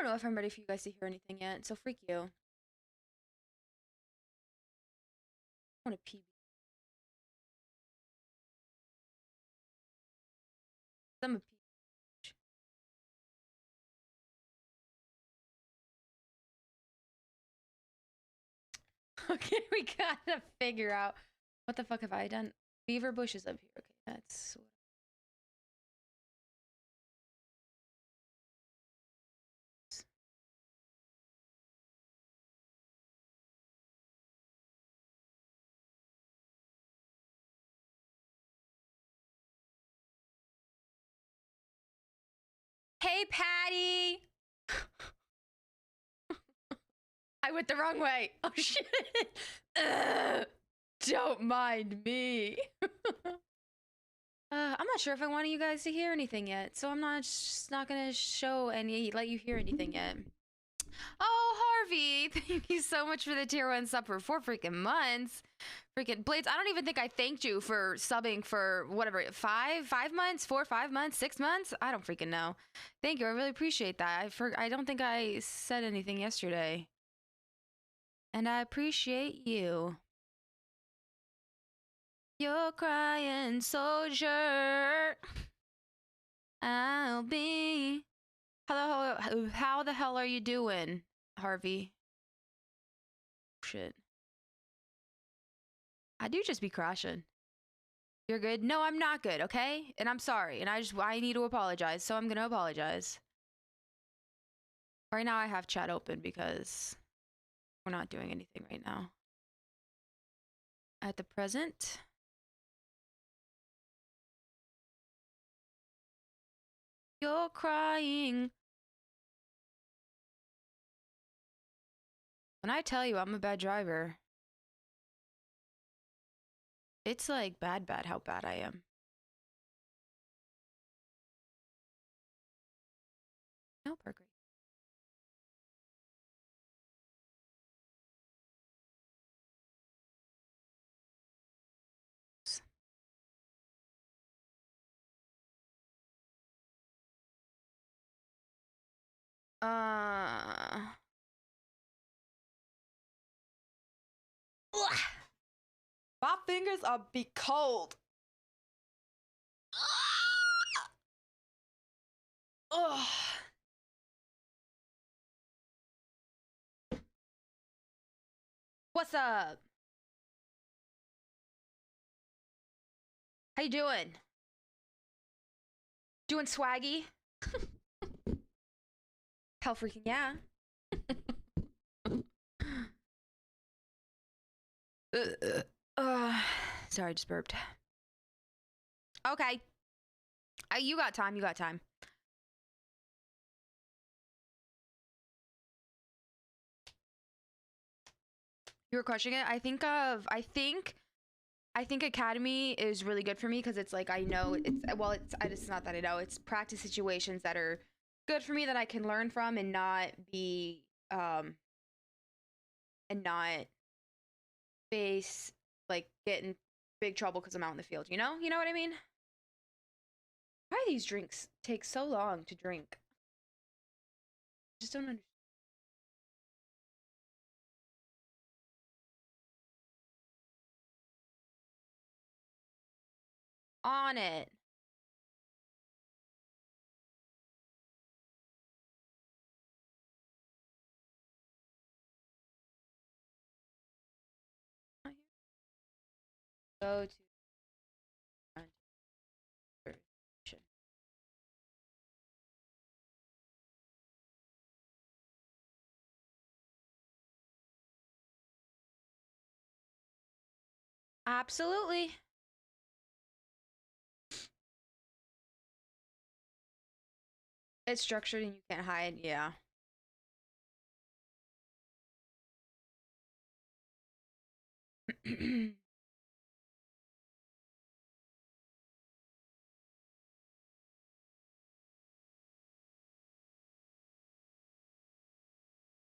don't know if I'm ready for you guys to hear anything yet, so freak you. I want to pee. I'm a pee. Okay, we gotta figure out what the fuck have I done. Beaver bushes up here. Okay, that's. Hey, Patty! I went the wrong way. Oh, shit. Don't mind me. I'm not sure if I want you guys to hear anything yet, so I'm just not gonna let you hear anything yet. Oh, Harvey, thank you so much for the tier 1 sub for 4 freaking months. Freaking Blades, I don't even think I thanked you for subbing for whatever, 5 months, 4, 5 months, 6 months. I don't freaking know. Thank you. I really appreciate that. I don't think I said anything yesterday. And I appreciate you. You're crying soldier. I'll be. How the hell are you doing, Harvey? Shit. I do just be crashing. You're good? No, I'm not good, okay? And I'm sorry. And I need to apologize, so I'm gonna apologize. Right now I have chat open because we're not doing anything right now. At the present. You're crying. When I tell you I'm a bad driver, it's like bad how bad I am. No, Parker. Ugh. My fingers are be cold. Ugh. What's up? How you doing? Doing swaggy? Hell freaking yeah. Sorry, I just burped. Okay. You got time. You got time. You were crushing it. I think Academy is really good for me because it's like I know it's not that I know, it's practice situations that are good for me that I can learn from and not be and not face like get in big trouble because I'm out in the field, you know? You know what I mean? Why do these drinks take so long to drink? I just don't understand. On it. Go to absolutely. It's structured and you can't hide, yeah.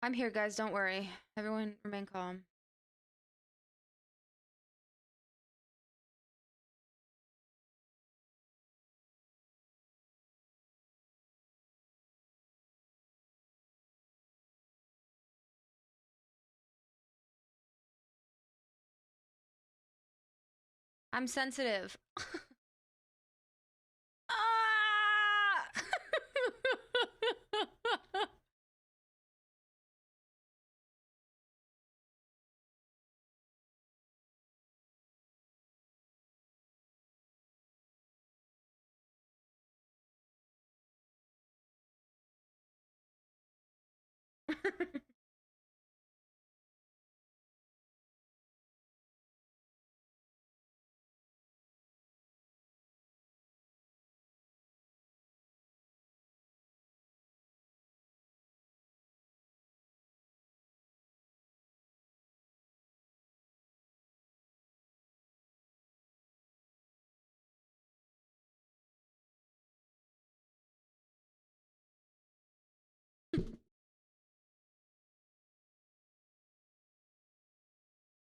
I'm here, guys. Don't worry. Everyone remain calm. I'm sensitive. Ah!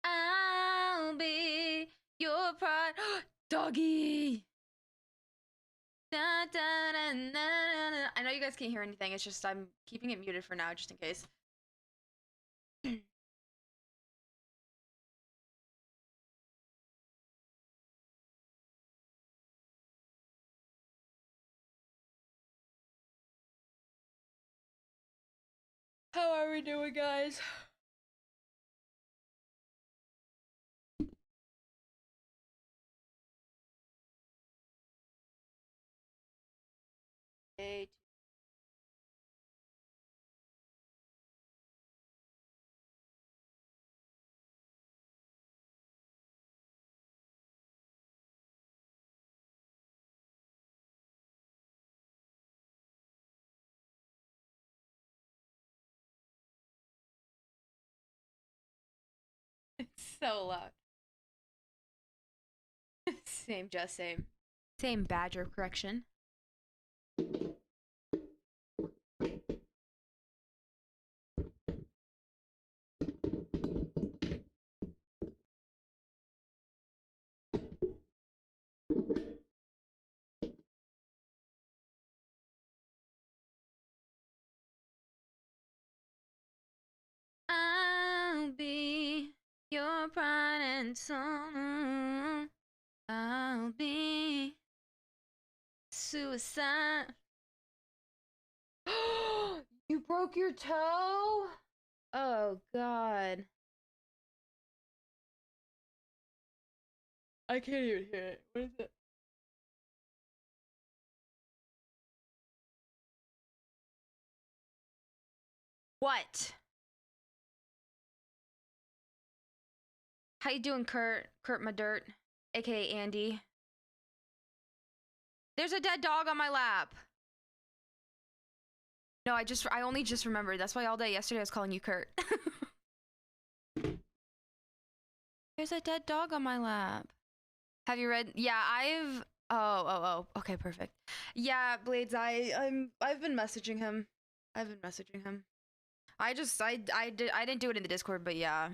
I'll be your pride. Doggy! Da, da, da, na, na, na. I know you guys can't hear anything. It's just I'm keeping it muted for now, just in case. How are we doing, guys? Hey. It's so loud. Same, just same. Same badger correction. I'll be your pride and soul. I'll be suicide. You broke your toe? Oh, God. I can't even hear it. What is it? What? How you doing, Kurt? Kurt my dirt, aka Andy. There's a dead dog on my lap. No, I only just remembered. That's why all day yesterday I was calling you Kurt. There's a dead dog on my lap. Have you read? Yeah, I've. Oh. Okay, perfect. Yeah, Blades. I've been messaging him. I've been messaging him. I didn't do it in the Discord, but yeah.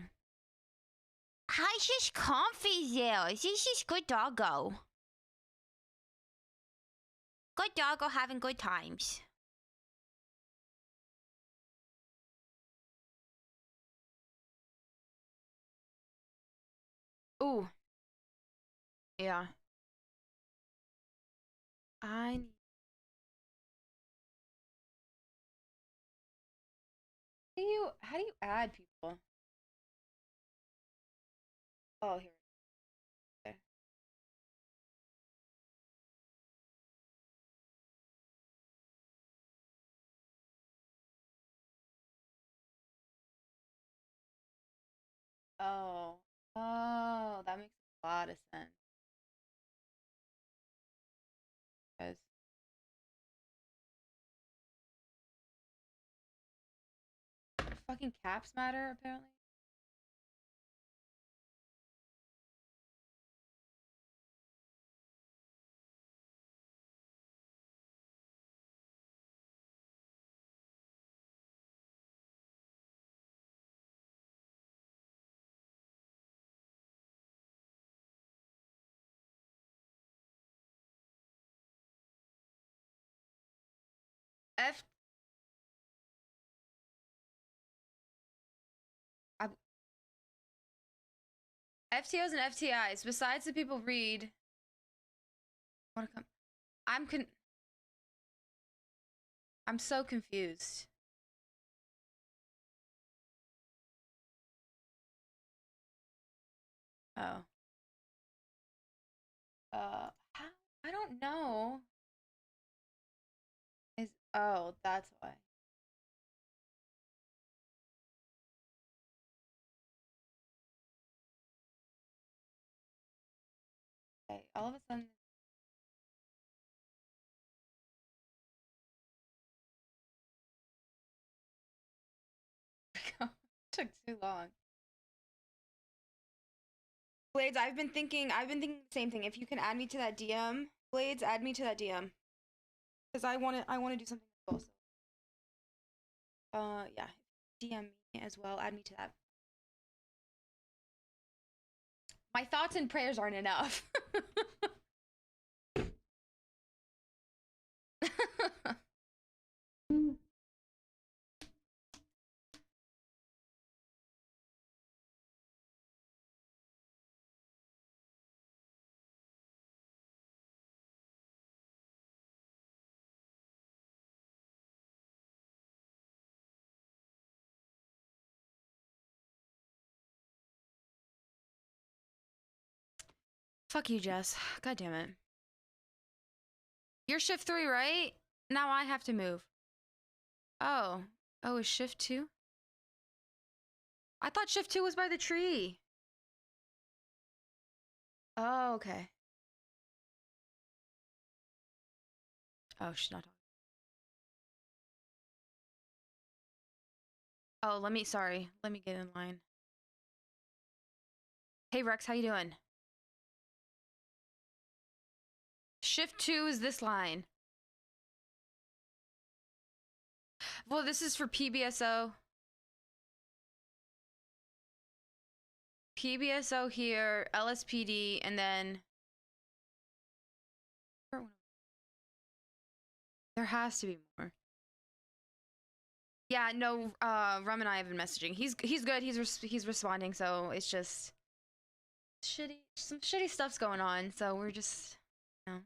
How's this comfy there? This is good doggo. Good doggo having good times. Ooh. Yeah. I how do you add people? Oh, here. Okay. Oh. Oh, that makes a lot of sense. Guys. Fucking caps matter, apparently. F I, FTOs and FTIs. Besides the people read. Want to come? I'm so confused. Oh. How? I don't know. Oh, that's why. Okay, all of a sudden. Took too long. Blades, I've been thinking the same thing. If you can add me to that DM, Blades, add me to that DM. Because I wanna do something as well. So, yeah. DM me as well. Add me to that. My thoughts and prayers aren't enough. Fuck you, Jess. God damn it. You're shift 3, right? Now I have to move. Oh. Oh, is shift 2? I thought shift 2 was by the tree. Oh, okay. Oh, she's not talking. Oh, sorry. Let me get in line. Hey, Rex, how you doing? Shift 2 is this line. Well, this is for PBSO. PBSO here, LSPD, and then... There has to be more. Yeah, no, Rum and I have been messaging. He's good. He's responding, so it's just some shitty stuff's going on, so we're just, you know.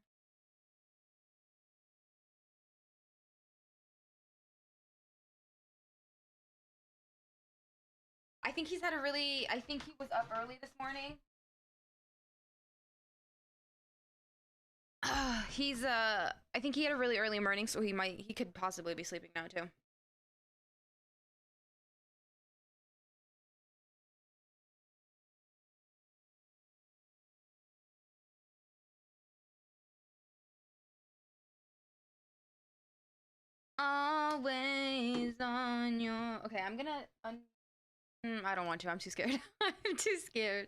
I think he was up early this morning. I think he had a really early morning, so he could possibly be sleeping now too. Always on your... Okay, I'm gonna... I don't want to. I'm too scared. I'm too scared.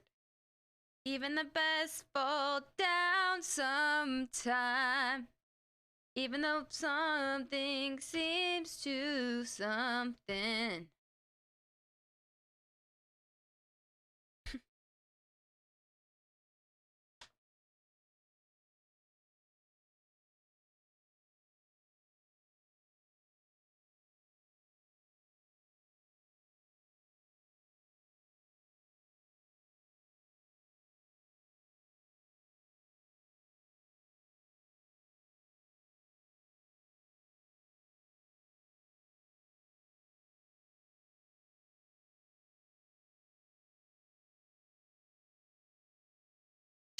Even the best fall down sometime. Even though something seems to something.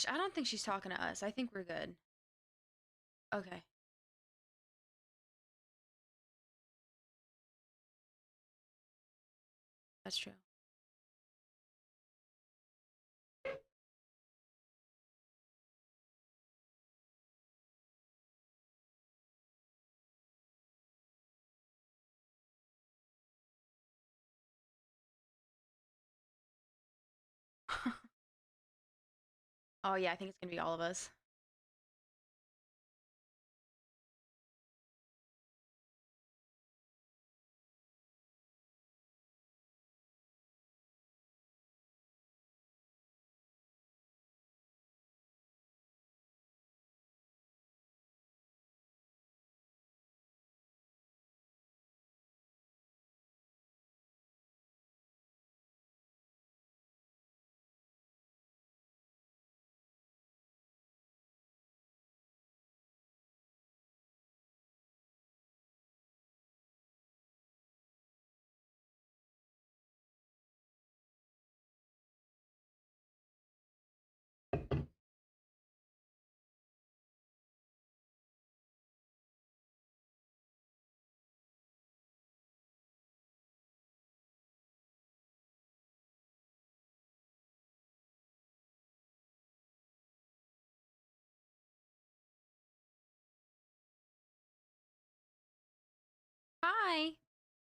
I don't think she's talking to us. I think we're good. Okay. That's true. Oh yeah, I think it's gonna be all of us.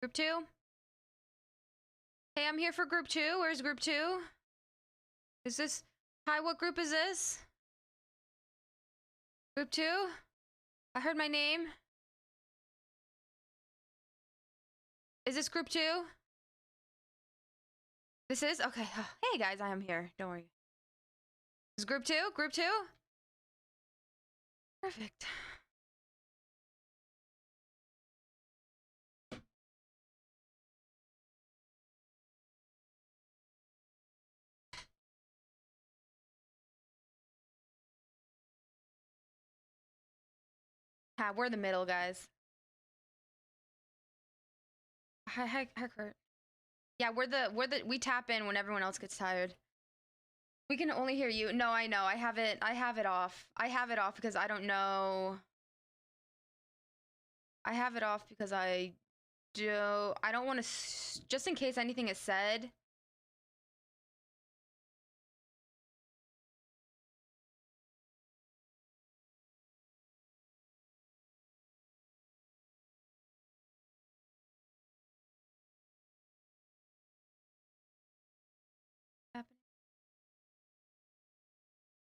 Group 2? Hey, I'm here for group 2. Where's group 2? Is this... Hi, what group is this? Group 2? I heard my name. Is this group 2? This is? Okay. Oh, hey, guys, I am here. Don't worry. Is group 2? Group 2? Perfect. We're the middle, guys. Hi, Kurt. Yeah, we tap in when everyone else gets tired. We can only hear you. No, I know. I have it off. I have it off because I don't know. I have it off because I don't want to, just in case anything is said.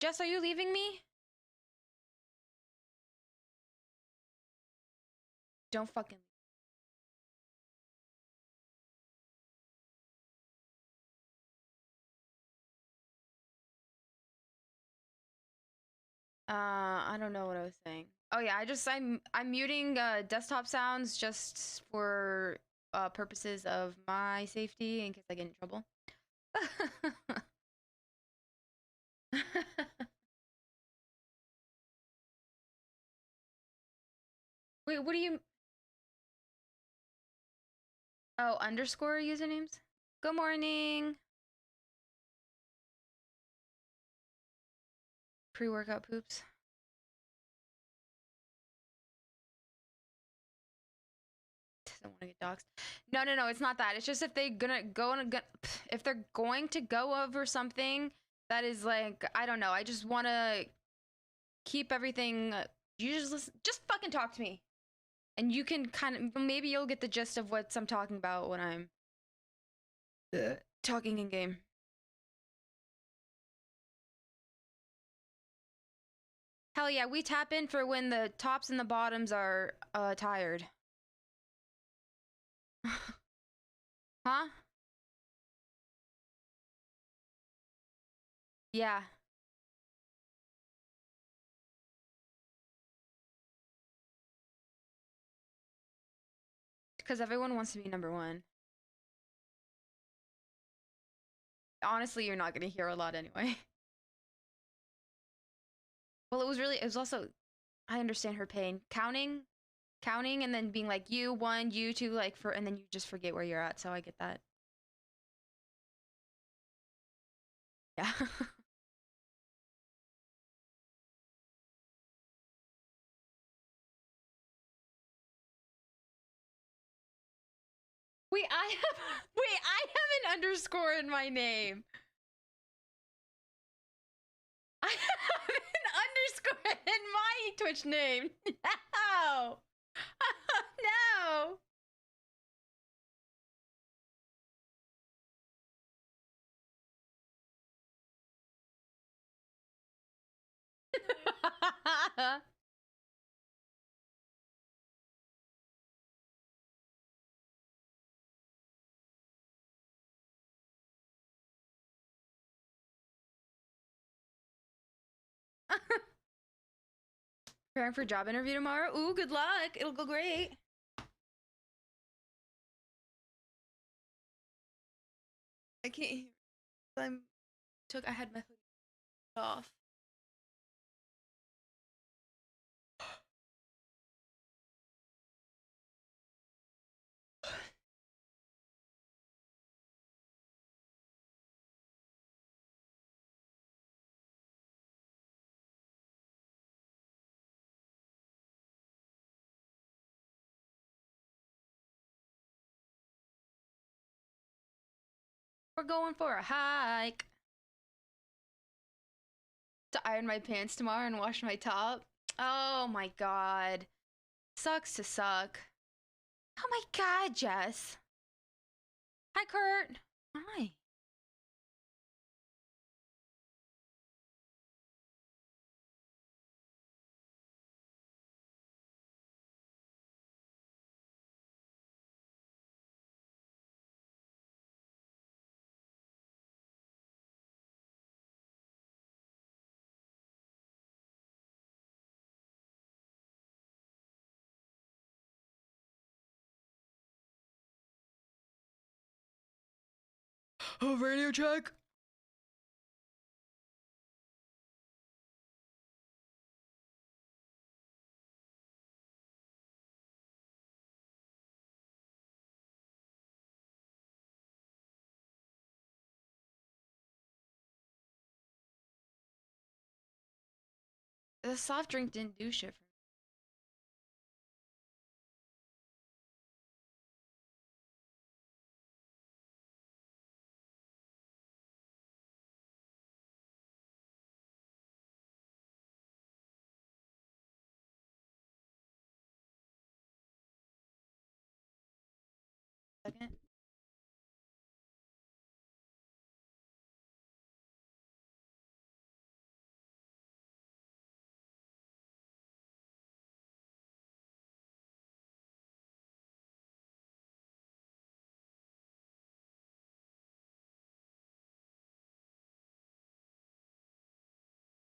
Jess, are you leaving me? Don't fucking. I don't know what I was saying. Oh yeah, I'm muting desktop sounds just for purposes of my safety in case I get in trouble. Wait, what do you... Oh, underscore usernames? Good morning. Pre-workout poops. Doesn't want to get doxxed. No, it's not that. It's just if they're gonna go if they're going to go over something that is like, I don't know. I just want to keep everything. You just listen, just fucking talk to me, and you can kind of, maybe you'll get the gist of what I'm talking about when I'm talking in game. Hell yeah, we tap in for when the tops and the bottoms are tired. Huh? Yeah. Because everyone wants to be number one. Honestly, you're not gonna hear a lot anyway. Well, it was also, I understand her pain. Counting, and then being like, you one, you two, like, and then you just forget where you're at, so I get that. Yeah. Wait, I have an underscore in my name. I have an underscore in my Twitch name. No. No. Preparing for a job interview tomorrow. Ooh, good luck. It'll go great. I can't hear. I had my hoodie off. We're going for a hike. To iron my pants tomorrow and wash my top. Oh my god. Sucks to suck. Oh my god, Jess. Hi, Kurt. Hi. Oh, radio check. The soft drink didn't do shit for me. Second.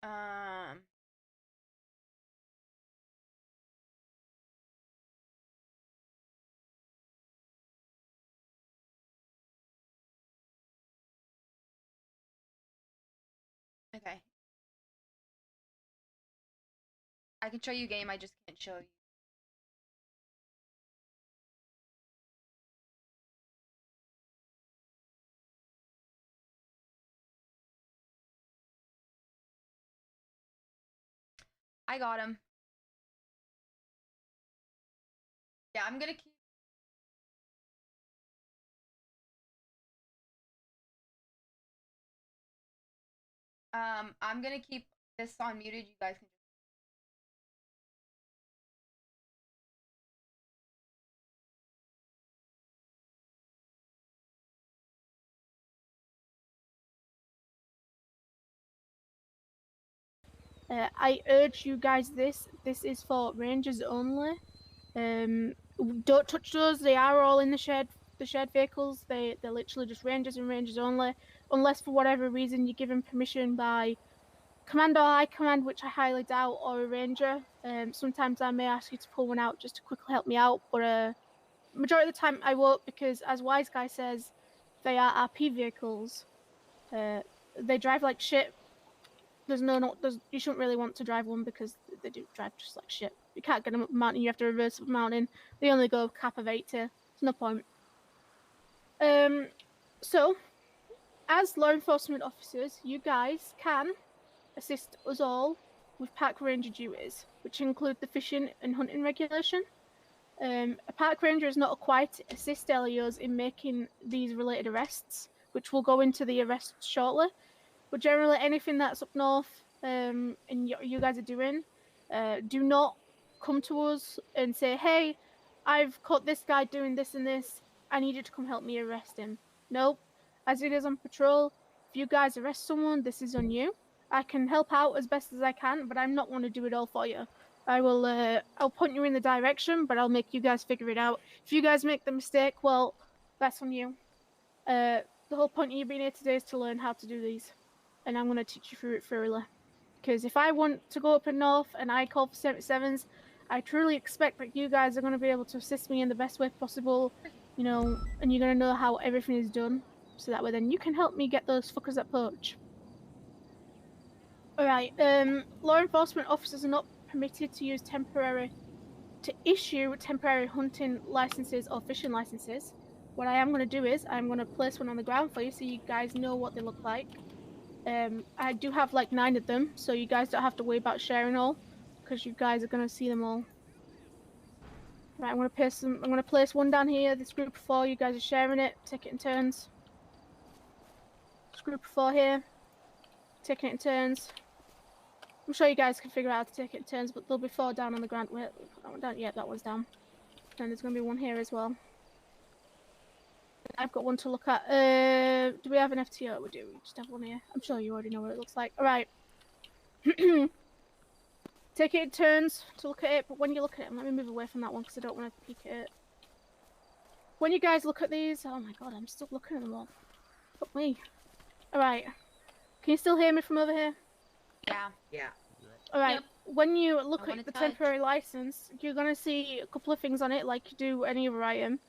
Um. Okay. I can show you game. I just can't show you. I got him. Yeah, I'm gonna keep. I'm gonna keep this on muted. You guys can just. I urge you guys this. This is for rangers only. Don't touch those. They are all in the shared vehicles. They're literally just rangers and rangers only. Unless for whatever reason you're given permission by command or high command, which I highly doubt, or a ranger. Sometimes I may ask you to pull one out just to quickly help me out, but majority of the time I won't, because as Wise Guy says, they are RP vehicles. They drive like shit. You shouldn't really want to drive one because they do drive just like shit. You can't get them up a mountain. You have to reverse up a mountain. They only go cap of 80. There's no point. So as law enforcement officers, you guys can assist us all with park ranger duties, which include the fishing and hunting regulation. A park ranger is not required to assist LEOs in making these related arrests, which we'll go into the arrests shortly. But generally, anything that's up north and you guys are doing, do not come to us and say, hey, I've caught this guy doing this and this. I need you to come help me arrest him. Nope. As it is on patrol, if you guys arrest someone, this is on you. I can help out as best as I can, but I'm not going to do it all for you. I'll point you in the direction, but I'll make you guys figure it out. If you guys make the mistake, well, that's on you. The whole point of you being here today is to learn how to do these, and I'm going to teach you through it thoroughly. Because if I want to go up in north and I call for 77s, I truly expect that you guys are going to be able to assist me in the best way possible, and you're going to know how everything is done, so that way then you can help me get those fuckers that poach. Alright, law enforcement officers are not permitted to issue temporary hunting licenses or fishing licenses. What I am going to do is I'm going to place one on the ground for you so you guys know what they look like. I do have like 9 of them, so you guys don't have to worry about sharing all, because you guys are going to see them all. Right, I'm going to place one down here. This group of 4, you guys are sharing it. Take it in turns. This group of 4 here, taking it in turns. I'm sure you guys can figure out how to take it in turns, but there'll be 4 down on the ground. Wait, put that one down. Yeah, that one's down. and there's going to be one here as well. I've got one to look at. Do we have an FTO? We do. We just have one here. I'm sure you already know what it looks like. All right. Take it in turns to look at it, but when you look at it, let me move away from that one because I don't want to peek at it. When you guys look at these, oh my god, I'm still looking at them all. Fuck me. All right. Can you still hear me from over here? Yeah. Yeah. All right. Yep. When you look wanna at the touch. temporary license, you're gonna see a couple of things on it, like you do any other item.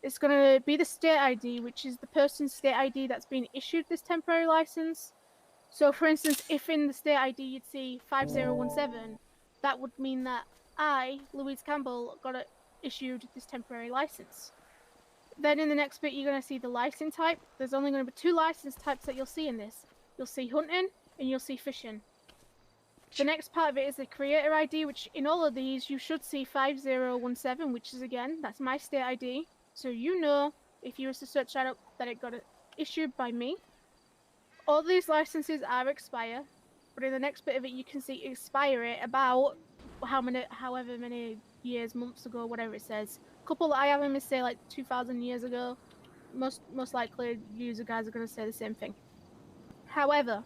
It's gonna be the state ID, which is the person's state ID that's been issued this temporary license. So, for instance, if in the state ID you'd see 5017, that would mean that I, Louise Campbell, issued this temporary license. Then in the next bit, you're gonna see the license type. There's only gonna be 2 license types that you'll see in this. You'll see hunting and you'll see fishing. The next part of it is the creator ID, which in all of these you should see 5017, which is again, that's my state ID. So you know, if you were to search that up, that it got issued by me. All these licenses are expire, but in the next bit of it you can see expire it about however many years, months ago, whatever it says. A couple that I have them is say like 2,000 years ago. Most likely user guys are going to say the same thing. However,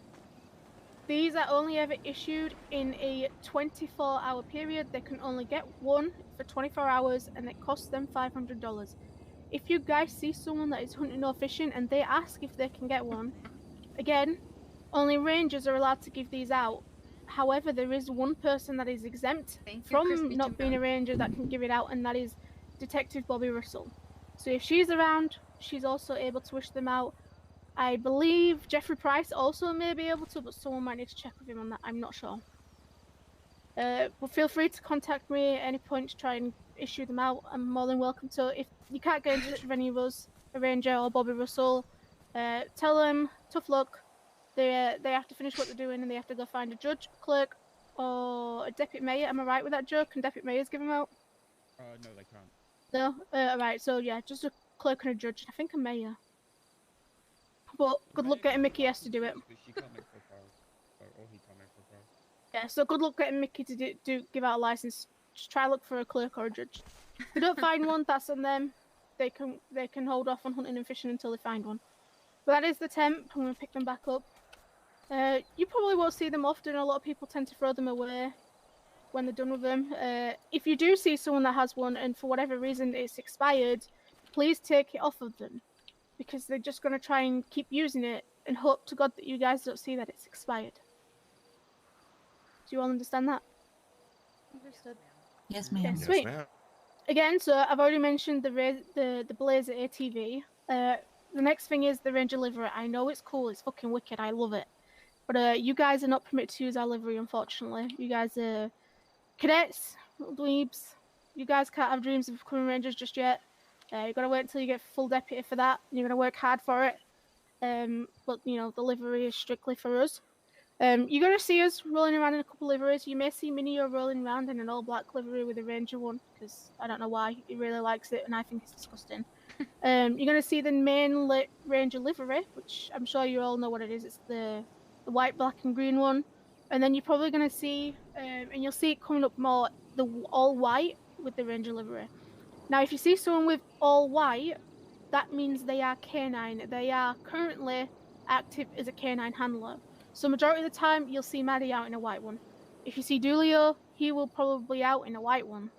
these are only ever issued in a 24-hour period. They can only get one for 24 hours and it costs them $500. If you guys see someone that is hunting or fishing and they ask if they can get one, again, only rangers are allowed to give these out. However, there is one person that is exempt from not being a ranger that can give it out, and that is Detective Bobby Russell. So if she's around, she's also able to wish them out. I believe Jeffrey Price also may be able to, but someone might need to check with him on that. I'm not sure. But feel free to contact me at any point to try and issue them out. I'm more than welcome to. If you can't get in touch with any of us, a ranger or Bobby Russell, tell them tough luck. They have to finish what they're doing and they have to go find a judge, clerk, or a deputy mayor. Am I right with that, Joe? Can deputy mayors give them out? No, they can't. No? Alright, so yeah, just a clerk and a judge. I think a mayor. But good luck getting Mickey has to do it. But she can't make profiles. Or he can't make profiles. Yeah, so good luck getting Mickey to give out a license. Just try look for a clerk or a judge. If they don't find one, that's on them. They can hold off on hunting and fishing until they find one. But that is the temp. I'm going to pick them back up. You probably won't see them often. A lot of people tend to throw them away when they're done with them. If you do see someone that has one and for whatever reason it's expired, please take it off of them. Because they're just going to try and keep using it and hope to God that you guys don't see that it's expired. Do you all understand that? Understood. Yes, ma'am. Okay, Yes, sweet. ma'am. Again, so I've already mentioned the Blazer ATV. The next thing is the Ranger livery. I know it's cool. It's fucking wicked. I love it. But you guys are not permitted to use our livery, unfortunately. You guys are cadets, little dweebs. You guys can't have dreams of becoming Rangers just yet. You gotta wait until you get full deputy for that. You're gonna work hard for it. But you know the livery is strictly for us. You're gonna see us rolling around in a couple liveries. You may see Minio rolling around in an all-black livery with a Ranger one, because I don't know why he really likes it, and I think it's disgusting. You're gonna see the main Ranger livery, which I'm sure you all know what it is. It's the white, black, and green one. And then you're probably gonna see, and you'll see it coming up more, the all white with the Ranger livery. Now, if you see someone with all white, that means they are canine. They are currently active as a canine handler. So majority of the time, you'll see Maddie out in a white one. If you see Dulio, he will probably out in a white one.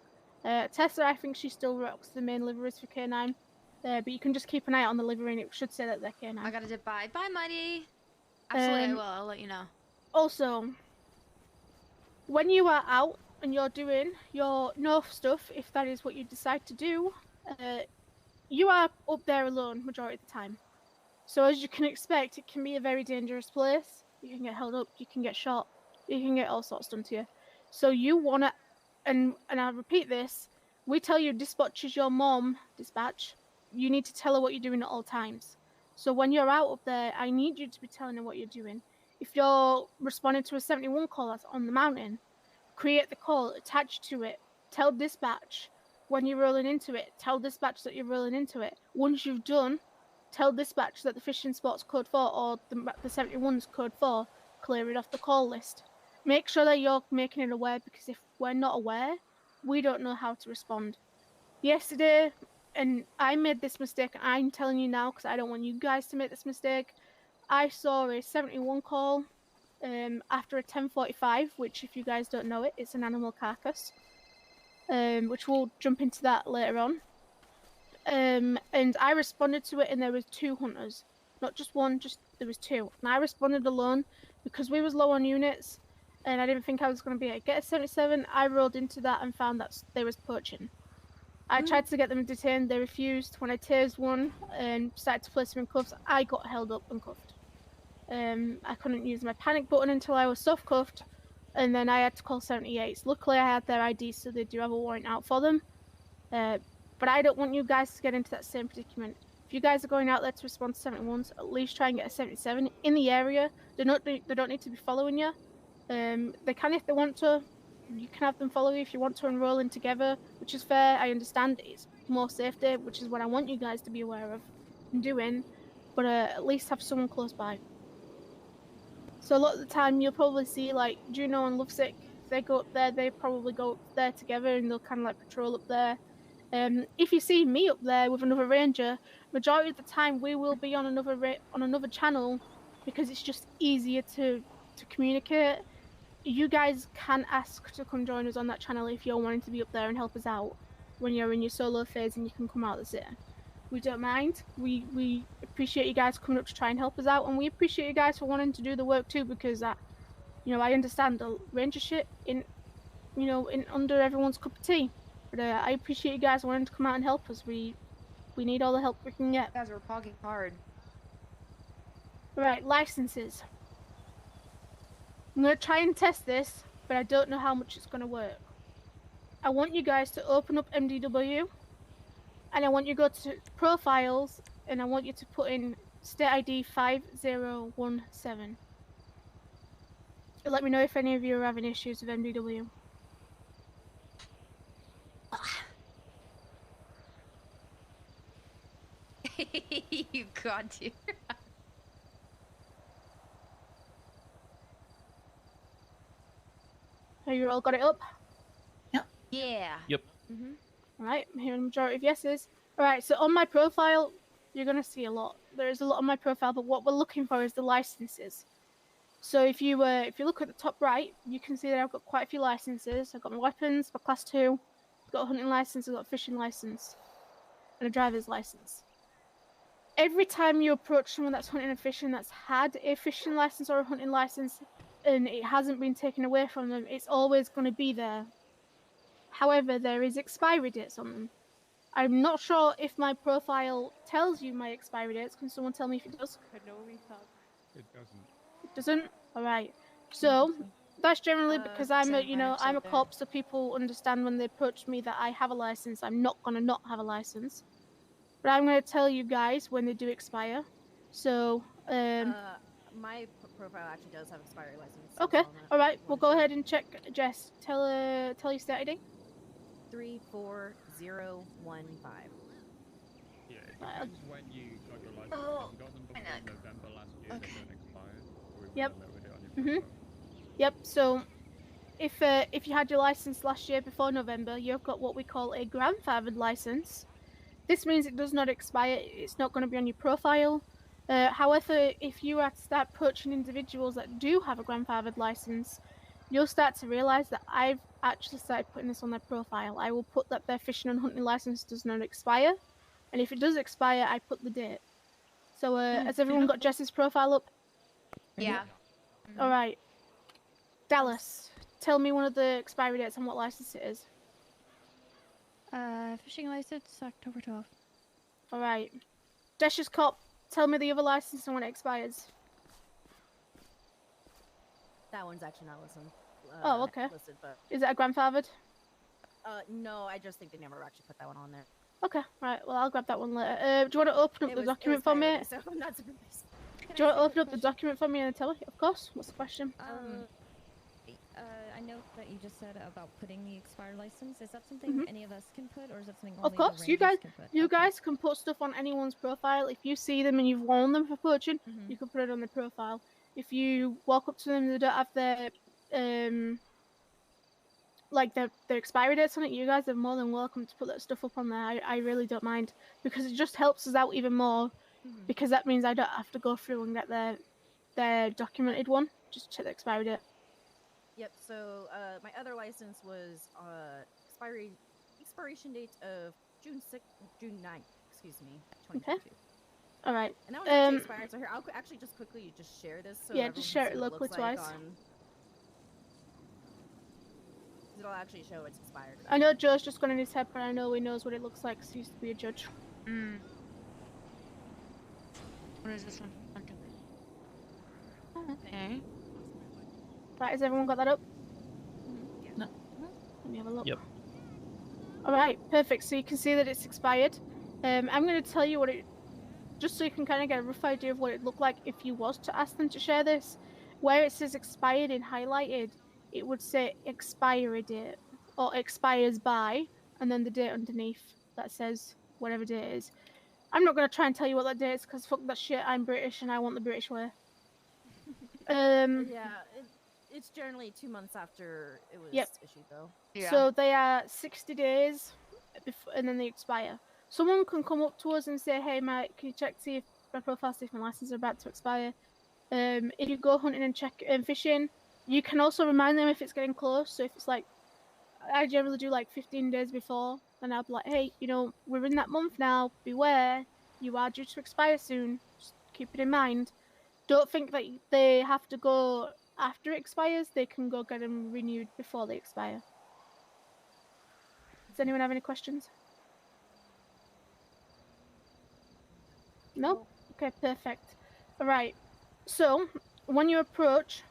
Tessa, I think she still rocks the main liveries for canine. But you can just keep an eye out on the livery and it should say that they're canine. I gotta dip by. Bye, Muddy. Absolutely, I will. I'll let you know. Also, when you are out and you're doing your North stuff, if that is what you decide to do, you are up there alone majority of the time. So as you can expect, it can be a very dangerous place. You can get held up, you can get shot, you can get all sorts done to you. So you wanna, and I repeat this, we tell you dispatch is your mom, dispatch. You need to tell her what you're doing at all times. So when you're out up there, I need you to be telling her what you're doing. If you're responding to a 71 call that's on the mountain, create the call, attach to it, tell dispatch when you're rolling into it, tell dispatch that you're rolling into it. Once you've done, tell dispatch that the fishing spot's code 4 or the 71's code 4, clear it off the call list. Make sure that you're making it aware, because if we're not aware, we don't know how to respond. yesterday, and I made this mistake, and I'm telling you now because I don't want you guys to make this mistake. I saw a 71 call after a 1045, which, if you guys don't know it, it's an animal carcass, which we'll jump into that later on. And I responded to it, and there was 2 hunters, not just one, just there was 2. And I responded alone because we was low on units, and I didn't think I was going to be able to get a 77. I rolled into that and found that they was poaching. I tried to get them detained, they refused. When I tased one and started to place them in cuffs, I got held up and cuffed. I couldn't use my panic button until I was soft cuffed, and then I had to call 78s. Luckily, I had their ID, so they do have a warrant out for them. But I don't want you guys to get into that same predicament. If you guys are going out there to respond to 71s, at least try and get a 77 in the area. They don't need to be following you. They can if they want to. You can have them follow you if you want to enroll in together, which is fair. I understand it's more safety, which is what I want you guys to be aware of and doing. But at least have someone close by. So a lot of the time, you'll probably see like Juno and Lovesick. If they go up there, they probably go up there together, and they'll kind of like patrol up there. If you see me up there with another ranger, majority of the time we will be on another channel because it's just easier to communicate. You guys can ask to come join us on that channel if you're wanting to be up there and help us out when you're in your solo phase and you can come out of the city. We don't mind. We appreciate you guys coming up to try and help us out, and we appreciate you guys for wanting to do the work too, because I understand the ranger shit in under everyone's cup of tea. But I appreciate you guys wanting to come out and help us. We need all the help we can get. Guys, we're pogging hard. Right, licenses. I'm going to try and test this, but I don't know how much it's going to work. I want you guys to open up MDW, and I want you to go to profiles, and I want you to put in state ID 5017. Let me know if any of you are having issues with MDW. You got to. Have you all got it up? Yeah. Yep. Alright, I'm hearing a majority of yeses. Alright, so on my profile, you're going to see a lot. There is a lot on my profile, but what we're looking for is the licenses. So if you look at the top right, you can see that I've got quite a few licenses. I've got my weapons, my class 2, I've got a hunting license, I've got a fishing license, and a driver's license. Every time you approach someone that's hunting and fishing that's had a fishing license or a hunting license and it hasn't been taken away from them, it's always going to be there. However, there is expiry dates on them. I'm not sure if my profile tells you my expiry dates. Can someone tell me if it does? It doesn't. It doesn't? Alright. So, that's generally because I'm a cop, so people understand when they approach me that I have a license. I'm not going to not have a license. But I'm going to tell you guys when they do expire. So, my profile actually does have expiry license. okay. Alright, we'll go ahead and check. Jess, tell your state ID. 34015. Yeah, it depends when you got your license. Oh, If you got them before November last year, Okay. they don't expire. Or we Yep. wouldn't load it on your profile. Yep. So, if you had your license last year before November, you've got what we call a grandfathered license. This means it does not expire. It's not going to be on your profile. However, if you are to start approaching individuals that do have a grandfathered license, you'll start to realise that I've actually started putting this on their profile. I will put that their fishing and hunting license does not expire, and if it does expire, I put the date. So, has everyone got Jess's profile up? Yeah. All right. Dallas, tell me one of the expiry dates and what license it is. Fishing license, October 12th. All right. Dash's cop, tell me the other license and when it expires. That one's actually not Okay. listed, but Is it a grandfathered? no, I just think they never actually put that one on there. Okay, right. Well, I'll grab that one later. Do you want to open up the document for me? So I'm not surprised. Do you want to open up the document for me and tell me? Of course. What's the question? I know that you just said about putting the expired license. Is that something any of us can put, or is that something only Of course, the you Rangers guys, can put? you Okay. guys can put stuff on anyone's profile. If you see them and you've warned them for poaching, Mhm. you can put it on their profile. If you walk up to them and they don't have their like the expiry dates on it, you guys are more than welcome to put that stuff up on there. I really don't mind, because it just helps us out even more, because that means I don't have to go through and get their documented one. Just check the expiry date. Yep. So my other license was expiration date of June 9th. Excuse me, 2022. All right. And that one's actually expired. So here, I'll actually just quickly just share this so Yeah, everyone just can share see it what locally looks like twice. on. It'll actually show it's expired. I know Joe's just gone in his head, but I know he knows what it looks like because he used to be a judge. Mm. What is this one? Oh, okay. Right, has everyone got that up? Yeah. No. Let me have a look. Yep. All right, perfect. So you can see that it's expired. I'm going to tell you what it, just so you can kind of get a rough idea of what it looked like if you was to ask them to share this. Where it says expired in highlighted, it would say expiry date or expires by, and then the date underneath that says whatever date it is. I'm not going to try and tell you what that date is because fuck that shit. I'm British and I want the British way. Yeah, it's generally 2 months after it was issued, though. Yeah. So they are 60 days, and then they expire. Someone can come up to us and say, "Hey, mate, can you check to see if my profile, see if my license are about to expire?" If you go hunting and check and fishing, you can also remind them if it's getting close. So if it's like, I generally do like 15 days before, and I'll be like, "Hey, you know, we're in that month now. Beware, you are due to expire soon. Just keep it in mind." Don't think that they have to go after it expires. They can go get them renewed before they expire. Does anyone have any questions? No? Okay, perfect. All right. So, when you approach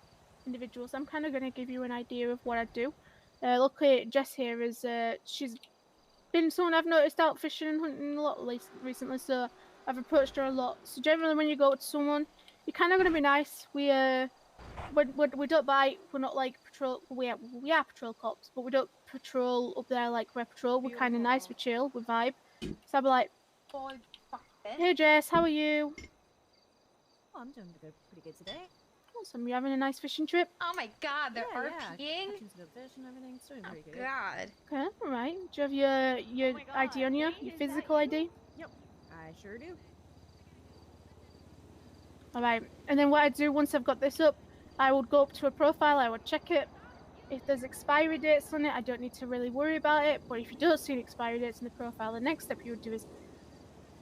individuals, I'm kind of going to give you an idea of what I do. Luckily, Jess here is, she's been someone I've noticed out fishing and hunting a lot recently, so I've approached her a lot. So generally, when you go to someone, you're kind of going to be nice. We don't bite. We're not like patrol. We are patrol cops, but we don't patrol up there like we're patrol. We're kind of nice. We chill. We vibe. So I'll be like, "Hey Jess, how are you? Oh, I'm doing pretty good today. Awesome. You having a nice fishing trip? Oh my god, they're Yeah, RPing? catching some good fish and everything. It's doing Oh pretty good. god. Okay, all right. Do you have your ID on you? Your physical ID? Yep, I sure do. All right. And then what I do once I've got this up, I would go up to a profile. I would check it. If there's expiry dates on it, I don't need to really worry about it. But if you don't see any expiry dates in the profile, the next step you would do is,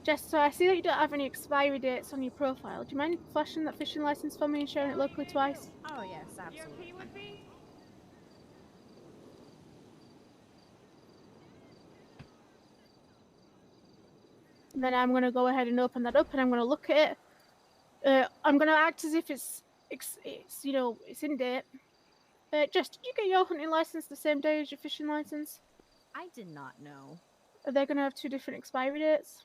Jess, so I see that you don't have any expiry dates on your profile. Do you mind flashing that fishing license for me and sharing it locally twice? Oh yes, absolutely. And then I'm going to go ahead and open that up and I'm going to look at it. I'm going to act as if it's you know, it's in date. Jess, did you get your hunting license the same day as your fishing license? I did not know. Are they going to have two different expiry dates?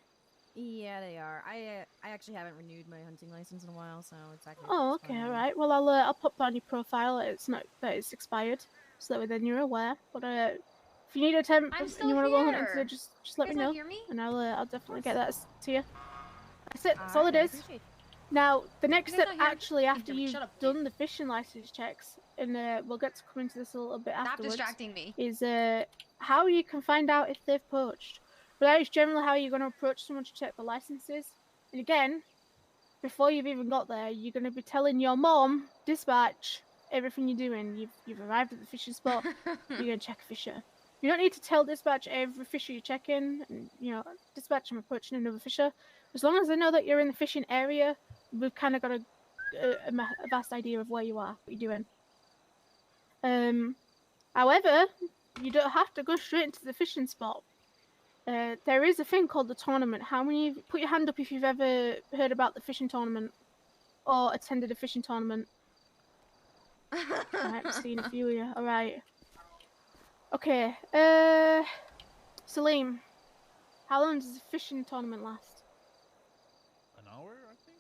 Yeah, they are. I actually haven't renewed my hunting license in a while, so it's actually. Oh, okay, all right. Well, I'll pop that on your profile. It's not that it's expired, so that way then you're aware. But if you need a temp I'm and still you want to go hunting here. today, just let me You guys know, not hear me? and I'll definitely get that to you. That's it. That's all it I is. appreciate it. Now, the next You guys step, not hear me? actually, after Shut you've up, please. done the fishing license checks, and we'll get to come into this a little bit Stop afterwards, distracting me. is how you can find out if they've poached. But that is generally how you're going to approach someone to check the licenses. And again, before you've even got there, you're going to be telling your mom, dispatch, everything you're doing. You've arrived at the fishing spot. You're going to check a fisher. You don't need to tell dispatch every fisher you're checking. And, you know, dispatch, I'm approaching another fisher. As long as they know that you're in the fishing area, we've kind of got a vast idea of where you are, what you're doing. However, you don't have to go straight into the fishing spot. There is a thing called the tournament. How many? Put your hand up if you've ever heard about the fishing tournament or attended a fishing tournament. Alright, I'm seeing a few of you. Alright. Okay. Salim, how long does the fishing tournament last? An hour, I think?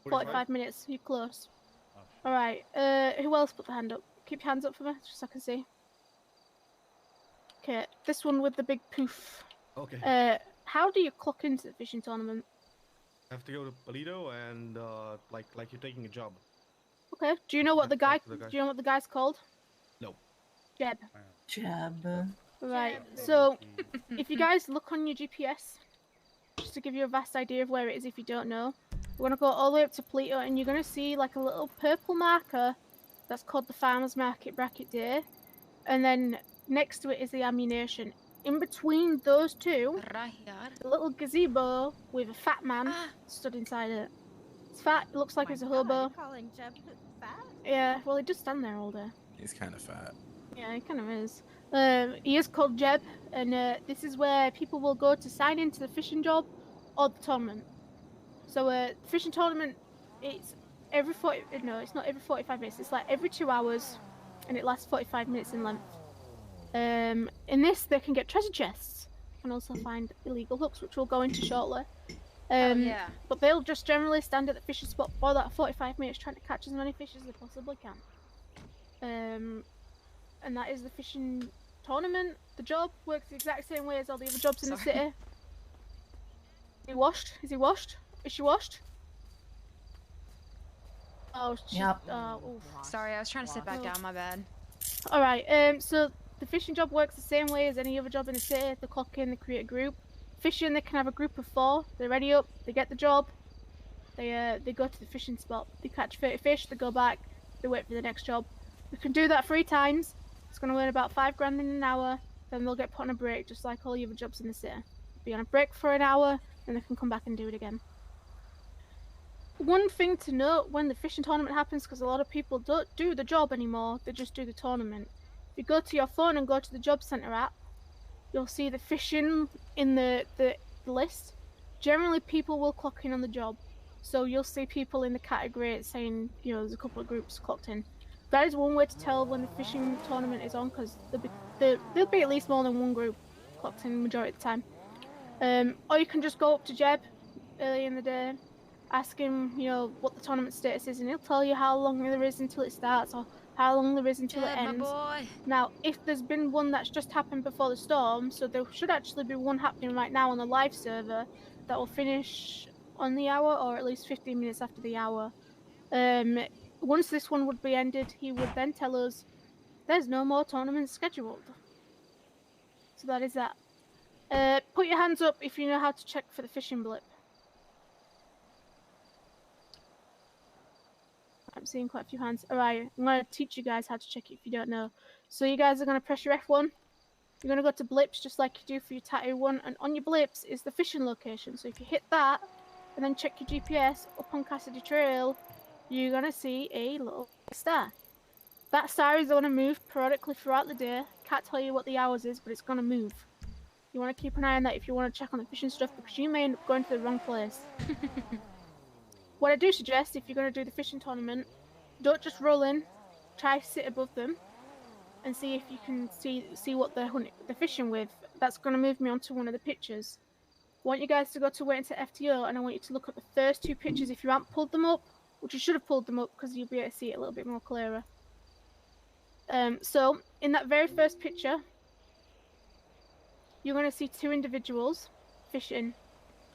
45 minutes. You're close. Oh. Alright. Who else put the hand up? Keep your hands up for me, just so I can see. Okay, this one with the big poof. Okay. How do you clock into the fishing tournament? Have to go to Polito and like you're taking a job. Okay. Do you know what Have the to guy? talk to the guy. Do you know what the guy's called? No. Jeb. Jeb. Right. Jeb. So if you guys look on your GPS, just to give you a vast idea of where it is if you don't know, we're gonna go all the way up to Pluto, and you're gonna see like a little purple marker that's called the Farmers Market Bracket Day, and then next to it is the ammunition. In between those two, Right here. a little gazebo with a fat man Ah. stood inside it. It's fat. It looks like My it's a God, hobo. you're calling Jeb fat? Yeah. Well, he just stand there all day. He's kind of fat. Yeah, he kind of is. He is called Jeb, and this is where people will go to sign into the fishing job or the tournament. So, the fishing tournament, it's every 40. No, it's not every 45 minutes. It's like every 2 hours, and it lasts 45 minutes in length. In this, they can get treasure chests. They can also find illegal hooks, which we'll go into shortly. Yeah. But they'll just generally stand at the fishing spot for that 45 minutes, trying to catch as many fish as they possibly can. And that is the fishing tournament. The job works the exact same way as all the other jobs in the city. Is he washed? Is he washed? Is she washed? Oh, she's, Yep. oof. Sorry, I was trying to sit back down. My bad. All right. So the fishing job works the same way as any other job in the city. They clock in, they create a group. Fishing, they can have a group of 4. They're ready up. They get the job. They go to the fishing spot. They catch 30 fish. They go back. They wait for the next job. We can do that 3 times. It's going to earn about $5 grand in an hour. Then they'll get put on a break, just like all the other jobs in the city. Be on a break for an hour, then they can come back and do it again. One thing to note when the fishing tournament happens, because a lot of people don't do the job anymore, they just do the tournament. If you go to your phone and go to the job centre app, you'll see the fishing in the list. Generally, people will clock in on the job. So you'll see people in the category saying, you know, there's a couple of groups clocked in. That is one way to tell when the fishing tournament is on, because there'll be at least more than one group clocked in the majority of the time. Or you can just go up to Jeb early in the day, ask him, you know, what the tournament status is, and he'll tell you how long there is until it starts or how long there is until it Jeb, my ends. boy. Now, if there's been one that's just happened before the storm, so there should actually be one happening right now on the live server that will finish on the hour, or at least 15 minutes after the hour. Once this one would be ended, he would then tell us there's no more tournaments scheduled. So that is that. Put your hands up if you know how to check for the fishing blip. I'm seeing quite a few hands. Alright, I'm going to teach you guys how to check it if you don't know. So you guys are going to press your F1. You're going to go to blips just like you do for your tattoo one. And on your blips is the fishing location. So if you hit that and then check your GPS up on Cassidy Trail, you're going to see a little star. That star is going to move periodically throughout the day. Can't tell you what the hours is, but it's going to move. You want to keep an eye on that if you want to check on the fishing stuff, because you may end up going to the wrong place. What I do suggest, if you're going to do the fishing tournament, don't just roll in. Try sit above them and see if you can see what they're fishing with. That's going to move me onto one of the pictures. I want you guys to go to wait into FTO, and I want you to look at the first 2 pictures if you haven't pulled them up, which you should have pulled them up because you'll be able to see it a little bit more clearer. So in that very first picture, you're going to see 2 individuals fishing.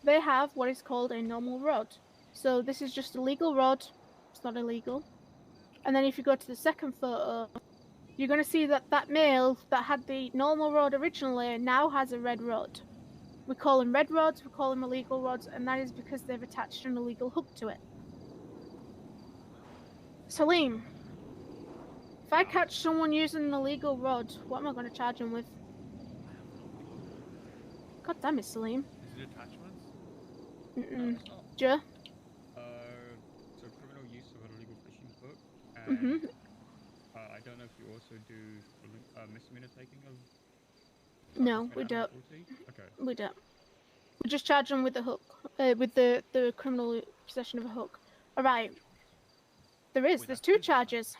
They have what is called a normal rod. So this is just a legal rod. It's not illegal. And then if you go to the second photo, you're going to see that that male that had the normal rod originally now has a red rod. We call them red rods, we call them illegal rods, and that is because they've attached an illegal hook to it. Salim, if I catch someone using an illegal rod, what am I going to charge them with? God damn it, Salim. Is it attachments? Mm-mm. Oh. Joe? So criminal use of an illegal fishing hook, and I don't know if you also do misdemeanor taking of. No, we don't. 40? Okay. We don't. We just charge them with the hook, with the criminal possession of a hook. Alright. There's 2 charges.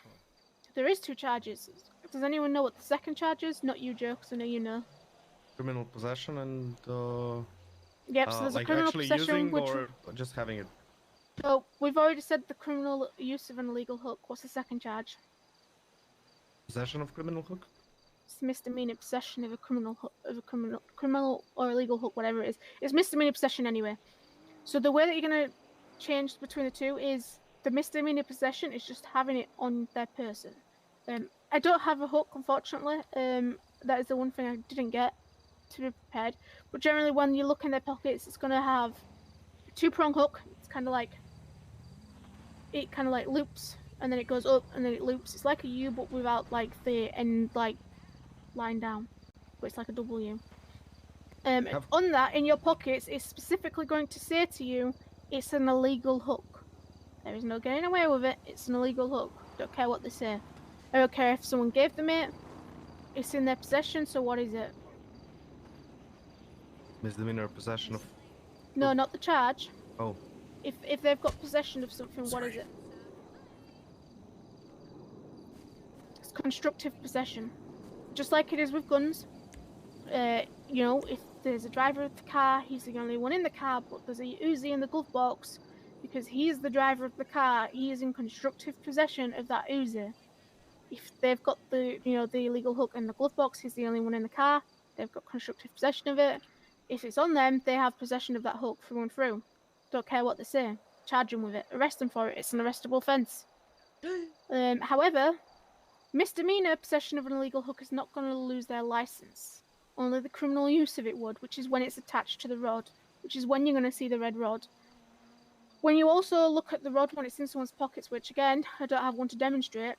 There is 2 charges. Does anyone know what the second charge is? Not you, Joe, because I know you know. Criminal possession and Yep, so there's like a criminal actually possession, using which... or just having it. So, we've already said the criminal use of an illegal hook. What's the second charge? Possession of criminal hook? It's misdemeanor possession of a criminal hook, criminal or illegal hook, whatever it is. It's misdemeanor possession anyway. So the way that you're gonna change between the 2 is the misdemeanor possession is just having it on their person. I don't have a hook, unfortunately. that is the one thing I didn't get to be prepared. But generally, when you look in their pockets, it's gonna have a 2-prong hook. It's kind of like loops, and then it goes up, and then it loops. It's like a U, but without like the end like line down. But it's like a double U. On that, in your pockets, it's specifically going to say to you, it's an illegal hook. There is no getting away with it. It's an illegal hook. Don't care what they say. I don't care if someone gave them it. It's in their possession, so what is it? Misdemeanor possession of. No, not the charge. Oh. If they've got possession of something, what is it? It's constructive possession. Just like it is with guns. You know, if there's a driver of the car, he's the only one in the car, but there's a Uzi in the glove box, because he's the driver of the car, he is in constructive possession of that Uzi. If they've got the illegal hook in the glove box, he's the only one in the car, they've got constructive possession of it. If it's on them, they have possession of that hook through and through. Don't care what they say. Charge them with it. Arrest them for it. It's an arrestable offence. However, misdemeanor possession of an illegal hook is not going to lose their licence. Only the criminal use of it would, which is when it's attached to the rod, which is when you're going to see the red rod. When you also look at the rod when it's in someone's pockets, which again, I don't have one to demonstrate,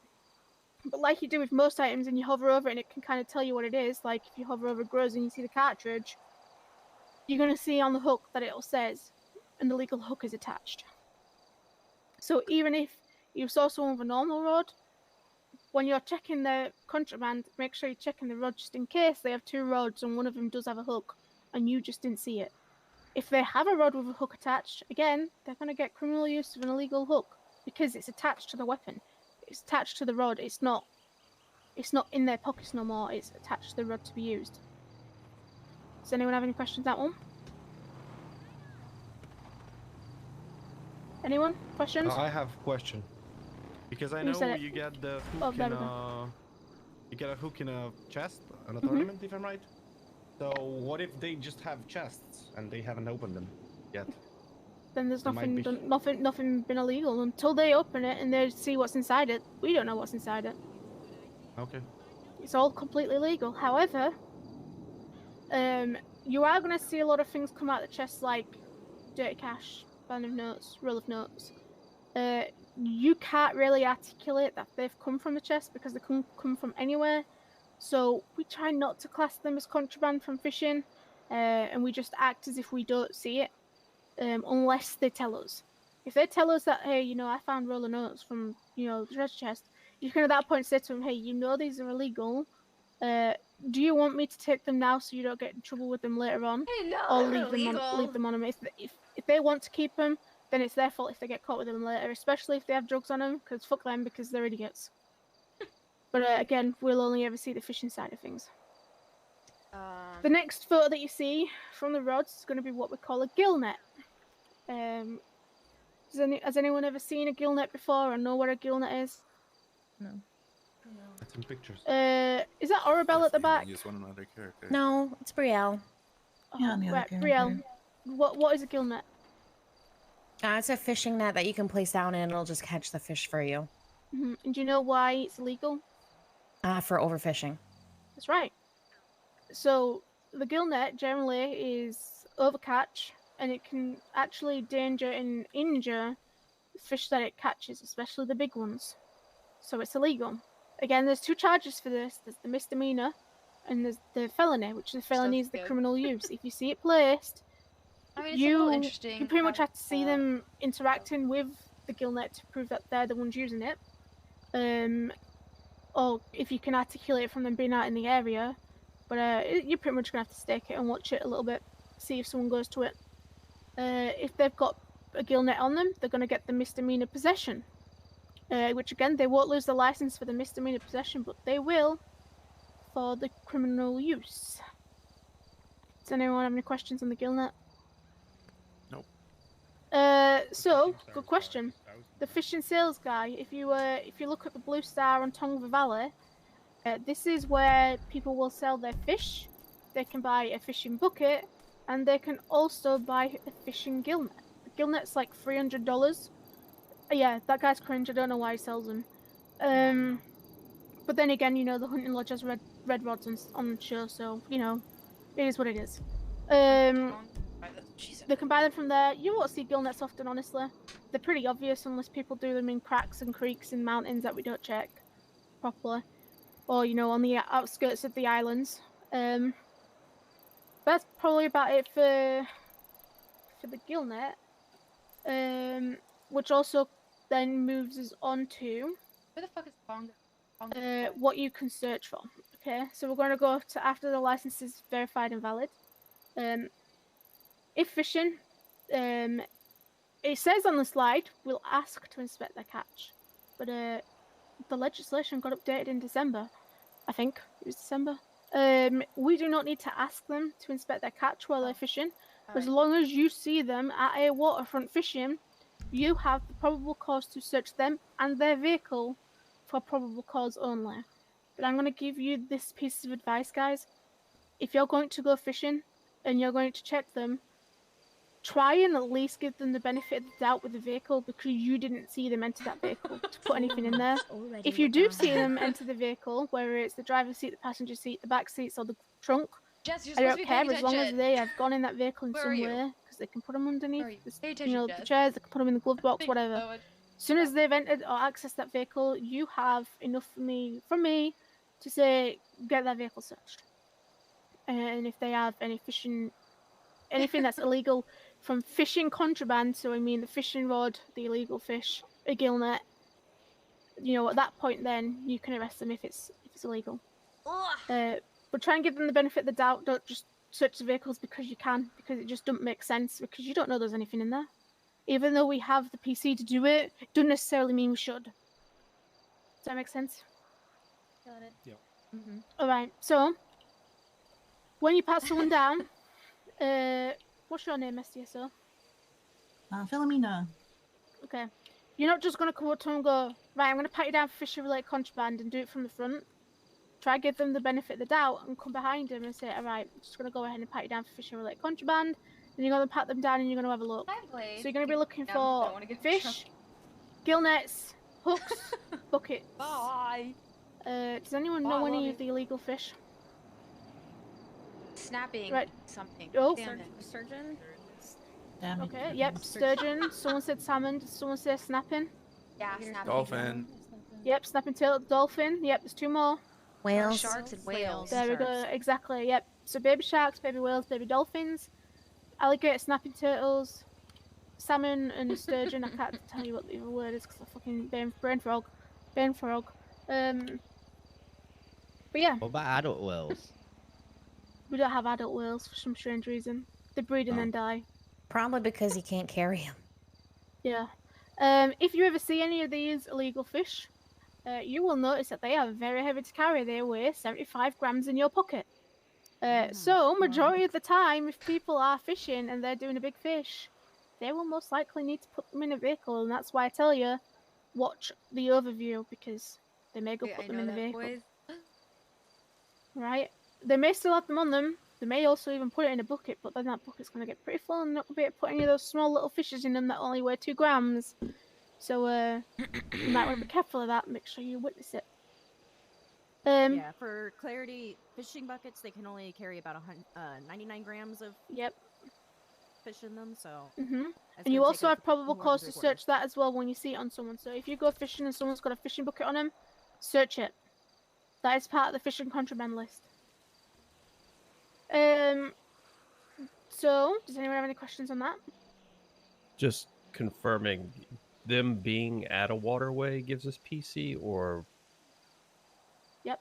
but like you do with most items, and you hover over it and it can kind of tell you what it is, like if you hover over Grows and you see the cartridge, you're going to see on the hook that it says an illegal hook is attached. So even if you saw someone with a normal rod, when you're checking their contraband, make sure you're checking the rod just in case they have 2 rods and one of them does have a hook and you just didn't see it. If they have a rod with a hook attached, again, they're going to get criminal use of an illegal hook because it's attached to the weapon. It's attached to the rod. It's not in their pockets no more. It's attached to the rod to be used. Does anyone have any questions on that one? Anyone? Questions? I have a question. Because I Who said know it? you get the Oh, hook there in we go. a... You get a hook in a chest on a tournament, if I'm right? So what if they just have chests and they haven't opened them yet? Then there's There might nothing be- done, nothing been illegal until they open it and they see what's inside it. We don't know what's inside it. Okay. It's all completely legal. However, you are going to see a lot of things come out of the chest, like dirty cash, band of notes, roll of notes. You can't really articulate that they've come from the chest because they can come from anywhere. So we try not to class them as contraband from fishing, and we just act as if we don't see it, unless they tell us. If they tell us that, hey, I found roll of notes from, the treasure chest, you can at that point say to them, hey, these are illegal. Do you want me to take them now so you don't get in trouble with them later on? Hey, no, Or they're leave them on them. If they want to keep them, then it's their fault if they get caught with them later, especially if they have drugs on them, because fuck them, because they're idiots. But again, we'll only ever see the fishing side of things. The next photo that you see from the rods is going to be what we call a gill net. Has anyone ever seen a gill net before or know what a gill net is? No. That's in pictures. Is that Orabelle at the back? Use one another character. No, it's Brielle. Yeah, on the other right, character. Brielle. What is a gill net? It's a fishing net that you can place down and it'll just catch the fish for you. And do you know why it's illegal? For overfishing. That's right. So the gill net generally is overcatch, and it can actually danger and injure fish that it catches, especially the big ones. So it's illegal. Again, there's 2 charges for this. There's the misdemeanor and there's the felony, which the felony is the good. criminal use. If you see it placed, I mean, it's a little you interesting. pretty much how, have to see them interacting with the gill net to prove that they're the ones using it. Or if you can articulate it from them being out in the area. But you're pretty much going to have to stake it and watch it a little bit, see if someone goes to it. If they've got a gill net on them, they're going to get the misdemeanor possession. Which again, they won't lose the license for the misdemeanor possession, but they will for the criminal use. Does anyone have any questions on the gill net? Nope. So, good question. The fishing sales guy, if you look at the blue star on Tongva Valley, this is where people will sell their fish. They can buy a fishing bucket, and they can also buy a fishing gill net. The gill net's like $300. Yeah, that guy's cringe. I don't know why he sells them. But then again, the hunting lodge has red rods on the show, so you know, it is what it is. They can buy them from there. You won't see gill nets often, honestly. They're pretty obvious unless people do them in cracks and creeks and mountains that we don't check properly, or you know, on the outskirts of the islands. That's probably about it for the gill net. Which also then moves us on to Where the fuck is Pongo? what you can search for. Okay, so we're going to go to after the license is verified and valid. If fishing, it says on the slide, we'll ask to inspect their catch, but the legislation got updated in December. I think it was December. We do not need to ask them to inspect their catch while they're fishing. As long as you see them at a waterfront fishing, you have the probable cause to search them and their vehicle for probable cause only. But I'm going to give you this piece of advice, guys. If you're going to go fishing and you're going to check them, try and at least give them the benefit of the doubt with the vehicle because you didn't see them enter that vehicle to put anything in there. If you do see them enter the vehicle, whether it's the driver's seat, the passenger seat, the back seats, or the trunk, Jess, you're I supposed don't to be care paying as long as attention. they have gone in that vehicle in Where some are you? way because they can put them underneath Where are you? the, Pay attention, the Jess. chairs, they can put them in the glove box, Thank you whatever. so much. As soon as they've entered or accessed that vehicle, you have enough from me to say get that vehicle searched. And if they have anything that's illegal, from fishing contraband, so I mean the fishing rod, the illegal fish, a gill net, you know, at that point then you can arrest them if it's illegal. But try and give them the benefit of the doubt. Don't just search the vehicles because you can, because it just doesn't make sense, because you don't know there's anything in there. Even though we have the PC to do it, doesn't necessarily mean we should. Does that make sense? Got it. Yep. Mm-hmm. Alright, so when you pat someone down, what's your name, STSO? Philomena. Okay. You're not just going to come up to them and go, right, I'm going to pat you down for fishing-related contraband and do it from the front. Try to give them the benefit of the doubt and come behind them and say, alright, I'm just going to go ahead and pat you down for fishing-related contraband. Then you're going to pat them down and you're going to have a look. Hi, Blade. So you're going to be looking No, for I don't wanna get in trouble. fish, gill nets, hooks, buckets. Bye. Does anyone Oh, I know love any you. of the illegal fish? Snapping Right. something. Oh. Damn it. Surgeon? Okay, yep, sturgeon. Someone said salmon. Did someone say snapping? Yeah, snapping. Dolphin. Yep, snapping tail, dolphin. Yep, there's two more. Whales. Sharks and whales. There we go, exactly, yep. So baby sharks, baby whales, baby dolphins, alligator, snapping turtles, salmon and sturgeon. I can't tell you what the other word is because I fucking brain frog. But yeah, What about adult whales? we don't have adult whales for some strange reason. They breed and then die. Probably because you can't carry them. Yeah. If you ever see any of these illegal fish, you will notice that they are very heavy to carry. They weigh 75 grams in your pocket. So, majority of the time, if people are fishing and they're doing a big fish, they will most likely need to put them in a vehicle, and that's why I tell you, watch the overview, because they may go Wait, put I them know in the that, vehicle. boys. Right? They may still have them on them. They may also even put it in a bucket, but then that bucket's going to get pretty full and not going to be able to put any of those small little fishes in them that only weigh 2 grams. So, you might want to be careful of that. Make sure you witness it. Yeah, for clarity, fishing buckets, they can only carry about 99 grams of Yep. fish in them, so... And it's you gonna also take have up probable more than cause to 3/4. search that as well when you see it on someone. So if you go fishing and someone's got a fishing bucket on them, search it. That is part of the fishing contraband list. So, does anyone have any questions on that? Just confirming, them being at a waterway gives us PC, or... Yep.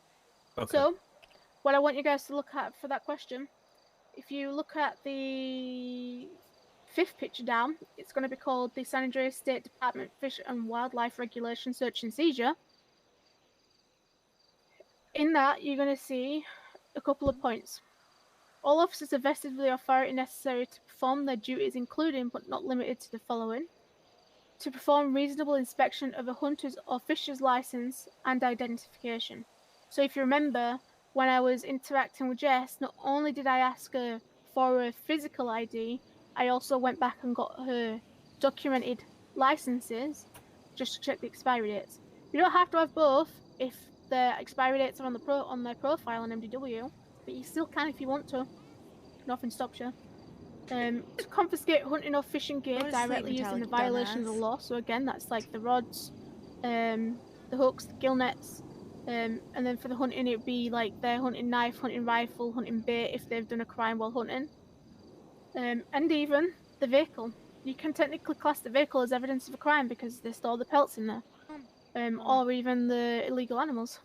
Okay. So, what I want you guys to look at for that question, if you look at the 5th picture down, it's going to be called the San Andreas State Department Fish and Wildlife Regulation Search and Seizure. In that, you're going to see a couple of points. All officers are vested with the authority necessary to perform their duties, including but not limited to the following: to perform reasonable inspection of a hunter's or fisher's license and identification. So if you remember, when I was interacting with Jess, not only did I ask her for her physical ID, I also went back and got her documented licenses just to check the expiry dates. You don't have to have both if their expiry dates are on their profile on MDW, but you still can if you want to. Nothing stops you. To confiscate hunting or fishing gear Go to sleep, directly using the Metallic, violation of the dumbass. law. So again, that's like the rods, the hooks, the gill nets, and then for the hunting, it'd be like their hunting knife, hunting rifle, hunting bait if they've done a crime while hunting, and even the vehicle. You can technically class the vehicle as evidence of a crime because they store the pelts in there, or even the illegal animals.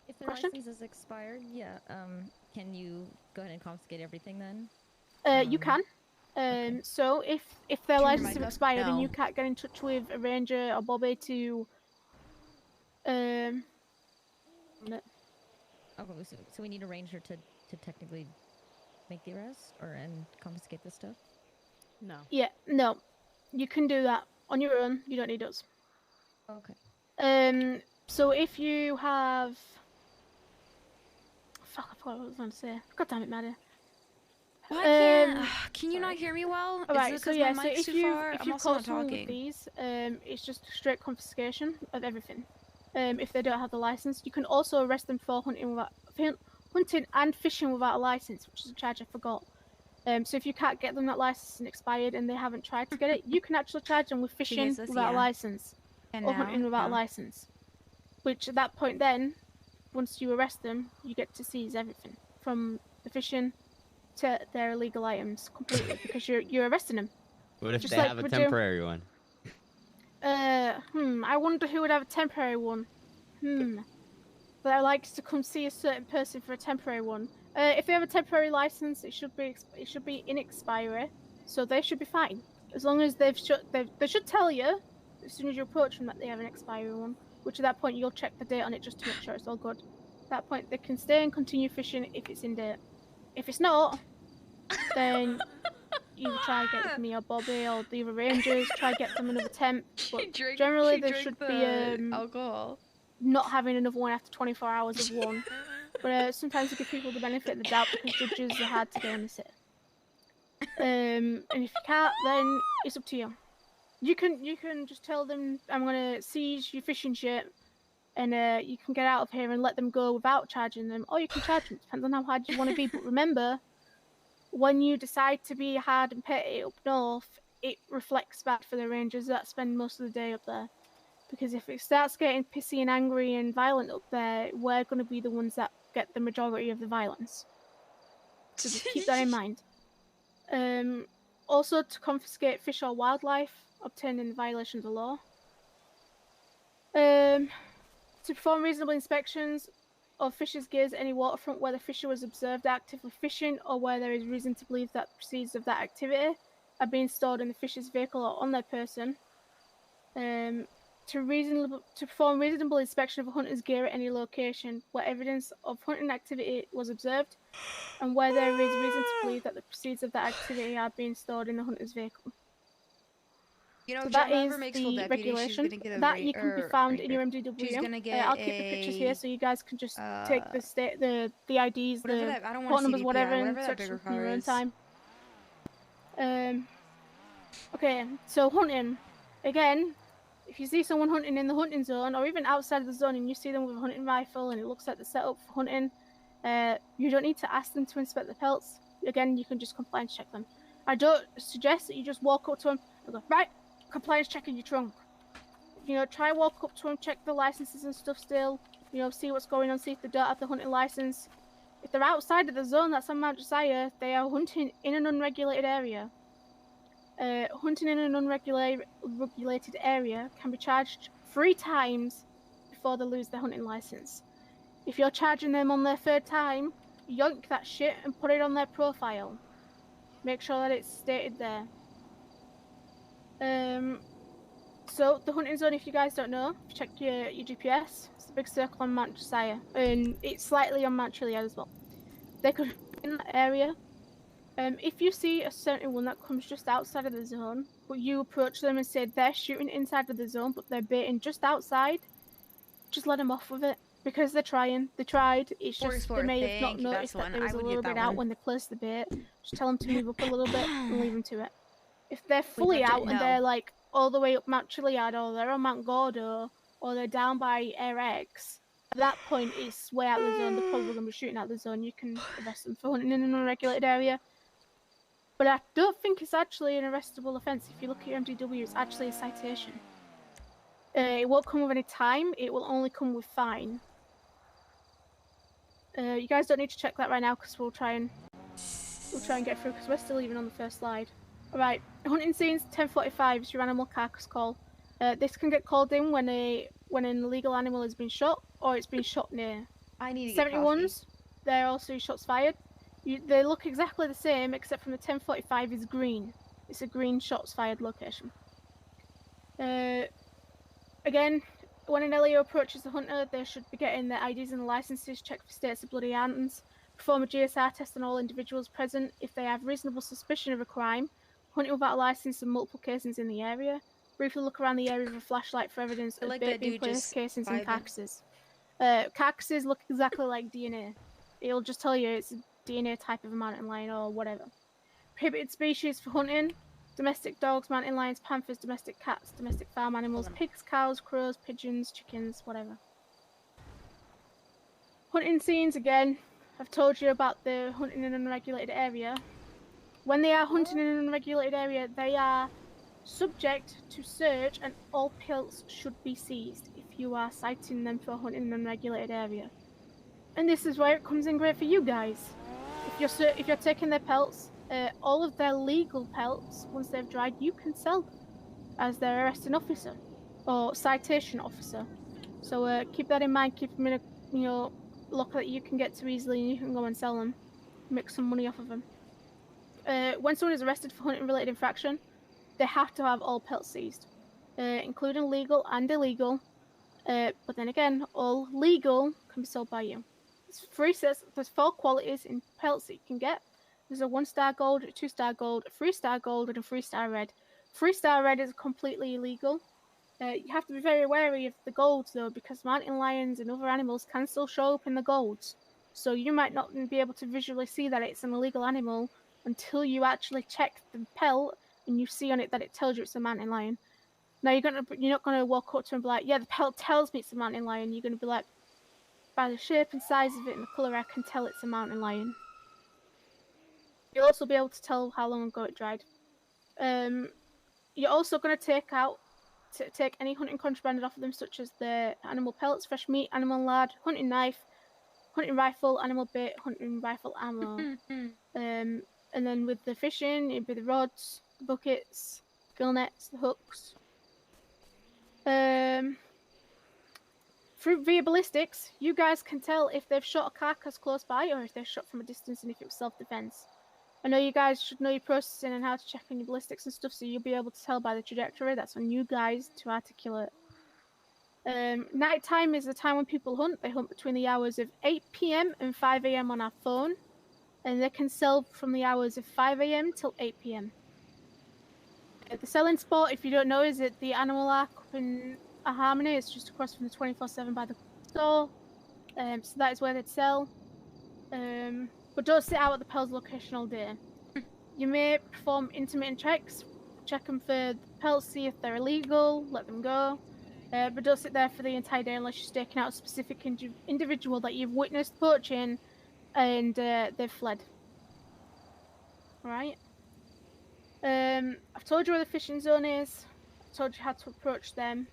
If their Question? license is expired, yeah. Can you go ahead and confiscate everything then? You can. Okay. So if their Turn your license mic is up? expired and No. you can't get in touch with a ranger or Bobby to Okay, so we need a ranger to technically make the arrest and confiscate this stuff? No. yeah, no. You can do that on your own, you don't need us. Okay. So if you have fuck, I forgot what I was going to say. God damn it, Maddie. Why can't? Can you not hear me well? Alright, Is it so because yeah, my so mic's if too you've far? if I'm you've also not caught someone with talking. these, it's just straight confiscation of everything. If they don't have the license, you can also arrest them for hunting and fishing without a license, which is a charge I forgot. So if you can't get them that license and expired and they haven't tried to get it, you can actually charge them with fishing this? without a Yeah. license And or now? hunting without a No. license. Which at that point, then, once you arrest them, you get to seize everything from the fishing to their illegal items completely because you're arresting them. What if Just they like have a we do. temporary one? I wonder who would have a temporary one. That likes to come see a certain person for a temporary one. If they have a temporary license, it should be in expiry, so they should be fine as long as they should tell you as soon as you approach them that they have an expiry one. Which at that point you'll check the date on it just to make sure it's all good. At that point they can stay and continue fishing if it's in date. If it's not, then you try get with me or Bobby or the other rangers. Try get them another temp. But generally there should be alcohol. not having another one after 24 hours of one. But sometimes you give people the benefit of the doubt because judges are hard to get in the city. And if you can't, then it's up to you. You can just tell them I'm gonna seize your fishing ship, and you can get out of here and let them go without charging them, or you can charge them. Depends on how hard you want to be. But remember, when you decide to be hard and petty up north, it reflects back for the rangers that spend most of the day up there. Because if it starts getting pissy and angry and violent up there, we're going to be the ones that get the majority of the violence. So just keep that in mind. Also, to confiscate fish or wildlife obtained in violation of the law. To perform reasonable inspections of fishers' gears at any waterfront where the fisher was observed actively fishing or where there is reason to believe that proceeds of that activity are being stored in the fisher's vehicle or on their person. To perform reasonable inspection of a hunter's gear at any location where evidence of hunting activity was observed and where there is reason to believe that the proceeds of that activity are being stored in the hunter's vehicle. You know, So if that Gemma is ever makes the full deputy, regulation. she's gonna get a That you can be found in your MDW. She's gonna get I'll keep the pictures here so you guys can just take the IDs, whatever the that, I don't port want numbers, CDPI, whatever, and whatever that search bigger them in your car own is. time. Okay, so hunting. Again, if you see someone hunting in the hunting zone or even outside of the zone and you see them with a hunting rifle and it looks like they're set up for hunting, you don't need to ask them to inspect the pelts. Again, you can just compliance check them. I don't suggest that you just walk up to them and go, right, compliance checking your trunk. You know, try walk up to them, check the licenses and stuff still. You know, see what's going on, see if they don't have the hunting license. If they're outside of the zone that's on Mount Josiah, they are hunting in an unregulated area. Hunting in an unregulated area can be charged 3 times before they lose their hunting license. If you're charging them on their 3rd time, yoink that shit and put it on their profile. Make sure that it's stated there. So the hunting zone, if you guys don't know, check your GPS. It's a big circle on Mount Josiah, and it's slightly on Mount Chiliad as well. They could be in that area. If you see a certain one that comes just outside of the zone, but you approach them and say they're shooting inside of the zone, but they're baiting just outside, just let them off with it. Because they're trying. They tried. It's just they may have not noticed that there was a little bit out when they placed the bait. Just tell them to move up a little bit and leave them to it. If they're fully out and they're like all the way up Mount Chiliad or they're on Mount Gordo or they're down by Air X, At that point, it's way out of the zone. They're probably going to be shooting out the zone. You can arrest them for hunting in an unregulated area. But I don't think it's actually an arrestable offence. If you look at your MDW, it's actually a citation. It won't come with any time. It will only come with fine. You guys don't need to check that right now because we'll try and get through because we're still even on the first slide. All right, hunting scenes 10:45 is your animal carcass call. This can get called in when an illegal animal has been shot or it's been shot near. I need to get 71s, they're also shots fired. They look exactly the same except from the 10:45 is green. It's a green shots fired location. Again, when an LEO approaches the hunter, they should be getting their IDs and licenses, checked for states of bloody hands, perform a GSR test on all individuals present. If they have reasonable suspicion of a crime, hunting without a license in multiple casings in the area, briefly look around the area with a flashlight for evidence of bait being placed, casings and carcasses. Carcasses look exactly like DNA. It'll just tell you it's a DNA type of a mountain lion or whatever. Prohibited species for hunting: domestic dogs, mountain lions, panthers, domestic cats, domestic farm animals, pigs, cows, crows, pigeons, chickens, whatever. Hunting scenes, again, I've told you about the hunting in an unregulated area. When they are hunting in an unregulated area, they are subject to search and all pelts should be seized if you are citing them for hunting in an unregulated area. And this is where it comes in great for you guys. If you're taking their pelts, all of their legal pelts, once they've dried, you can sell them as their arresting officer or citation officer. So keep that in mind. Keep them in a locker that you can get to easily, and you can go and sell them, make some money off of them. When someone is arrested for hunting-related infraction, they have to have all pelts seized, including legal and illegal. But then again, all legal can be sold by you. There's 4 qualities in pelts that you can get. There's a 1-star gold, a 2-star gold, a 3-star gold, and a 3-star red. 3-star red is completely illegal. You have to be very wary of the golds though, because mountain lions and other animals can still show up in the golds. So you might not be able to visually see that it's an illegal animal until you actually check the pelt and you see on it that it tells you it's a mountain lion. Now you're not gonna walk up to him and be like, yeah, the pelt tells me it's a mountain lion. You're gonna be like, by the shape and size of it and the colour, I can tell it's a mountain lion. You'll also be able to tell how long ago it dried. You're also going to take any hunting contraband off of them, such as the animal pellets, fresh meat, animal lard, hunting knife, hunting rifle, animal bait, hunting rifle ammo. And then with the fishing, it'd be the rods, the buckets, gill nets, the hooks. Via ballistics, you guys can tell if they've shot a carcass close by or if they're shot from a distance and if it was self-defense. I know you guys should know your processing and how to check on your ballistics and stuff, so you'll be able to tell by the trajectory. That's on you guys to articulate. Night time is the time when people hunt. They hunt between the hours of 8 PM and 5 AM on our phone, and they can sell from the hours of 5 AM till 8 PM. The selling spot, if you don't know, is at the Animal Ark up in Harmony. It's just across from the 24/7 by the store. So that is where they'd sell. But don't sit out at the Pels location all day. You may perform intermittent checks, check them for the pelts, see if they're illegal, let them go. But don't sit there for the entire day unless you're staking out a specific individual that you've witnessed poaching and they've fled. Alright? I've told you where the fishing zone is. I've told you how to approach them.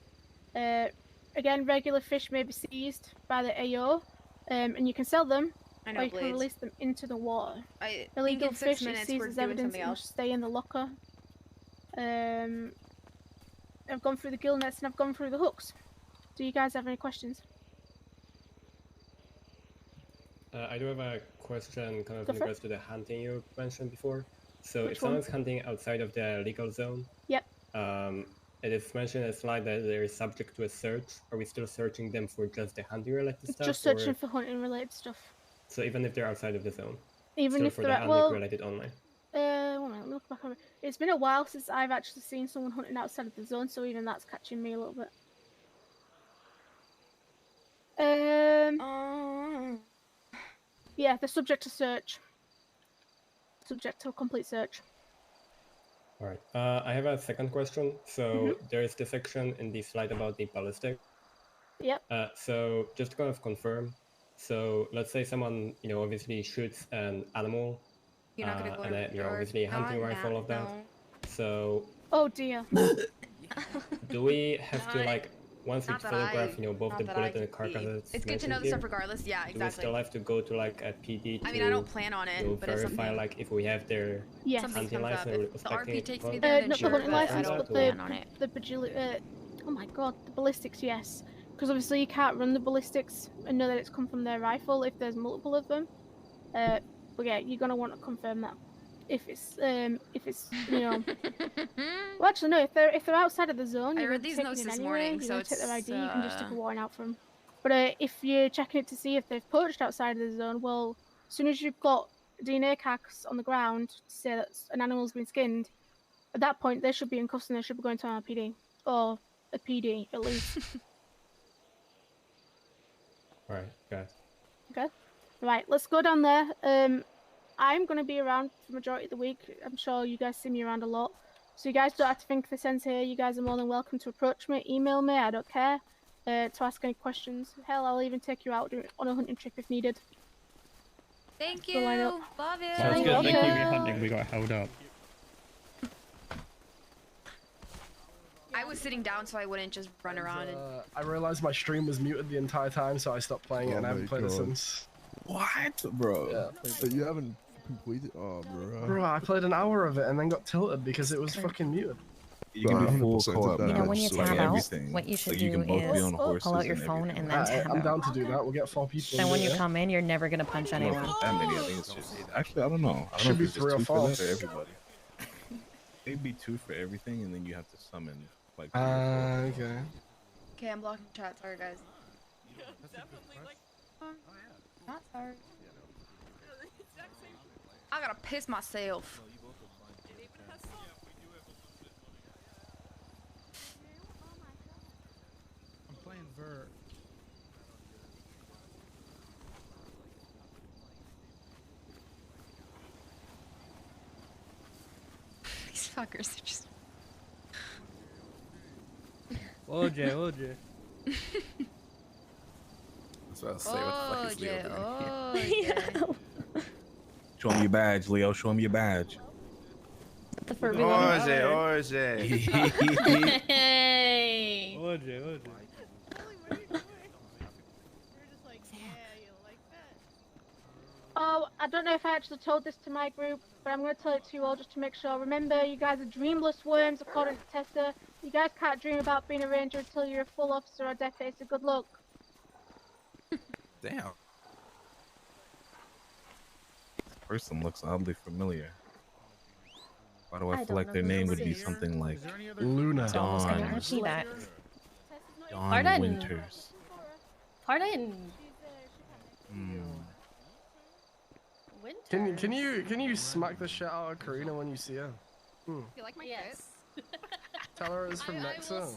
Again, regular fish may be seized by the AO, and you can sell them. I know, or you can release them into the water. Illegal fish is seized as evidence and must stay in the locker. I've gone through the gill nets and I've gone through the hooks. Do you guys have any questions? I do have a question kind of in regards to the hunting you mentioned before. So if someone's hunting outside of the legal zone, yep. It is mentioned in a slide that they're subject to a search. Are we still searching them for just the hunting related stuff? Just searching for hunting related stuff. So even if they're outside of the zone? Even still if for they're the hunting related only? Let me look back over. It's been a while since I've actually seen someone hunting outside of the zone, so even that's catching me a little bit. Yeah, they're subject to search. Subject to a complete search. All right. I have a second question. So there is the section in the slide about the ballistic. Yep. So just to kind of confirm, so let's say someone, obviously shoots an animal, You're not gonna go and in then, or obviously a hunting not, rifle of that. no. So Oh dear. do we have to, like, once we Not that photograph, I- both not the that bullet I and the can carcass see. It's good to know mentioned the stuff here, regardless. Yeah, do we exactly. still have to go to, like, a PD to, I mean, I don't plan on it, but it's verify, something. like, if we have their Yes. Something hunting comes up. license or If the RP takes me respecting there, then Not the sure, hunting but I license, don't but plan on it. oh my god, the ballistics, yes. Because obviously you can't run the ballistics and know that it's come from their rifle if there's multiple of them. But yeah, you're gonna want to confirm that. If it's Well, actually no. If they're outside of the zone, I you're read gonna these take notes it in this anyway. morning, You're so gonna take their it's, ID. You can just stick a warrant out for them. But if you're checking it to see if they've poached outside of the zone, well, as soon as you've got a DNA carcass on the ground to say that an animal's been skinned, at that point they should be in custody. They should be going to an RPD or a PD at least. Right, guys. Okay. Right, let's go down there. I'm going to be around for the majority of the week. I'm sure you guys see me around a lot. So you guys don't have to think the sense here. You guys are more than welcome to approach me, email me, I don't care, to ask any questions. Hell, I'll even take you out on a hunting trip if needed. Thank Go line you. up. Love it. Sounds You're good. Thank you. welcome. We hunting. We got held up. I was sitting down so I wouldn't just run around and. I realized my stream was muted the entire time, so I stopped playing it and I haven't played it since. What, bro? Yeah. But you haven't completed. Oh, bro. Bro, I played an hour of it and then got tilted because it was fucking muted. You can do full co-op. You know, when you match, like tab out, everything. what you should Like, you do can both be on is horses pull out your and phone everything. and then tab I'm out. down to do that. We'll get 4 people. Then in when it, you yeah? come in, you're never gonna punch I don't know anyone. if that many. I think it's just actually I don't know. I don't Should know be if it's 3 or just 2 for 4. that or everybody. It'd be 2 for everything, and then you have to summon like. Okay. Okay, I'm blocking chat. Sorry, guys. Not sorry. I gotta piss myself. I'm playing Vert. These fuckers are just. OJ. That's what I say. What the fuck is Leo doing here? Yeah. Show him your badge, Leo. Show him your badge. The Furby one. Hey. OJ. Oh, I don't know if I actually told this to my group, but I'm going to tell it to you all just to make sure. Remember, you guys are dreamless worms, according to Tessa. You guys can't dream about being a ranger until you're a full officer or deputy, so good luck. Damn. This person looks oddly familiar. Why do I feel like their name would be something like Luna. Dawn? See that. Dawn Pardon? Winters. Pardon. Winter. Can you smack the shit out of Karina when you see her? You like my Yes. Tell her it's from Nexa.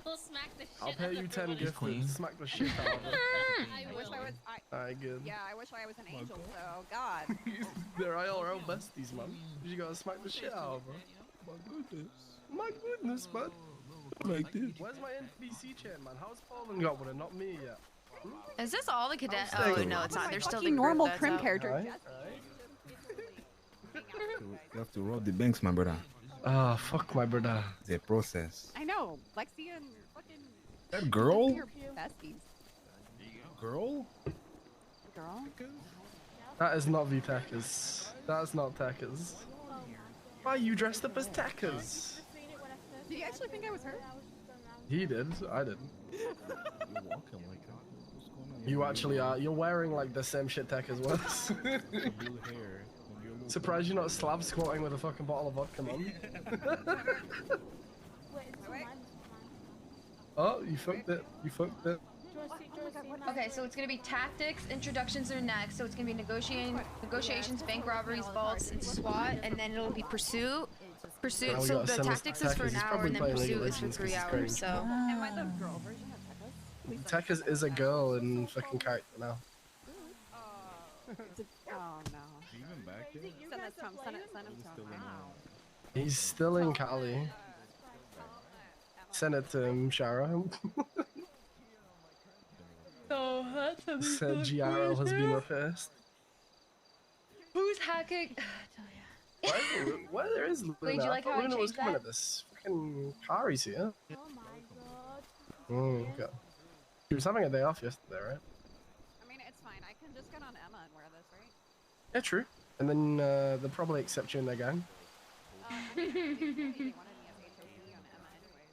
We'll smack the shit I'll pay out you of 10 her. gifts to smack the shit out of her. I wish I was. Alright, good. Yeah, I wish I was an angel. So God. They're IRL besties, man. You gotta smack the shit out of her. My goodness. My goodness, man. Like this. Where's my NPC chain, man? How's Paul got one and not me yet? Is this all the cadet? I'm Oh staying. no, it's not. There's still the Fucking group normal that's crim out. character. Alright. You have to rob the banks, my brother. Ah, fuck my brother. The process. I know. Lexi and fucking. That girl? Your besties. Girl? Girl. That is not V-Techers. That's not Techers. Why are you dressed up as Techers? Did you actually think I was her? He did. I didn't. You're walking like that. What's going on? You actually are. You're wearing like the same shit Techers was. Blue hair. Surprised you're not slab squatting with a fucking bottle of vodka, man. Oh, you fucked it. You fucked it. Okay, so it's gonna be tactics, introductions are next. So it's gonna be negotiations, bank robberies, vaults, and SWAT, and then it'll be pursuit. Pursuit. Now we So gotta the send us tactics is for Techers. an He's hour, probably and then playing League pursuit of is for Legends 3 'cause he's hours. crazy. So Am I the girl version of Tekka? Techers is a girl in fucking character now. Oh no. Even back here? Send that to him. Send it to him. He's still in Cali. Send it to him, Shara. Said GRL has been replaced. Who's hacking? Where there is Luna? Wait, do you like I thought how I Luna was changed coming that? at this fucking car he's here. Oh my god. Okay. She was having a day off yesterday, right? I mean, it's fine. I can just get on Emma and wear this, right? Yeah, true. And then they'll probably accept you in their gang. I mean, they wanted me as HOP on Emma anyways.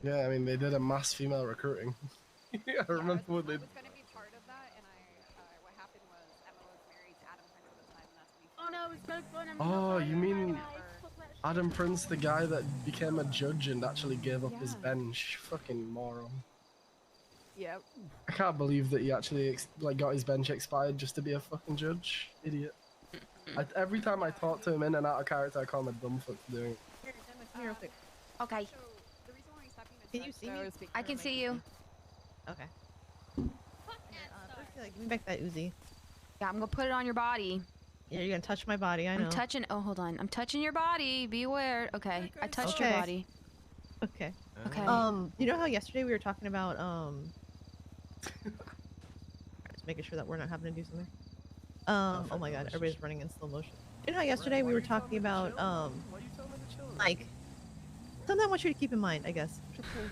Yeah, I mean, they did a mass female recruiting. I remember when they... I was going to be part of that, and what happened was Emma was married to Adam Prince at the time, and that's when he... Oh no, it's going to Oh, you mean Adam Prince, the guy that became a judge and actually gave up his bench? Fucking moron. Yep. I can't believe that he actually got his bench expired just to be a fucking judge. Idiot. Every time I talk to him in and out of character, I call him a dumb fuck for doing it. Here, quick. Okay. Can you see me? I can see you. Okay. Give me back that Uzi. Yeah, I'm gonna put it on your body. Yeah, you're gonna touch my body. I know. I'm touching. Oh, hold on. I'm touching your body. Be aware. Okay, I touched your body. Okay. Okay. You know how yesterday we were talking about just making sure that we're not having to do something. Oh my god, everybody's running in slow motion. You know how yesterday we were talking about like something I want you to keep in mind, I guess,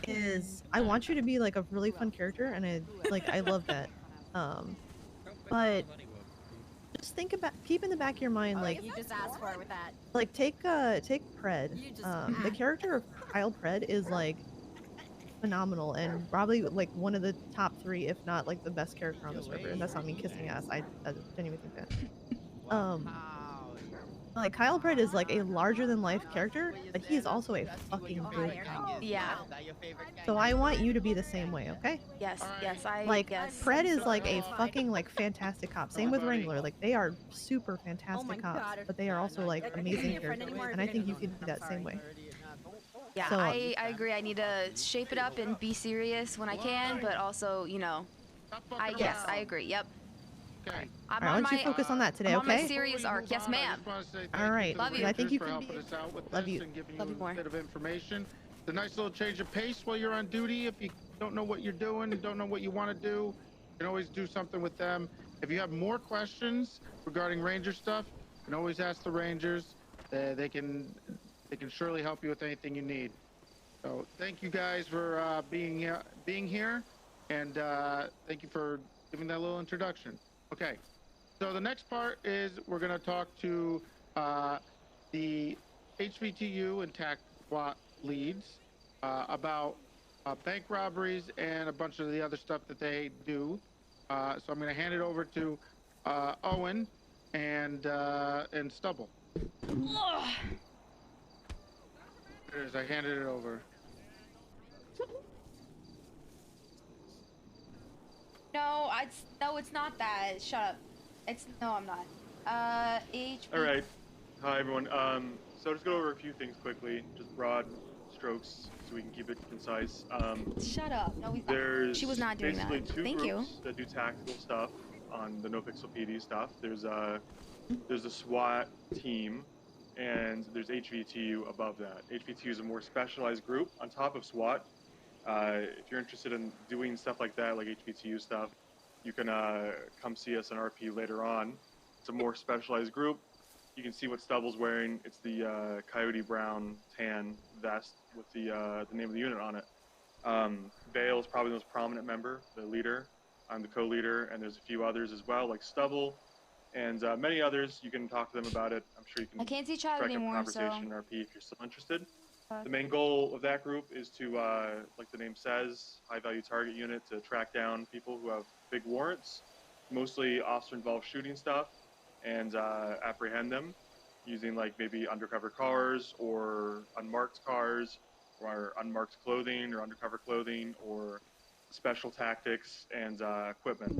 is I want you to be like a really fun character, and I love that. But just think about, keep in the back of your mind, like you just asked for it with that. like take Pred. The character of Kyle Pred is like phenomenal and probably like one of the top 3, if not like the best character on the server. And that's not me kissing ass. I genuinely think that. Like Kyle Pred is like a larger than life character, but he is also a fucking good cop. Yeah. So I want you to be the same way, okay? Yes. Yes. I Like yes. Pred is like a fucking like fantastic cop. Same with Wrangler. Like they are super fantastic cops, but they are also like amazing characters. And I think you could be that same way. Yeah, So- I agree. I need to shape it up and be serious when I can, but also, you know, I agree. Yep. Okay. I'm Alright, why on don't you my focus on that today, I'm on my okay? serious arc. Yes, ma'am. All right. Love you. I think you for can helping us out with love this you. and giving Love you you a more. bit of information. It's a nice little change of pace while you're on duty. If you don't know what you're doing, don't know what you want to do, you can always do something with them. If you have more questions regarding Ranger stuff, you can always ask the Rangers. They can surely help you with anything you need. So thank you guys for being here, and thank you for giving that little introduction. Okay. So the next part is we're going to talk to the HVTU and TAC SWAT leads about bank robberies and a bunch of the other stuff that they do. So I'm going to hand it over to Owen and Stubble. There it is. I handed it over. No, it's not that. Shut up. I'm not. All right. Hi, everyone. So I'll just go over a few things quickly, just broad strokes, so we can keep it concise. Shut up. No, he's There's not. She was not doing basically that. two Thank you. groups that do tactical stuff on the NoPixel PD stuff. There's a SWAT team, and there's HVTU above that. HVTU is a more specialized group on top of SWAT. If you're interested in doing stuff like that, like HVTU stuff, you can come see us in RP later on. It's a more specialized group. You can see what Stubble's wearing. It's the coyote brown tan vest with the name of the unit on it. Vale's probably the most prominent member, the leader. I'm the co-leader, and there's a few others as well, like Stubble, and many others. You can talk to them about it. I'm sure you can I can't see chat strike up a anymore, conversation so. in RP if you're still interested. The main goal of that group is to, like the name says, high-value target unit to track down people who have big warrants, mostly officer-involved shooting stuff, and apprehend them using like maybe undercover cars or unmarked cars or unmarked clothing or undercover clothing or special tactics and equipment.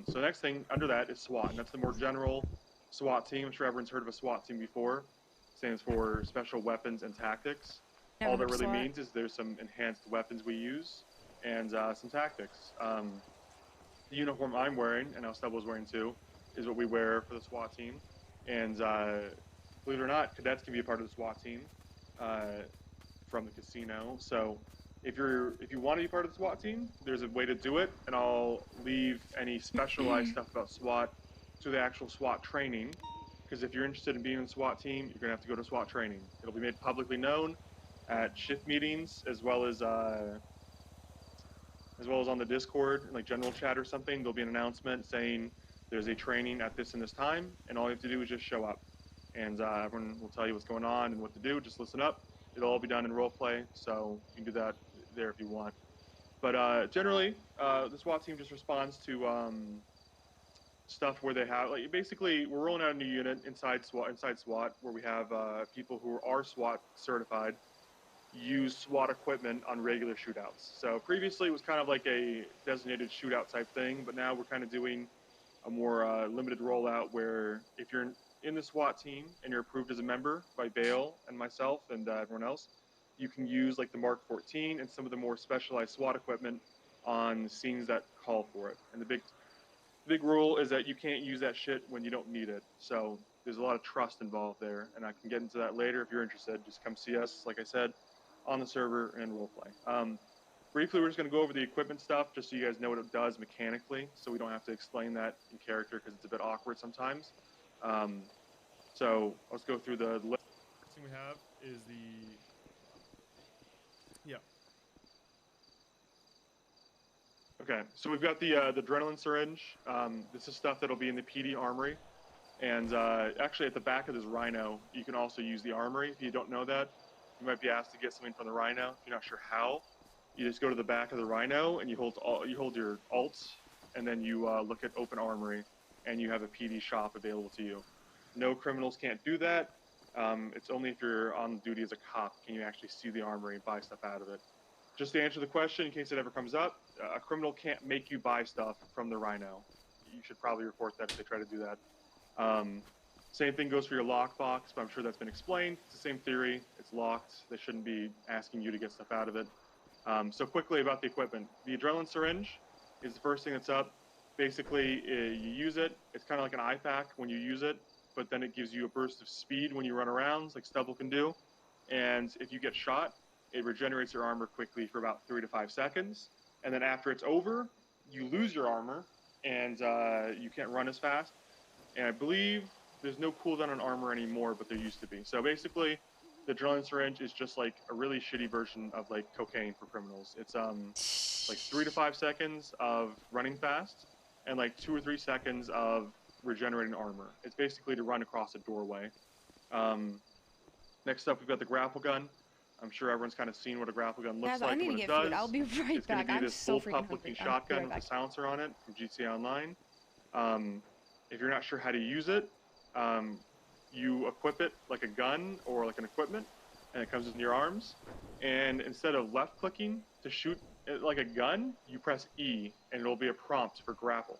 So the next thing under that is SWAT, and that's the more general SWAT team. I'm sure everyone's heard of a SWAT team before. It stands for Special Weapons and Tactics. Never All heard that of really SWAT. means is there's some enhanced weapons we use and some tactics. The uniform I'm wearing, and now Stubble's wearing too, is what we wear for the SWAT team. And believe it or not, cadets can be a part of the SWAT team from the casino. So If you want to be part of the SWAT team, there's a way to do it, and I'll leave any specialized stuff about SWAT to the actual SWAT training. Because if you're interested in being in the SWAT team, you're gonna have to go to SWAT training. It'll be made publicly known at shift meetings, as well as on the Discord, like general chat or something. There'll be an announcement saying there's a training at this and this time, and all you have to do is just show up, and everyone will tell you what's going on and what to do. Just listen up. It'll all be done in roleplay, so you can do that there if you want. But generally, the SWAT team just responds to stuff where they have, like, basically we're rolling out a new unit inside SWAT where we have people who are SWAT certified use SWAT equipment on regular shootouts. So previously it was kind of like a designated shootout type thing, but now we're kind of doing a more limited rollout where if you're in the SWAT team and you're approved as a member by Bale and myself and everyone else, you can use like the Mark 14 and some of the more specialized SWAT equipment on scenes that call for it. And the big rule is that you can't use that shit when you don't need it. So there's a lot of trust involved there, and I can get into that later if you're interested. Just come see us, like I said, on the server and roleplay. Briefly, we're just going to go over the equipment stuff just so you guys know what it does mechanically, so we don't have to explain that in character because it's a bit awkward sometimes. So let's go through the list. First thing we have is Okay, so we've got the adrenaline syringe. This is stuff that'll be in the PD armory. And actually at the back of this Rhino, you can also use the armory. If you don't know that, you might be asked to get something from the Rhino. If you're not sure how, you just go to the back of the Rhino and you hold your alt, and then you look at open armory, and you have a PD shop available to you. No criminals can't do that. It's only if you're on duty as a cop can you actually see the armory and buy stuff out of it. Just to answer the question, in case it ever comes up, a criminal can't make you buy stuff from the Rhino. You should probably report that if they try to do that. Same thing goes for your lockbox, but I'm sure that's been explained. It's the same theory. It's locked. They shouldn't be asking you to get stuff out of it. So quickly about the equipment. The adrenaline syringe is the first thing that's up. Basically, you use it. It's kind of like an eye pack when you use it, but then it gives you a burst of speed when you run around, like Stubble can do. And if you get shot, it regenerates your armor quickly for about 3 to 5 seconds. And then after it's over, you lose your armor, and you can't run as fast. And I believe there's no cooldown on armor anymore, but there used to be. So basically, the adrenaline syringe is just like a really shitty version of like cocaine for criminals. It's like 3 to 5 seconds of running fast, and like 2 or 3 seconds of regenerating armor. It's basically to run across a doorway. Next up, we've got the grapple gun. I'm sure everyone's kind of seen what a grapple gun looks Guys, like I need and to what get it food. does. I'll be right It's going back. to be I'm this so bullpup freaking looking hungry. I'll be shotgun right with a back. silencer on it from GTA Online. If you're not sure how to use it, you equip it like a gun or like an equipment, and it comes in your arms. And instead of left clicking to shoot it like a gun, you press E, and it'll be a prompt for grapple.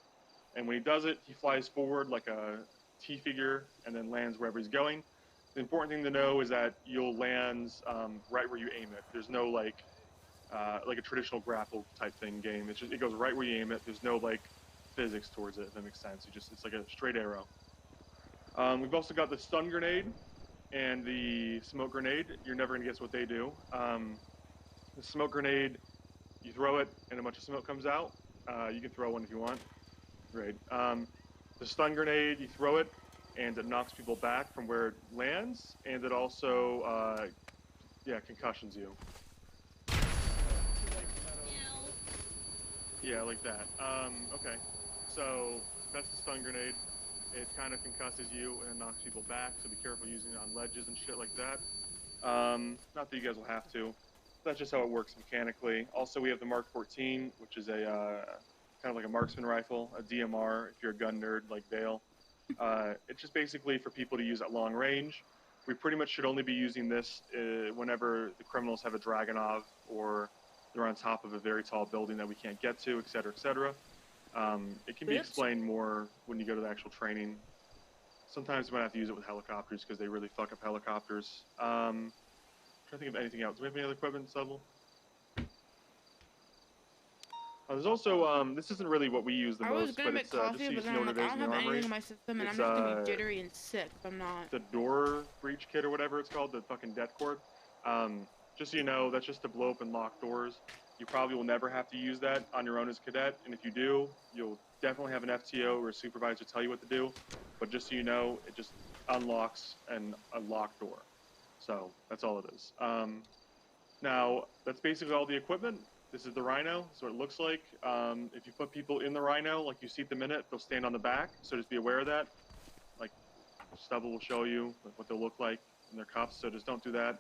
And when he does it, he flies forward like a T figure and then lands wherever he's going. The important thing to know is that you'll land right where you aim it. There's no like a traditional grapple type thing game. It's just, it goes right where you aim it. There's no like physics towards it, if that makes sense. It's like a straight arrow. We've also got the stun grenade and the smoke grenade. You're never gonna guess what they do. The smoke grenade, you throw it and a bunch of smoke comes out. You can throw one if you want. Great. The stun grenade, you throw it and it knocks people back from where it lands, and it also, concussions you. Yeah, like that. Okay. So that's the stun grenade. It kind of concusses you and knocks people back, so be careful using it on ledges and shit like that. Not that you guys will have to. That's just how it works mechanically. Also, we have the Mark 14, which is a kind of like a marksman rifle, a DMR if you're a gun nerd like Vale. It's just basically for people to use at long range. We pretty much should only be using this whenever the criminals have a Dragonov or they're on top of a very tall building that we can't get to, et cetera, et cetera. It can be explained more when you go to the actual training. Sometimes you might have to use it with helicopters because they really fuck up helicopters. I'm trying to think of anything else. Do we have any other equipment, Subble? There's also, this isn't really what we use the I was most, gonna but make it's just coffee, so you but know then I'm what like, it I is don't in have the anything armory. in my system, and I'm It's, just gonna be jittery and sick. I'm not. The door breach kit or whatever it's called, the fucking death cord. just so you know, that's just to blow open locked doors. You probably will never have to use that on your own as cadet, and if you do, you'll definitely have an FTO or a supervisor tell you what to do. But just so you know, it just unlocks a locked door. So that's all it is. Now, that's basically all the equipment. This is the Rhino, so it looks like. If you put people in the Rhino, like you seat them in it, they'll stand on the back, so just be aware of that. Like, Stubble will show you what they'll look like in their cups, so just don't do that.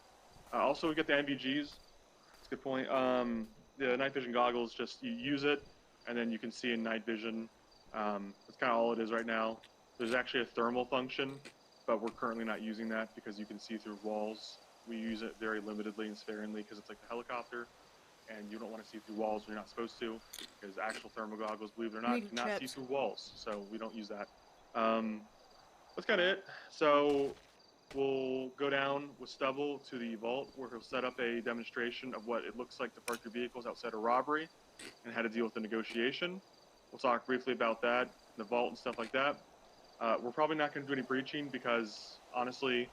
Also, we get the NVGs. That's a good point. The night vision goggles, just you use it, and then you can see in night vision. That's kind of all it is right now. There's actually a thermal function, but we're currently not using that because you can see through walls. We use it very limitedly and sparingly because it's like the helicopter, and you don't want to see through walls when you're not supposed to, because actual thermal goggles, believe it or not, cannot see through walls, so we don't use that. That's kind of it. So we'll go down with Stubble to the vault where he'll set up a demonstration of what it looks like to park your vehicles outside a robbery and how to deal with the negotiation. We'll talk briefly about that, the vault and stuff like that. We're probably not going to do any breaching because, honestly,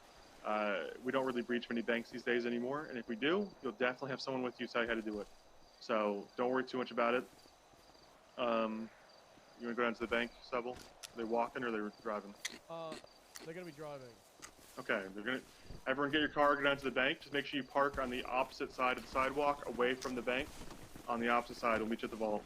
we don't really breach many banks these days anymore. And if we do, you'll definitely have someone with you to tell you how to do it. So don't worry too much about it. You want to go down to the bank, Stubble? Are they walking or are they driving? They're going to be driving. Okay, everyone get your car, go down to the bank. Just make sure you park on the opposite side of the sidewalk, away from the bank. On the opposite side, we'll meet you at the vault.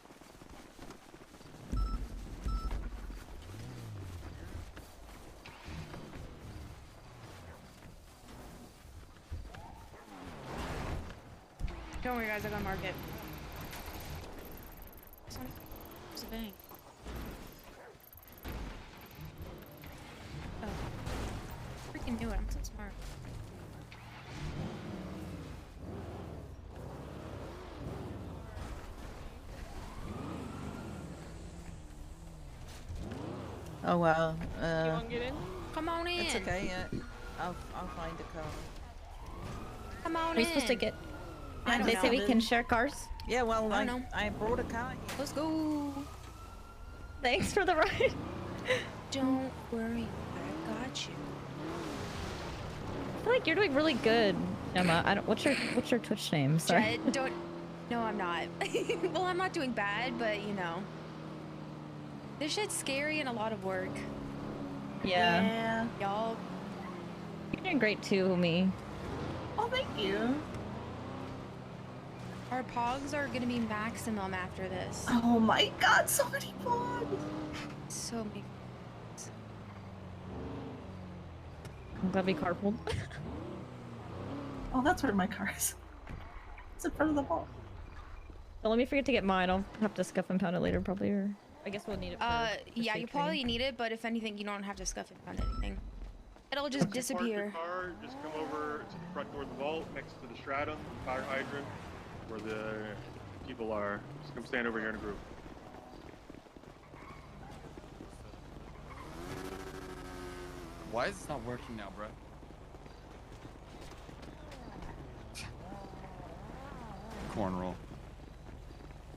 Don't worry, guys. I gotta mark it. It's a bank. Oh. Freaking knew it. I'm so smart. Oh wow. You wanna get in? Come on in. It's okay. Yeah. I'll find a car. Come on in. Are we supposed to get? I don't They know. say we can share cars. Yeah. Well, I don't know. I brought a car. Here. Let's go. Thanks for the ride. Don't worry, I got you. I feel like you're doing really good, Emma. I don't. What's your Twitch name? Sorry. Jed, don't. No, I'm not. Well, I'm not doing bad, but you know, this shit's scary and a lot of work. Yeah. Y'all. You're doing great too, me. Oh, thank you. Our pogs are gonna be maximum after this. Oh my god, so many pogs! So many. I'm glad we carpooled. Oh, that's where my car is. It's in front of the vault. Don't let me forget to get mine. I'll have to scuff and pound it later, probably. Or I guess we'll need it. For yeah, safe you probably training. need it, but if anything, you don't have to scuff and pound anything. It'll just Once you park your disappear. car, just come over to the front door of the vault, next to the stratum, fire hydrant, where the people are. Just come stand over here in a group. Why is this not working now, bro? Corn roll.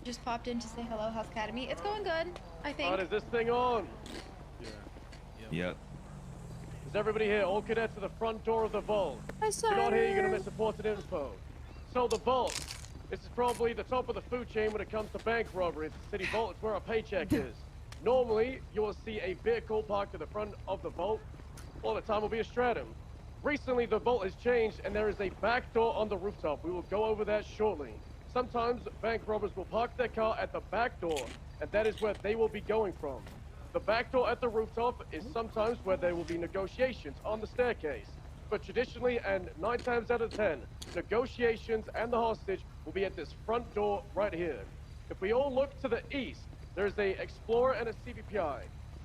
Just popped in to say hello, Health Academy. It's going good, I think. Is this thing on? Yep. Is everybody here? All cadets to the front door of the vault. If you're not here, you're gonna miss important info. So the vault. This is probably the top of the food chain when it comes to bank robbery. It's the city vault. It's where our paycheck is. Normally, you will see a vehicle parked at the front of the vault. All the time will be a stratum. Recently, the vault has changed, and there is a back door on the rooftop. We will go over that shortly. Sometimes bank robbers will park their car at the back door, and that is where they will be going from. The back door at the rooftop is sometimes where there will be negotiations on the staircase. But traditionally, and 9 times out of 10, negotiations and the hostage will be at this front door right here. If we all look to the east, there is a Explorer and a CVPI.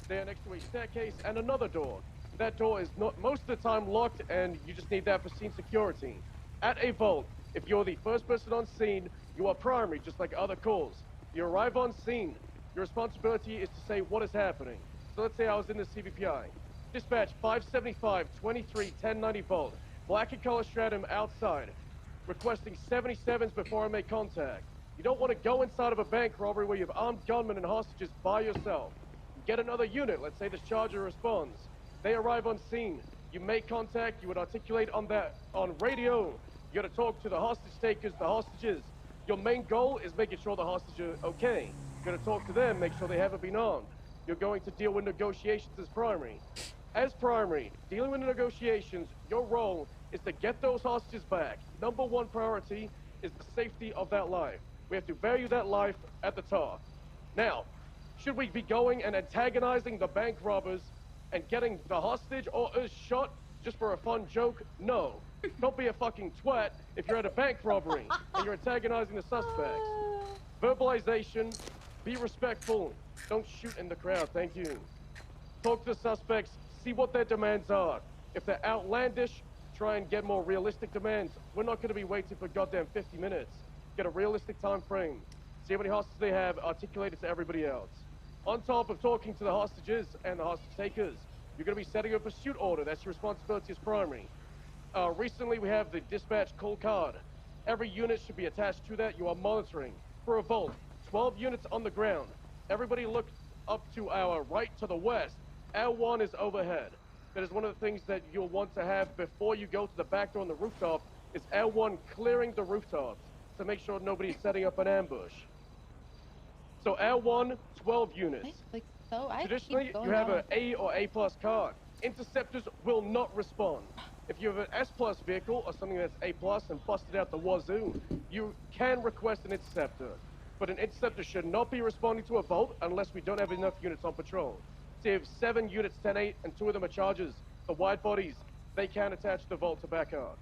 They are next to a staircase and another door. That door is not most of the time locked, and you just need that for scene security. At a vault, if you're the first person on scene, you are primary, just like other calls. You arrive on scene. Your responsibility is to say what is happening. So let's say I was in the CVPI. Dispatch 575 23 1090 Vault. Black and color stratum outside. Requesting 77s before I make contact. You don't want to go inside of a bank robbery where you have armed gunmen and hostages by yourself. Get another unit. Let's say this charger responds. They arrive on scene. You make contact. You would articulate on radio. You gotta talk to the hostage takers, the hostages. Your main goal is making sure the hostages are okay. You gotta talk to them, make sure they haven't been armed. You're going to deal with negotiations as primary. As primary, dealing with the negotiations, your role is to get those hostages back. Number one priority is the safety of that life. We have to value that life at the top. Now, should we be going and antagonizing the bank robbers and getting the hostage or us shot just for a fun joke? No. Don't be a fucking twat if you're at a bank robbery and you're antagonizing the suspects. Verbalization, be respectful, don't shoot in the crowd, thank you. Talk to the suspects, see what their demands are. If they're outlandish, try and get more realistic demands. We're not going to be waiting for goddamn 50 minutes. Get a realistic time frame. See how many hostages they have, articulate it to everybody else. On top of talking to the hostages and the hostage takers, you're going to be setting a pursuit order. That's your responsibility as primary. Recently, we have the dispatch call card. Every unit should be attached to that. You are monitoring. For a vault, 12 units on the ground. Everybody look up to our right to the west. L1 is overhead. That is one of the things that you'll want to have before you go to the back door on the rooftop, is L1 clearing the rooftops to make sure nobody's setting up an ambush. So L1, 12 units. Traditionally, you have an A or A plus card. Interceptors will not respond. If you have an S plus vehicle or something that's A plus and busted out the wazoo, you can request an interceptor. But an interceptor should not be responding to a vault unless we don't have enough units on patrol. So you have 7 units, 10-8, and 2 of them are chargers. The wide bodies, they can attach the vault to back up.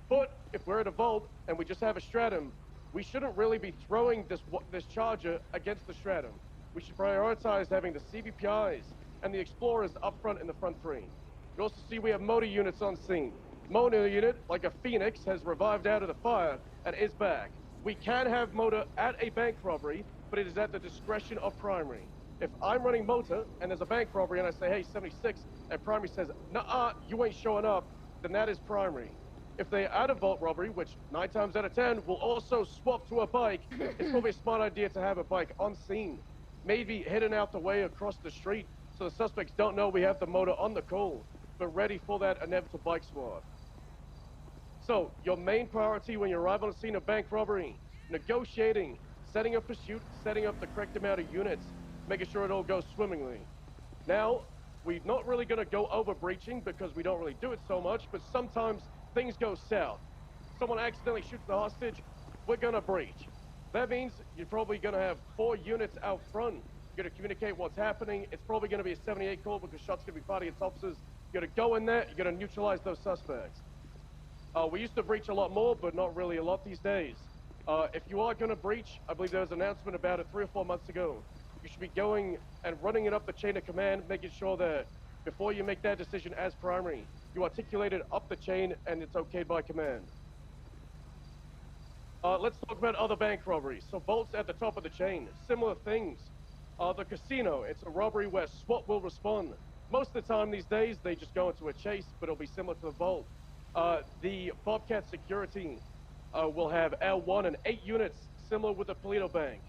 But if we're at a vault and we just have a stratum, we shouldn't really be throwing this charger against the stratum. We should prioritize having the CVPIs and the explorers up front in the front 3. You also see we have motor units on scene. Motor unit, like a phoenix, has revived out of the fire and is back. We can have motor at a bank robbery, but it is at the discretion of primary. If I'm running motor and there's a bank robbery and I say, hey, 76, and primary says, nah, you ain't showing up, then that is primary. If they're at a vault robbery, which 9 times out of 10 will also swap to a bike, it's probably a smart idea to have a bike on scene. Maybe hidden out the way across the street so the suspects don't know we have the motor on the call, but ready for that inevitable bike swap. So, your main priority when you arrive on the scene of bank robbery, negotiating, setting up pursuit, setting up the correct amount of units, making sure it all goes swimmingly. Now, we're not really going to go over breaching because we don't really do it so much, but sometimes things go south. Someone accidentally shoots the hostage, we're going to breach. That means you're probably going to have 4 units out front. You're going to communicate what's happening. It's probably going to be a 78 call because shots going to be fired against officers. You're going to go in there, you're going to neutralize those suspects. We used to breach a lot more, but not really a lot these days. If you are going to breach, I believe there was an announcement about it 3 or 4 months ago. You should be going and running it up the chain of command, making sure that before you make that decision as primary, you articulate it up the chain and it's okayed by command. Let's talk about other bank robberies. So vaults at the top of the chain, similar things. The casino, it's a robbery where SWAT will respond. Most of the time these days, they just go into a chase, but it'll be similar to the vault. The Bobcat security will have L1 and 8 units, similar with the Polito Bank.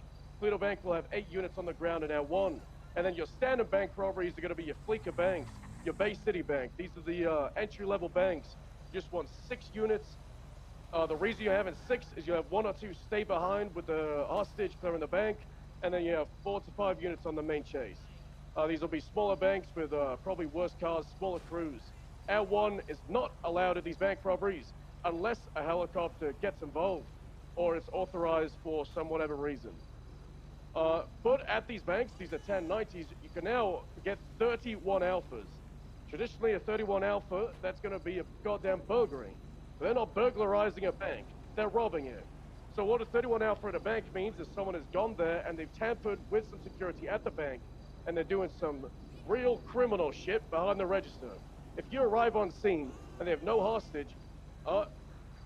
Polito Bank will have 8 units on the ground in L1. And then your standard bank robberies are going to be your Fleeca banks, your Bay City Bank. These are the entry-level banks. You just want 6 units. The reason you're having 6 is you have 1 or 2 stay behind with the hostage clearing the bank, and then you have 4 to 5 units on the main chase. These will be smaller banks with probably worse cars, smaller crews. L1 is not allowed at these bank robberies unless a helicopter gets involved or it's authorized for some whatever reason. But at these banks, these are 1090s, you can now get 31 alphas. Traditionally, a 31 alpha, that's going to be a goddamn burglary. They're not burglarizing a bank, they're robbing it. So what a 31 alpha at a bank means is someone has gone there and they've tampered with some security at the bank and they're doing some real criminal shit behind the register. If you arrive on scene and they have no hostage,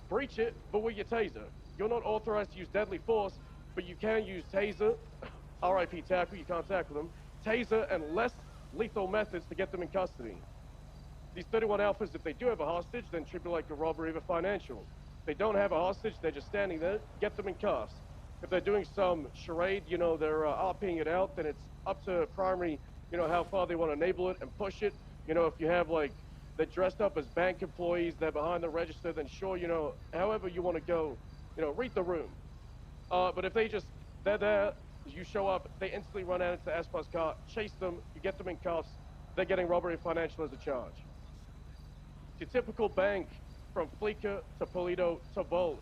breach it, but with your taser. You're not authorized to use deadly force, but you can use taser, RIP tackle, you can't tackle them, taser and less lethal methods to get them in custody. These 31 alphas, if they do have a hostage, then treat it like a robbery of a financial. If they don't have a hostage, they're just standing there, get them in cuffs. If they're doing some charade, you know, they're RPing it out, then it's up to primary, you know, how far they want to enable it and push it. You know, if you have like They're dressed up as bank employees. They're behind the register. Then sure, you know, however you want to go, you know, read the room. But if they're there, you show up, they instantly run out into the S-Bus car, chase them, you get them in cuffs, they're getting robbery and financial as a charge. Your typical bank, from Fleeca to Polito to Volt,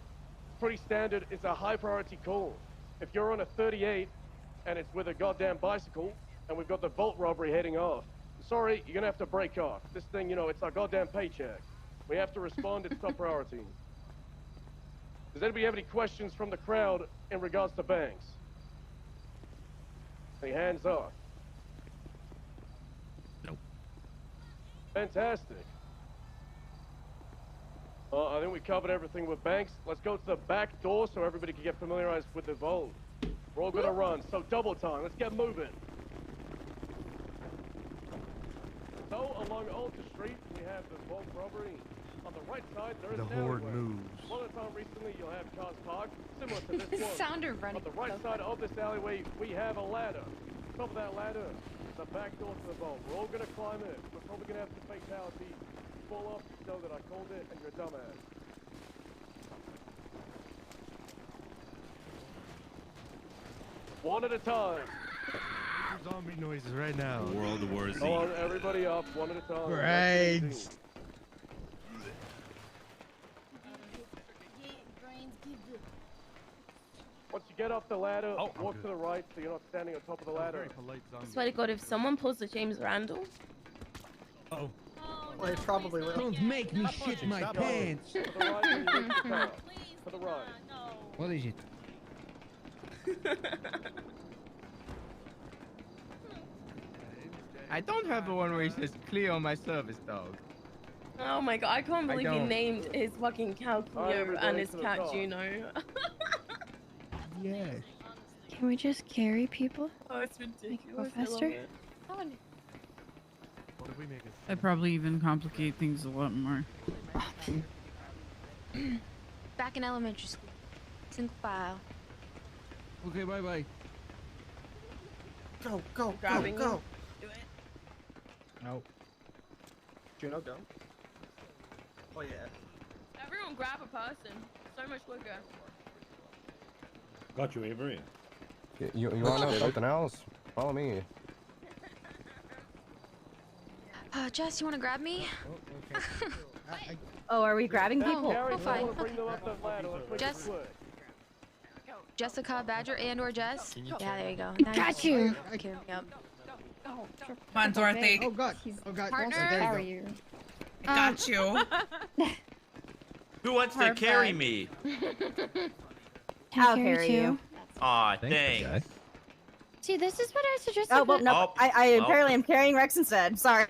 pretty standard. It's a high priority call. If you're on a 38 and it's with a goddamn bicycle, and we've got the Volt robbery heading off, sorry, you're gonna have to break off. This thing, you know, it's our goddamn paycheck. We have to respond, it's top priority. Does anybody have any questions from the crowd in regards to banks? Any hands up? Nope. Fantastic. I think we covered everything with banks. Let's go to the back door so everybody can get familiarized with the Volt. We're all gonna run, so double time. Let's get moving. So along Alta Street, we have the Volt robbery. On the right side, there is The an horde alleyway. moves. A lot of time recently, you'll have cars parked, similar to this one. Sound of running. On the right side of this alleyway, we have a ladder. Top of that ladder, the back door to the Vault. We're all gonna climb it. We're probably gonna have some fatalities. Fall off, know that I called it, and you're a dumbass. One at a time. Zombie noises right now. World War Z. Hold on, everybody up, one at a time. Brains. Once you get off the ladder, walk to the right so you're not standing on top of the ladder. I swear to God, if someone pulls the James Randall. Oh. Well, it probably will. Don't make me shit my pants. To the right, when you reach the car. To the right. What is it? I don't have the one where he says clear on my service dog. Oh my God, I can't believe he don't. named his fucking cow Cleo and his cat Juno. Yes. Can we just carry people? Oh, it's Go ridiculous. faster? What did we make it? That probably even complicate things a lot more. Back in elementary school. Single file. Okay, bye bye. Go, go, Grabbing go, you. go. Do it. No. Juno, go. Oh yeah. Everyone grab a person. So much quicker. Got you, Avery. You want to know something else? Follow me. Jess, you want to grab me? Oh, are we grabbing people? Oh, fine. Bring them up the ladder. Let's make Jess, it quick. Jessica, Badger, and/or Jess. Yeah, there you go. Got you. Thank you. Yep. Come on, Dorothy. Oh God. Oh God. Partner? There you go. Got you. Who wants to carry me? I'll carry you. Aw, thanks. See, this is what I suggested. Oh, well, no. Oh, I apparently oh. am carrying Rex instead. Sorry.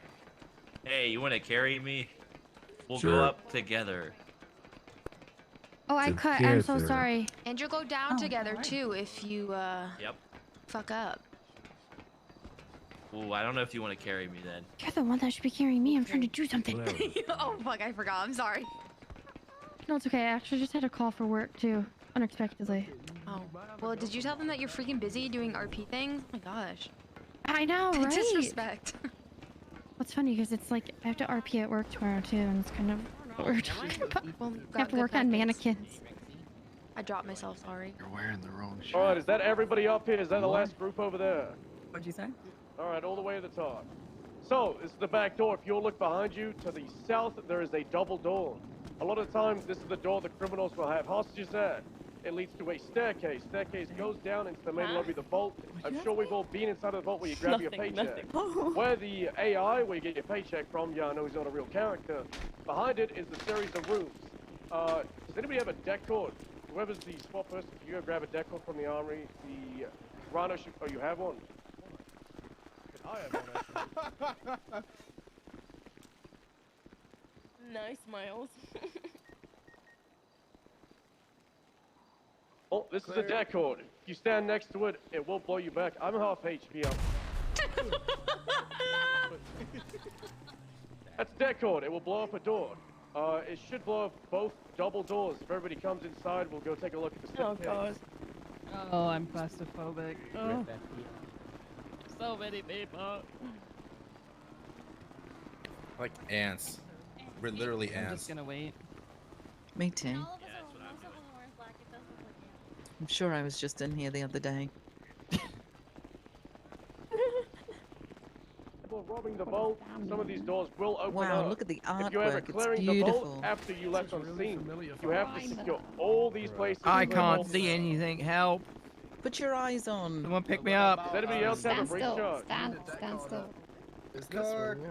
Hey, you want to carry me? We'll Sure. go up together. Oh, I cut. I'm so sorry. And you'll go down together too if you Yep. fuck up. Ooh, I don't know if you want to carry me then. You're the one that should be carrying me. I'm trying to do something. Oh fuck, I forgot. I'm sorry. No, it's okay. I actually just had a call for work too, unexpectedly. Oh. Well, did you tell them that you're freaking busy doing RP things? Oh my gosh. I know, right? Disrespect. What's funny because it's like I have to RP at work tomorrow too, and it's kind of what we're talking about. Well, I have to work on mannequins. I dropped myself. Sorry. You're wearing the wrong shirt. All right, is that everybody up here? Is that the last group over there? What'd you say? All right, all the way to the top. So, this is the back door. If you'll look behind you, to the south, there is a double door. A lot of times, this is the door the criminals will have hostages at. It leads to a staircase. Staircase goes down into the main lobby of the vault. I'm sure we've all been inside of the vault where you grab your paycheck. Where the AI, where you get your paycheck from, yeah, I know he's not a real character. Behind it is a series of rooms. Does anybody have a deck cord? Whoever's the spot person, can you go grab a deck cord from the armory? The Rhino should, oh, you have one? I have one, actually. Nice, Miles. Oh, this is a deck cord. If you stand next to it, it will blow you back. I'm half HP up. That's a deck cord. It will blow up a door. It should blow up both double doors. If everybody comes inside, we'll go take a look at the staircase. God. Oh, I'm claustrophobic. Oh. So many people. Like ants. literally I'm ants. just gonna wait. Me too. I'm sure I was just in here the other day. People robbing the vault. Some of these doors will open Wow, up. look at the If you're ever artwork. It's clearing the vault beautiful. after you left on scene, you have to secure all these places. I to the can't vault. see anything. Help. Put your eyes on. Someone pick me up. Does anybody else have a breach charge? Stand still. Is this one? Yeah.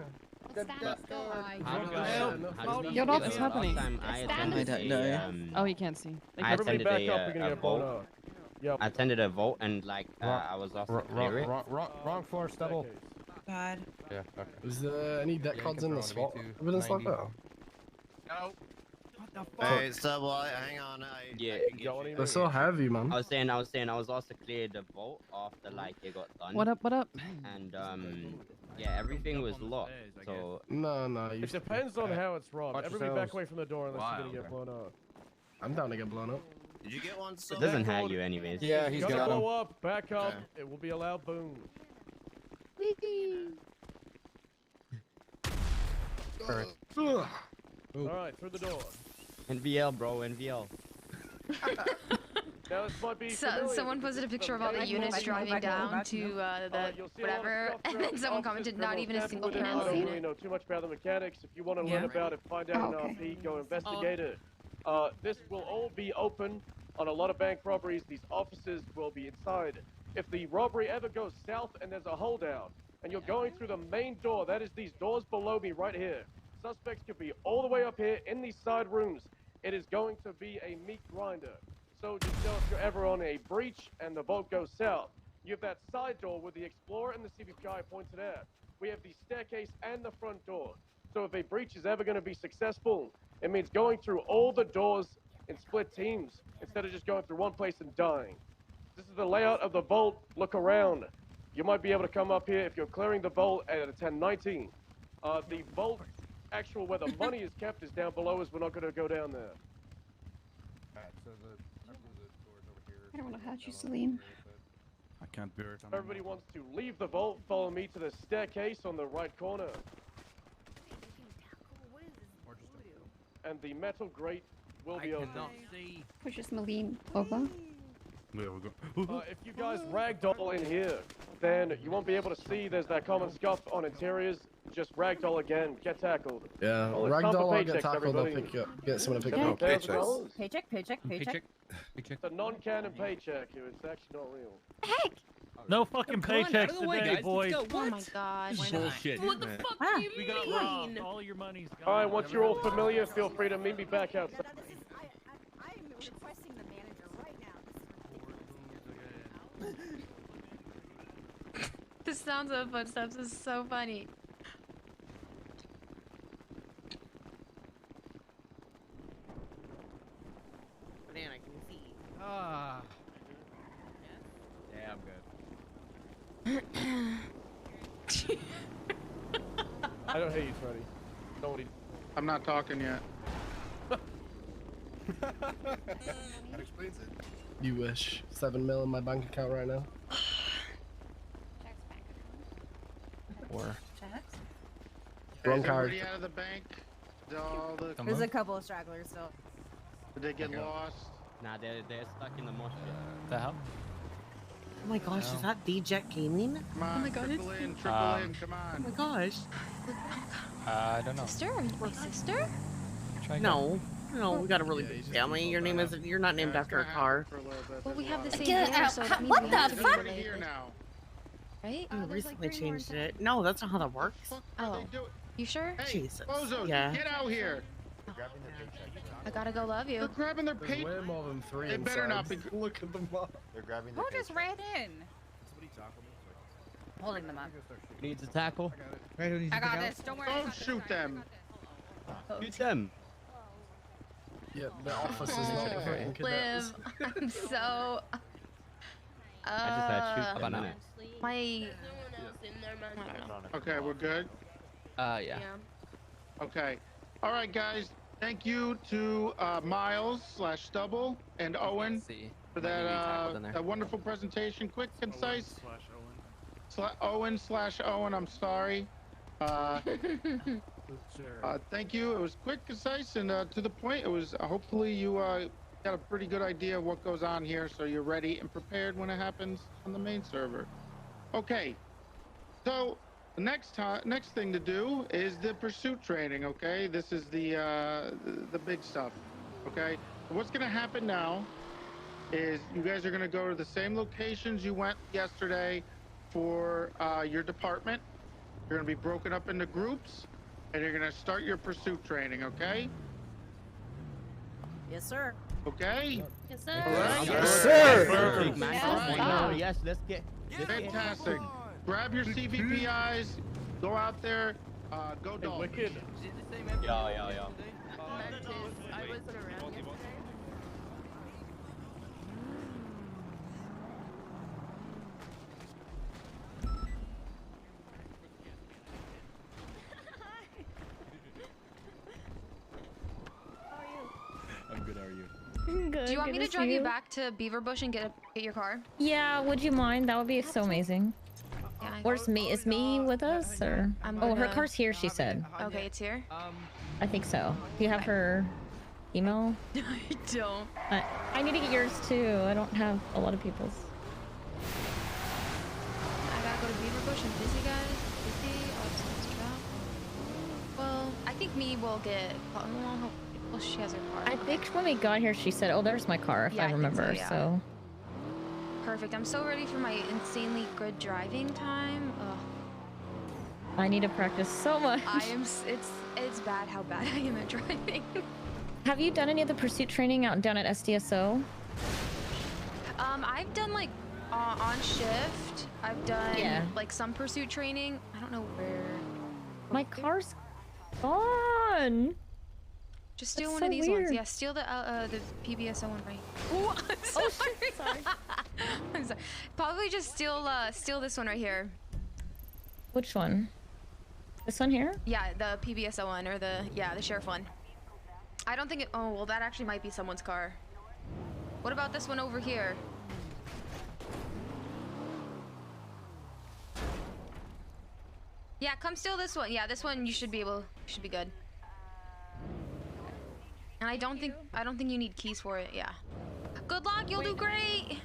Yo, what's happening? I don't know. Oh, he can't see. I Everybody back up. We're gonna get blown up. Yep. I attended a vote and like I was also clear it. Wrong floor, stubble. God. Yeah, okay. Is there any deck cards in the SWAT evidence like that? No. Hey, stubble, hang on. Yeah. They're so heavy, man. I was saying I was also cleared the vote after like it got done. What up? What up? And yeah, everything was locked. So No. It depends on how it's robbed. Watch Everybody yourselves. back away from the door unless you're gonna get blown up. I'm down to get blown up. Did you get one? it doesn't hurt you anyways. Yeah, he's gonna blow up. Back up. It will be a loud boom. All right, through the door. NVL, bro, NVL. Now this might be Someone posted a picture of all the units driving down to the whatever, and then someone commented, not even a single I don't parallel really unit. know too much about the mechanics. If you want to Yeah. learn about it, find out an RP, go investigate it. This will all be open on a lot of bank robberies. These officers will be inside. If the robbery ever goes south and there's a holdout, and you're going through the main door, that is these doors below me right here. Suspects could be all the way up here in these side rooms. It is going to be a meat grinder. So just know if you're ever on a breach and the boat goes south, you have that side door with the Explorer and the CVPI pointed out. We have the staircase and the front door. So if a breach is ever going to be successful, it means going through all the doors in split teams instead of just going through one place and dying. This is the layout of the vault. Look around. You might be able to come up here if you're clearing the vault at a 1019. The vault, actual where the money is kept, is down below us. We're not going to go down there. I don't want to hurt you, Celine. I can't bear it. If everybody wants to leave the vault, follow me to the staircase on the right corner. And the metal grate will be open. Pushes Celine over. There we go. If you guys ragdoll in here, then you won't be able to see there's that common scuff on interiors. Just ragdoll again, get tackled. Yeah, Well, it's time for ragdoll, I'll get paychecks, tackled, I'll everybody. pick you up. Get someone to pick you up. $7,000. Paycheck. It's a non-canon paycheck here. It's actually not real. Heck! No fucking paychecks today, boys. Oh my gosh. Bullshit. What the fuck do you We got robbed. All your money's gone. All right, once you're all familiar, feel free to meet me back outside. I'm requesting the manager right now. The sounds of footsteps is so funny. Banana, can you see? Ah. Yeah, I'm good. I don't hate you, Freddy. Nobody. I'm not talking yet. That explains it. You wish. 7 mil in my bank account right now. Or wrong Is card. everybody out of the bank? Did all the- There's a couple of stragglers still. Did they get lost? Nah, they're stuck in the mosh pit. The hell? Oh my gosh, is that D-Jet Gaming? Come on, my God, triple it's- in, triple in, come Oh on. my gosh. I don't know. Sister? Are you my sister? Try again. No, we got a really big family. Your name isn't. You're not named after a car. Well, we have the same Get hair, out. so that means What we the have to be fuck? related. Here now. Right? You recently changed it. No, that's not how that works. Oh. You sure? Hey, Jesus. bozos, Yeah. get out here. I gotta go love you. They're grabbing their There's paper. way more than 3 They better not be. Look at them all. They're grabbing Who just ran in? Holding them up. Needs a tackle. I got this. Don't worry. I Don't got this, shoot I got them. Shoot them. Yeah, the office is not fucking cadets. Liv, I'm so. I just had shoot them in it. My. I don't know. Okay, we're good. Yeah. Okay. All right, guys. Thank you to Miles/Stubble and Owen for that wonderful presentation. Quick, concise. Owen/Owen. I'm sorry. Thank you. It was quick, concise, and to the point. It was hopefully you got a pretty good idea of what goes on here, so you're ready and prepared when it happens on the main server. Okay. So the next thing to do is the pursuit training. Okay, this is the big stuff. Okay, so what's gonna happen now is you guys are gonna go to the same locations you went yesterday for your department. You're gonna be broken up into groups, and you're gonna start your pursuit training. Okay. Yes, sir. Okay. Yes, sir. All right. Yes, sir. Perfect, man. All right. Yes, let's get. Fantastic. Grab your CVPIs. Go out there. Go dog. Wicked. Yo. I wasn't around yesterday. I'm good. How are you? Good. Do you want me good to drive see you back to Beaverbush and get your car? Yeah, would you mind? That would be so amazing. Yeah. Where's me? Is me with us or? Oh, her gonna- car's here. She said. Okay, it's here. I think so. Do you have her email? I don't. I need to get yours too. I don't have a lot of people's. I gotta go to Beaverbush. I'm busy, guys. Busy. All this stuff. Well, I think me will get. Well, she has her car. I think when we got here, she said, "Oh, there's my car," if Yeah, I I think remember. so, yeah. So. Perfect. I'm so ready for my insanely good driving time. Ugh. I need to practice so much. I am. It's bad how bad I am at driving. Have you done any of the pursuit training out down at SDSO? I've done like on shift. I've done like some pursuit training. I don't know where. My car's gone. Just steal That's one so of these weird. ones. Yeah, steal the PBSO one right. Ooh, I'm sorry. I'm sorry. Probably just steal this one right here. Which one? This one here? Yeah, the PBSO one or the sheriff one. I don't think it. Oh well, that actually might be someone's car. What about this one over here? Yeah, come steal this one. Yeah, this one you should be good. And I don't think you need keys for it. Yeah. Good luck. You'll do great.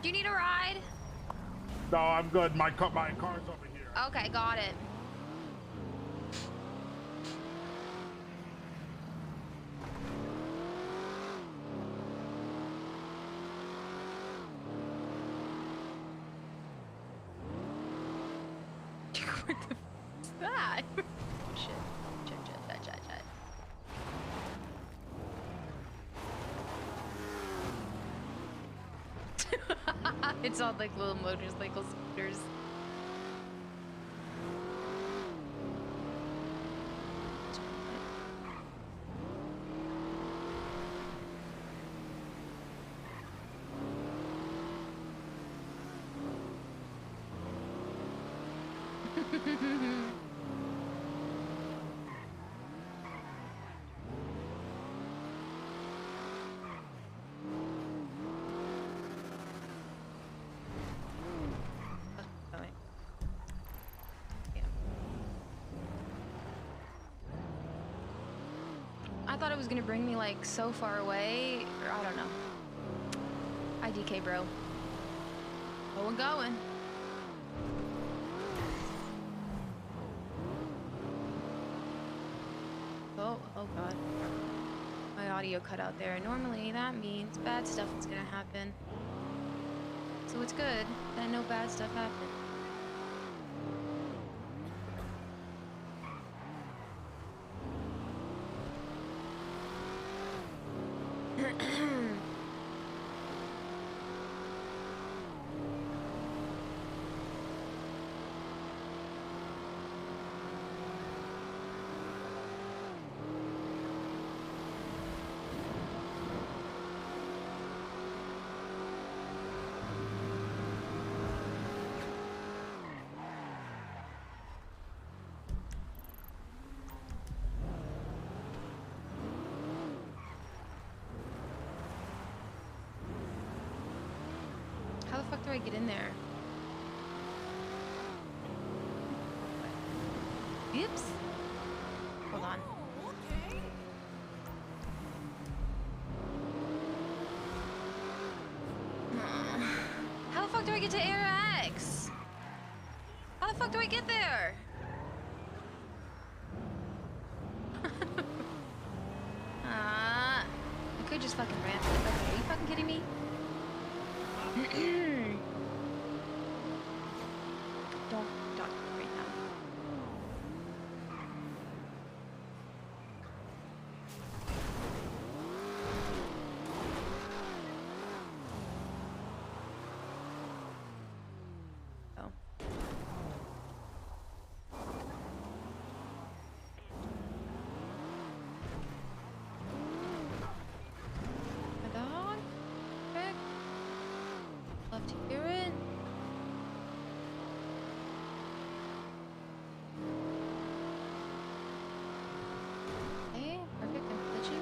Do you need a ride? No, I'm good. My car's over here. Okay, got it. What the f is that? Shit. Shit. It's all like little motorcycle scooters. thought it was gonna bring me like so far away, or I don't know. IDK, bro. Oh, we're going. Oh god. My audio cut out there. Normally that means bad stuff is gonna happen. So it's good that no bad stuff happened. How the fuck do I get in there? Oops. Hold on. How the fuck do I get to Area X? How the fuck do I get there? I could just fucking ran. Okay, are you fucking kidding me? Don't right now. Oh. My dog? Rick? Love to hear it. Okay, perfect. I'm glitchy.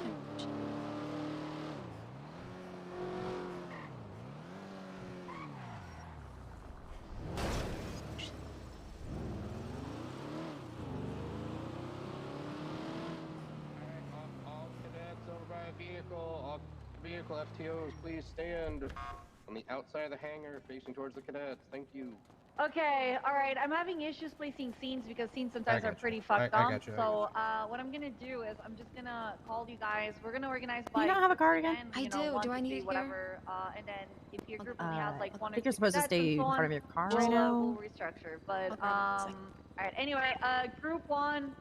All cadets over by a vehicle, all vehicle FTOs, please stand on the outside of the hangar facing towards the cadets. Thank you. Okay, alright, I'm having issues placing scenes because scenes sometimes I are got you. pretty fucked I up. got you, I So, what I'm gonna do is I'm just gonna call you guys. We're gonna organize You by don't have a groups car again? you I know, do. 1, Do I 2, need 3, it here? whatever. And then if your group only has like 1 I or think 2 you're supposed to cadets and stay so in on, front of your car we'll, right now. we'll restructure. But, Okay, one second. alright, anyway, group 1,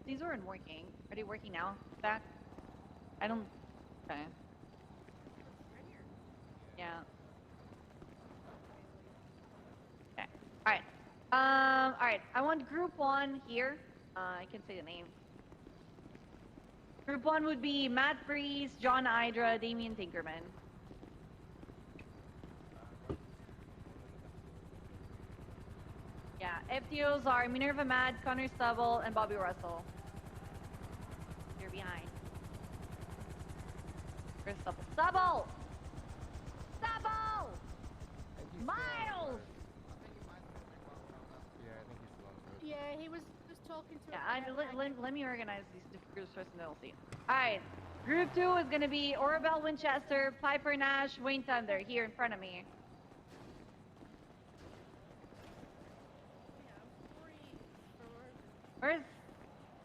these weren't working. Are they working now? Back? I don't, okay. Yeah. Okay. Alright. Alright. I want group 1 here. I can say the name. Group 1 would be Matt Freeze, John Hydra, Damien Tinkerman. Yeah. FTOs are Minerva Mad, Connor Stubble, and Bobby Russell. You're behind. Where's Stubble? Stubble! Stubble! Miles! Yeah, he was just talking to. Yeah, let me organize these different groups first and then we'll see. Alright. Group 2 is gonna be Orabelle Winchester, Piper Nash, Wayne Thunder, here in front of me. Where's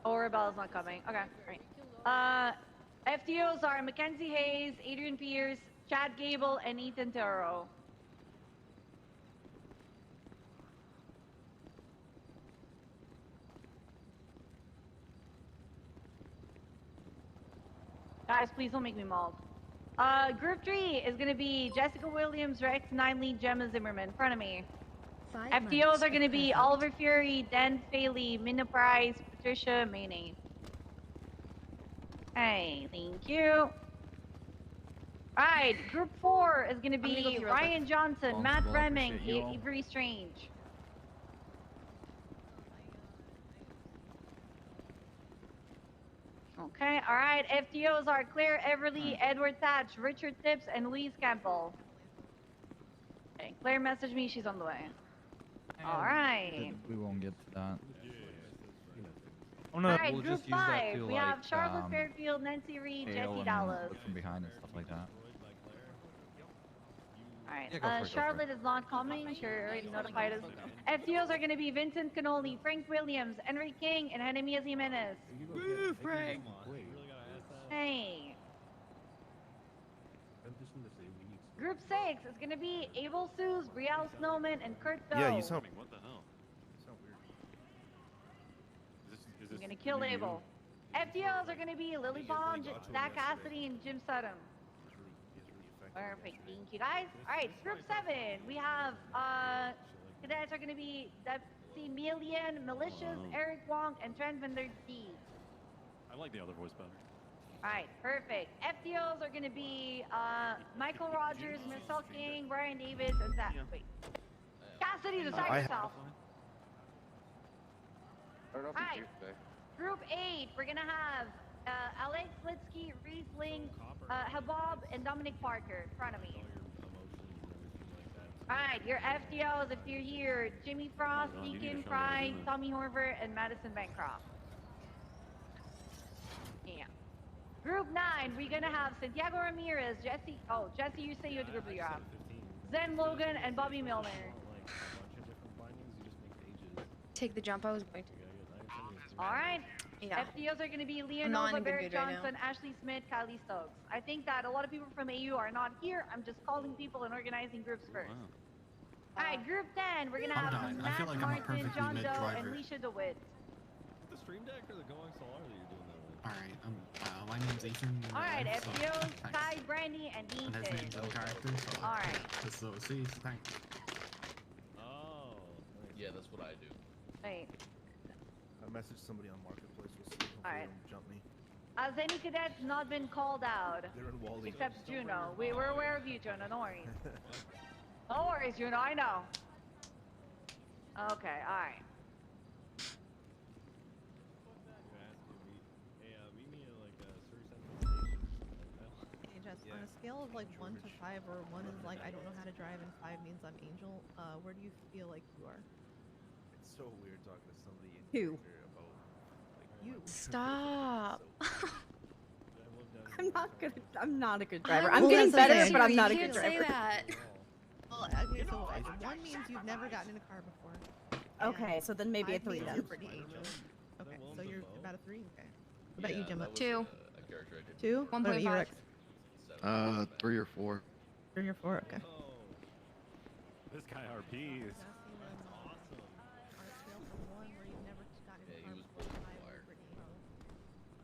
Orabelle's not coming. Okay, alright. FTOs are Mackenzie Hayes, Adrian Pierce, Chad Gable, and Ethan Toro. Guys, please don't make me mauled. Group 3 is gonna be Jessica Williams, Rex Ninely, Gemma Zimmerman, in front of me. FTOs are gonna be Oliver Fury, Dan Faley, Minna Price, Patricia Mayne. Hey, thank you. Alright, group 4 is gonna gonna go be pee real Ryan Johnson, Matt Responsible, Remming, appreciate you all. Avery Strange. Okay, alright. FTOs are Claire Everly, Edward Thatch, Richard Tips, and Louise Campbell. Okay, Claire messaged me, she's on the way. Alright. We won't get to that. Oh no, Alright, we'll group just use that 5. to We have like Charlotte Fairfield, Nancy Reed, tail Jesse and Dallas. look from behind and stuff like that. Alright, Yeah, go for it, go for Charlotte is not coming. Sure, already notified us. FTOs are going to be Vincent Canoli, Frank Williams, Henry King, and Jeremias Jimenez. Woo, Frank! Hey. Group 6 is going to be Abel Sues, Brielle Snowman, and Kurt Doe. Yeah, you saw me. What the hell? So weird. I'm going to kill Abel. FTOs are going to be Lily Bond, Zach Cassidy, and Jim Sutton. Perfect, thank you guys. Alright, group 7. We have cadets are gonna be Maximilian Malicious, Eric Wong, and Transvender D. I like the other voice better. Alright, perfect. FTOs are gonna be Michael Rogers, Marcel King, Brian Davis, and Zach. Wait. Cassidy, decide yourself. Alright. Group 8, we're gonna have Alex Litsky, Riesling, Habab, and Dominic Parker in front of me. Alright, your FDOs, if you're here, Jimmy Frost, Deacon Fry, Tommy Horver, and Madison Bancroft. Yeah. Group 9, we're gonna have Santiago Ramirez, Jesse, you say you're the group leader. Zen Logan, and Bobby Milner. Take the jump, I was going to. Alright. Yeah. FDOs are going to be I'm Leonova, not in a good Barrett mood right Johnson, Ashley Smith, Kylie Stokes. I think that a lot of people from AU are not here. I'm just calling people and organizing groups first. Alright, group 10, we're going to have Matt Martin, John Doe, and Leisha DeWitt. The stream deck or the going solar that you're doing that with? Alright, my name's Ethan. Alright, so, FDOs, Kai, Brandy, and and his name's Ethan. the character, so Alright. this is overseas. Thanks. Oh. Yeah, that's what I do. Wait. I messaged somebody on Marketplace. We'll see. Hopefully Alright. they don't jump me. Has any cadets not been called out? They're in Wally. Except Juno. We're aware of you, Juno. No worries. No worries, Juno. I know. Okay, alright. Hey Jess, on a scale of like 1 to 5, where 1 is like I don't know how to drive and 5 means I'm Angel, where do you feel like you are? It's so weird talking to somebody in Who? here about You. Stop. I'm not a good driver. Well, I'm getting that's better, okay. but I'm You not a can't good say driver. that. Well, okay, so 1 means you've never gotten in a car before. Okay, so then maybe a 5 3 means then. You're pretty Angel. Okay, so you're about a 3. Okay. What about you, Gemma? 2. A character I did. 2? What about you, 1.5. Rex? 3 or 4. 3 or 4. Okay. this guy RP is.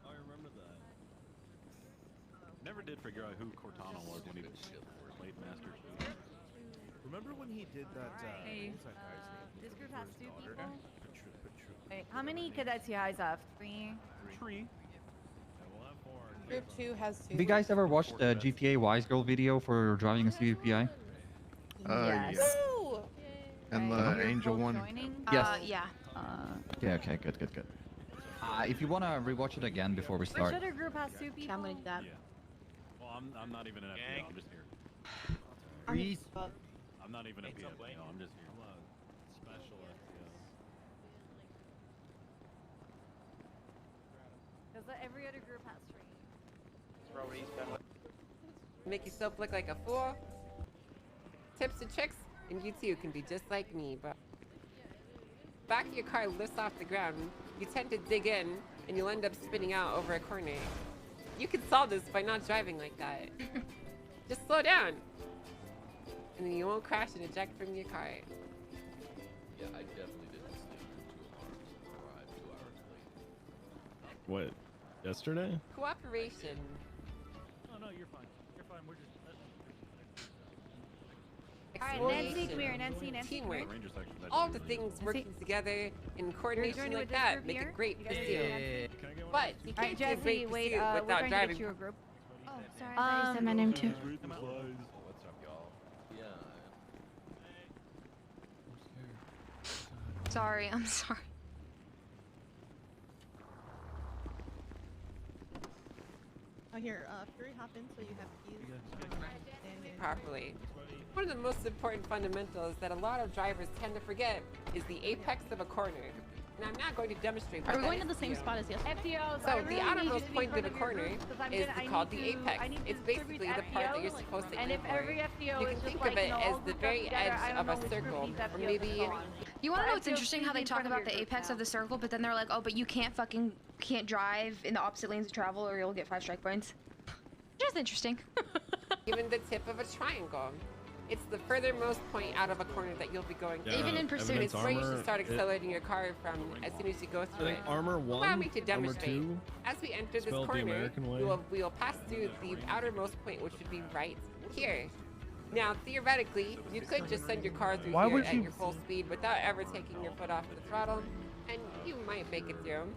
I remember that. Never did figure out who Cortana was when he played Master Chief. Remember when he did that? Hey. What was that guy's name? This group For has his 2 daughter? people. Patru- Wait, how many cadets you guys have? 3? Tree. Group 2 has 2. Have you guys ever watched the GTA Wise Girl video for driving a CVPI? Yes. And the Angel one. Yes. Yeah. Okay, good. If you wanna rewatch it again before we Which start. other group has 2 people? I'm gonna do that. Well, I'm not even an FPL. I'm just here. Freeze. I'm not even a FPL. I'm just here. Special FPL. Because every other group has 3. Make yourself look like a fool. Tips and tricks, and you too can be just like me, but back of your car lifts off the ground. You tend to dig in, and you'll end up spinning out over a corner. You can solve this by not driving like that. Just slow down, and then you won't crash and eject from your car. Yeah, I definitely didn't sleep for 2 alarms. Arrived 2 hours late. What? Yesterday? Cooperation. Oh no, you're fine. You're fine. We're just. Alright, Nancy, come here. Nancy, Teamwork. Ranger section. All the things working together in coordination joining like with this that group make here? a great You guys pursuit. okay? But you Alright, can't do a Jesse, great wait, pursuit we're without trying to driving. get you a group. Oh, sorry. I thought you said my name too. What's up, y'all? Yeah. Sorry, I'm sorry. Oh, here, Fury, hop in so you have keys. Properly. One of the most important fundamentals that a lot of drivers tend to forget is the apex of a corner. And I'm now going to demonstrate. Are what we that going to is the same you. spot as yesterday? FTOs, So I the really outermost need you point to of be the part of your corner group, 'cause I'm is gonna- I called need the to- apex. I need to It's distribute basically the part that you're FTOs, supposed to and aim if for. every FTO You is can just think like, of it all as the grouped up very together, edge I don't of know a which group circle, needs or FTOs maybe and so on. You want to So know what's FTOs, interesting? How please they be in talk front of about your the group apex now. of the circle, but then they're like, oh, but you can't drive in the opposite lanes of travel, or you'll get 5 strike points. Just interesting. Even the tip of a triangle. It's the furthermost point out of a corner that you'll be going through. Even in pursuit, It's where you should start it- accelerating your car from as soon as you go I through think it. armor Allow 1, me to armor demonstrate. 2, As we enter this spelled the corner, American way. we will pass through the outermost point, which would be right here. Now, theoretically, you could just send your car through Why here would at you- your full speed without ever taking your foot off the throttle, and you might make it through.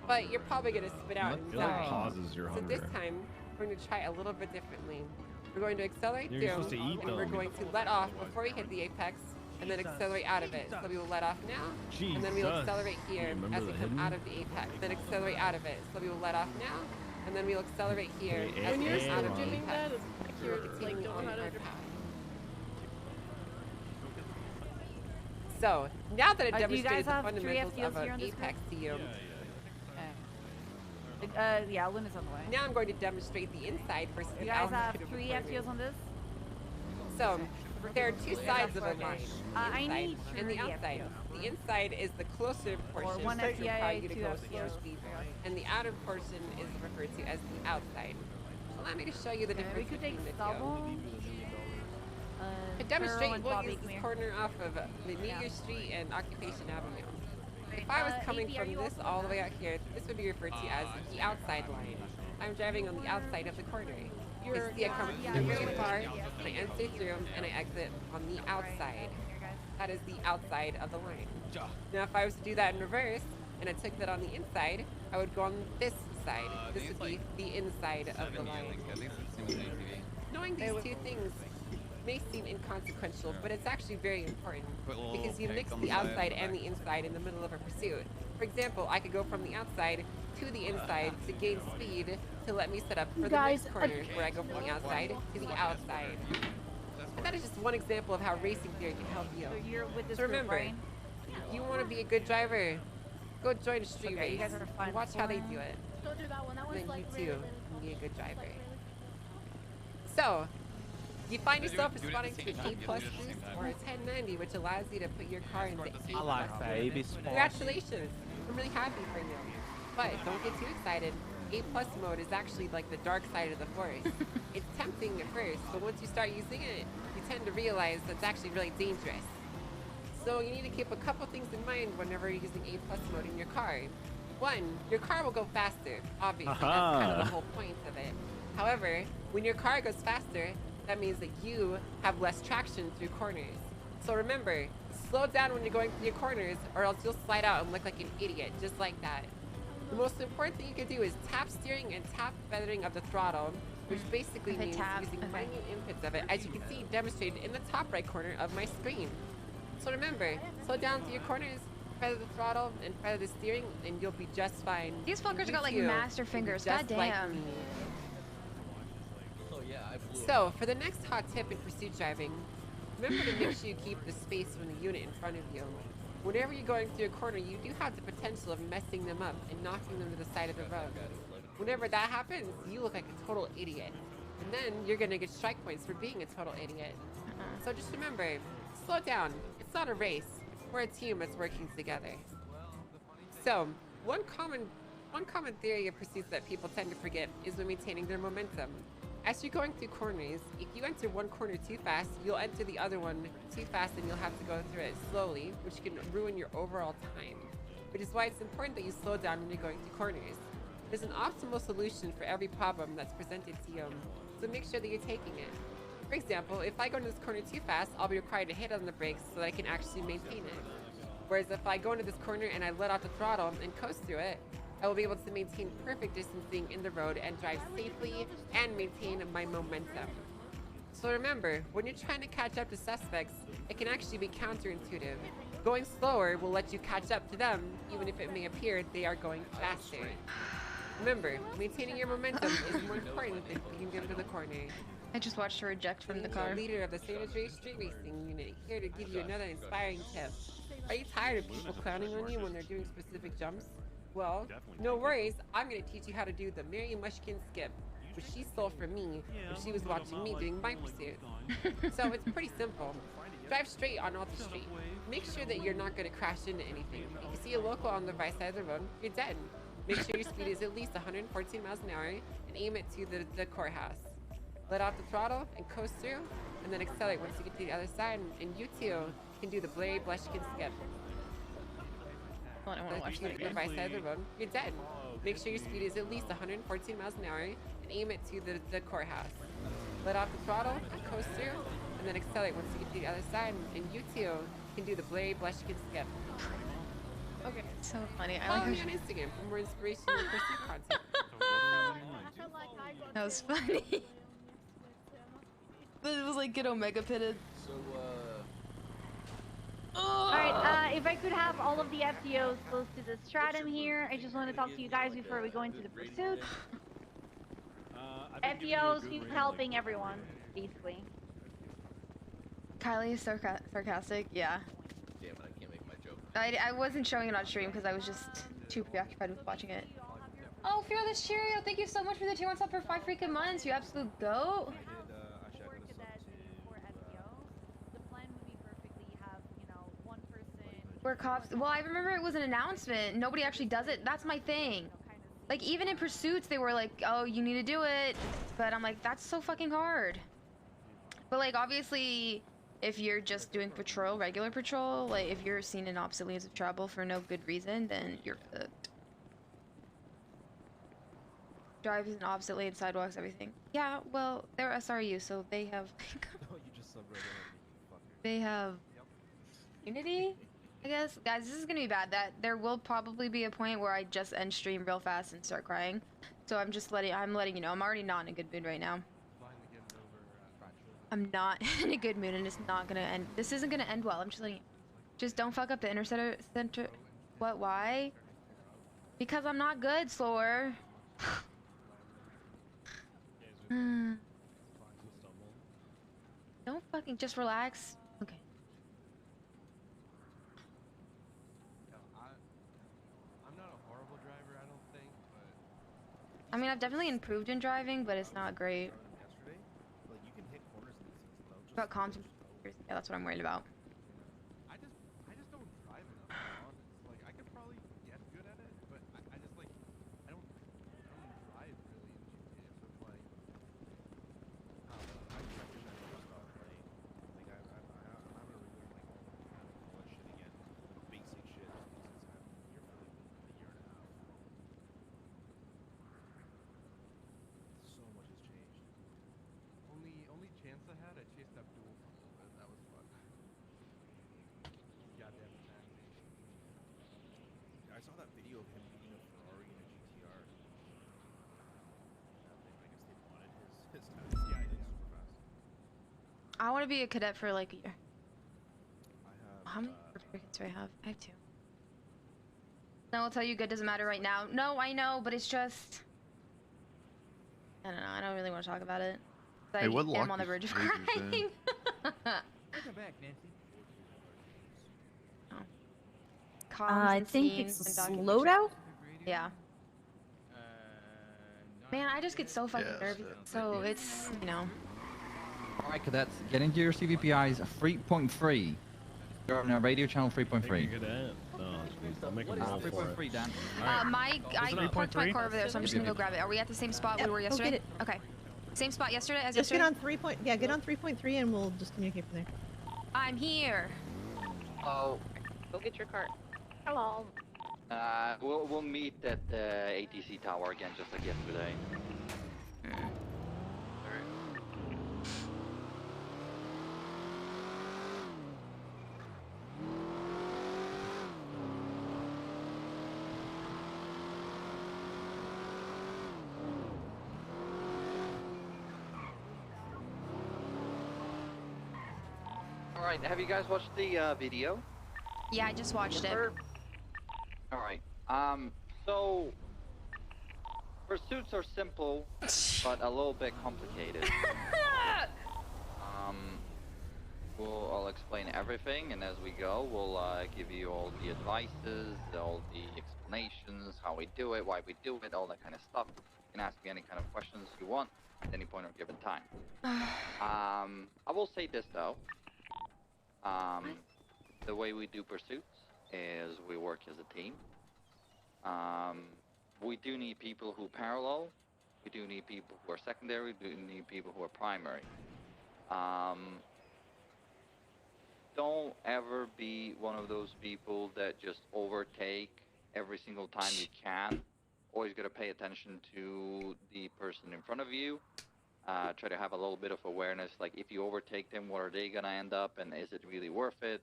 But you're probably going to spit out and It like die. pauses your So hunger. this time, we're going to try a little bit differently. We're going to accelerate You're through, supposed to eat and we're them. going to let off before we hit the apex, and then accelerate out of it. So we will let off now, and then we will Jesus. accelerate here Remember as we the come hidden? out of the apex, then accelerate out of it. So we will let off now, and then we'll accelerate here Wait, as we when come you're out of the doing that, apex. it's like We will you're continue like don't on know how to our do- path. So, now that I Do you guys demonstrated the have 3 fundamentals FTOs of here an on this apex to you, Yeah, Luna's on the way. now I'm going to demonstrate the inside versus You the guys have outside of the 3 corner. FTOs on this? So, there are two sides of a Okay. line, the I inside need and the 3 outside. FTOs. The inside is the closer portion one that FTIA, require you to 2 go FTOs. slower speed, and the outer portion is referred to as the outside. Allow me to show you the Okay, we difference could take between the stubble. To demonstrate, Pearl and we'll Bobby use this Smith. corner off of Veneer Street and Occupation Avenue. If I was coming AP, are from you this also all the on way out here, this would be referred to as the outside line. I'm driving on the outside of the corner. I see I come through very far, and I enter through, and I exit on the outside. That is the outside of the line. Now, if I was to do that in reverse, and I took that on the inside, I would go on this side. This would be the inside of the line. Knowing these two things may seem inconsequential, but it's actually very important because you mix the outside and the inside in the middle of a pursuit. For example, I could go from the outside to the inside to gain speed to let me set up for the Guys, next corner where I go from the outside to the outside. And that is just one example of how racing theory can help you. So you're with this So group, remember, right? if you want to be a good driver, go join a street Okay, you race guys are fine and watch how they for do it. Don't do that one. That was Then like you too can be a good driver. So, you find yourself responding to an A+ boost or a 1090, which allows you to put your car into A+. I like baby sport. Congratulations! I'm really happy for you. But don't get too excited. A+ mode is actually like the dark side of the force. It's tempting at first, but once you start using it, you tend to realize that's actually really dangerous. So you need to keep a couple things in mind whenever you're using A+ mode in your car. One, your car will go faster, obviously. That's kind of the whole point of it. However, when your car goes faster, that means that you have less traction through corners. So remember, slow down when you're going through your corners, or else you'll slide out and look like an idiot, just like that. The most important thing you can do is tap steering and tap feathering of the throttle, which basically Okay, means tap, using okay. minute inputs of it, as you can see demonstrated in the top right corner of my screen. So remember, slow down through your corners, feather the throttle, and feather the steering, and you'll be just fine. These And fuckers you got like too master will be fingers. just God like damn. me. So yeah, I blew So, for the next hot tip in pursuit driving, remember to make sure you keep the space from the unit in front of you. Whenever you're going through a corner, you do have the potential of messing them up and knocking them to the side of the road. Whenever that happens, you look like a total idiot. And then you're gonna get strike points for being a total idiot. So just remember, slow down. It's not a race. We're a team that's working together. So, one common theory of pursuits that people tend to forget is when maintaining their momentum. As you're going through corners, if you enter one corner too fast, you'll enter the other one too fast and you'll have to go through it slowly, which can ruin your overall time. Which is why it's important that you slow down when you're going through corners. There's an optimal solution for every problem that's presented to you, so make sure that you're taking it. For example, if I go into this corner too fast, I'll be required to hit on the brakes so that I can actually maintain it. Whereas if I go into this corner and I let off the throttle and coast through it, I will be able to maintain perfect distancing in the road and drive safely and maintain my momentum. So remember, when you're trying to catch up to suspects, it can actually be counterintuitive. Going slower will let you catch up to them, even if it may appear they are going faster. Remember, maintaining your momentum is more important than beating them to the corner. I just watched her eject from the car. Leader of the San Andreas Street Racing Unit, here to give you another inspiring tip. Are you tired of people clowning on you when they're doing specific jumps? Well, no worries. I'm gonna teach you how to do the Mary Mushkin skip, which she stole from me when she was watching me doing my pursuit. So it's pretty simple. Drive straight on Alta Street. Make sure that you're not gonna crash into anything. If you see a local on the right side of the road, you're dead. Make sure your speed is at least 114 miles an hour and aim it to the courthouse. Let off the throttle and coast through, and then accelerate once you get to the other side, and you too can do the Blade Blushkin skip. I want to watch that. The right side of the road, you're dead. Make sure your speed is at least 114 miles an hour and aim it to the courthouse. Let off the throttle and coast through, and then accelerate once you get to the other side, and you too can do the Blade Blushkin skip. Okay, so funny. I Follow like me on Instagram for more inspiration and pursuit content. That was funny. It was like get omega pitted. So, Alright, if I could have all of the FTOs close to the stratum here, I just want to talk to you guys before we go into the pursuit. FTOs, who's helping everyone, basically. Kylie is sarcastic, yeah. Damn it, I can't make my joke. I wasn't showing it on stream because I was just too preoccupied with watching it. Oh, Fearless Cheerio, thank you so much for the tier 1 sub for 5 freaking months, you absolute goat. Where cops, well, I remember it was an announcement. Nobody actually does it. That's my thing. Like, even in pursuits, they were like, oh, you need to do it. But I'm like, that's so fucking hard. But, like, obviously, if you're just doing patrol, regular patrol, like, if you're seen in opposite lanes of travel for no good reason, then you're cooked. Drives in opposite lane, sidewalks, everything. Yeah, well, they're SRU, so they have... they have... unity? I guess, guys, this is gonna be bad. That there will probably be a point where I just end stream real fast and start crying. So I'm letting you know. I'm already not in a good mood right now. I'm not in a good mood, and it's not gonna end. This isn't gonna end well. I'm just letting you. Just don't fuck up the center. What? Why? Because I'm not good, slower. Don't fucking just relax. Okay. I mean, I've definitely improved in driving, but it's not great. About comms and yeah, that's what I'm worried about. I just don't drive enough, honest. Like, I could probably get good at it, but I just, like, I don't drive really in GTA, so it's like, I don't know, I wish I knew stuff, like, I'm not really doing, like, all that shit again, the basic shit, just because I've been here for, like, a year and a half. So much has changed. Only chance I had, I chased Abdul for a little bit. That was fun. Goddamn nasty. I saw that video of him beating a Ferrari in a GTR. I guess they wanted his stats. Yeah, I did super fast. I want to be a cadet for like a year. I have. How many certificates do I have? I have 2. No, I'll tell you, good doesn't matter right now. No, I know, but it's just. I don't know. I don't really want to talk about it. I am on the verge of crying. Welcome back, Nancy. Oh. I think it's a loadout? Yeah. Man, I just get so fucking nervous. So it's, you know. Alright, cadets, get into your CVPIs 3.3. You're on radio channel 3.3. I'll make a roll for it. 3.3, Dan. I parked my car over there, so I'm just gonna go grab it. Are we at the same spot we were yesterday? Okay. Same spot yesterday as just yesterday? get on 3.3 and we'll just communicate from there. I'm here. Oh. Go get your cart. Hello. We'll meet at the ATC tower again, just like yesterday. Alright, have you guys watched the video? Yeah, I just watched it. Alright, so pursuits are simple, but a little bit complicated. I'll explain everything, and as we go, we'll give you all the advices, all the explanations, how we do it, why we do it, all that kind of stuff. You can ask me any kind of questions you want at any point or given time. I will say this though. The way we do pursuits is we work as a team. We do need people who parallel. We do need people who are secondary. We do need people who are primary. Don't ever be one of those people that just overtake every single time you can. Always got to pay attention to the person in front of you. Try to have a little bit of awareness, like if you overtake them, where are they going to end up, and is it really worth it?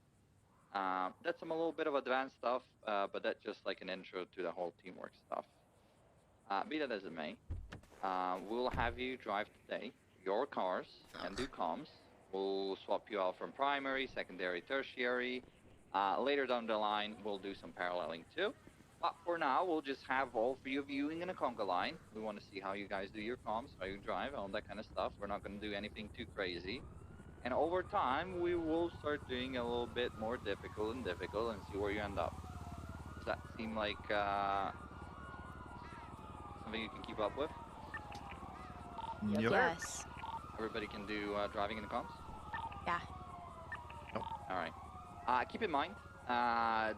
That's some a little bit of advanced stuff, but that's just like an intro to the whole teamwork stuff. Be that as it may, we'll have you drive today your cars and do comms. We'll swap you out from primary, secondary, tertiary. Later down the line, we'll do some paralleling too. But for now, we'll just have all three of you in a conga line. We want to see how you guys do your comms, how you drive, all that kind of stuff. We're not going to do anything too crazy. And over time, we will start doing a little bit more difficult and see where you end up. Does that seem like something you can keep up with? Yep. Yes. Everybody can do driving in the comms? Yeah. Nope. All right. Keep in mind,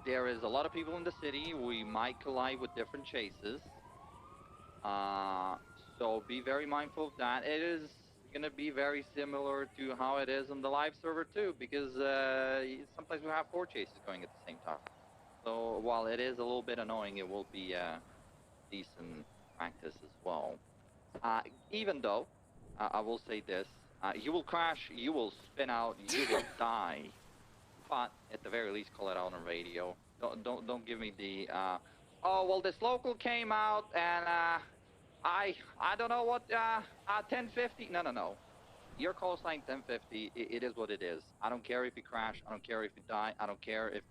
there is a lot of people in the city. We might collide with different chases. So be very mindful of that. It is going to be very similar to how it is on the live server too, because sometimes we have 4 chases going at the same time. So while it is a little bit annoying, it will be decent practice as well. Even though, I will say this, you will crash, you will spin out, you will die. But at the very least, call it out on radio. Don't give me the, oh, well, this local came out and I don't know what, 1050. No. Your call sign 1050, it is what it is. I don't care if you crash, I don't care if you die, I don't care if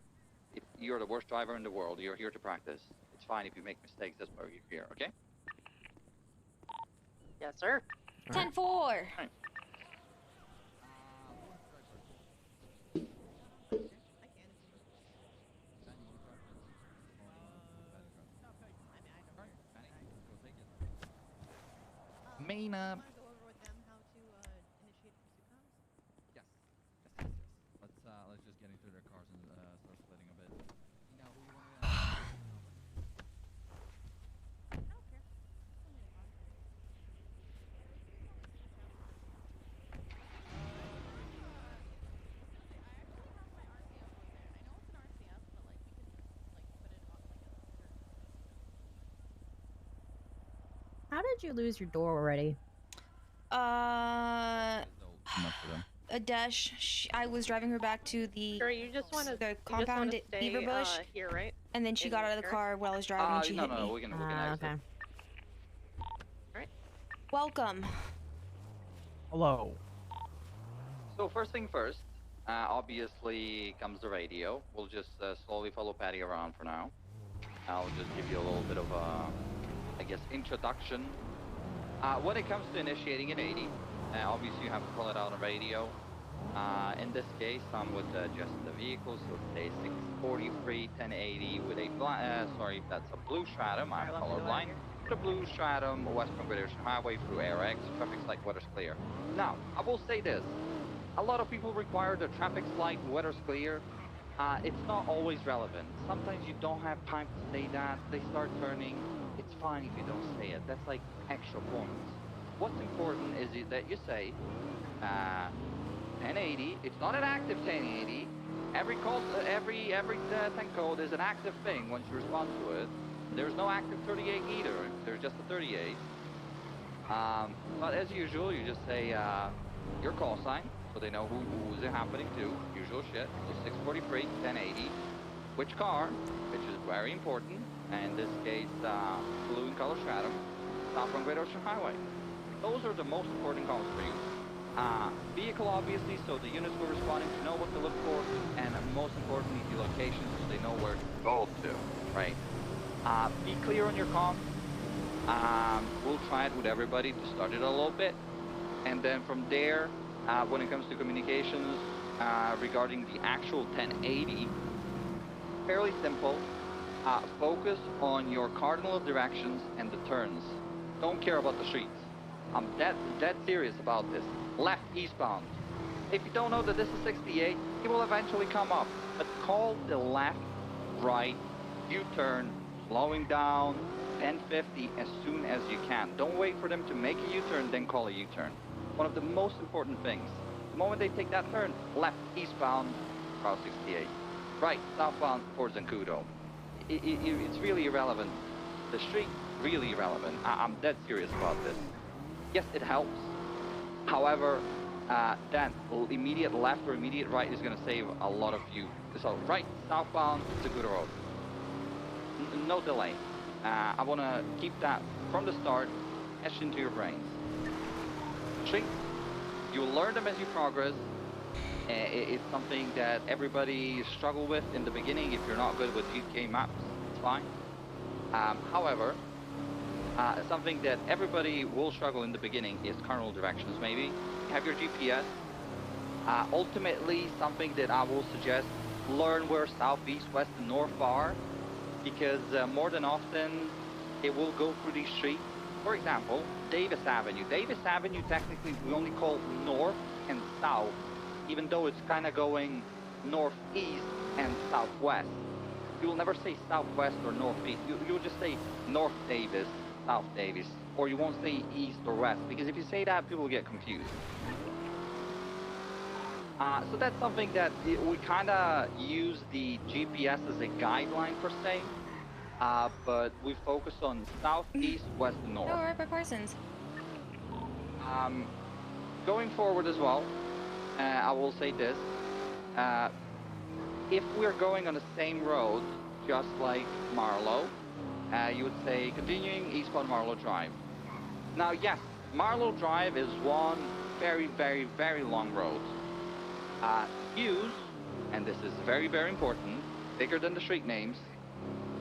you're the worst driver in the world. You're here to practice. It's fine if you make mistakes, that's why you're here, okay? Yes, sir. 10-4. Right. Main up. Go over with them how to initiate pursuit comms? Yes. Let's just get into their cars and start splitting a bit. You know who you want to I don't care. Send me the car. How did you lose your door already? A dash. I was driving her back to the the compound at Beaver Bush, here, right? and then she got out of the car while I was driving and she hit me. we can exit. Okay. Alright. Welcome. Hello. So first thing first, obviously comes the radio. We'll just slowly follow Patty around for now. I'll just give you a little bit of I guess, introduction. When it comes to initiating an 80, obviously you have to call it out on radio. In this case, I'm with just the vehicle, so today 643 1080 with a sorry, that's a blue stratum. I'm colorblind. With a blue stratum, West British Highway through AirX. Traffic's like weather's clear. Now, I will say this: a lot of people require the traffic's light, weather's clear. It's not always relevant. Sometimes you don't have time to say that. They start turning. It's fine if you don't say it. That's like extra points. What's important is that you say 1080. It's not an active 1080. Every call, every 10 code is an active thing once you respond to it. There's no active 38 either. There's just a 38. But as usual, you just say your call sign, so they know who's it happening to. Usual shit. So 643 1080. Which car, which is very important. And in this case, blue in color stratum, stop on Great Ocean Highway. Those are the most important calls for you. Vehicle, obviously, so the units who are responding to know what to look for, and most importantly, the location, so they know where to go to, right? Be clear on your comms. We'll try it with everybody to start it a little bit. And then from there, when it comes to communications, regarding the actual 1080, fairly simple. Focus on your cardinal directions and the turns. Don't care about the streets. I'm dead serious about this. Left eastbound. If you don't know that this is 68, it will eventually come up. But call the left, right, U-turn, slowing down, 1050 as soon as you can. Don't wait for them to make a U-turn, then call a U-turn. One of the most important things. The moment they take that turn, left eastbound, Route 68. Right, southbound for Zancudo. It's really irrelevant. The street, really irrelevant. I'm dead serious about this. Yes, it helps. However, that immediate left or immediate right is going to save a lot of you. So right, southbound, Zancudo Road. No delay. I want to keep that from the start etched into your brains. Street, you'll learn them as you progress. It's something that everybody struggle with in the beginning. If you're not good with GTA maps, it's fine. However, something that everybody will struggle in the beginning is cardinal directions. Maybe have your GPS. Ultimately, something that I will suggest: learn where south, east, west, and north are, because more than often it will go through these streets. For example, Davis Avenue. Davis Avenue, technically, we only call north and south, even though it's kind of going northeast and southwest. You will never say southwest or northeast. You'll just say North Davis, South Davis, or you won't say east or west, because if you say that, people will get confused. So that's something that we kind of use the GPS as a guideline per se, but we focus on south, east, west, and north. Oh, right by Parsons. Going forward as well, I will say this. If we're going on the same road, just like Marlow, you would say continuing eastbound Marlow Drive. Now, yes, Marlow Drive is one very, very, very long road. Use, and this is very, very important, bigger than the street names,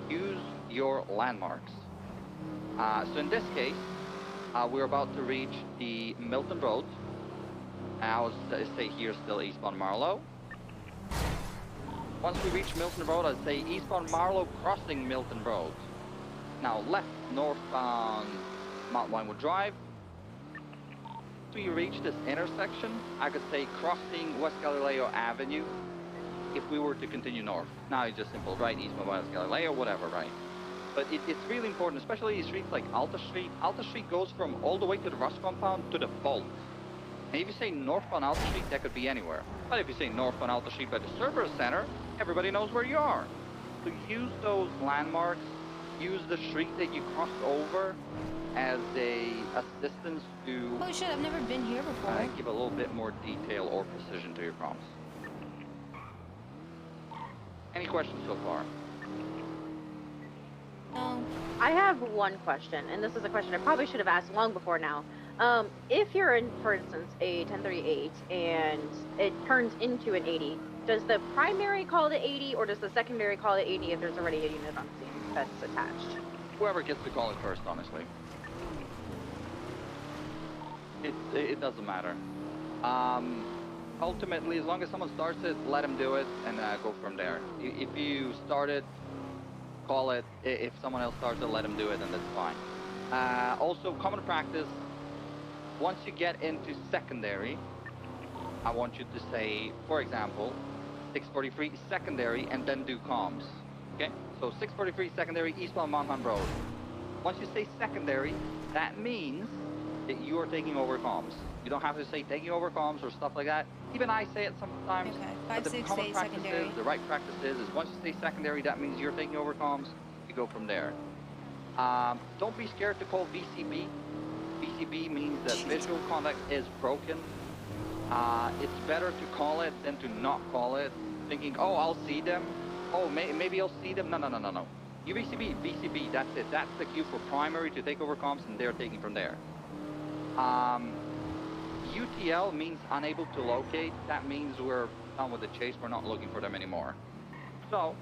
use your landmarks. So in this case, we're about to reach the Milton Road. I'll say here still eastbound Marlow. Once we reach Milton Road, I'd say eastbound Marlow crossing Milton Road. Now left northbound Mount Winewood Drive. So you reach this intersection, I could say crossing West Galileo Avenue if we were to continue north. Now it's just simple, right, eastbound West Galileo, whatever, right? But it's really important, especially streets like Alta Street. Alta Street goes from all the way to the Rust compound to the Vault. And if you say northbound Alta Street, that could be anywhere. But if you say northbound Alta Street by the Cerberus Center, everybody knows where you are. So use those landmarks, use the street that you crossed over as a assistance to... Oh shit, I've never been here before. Give a little bit more detail or precision to your prompts. Any questions so far? No. I have one question, and this is a question I probably should have asked long before now. If you're in, for instance, a 1038 and it turns into an 80, does the primary call it 80 or does the secondary call it 80 if there's already a unit on scene that's attached? Whoever gets to call it first, honestly. It doesn't matter. Ultimately, as long as someone starts it, let them do it and go from there. If you start it, call it. If someone else starts it, let them do it, and that's fine. Also, common practice, once you get into secondary, I want you to say, for example, 643 secondary and then do comms. Okay? So 643 secondary eastbound Mountain Road. Once you say secondary, that means that you are taking over comms. You don't have to say taking over comms or stuff like that. Even I say it sometimes. Okay, But the 5, 6, common 8, practice secondary. is, the right practice is once you say secondary, that means you're taking over comms. You go from there. Don't be scared to call VCB. VCB means that visual contact is broken. It's better to call it than to not call it, thinking, oh, I'll see them. Oh, maybe I'll see them. No. You VCB, that's it. That's the cue for primary to take over comms, and they're taking from there. UTL means unable to locate. That means we're done with the chase. We're not looking for them anymore. So,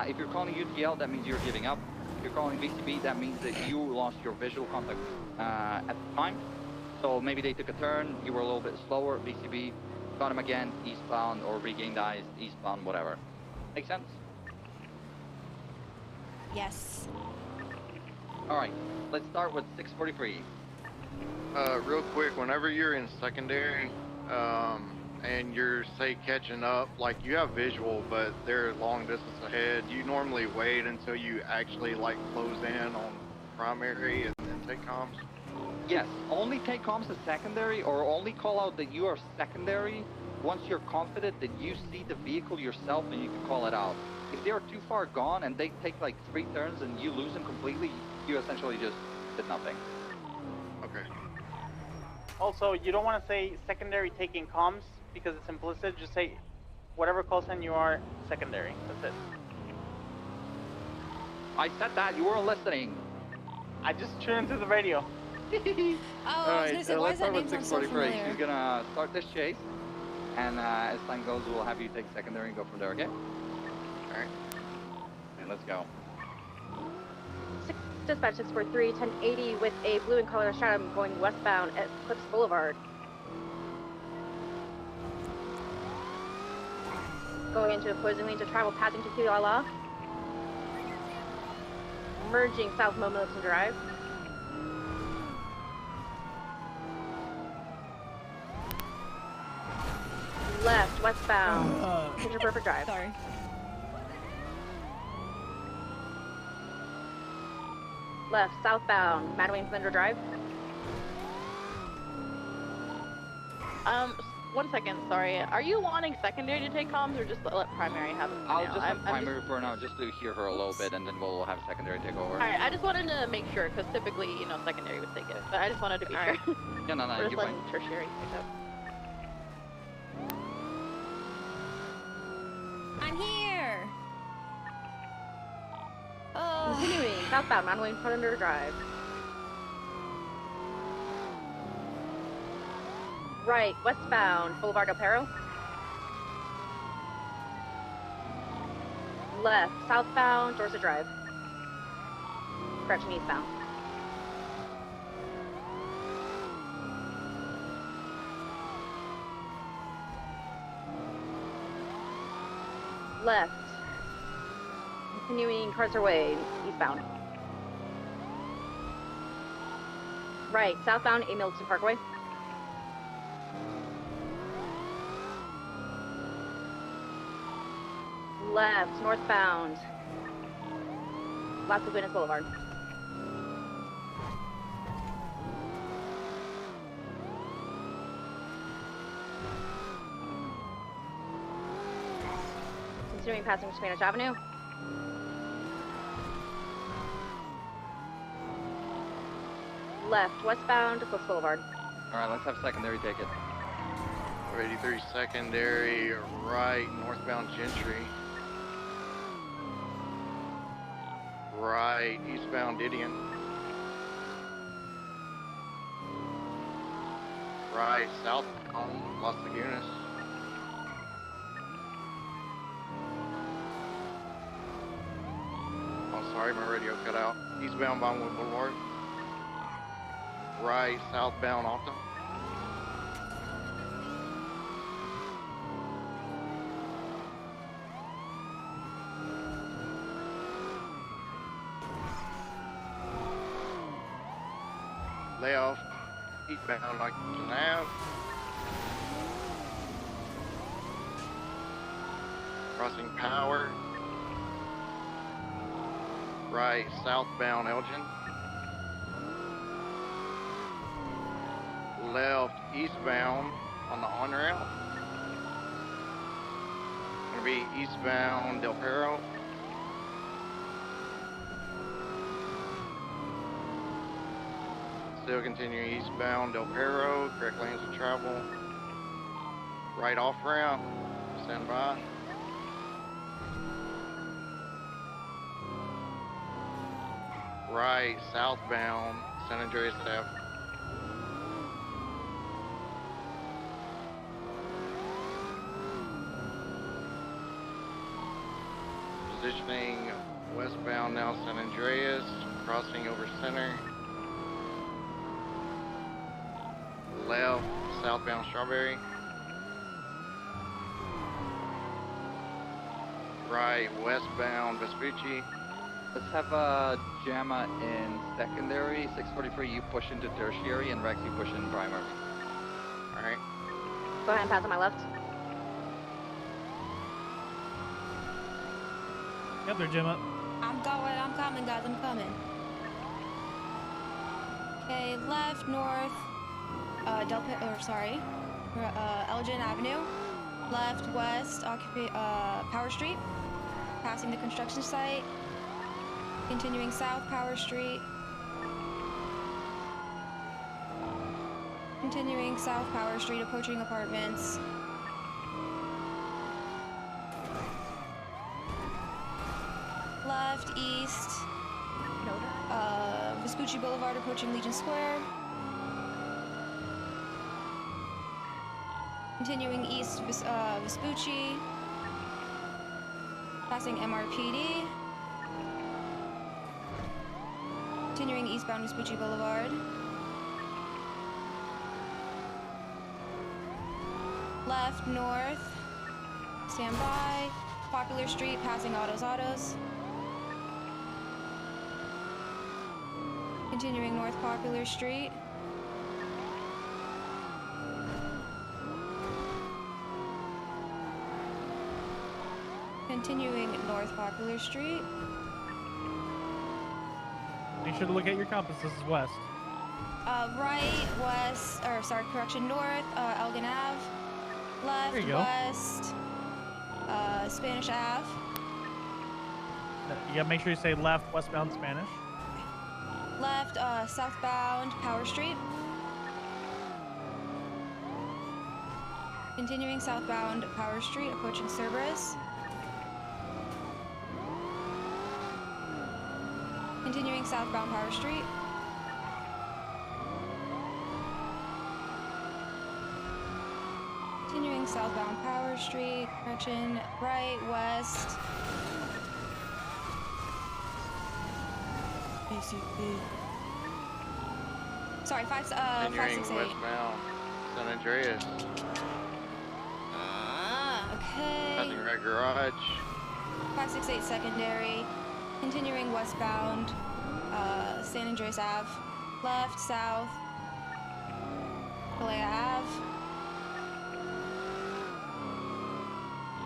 if you're calling UTL, that means you're giving up. If you're calling VCB, that means that you lost your visual contact at the time. So maybe they took a turn, you were a little bit slower, VCB, Got him again, eastbound, or regained eyes, eastbound, whatever. Make sense? Yes. Alright, let's start with 643. Real quick, whenever you're in secondary, and you're, say, catching up, like, you have visual, but they're long distance ahead, you normally wait until you actually, like, close in on primary and then take comms? Yes, only take comms as secondary, or only call out that you are secondary once you're confident that you see the vehicle yourself and you can call it out. If they are too far gone and they take like 3 turns and you lose them completely, you essentially just did nothing. Okay. Also, you don't want to say secondary taking comms because it's implicit. Just say whatever call sign you are, secondary. That's it. I said that, you weren't listening. I just tuned into the radio. I was gonna say, why is that name sound so familiar? She's gonna start this chase, and as time goes, we'll have you take secondary and go from there, okay? Alright. Okay, let's go. Dispatch 643, 1080 with a blue and color stratum going westbound at Cliffs Boulevard. Going into opposing lane to travel passing to Kilala. Merging south Milton Drive. Left, westbound, Picture Perfect Drive. Sorry. Left, southbound, Madwayne Slender Drive. 1 second, sorry. Are you wanting secondary to take comms or just let primary have it? I'll just have primary for now, just to hear her a little bit, and then we'll have secondary take over. Alright, I just wanted to make sure, because typically, you know, secondary would take it. But I just wanted to be sure. Yeah, no, We're just you're fine. letting tertiary pick up. I'm here. Continuing, southbound, Madwayne Slender Drive. Right, westbound, Boulevard Del Perro. Left, southbound, Dorset Drive. Correction, eastbound. Left. Continuing Carter Way, eastbound. Right, southbound, A. Milton Parkway. Left, northbound, Las Lagunas Boulevard. Continuing passing Spanish Avenue. Left, westbound, Cliffs Boulevard. Alright, let's have secondary take it. 83 secondary, right, northbound Gentry. Right, eastbound Didion. Right, southbound Las Lagunas. Oh, sorry, my radio cut out. Eastbound Vinewood Boulevard. Right, southbound Alta. Left, eastbound like Ave. Crossing Power. Right, southbound Elgin. Left, eastbound on the on-ramp. Gonna be eastbound Del Perro. Still continuing eastbound Del Perro, correct lanes of travel. Right off ramp, stand by. Right, southbound San Andreas Ave. Positioning westbound now San Andreas, crossing over center. Left, southbound Strawberry. right, westbound Vespucci. Let's have Jamma in secondary, 643 you push into tertiary, and Rex you push in primary. Alright. Go ahead and pass on my left. Yep, they're Gemma. I'm coming, guys, I'm coming. Okay, left, north, Elgin Avenue. Left, west, Power Street. Passing the construction site. Continuing south, Power Street. Continuing south, Power Street, approaching apartments. Left, east, Vespucci Boulevard, approaching Legion Square. Continuing east, Vespucci, passing MRPD. Continuing eastbound Vespucci Boulevard. Left, north, stand by. Popular Street, passing Autos. Continuing north Popular Street. Continuing north Popular Street. Make sure to look at your compass. This is west. Right, west, north, Elgin Ave. Left, There you go. west, Spanish Ave. You gotta make sure you say left, westbound Spanish. Left, southbound Power Street. Continuing southbound Power Street, approaching Cerberus. Continuing southbound Power Street. Continuing southbound Power Street, correction, right, west. Sorry, 568. Westbound San Andreas. Okay. Passing Red Garage. 568 secondary. Continuing westbound, San Andreas Ave. Left, south, Kalea Ave.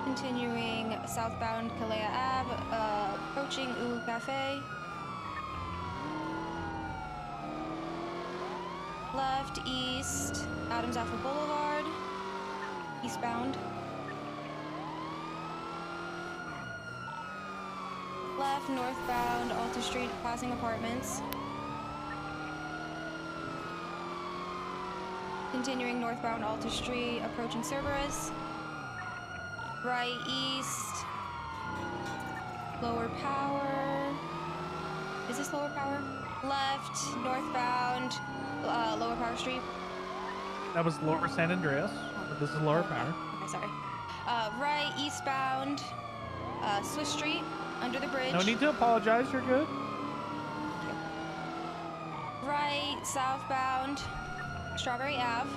Continuing southbound Kalea Ave, approaching Ulu Cafe. Left, east, Adams Apple Boulevard. Eastbound. Left, northbound, Alta Street, passing apartments. Continuing northbound, Alta Street, approaching Cerberus. Right, east, Lower Power. Is this Lower Power? Left, northbound, Lower Power Street. That was Lower San Andreas, but this is Lower Power. Okay, sorry. Right, eastbound, Swiss Street, under the bridge. No need to apologize, you're good. Right, southbound, Strawberry Ave,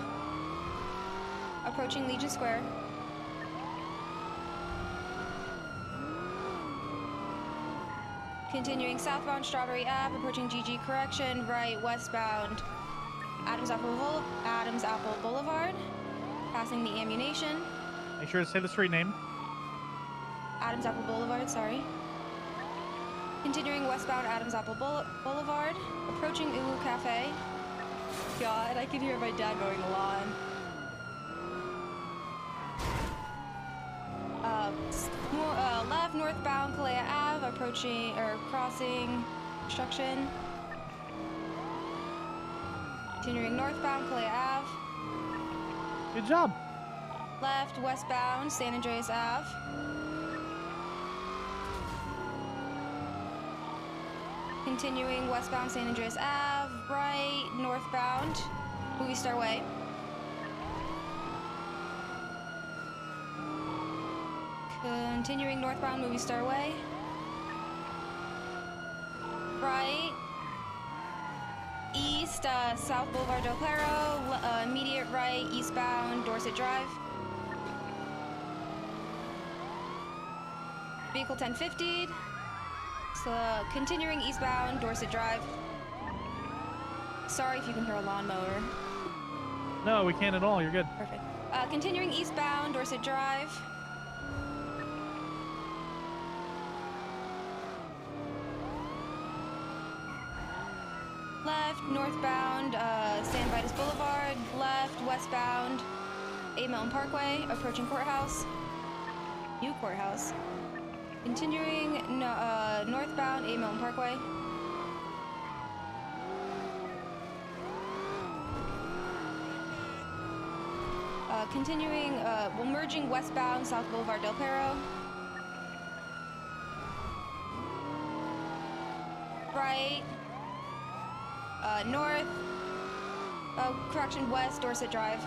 approaching Legion Square. Continuing southbound Strawberry Ave, approaching GG Correction. Right, westbound, Adams Apple Boulevard, passing the Ammunition. Make sure to say the street name. Adams Apple Boulevard, sorry. Continuing westbound Adams Apple Boulevard, approaching Ulu Cafe. God, I can hear my dad mowing the lawn. Left, northbound Kalea Ave, approaching, crossing construction. Continuing northbound Kalea Ave. Good job. Left, westbound San Andreas Ave. Continuing westbound San Andreas Ave, right, northbound, Movie Star Way. Continuing northbound Movie Star Way. Right, east, South Boulevard Del Claro, immediate right, eastbound Dorset Drive. Vehicle 1050. So, continuing eastbound, Dorset Drive. Sorry if you can hear a lawnmower. No, we can't at all. You're good. Perfect. Continuing eastbound, Dorset Drive. Left, northbound, San Vitus Boulevard. Left, westbound, 8 Mountain Parkway, approaching courthouse. New courthouse. Continuing northbound, 8 Mountain Parkway. Continuing, well, merging westbound, South Boulevard Del Perro. Right. North. Oh, correction, west, Dorset Drive.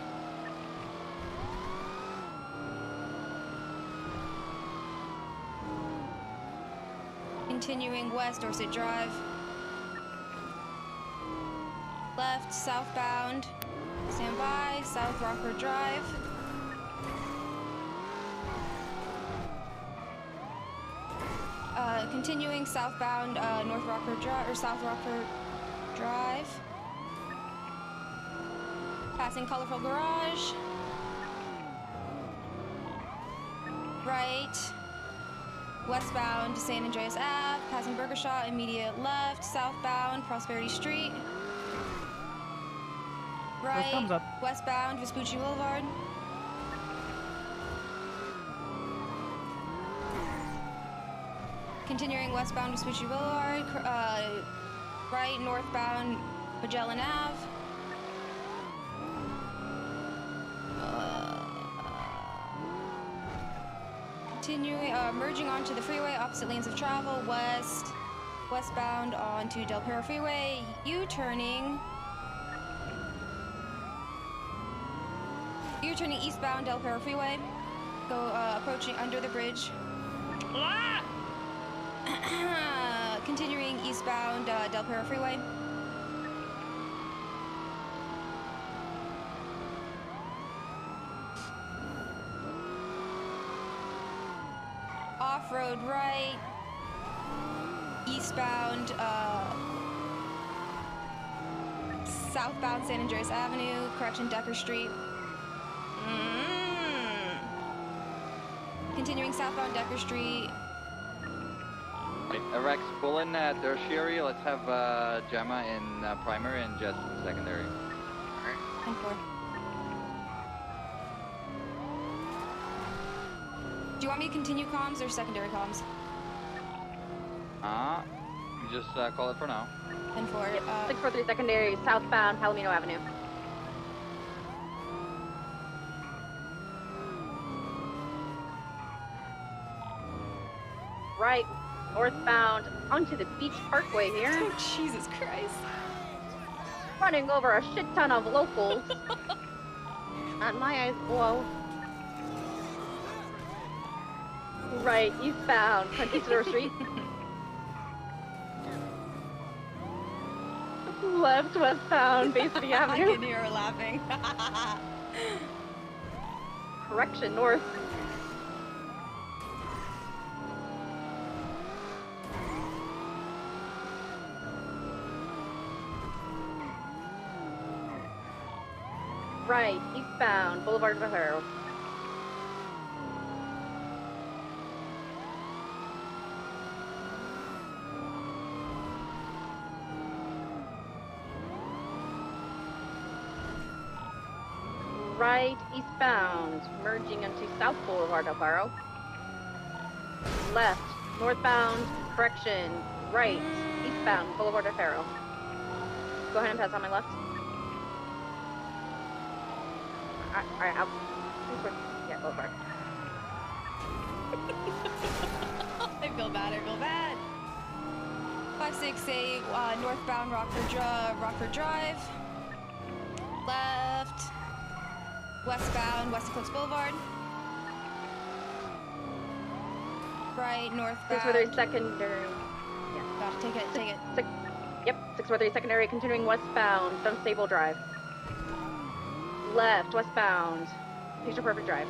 Continuing west, Dorset Drive. Left, southbound. Stand by, South Rockford Drive. Continuing southbound, North Rockford Drive, or South Rockford Drive. Passing Colorful Garage. Right. Westbound, San Andreas Ave. Passing Burger Shot, immediate left. Southbound, Prosperity Street. Right. Thumbs up. Westbound, Vespucci Boulevard. Continuing westbound, Vespucci Boulevard. Right, northbound, Magellan Ave. Continuing, merging onto the freeway, opposite lanes of travel, westbound onto Del Perro Freeway, U-turning eastbound Del Perro Freeway, approaching under the bridge. Continuing eastbound Del Perro Freeway. Off-road right, eastbound, southbound San Andreas Avenue, correction, Decker Street. Continuing southbound Decker Street. Right, Rex, pull in tertiary. Let's have Gemma in primary and Jess in secondary. Alright. 10-4. Do you want me to continue comms or secondary comms? You just call it for now. 10-4. Yep. 643 secondary, southbound Palomino Avenue. Right, northbound onto the Beach Parkway here. Oh, Jesus Christ. Running over a shit ton of locals. And my eyes glow. Right, eastbound, Conquistador Street. Left, westbound, Bay City Avenue. I can hear her laughing. Correction, north. Right, eastbound, Boulevard Valero. Right, eastbound, merging into South Boulevard Del Perro. Left, northbound, correction, right, eastbound, Boulevard Del Perro. Go ahead and pass on my left. Alright, I'll... Yeah, go for it. I feel bad, I feel bad. 568, northbound Rockford Drive. Left. Westbound West Eclipse Boulevard. Right, northbound. 643 secondary. Yeah. Gosh, take it. Yep, 643 secondary, continuing westbound, Dunstable Drive. Left, westbound, Picture Perfect Drive.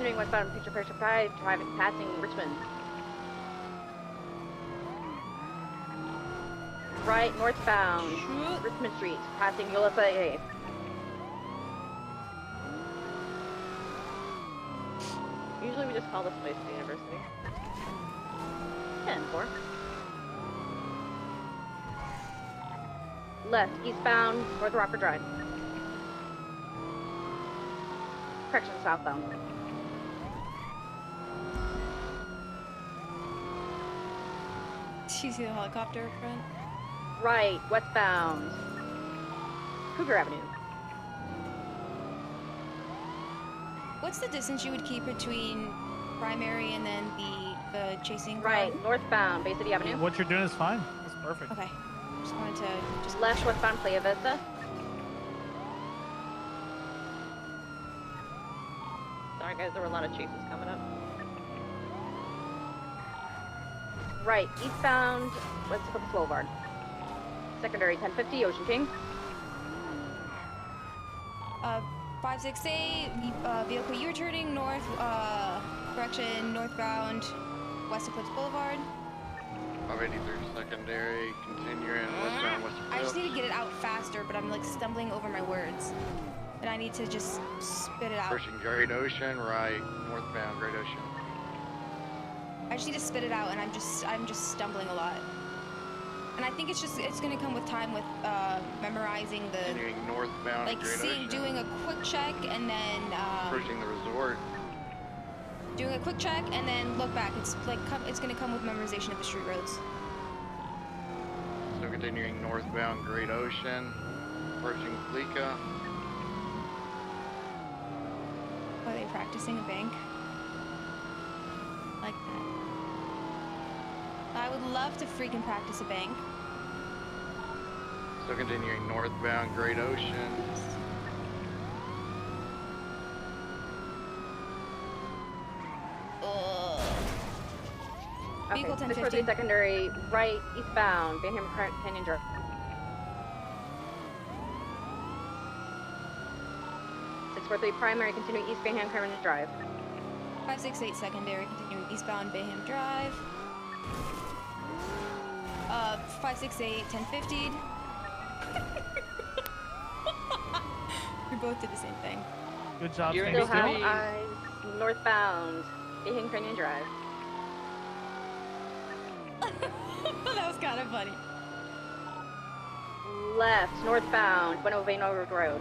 continuing westbound Picture Pressure 5, passing Richmond. Right, northbound, Richmond Street, passing USA. Usually we just call this place the university. 10-4. Left, eastbound, North Rockford Drive. Correction, southbound. Do you see the helicopter up front? Right, westbound, Cougar Avenue. What's the distance you would keep between primary and then the chasing car? Right, northbound, Bay City Avenue. What you're doing is fine. That's perfect. Okay. Just wanted to just left westbound Playa Vista. Sorry guys, there were a lot of chases coming up. Right, eastbound West Clips Boulevard. Secondary 1050, Ocean King. 568, vehicle U-turning north, correction, northbound, West Eclipse Boulevard. 583 secondary, continuing westbound West I just Eclipse. need to get it out faster, but I'm like stumbling over my words. And I need to just spit it out. Approaching Great Ocean, right, northbound Great Ocean. I just need to spit it out, and I'm just stumbling a lot. And I think it's gonna come with time with memorizing the Continuing northbound like Great Ocean. doing a quick check and then Approaching the resort. doing a quick check and then look back. It's like it's gonna come with memorization of the street roads. So continuing northbound Great Ocean. Approaching Fleeca. Are they practicing a bank? Like that. I would love to freaking practice a bank. So continuing northbound Great Ocean. Okay, Vehicle 643 secondary, right, eastbound, Van Hammer Canyon Drive. Primary, continuing east Van Ham Canyon Drive. 568 secondary, continuing eastbound Bayham Drive. 568, 1050. We both did the same thing. Good job, Still Stacy. have eyes northbound, Bayham Canyon Drive. That was kind of funny. Left, northbound, Buenoveno Road.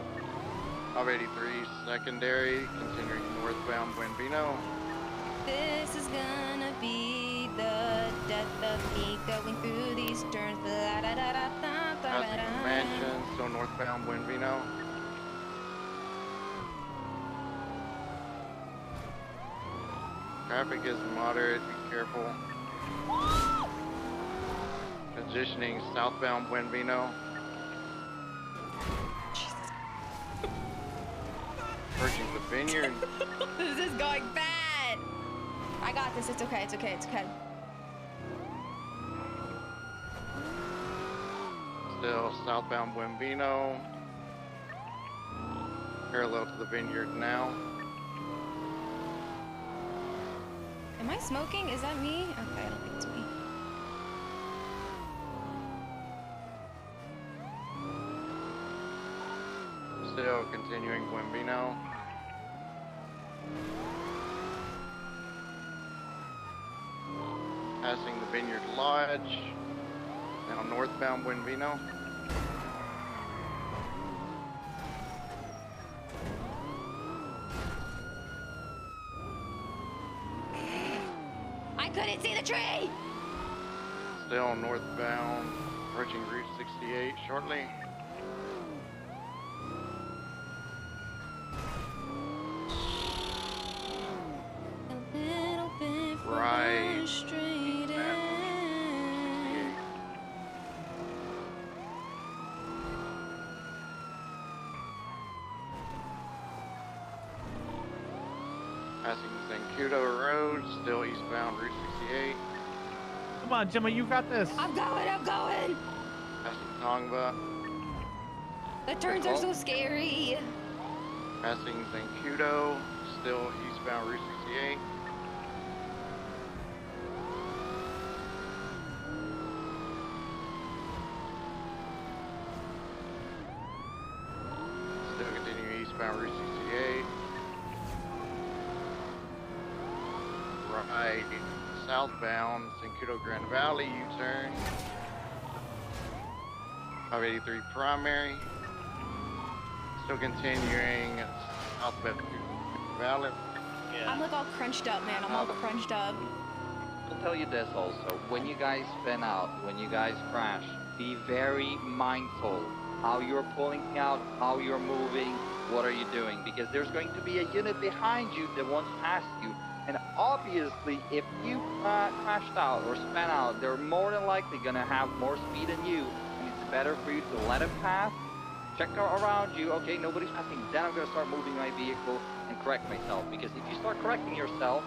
583 secondary, continuing northbound Buenvino. This is gonna be the death of me going through these turns. Passing Mansion, still northbound Buenvino. Traffic is moderate, be careful. Transitioning southbound Buenvino. Approaching the vineyard. This is going bad. I got this. It's okay. It's okay. It's okay. Still southbound Buenvino. Parallel to the vineyard now. Am I smoking? Is that me? Okay, I don't think it's me. Still continuing Buenvino. Passing the Vineyard Lodge. Now northbound Buenvino. I couldn't see the tree. Still northbound, approaching Route 68 shortly. Right. Passing Zancudo Road, still eastbound Route 68. Come on, Gemma, you got this. I'm going. I'm going. Passing Tongva. The turns are so scary. Passing Zancudo, still eastbound Route 68. 368. Still continuing eastbound Route 68. Right, southbound Zancudo Grand Valley U-turn. 583 primary. Still continuing southbound Valley. I'm like all crunched up, man. I'm all crunched up. I'll tell you this also. When you guys spin out, when you guys crash, be very mindful how you're pulling out, how you're moving, what are you doing? Because there's going to be a unit behind you that wants past you. And obviously, if you crashed out or spun out, they're more than likely going to have more speed than you. And it's better for you to let them pass, check around you, okay, nobody's passing, then I'm going to start moving my vehicle and correct myself. Because if you start correcting yourself,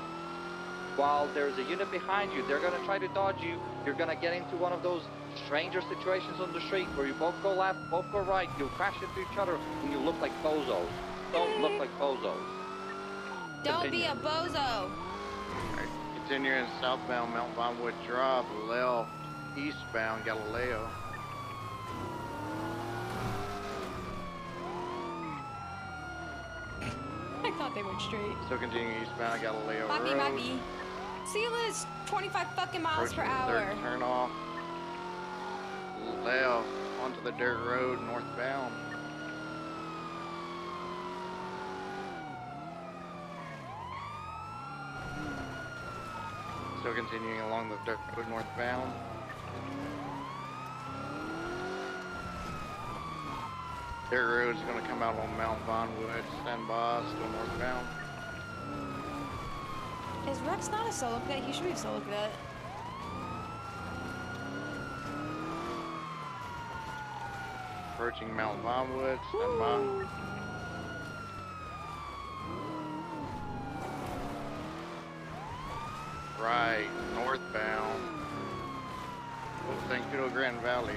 while there's a unit behind you, they're going to try to dodge you. You're going to get into one of those stranger situations on the street where you both go left, both go right, you'll crash into each other, and you look like bozos. Don't look like bozos. Don't be a bozo. Right, continuing southbound Mount Vinewood Drive, left, eastbound Galileo. I thought they went straight. Still continuing eastbound Galileo Might be, Road. might be. See, Liz, 25 fucking miles per Approaching the hour. third turn off. Left onto the dirt road northbound. Still continuing along the dirt road northbound. Dirt road's going to come out on Mount Vinewood. Stand by, still northbound. Is Rex not a solo cadet? He should be a solo cadet. Approaching Mount Vinewood, stand by. Right, northbound. Zancudo Grand Valley.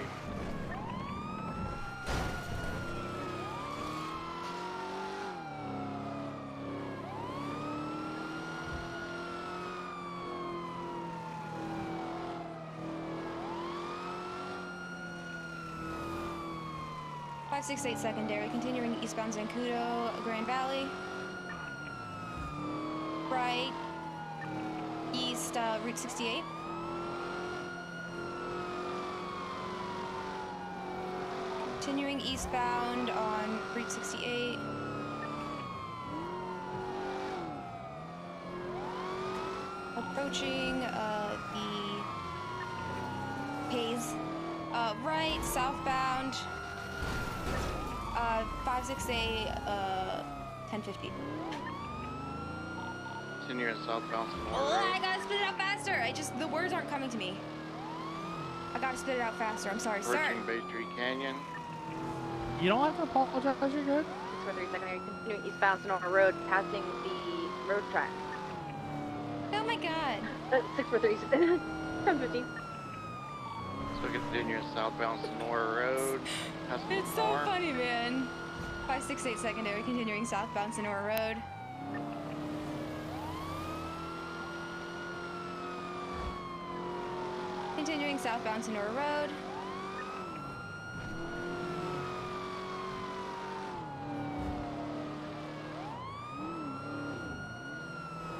.568 secondary, continuing eastbound Zancudo, Grand Valley. Right, east, Route 68. Continuing eastbound on Route 68. Approaching, the Haze. Right, southbound. 568, 1050. Continuing southbound Sonora Oh, Road. I gotta spit it out faster. The words aren't coming to me. I gotta spit it out faster. I'm sorry, sir. Approaching Bay Street Canyon. You don't have to apologize, you're good. 643 secondary, continuing eastbound Sonora Road, passing the road track. Oh my god. 643, 1050. So continuing southbound Sonora Road. Passing It's so Sonora. funny, man. 568 secondary, continuing southbound Sonora Road. Continuing southbound Sonora Road.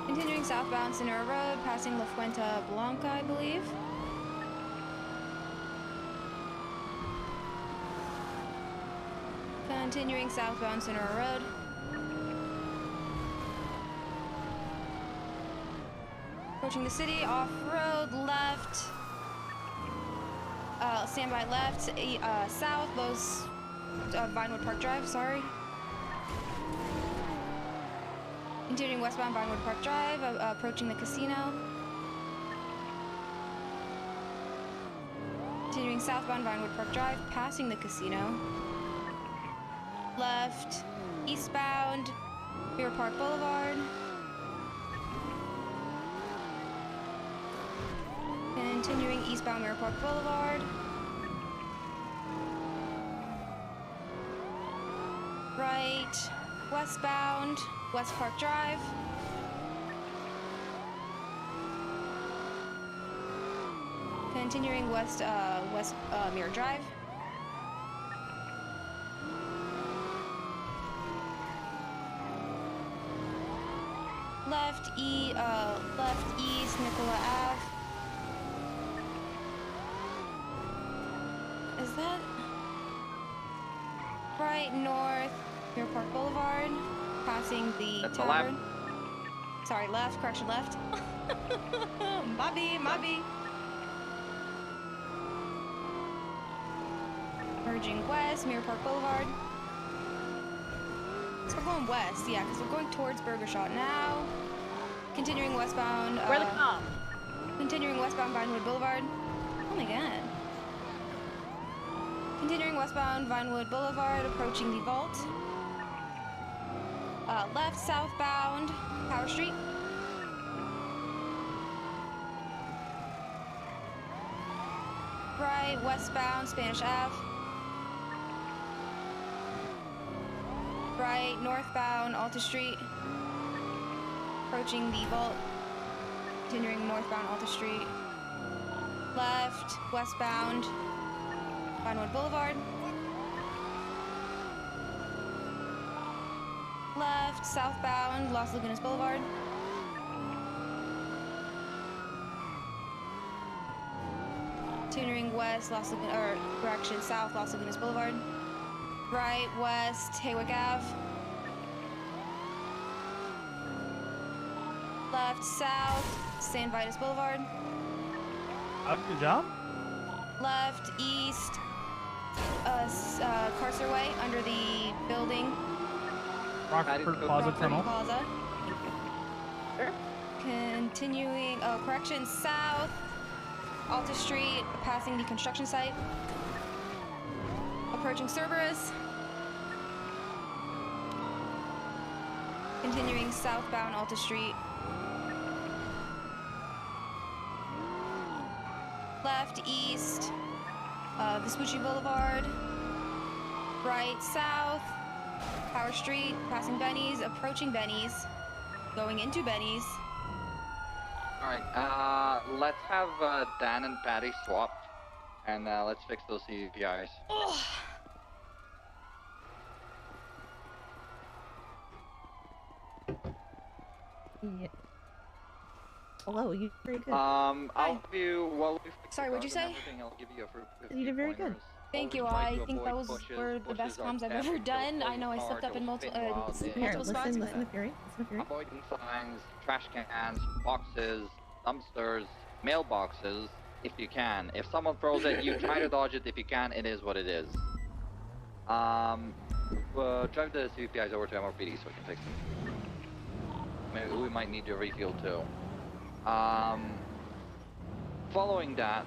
Continuing southbound Sonora Road, passing La Fuente Blanca, I believe. Continuing southbound Sonora Road. Approaching the city, off-road, left. Standby left, south, Lowe's, Vinewood Park Drive, sorry. Continuing westbound Vinewood Park Drive, approaching the casino. Continuing southbound Vinewood Park Drive, passing the casino. Left, eastbound, Mirror Park Boulevard. Continuing eastbound Mirror Park Boulevard. Right, westbound, West Park Drive. Continuing west, Mirror Drive. Left east, Nicola Ave. Is that right north, Mirror Park Boulevard, passing the tavern? Sorry, left, correction, left. Mobby. Merging west, Mirror Park Boulevard. So we're going west, yeah, because we're going towards Burger Shot now. Continuing westbound. Where the comms? Continuing westbound Vinewood Boulevard. Oh my god. Continuing westbound Vinewood Boulevard, approaching the vault. Left southbound Power Street. Right westbound Spanish Ave. Right northbound Alta Street. Approaching the vault. Continuing northbound Alta Street. Left westbound Vinewood Boulevard. Left southbound Los Lagunas Boulevard. Continuing west south Los Lagunas Boulevard. Right west Haywick Ave. Left south San Vitus Boulevard. Good job. Left east Carcer Way under the building. Rockford Plaza Tunnel. Plaza. Continuing, correction, south Alta Street, passing the construction site. Approaching Cerberus. Continuing southbound Alta Street. Left east, Vespucci Boulevard. Right south, Power Street, passing Benny's, approaching Benny's, going into Benny's. Alright, let's have Dan and Patty swapped, and let's fix those CVPIs. Yeah. Hello, you did very good. I'll give you, well, Sorry, what'd you say? I'll give you a fruit. You did very good. Thank you. I think those were the best comms I've ever done. I know I slipped up in multiple spots. Listen to Fury. Avoidance signs, trash cans, boxes, dumpsters, mailboxes, if you can. If someone throws at you, try to dodge it. If you can, it is what it is. Drive the CVPIs over to MRPD so we can fix them. Maybe we might need your refuel too. Following that,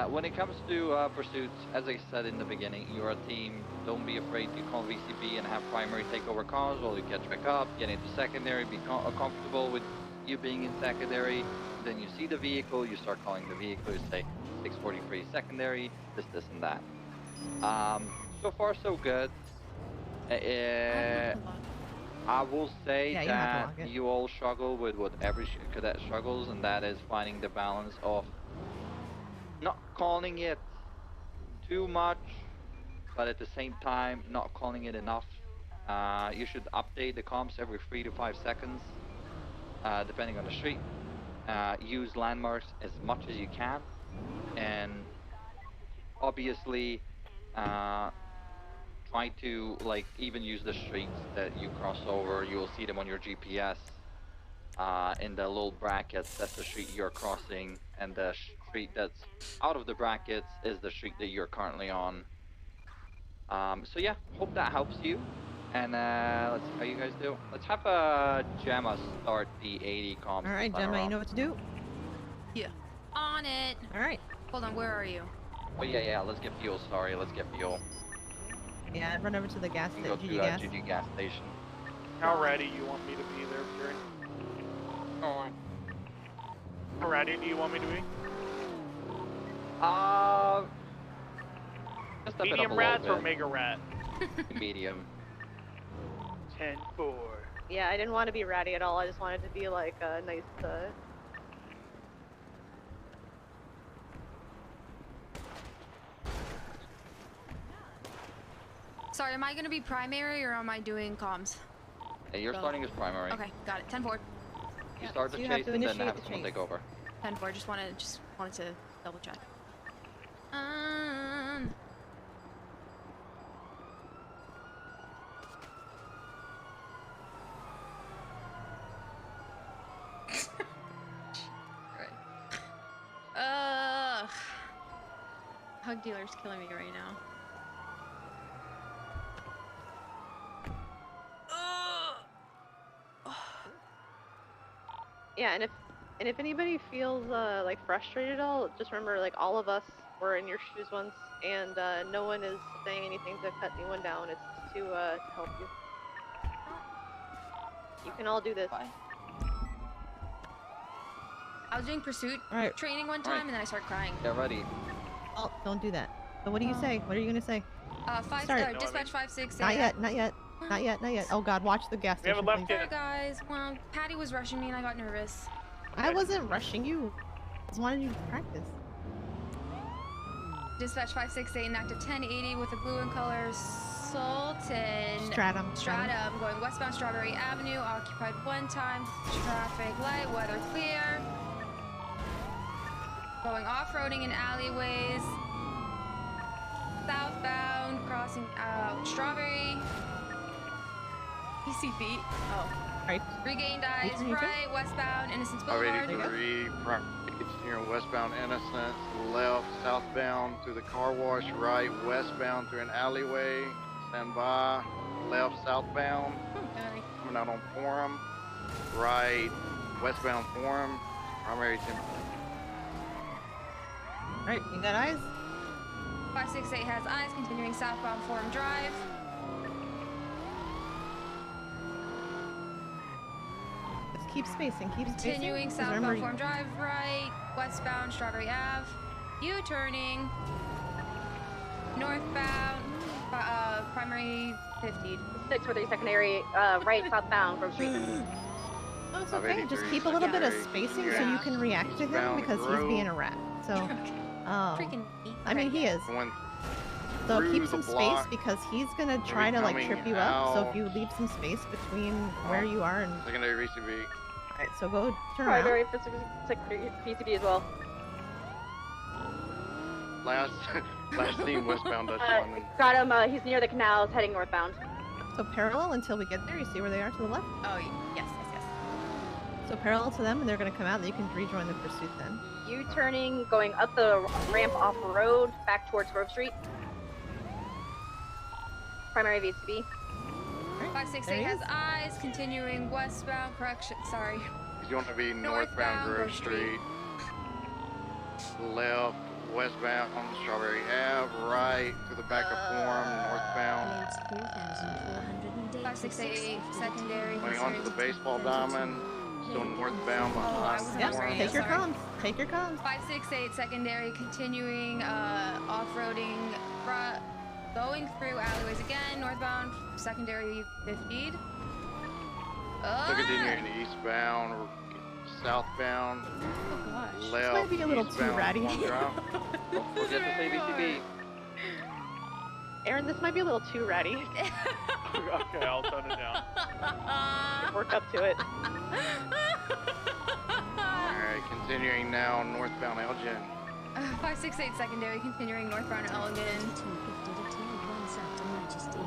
when it comes to pursuits, as I said in the beginning, you're a team. Don't be afraid to call VCB and have primary take over cars while you catch back up, get into secondary, be comfortable with you being in secondary. Then you see the vehicle, you start calling the vehicle, you say 643 secondary, this and that. So far so good. I will say that you all struggle with what every cadet struggles, and that is finding the balance of not calling it too much, but at the same time not calling it enough. You should update the comps every 3 to 5 seconds, depending on the street. Use landmarks as much as you can, and obviously try to even use the streets that you cross over. You will see them on your GPS in the little brackets. That's the street you're crossing, and the street that's out of the brackets is the street that you're currently on. So yeah, hope that helps you. And let's see how you guys do. Let's have Gemma start the 80 comms. All right, Gemma, you know what to do. Yeah. On it. All right. Hold on, where are you? Oh yeah, let's get fuel. Sorry, let's get fuel. Yeah, run over to the gas station. Go to GG gas station. How ready you want me to be there, Fury? Alright. How ready do you want me to be? Just a medium bit of a rats little or bit. mega rat? Medium. 10-4. Yeah, I didn't want to be ratty at all. I just wanted to be like a nice. Sorry, am I gonna be primary or am I doing comms? Hey, you're Both. starting as primary. Okay, got it. 10-4. You start the So you have chase to and then initiate have the someone chase. take over. 10-4. Just wanted to double check. Hug dealer's killing me right now. Yeah, and if anybody feels like frustrated at all, just remember like all of us were in your shoes once, and no one is saying anything to cut anyone down. It's to help you. You can all do this. I was doing pursuit training one time and then I started crying. Get ready. Oh, don't do that. So what do you say? What are you gonna say? Dispatch 568. Not yet, not yet, not yet, not yet. Oh God, watch the gas station, please. Sorry guys. Well, Patty was rushing me and I got nervous. I wasn't rushing you. I just wanted you to practice. Dispatch 568 in active 1080 with a blue in color Sultan Stratum. going westbound Strawberry Avenue, occupied one time, traffic light, weather clear. Going off-roading in alleyways. Southbound, crossing Strawberry. PCB. Oh. Right. Regained eyes, right, westbound, Innocence Boulevard. 583, here westbound Innocence, left, southbound through the car wash, right, westbound through an alleyway, stand by, left, southbound, coming out on Forum, right, westbound Forum, primary 10. Alright, you got eyes? 568 has eyes, continuing southbound Forum Drive. Just keep spacing, keep spacing. Continuing southbound Forum Drive, right, westbound Strawberry Ave. U-turning. Northbound, primary 50. 643 secondary, right, southbound from Street. Oh, it's okay. Just keep a little bit of spacing so you can react to him because he's being a rat. So, I mean, he is. So keep some space because he's gonna try to like trip you up. So if you leave some space between where you are and secondary VCB. Alright, so go turn around. Primary for secondary PCB as well. Last seen westbound Dutch London. Got him. He's near the canals, heading northbound. So parallel until we get there. You see where they are to the left? Oh, yes. So parallel to them, and they're gonna come out. And you can rejoin the pursuit then. U-turning, going up the ramp off the road, back towards Grove Street. Primary VCB. 568 has eyes, continuing westbound, correction, sorry. You want to be northbound Grove Street. Left, westbound on Strawberry Ave, right to the back of Forum, northbound. 568 secondary. Going onto the baseball diamond, still northbound behind Forum. Take your comms. Take your comms. 568 secondary, continuing off-roading, going through alleyways again, northbound, secondary 50'd. So continuing eastbound, or southbound, left, This might be a little too eastbound, ratty. Don't forget to say VCB. Aaron, this might be a little too ratty. Okay, I'll tone it down. Work up to it. Alright, continuing now northbound Elgin. 568 secondary, continuing northbound Elgin.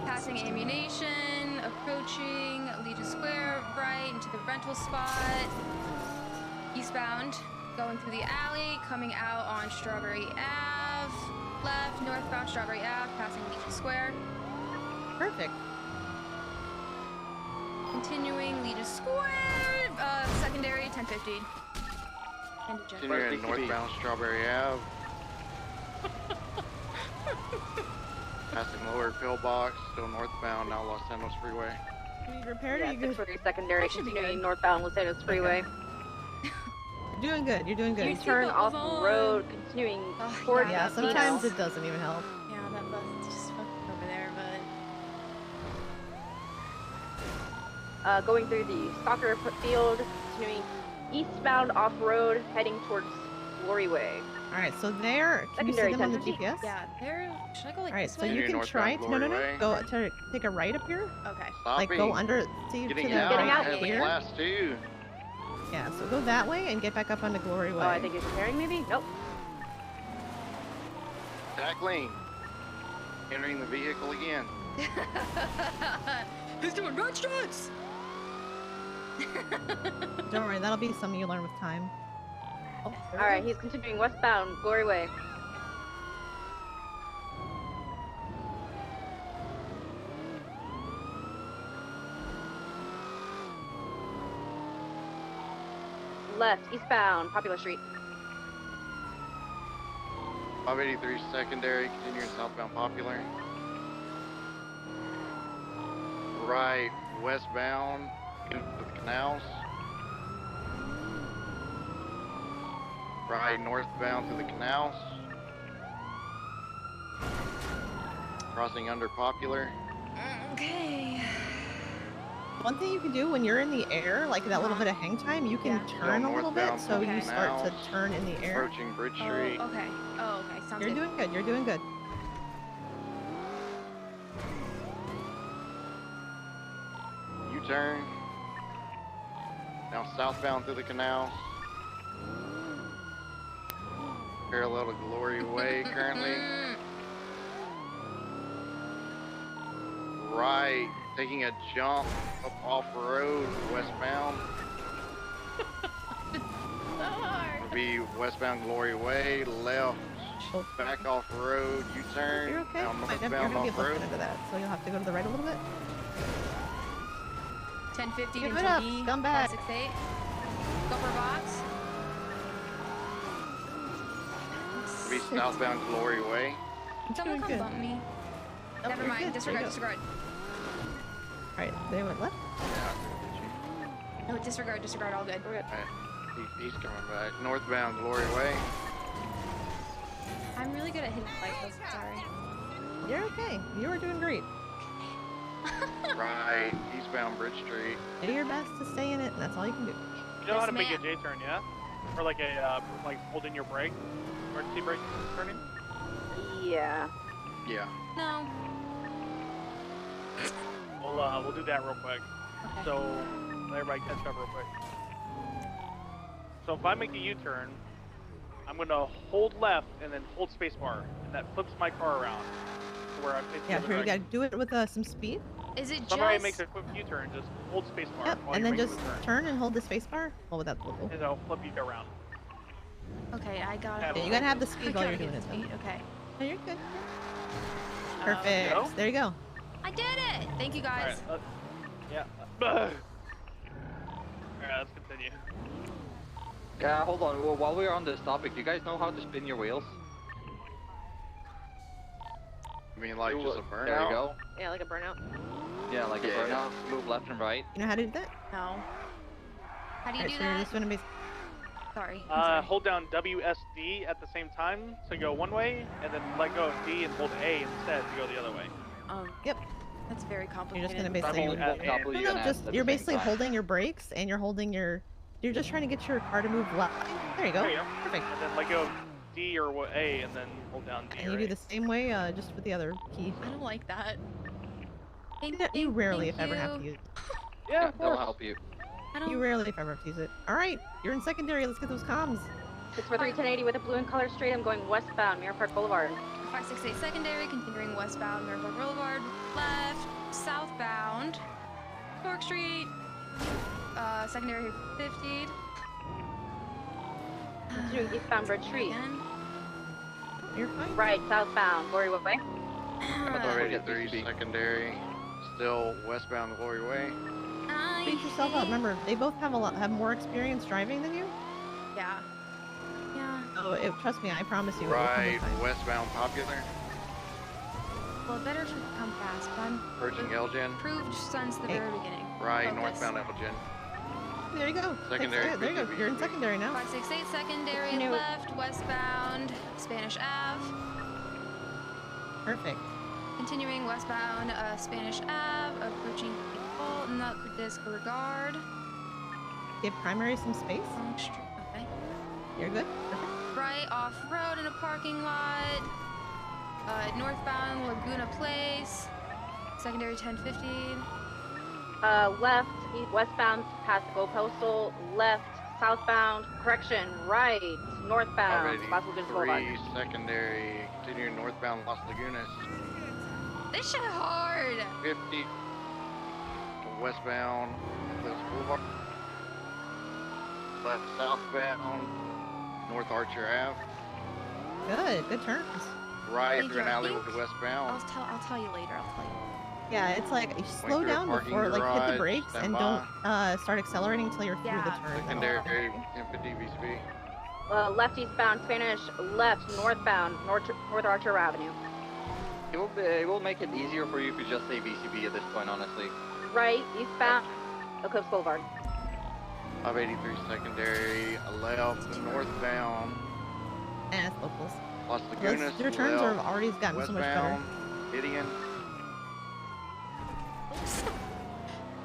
Passing ammunition, approaching Legion Square, right into the rental spot. Eastbound, going through the alley, coming out on Strawberry Ave. Left, northbound Strawberry Ave, passing Legion Square. Perfect. Continuing Legion Square, secondary 1050. Continuing northbound Strawberry Ave. Passing lower pillbox, still northbound, now Los Angeles Freeway. You need repaired or Yeah, you good? 643 secondary, continuing northbound Los Angeles Freeway. You're doing good. You're doing good. U-turn off the road, continuing towards Yeah, sometimes it doesn't even help. Yeah, that bus is just fucking over there, but... going through the soccer field, continuing eastbound off-road, heading towards Glory Way. All right, so there. Can you see Secondary them on the 1050. GPS? Yeah, there. Should I go like All right, this so way? you can try. No. Go to take a right up here. Okay. Like go under. See to the Getting out. right Has here. class 2. Yeah, so go that way and get back up onto Glory Way. Oh, I think he's repairing maybe? Nope. Tackling. Entering the vehicle again. Who's doing road strikes? Don't worry, that'll be something you learn with time. Oh, Alright, he's continuing westbound, Glory Way. Left, eastbound, Popular Street. 583 secondary, continuing southbound Popular. Right, westbound, into the canals. Right, northbound through the canals. Crossing under Popular. Okay. One thing you can do when you're in the air, like that little bit of hang time, you can turn a little bit, so you start to turn in the air. Approaching Bridge Street. Oh, okay. Oh, okay. Sounds You're good. doing good. You're doing good. U-turn. Now southbound through the canals. Parallel to Glory Way currently. Right, taking a jump up off road westbound. Would be westbound Glory Way, left, back off road, U-turn. You're okay. Now You're northbound gonna be off able to road. get into that, so you'll have to go to the right a little bit. 1050 Give into it up, B, scumbag. 568. Go for a box. Would be southbound Glory Way. Someone come good. bump me. Oh, Never you're mind. good. Disregard, There you go. disregard. Alright, they went left. No, disregard, all good. Right, he's coming back. Northbound Glory Way. I'm really good at hitting light posts, sorry. You're okay. You are doing great. Right, eastbound Bridge Street. Do your best to stay in it, and that's all you can do. You know how to make a J-turn, yeah? Or like a, like holding your brake? Emergency brake turning? Yeah. Yeah. No. We'll do that real quick. Okay. So, let everybody catch up real quick. So if I make a U-turn, I'm gonna hold left and then hold spacebar, and that flips my car around to where I face the Yeah, other here you direction. gotta do it with some speed. Is it Somebody just... makes a quick U-turn, just hold spacebar. Yep, while and you're then making just the turn. turn and hold the space bar. Well, without the logo. And it'll flip you around. Okay, I got Yeah, it. you gotta have the speed I while gotta you're doing get it. the speed, Though. okay. No, you're good. Perfect. go? There you go. I did it! Thank you guys. Alright, yeah. Alright, let's continue. Yeah, hold on. Well, while we're on this topic, do you guys know how to spin your wheels? You mean like just a burnout? There you go. Yeah, like a burnout. Yeah, like a burnout. Move left and right. You know how to do that? No. How do you Alright, do so you're that? just gonna be. Sorry. I'm sorry. Hold down WSD at the same time to go one way, and then let go of D and hold A instead to go the other way. Yep. That's very You're complicated. just gonna basically. You're basically holding your brakes and you're holding your. You're just trying to get your car to move left. There you go. There you go. Perfect. And then let go of D or A, and then hold down D And or you do A. the same way, just with the other key. I don't like that. You rarely, if ever, have to use it. Yeah, that'll help you. You rarely, if ever, have to use it. All right, you're in secondary. Let's get those comms. 643 1080 with a blue and color straight. I'm going westbound, Mirror Park Boulevard. 568 secondary, continuing westbound, Miracle Boulevard, left, southbound, York Street, secondary 50'd. Continuing eastbound Bridge Street. You're fine. Right, southbound, Glory Way. 583 secondary. Still westbound Glory Way. Beat yourself up. Remember, they both have more experience driving than you. Yeah. Yeah. Oh, trust me, I promise you. it will come Right, with time. westbound Popular. Well, it better to come fast, but I'm Approaching Elgin. proved since the very beginning. Right, of this. northbound Elgin. There you go. Secondary, There you go. You're in secondary now. 568 secondary, Continue. left, westbound, Spanish Ave. Perfect. Continuing westbound, Spanish Ave, approaching not disregard. Give primary some space. Okay. You're good. Perfect. right off-road in a parking lot. Northbound Laguna Place. Secondary 1015. Left, westbound past the goalpostal. Left, southbound, correction, right, northbound, Las Lagunas Boulevard. 3 secondary, continuing northbound Las Lagunas. This shit hard. 50 westbound Cliffs Boulevard. Left southbound North Archer Ave. Good turns. Right through an alleyway westbound. I'll tell you later. Yeah, it's like you slow down before, like hit the brakes and don't start accelerating until you're through the turn. Secondary 1050 VSP. Left eastbound Spanish, left northbound North Archer Avenue. It will make it easier for you if you just say VCB at this point, honestly. Right eastbound Eclipse Boulevard. 583 secondary, left northbound. And it's locals. Las Lagunas. Your turns have already gotten so much better. Gideon.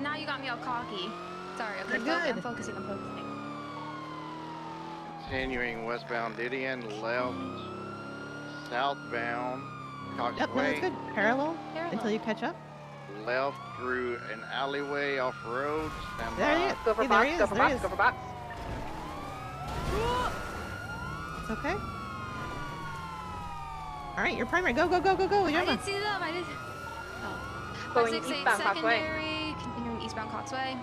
Now you got me all cocky. Sorry, okay, I'm focusing. Continuing westbound Didion, left, southbound Cox Yep, Way. that's good. Parallel until you catch up. Left through an alleyway off road. Stand by. There he is. Go for box, go for box, go for box. It's okay. Alright, your primary. Go, go, go, go, go. I didn't see them. I didn't. Oh. Going 568 eastbound Coxway. secondary, continuing eastbound Coxway.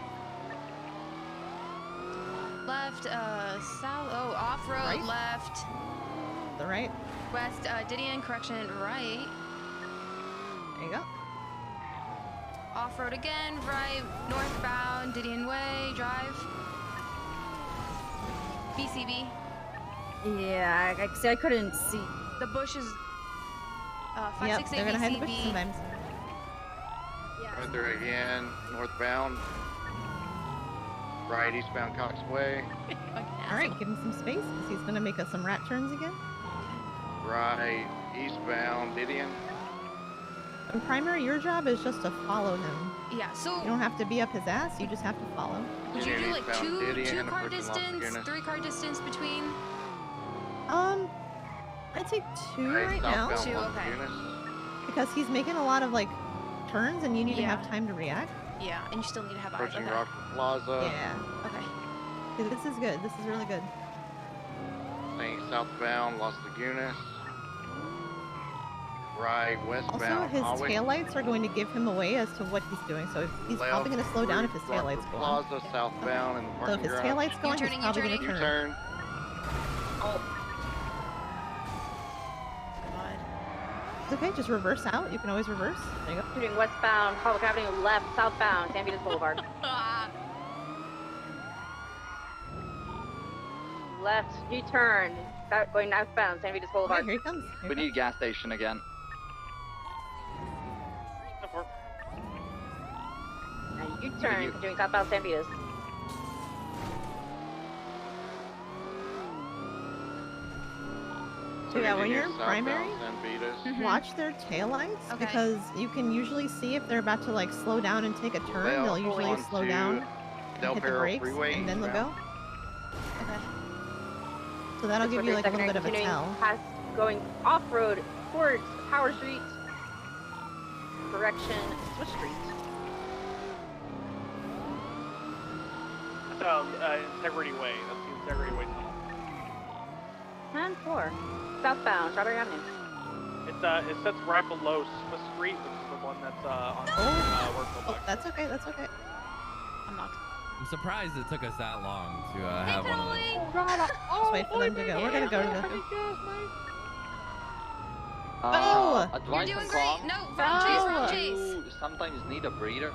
Left, south, off-road, right. left. The right. West, Didion, correction, right. There you go. Off-road again, right, northbound, Didion Way, drive. BCB. Yeah, I couldn't see. The bushes. Yep, 568 they're gonna hide the BCB. bushes sometimes. Right there again, northbound. Right, eastbound Cox Way. Alright, give him some space because he's gonna make us some rat turns again. Right, eastbound Didion. And primary, your job is just to follow him. Yeah, so you don't have to be up his ass, you just have to follow. Would you do like two car distance, 3 car distance between? I'd say 2 right now. 2, okay. Because he's making a lot of like turns and you need to have time to react. Yeah, and you still need to have eyes. Approaching Okay. Rockford Plaza. Yeah. Okay. This is good. This is really good. Staying southbound Las Lagunas. Right, westbound Also, his Hallway. taillights are going to give him away as to what he's doing. So he's probably going to slow down if his taillights go on. Plaza southbound in the So if parking his garage. taillights go on, he's probably going to turn. U-turn. It's okay, just reverse out. You can always reverse. There you go. Doing westbound Public Avenue, left, southbound San Vitas Boulevard. Left, U-turn, going northbound San Vitas Boulevard. Okay, here he comes. We need gas station again. And U-turn, doing southbound San Vitas. So yeah, when you're in primary, Mm-hmm. watch their taillights because you can usually see if they're about to like slow down and take a turn. They'll usually slow down, Del hit the Perro brakes, Freeway and then they'll go. Okay. So that'll give you like a little bit of a Continuing tell. Past, going off-road towards Power Street. Correction, Swiss Street. Integrity Way. That's the Integrity Way tunnel. 10-4. Southbound, Strawberry Avenue. It sits right below Swiss Street, which is the one that's on Oh, that's okay. That's okay. I'm surprised it took us that long to have one of those. Just wait for them to go. We're gonna go to the. Advice You're on doing great. comms. No, round chase. You sometimes need a breather,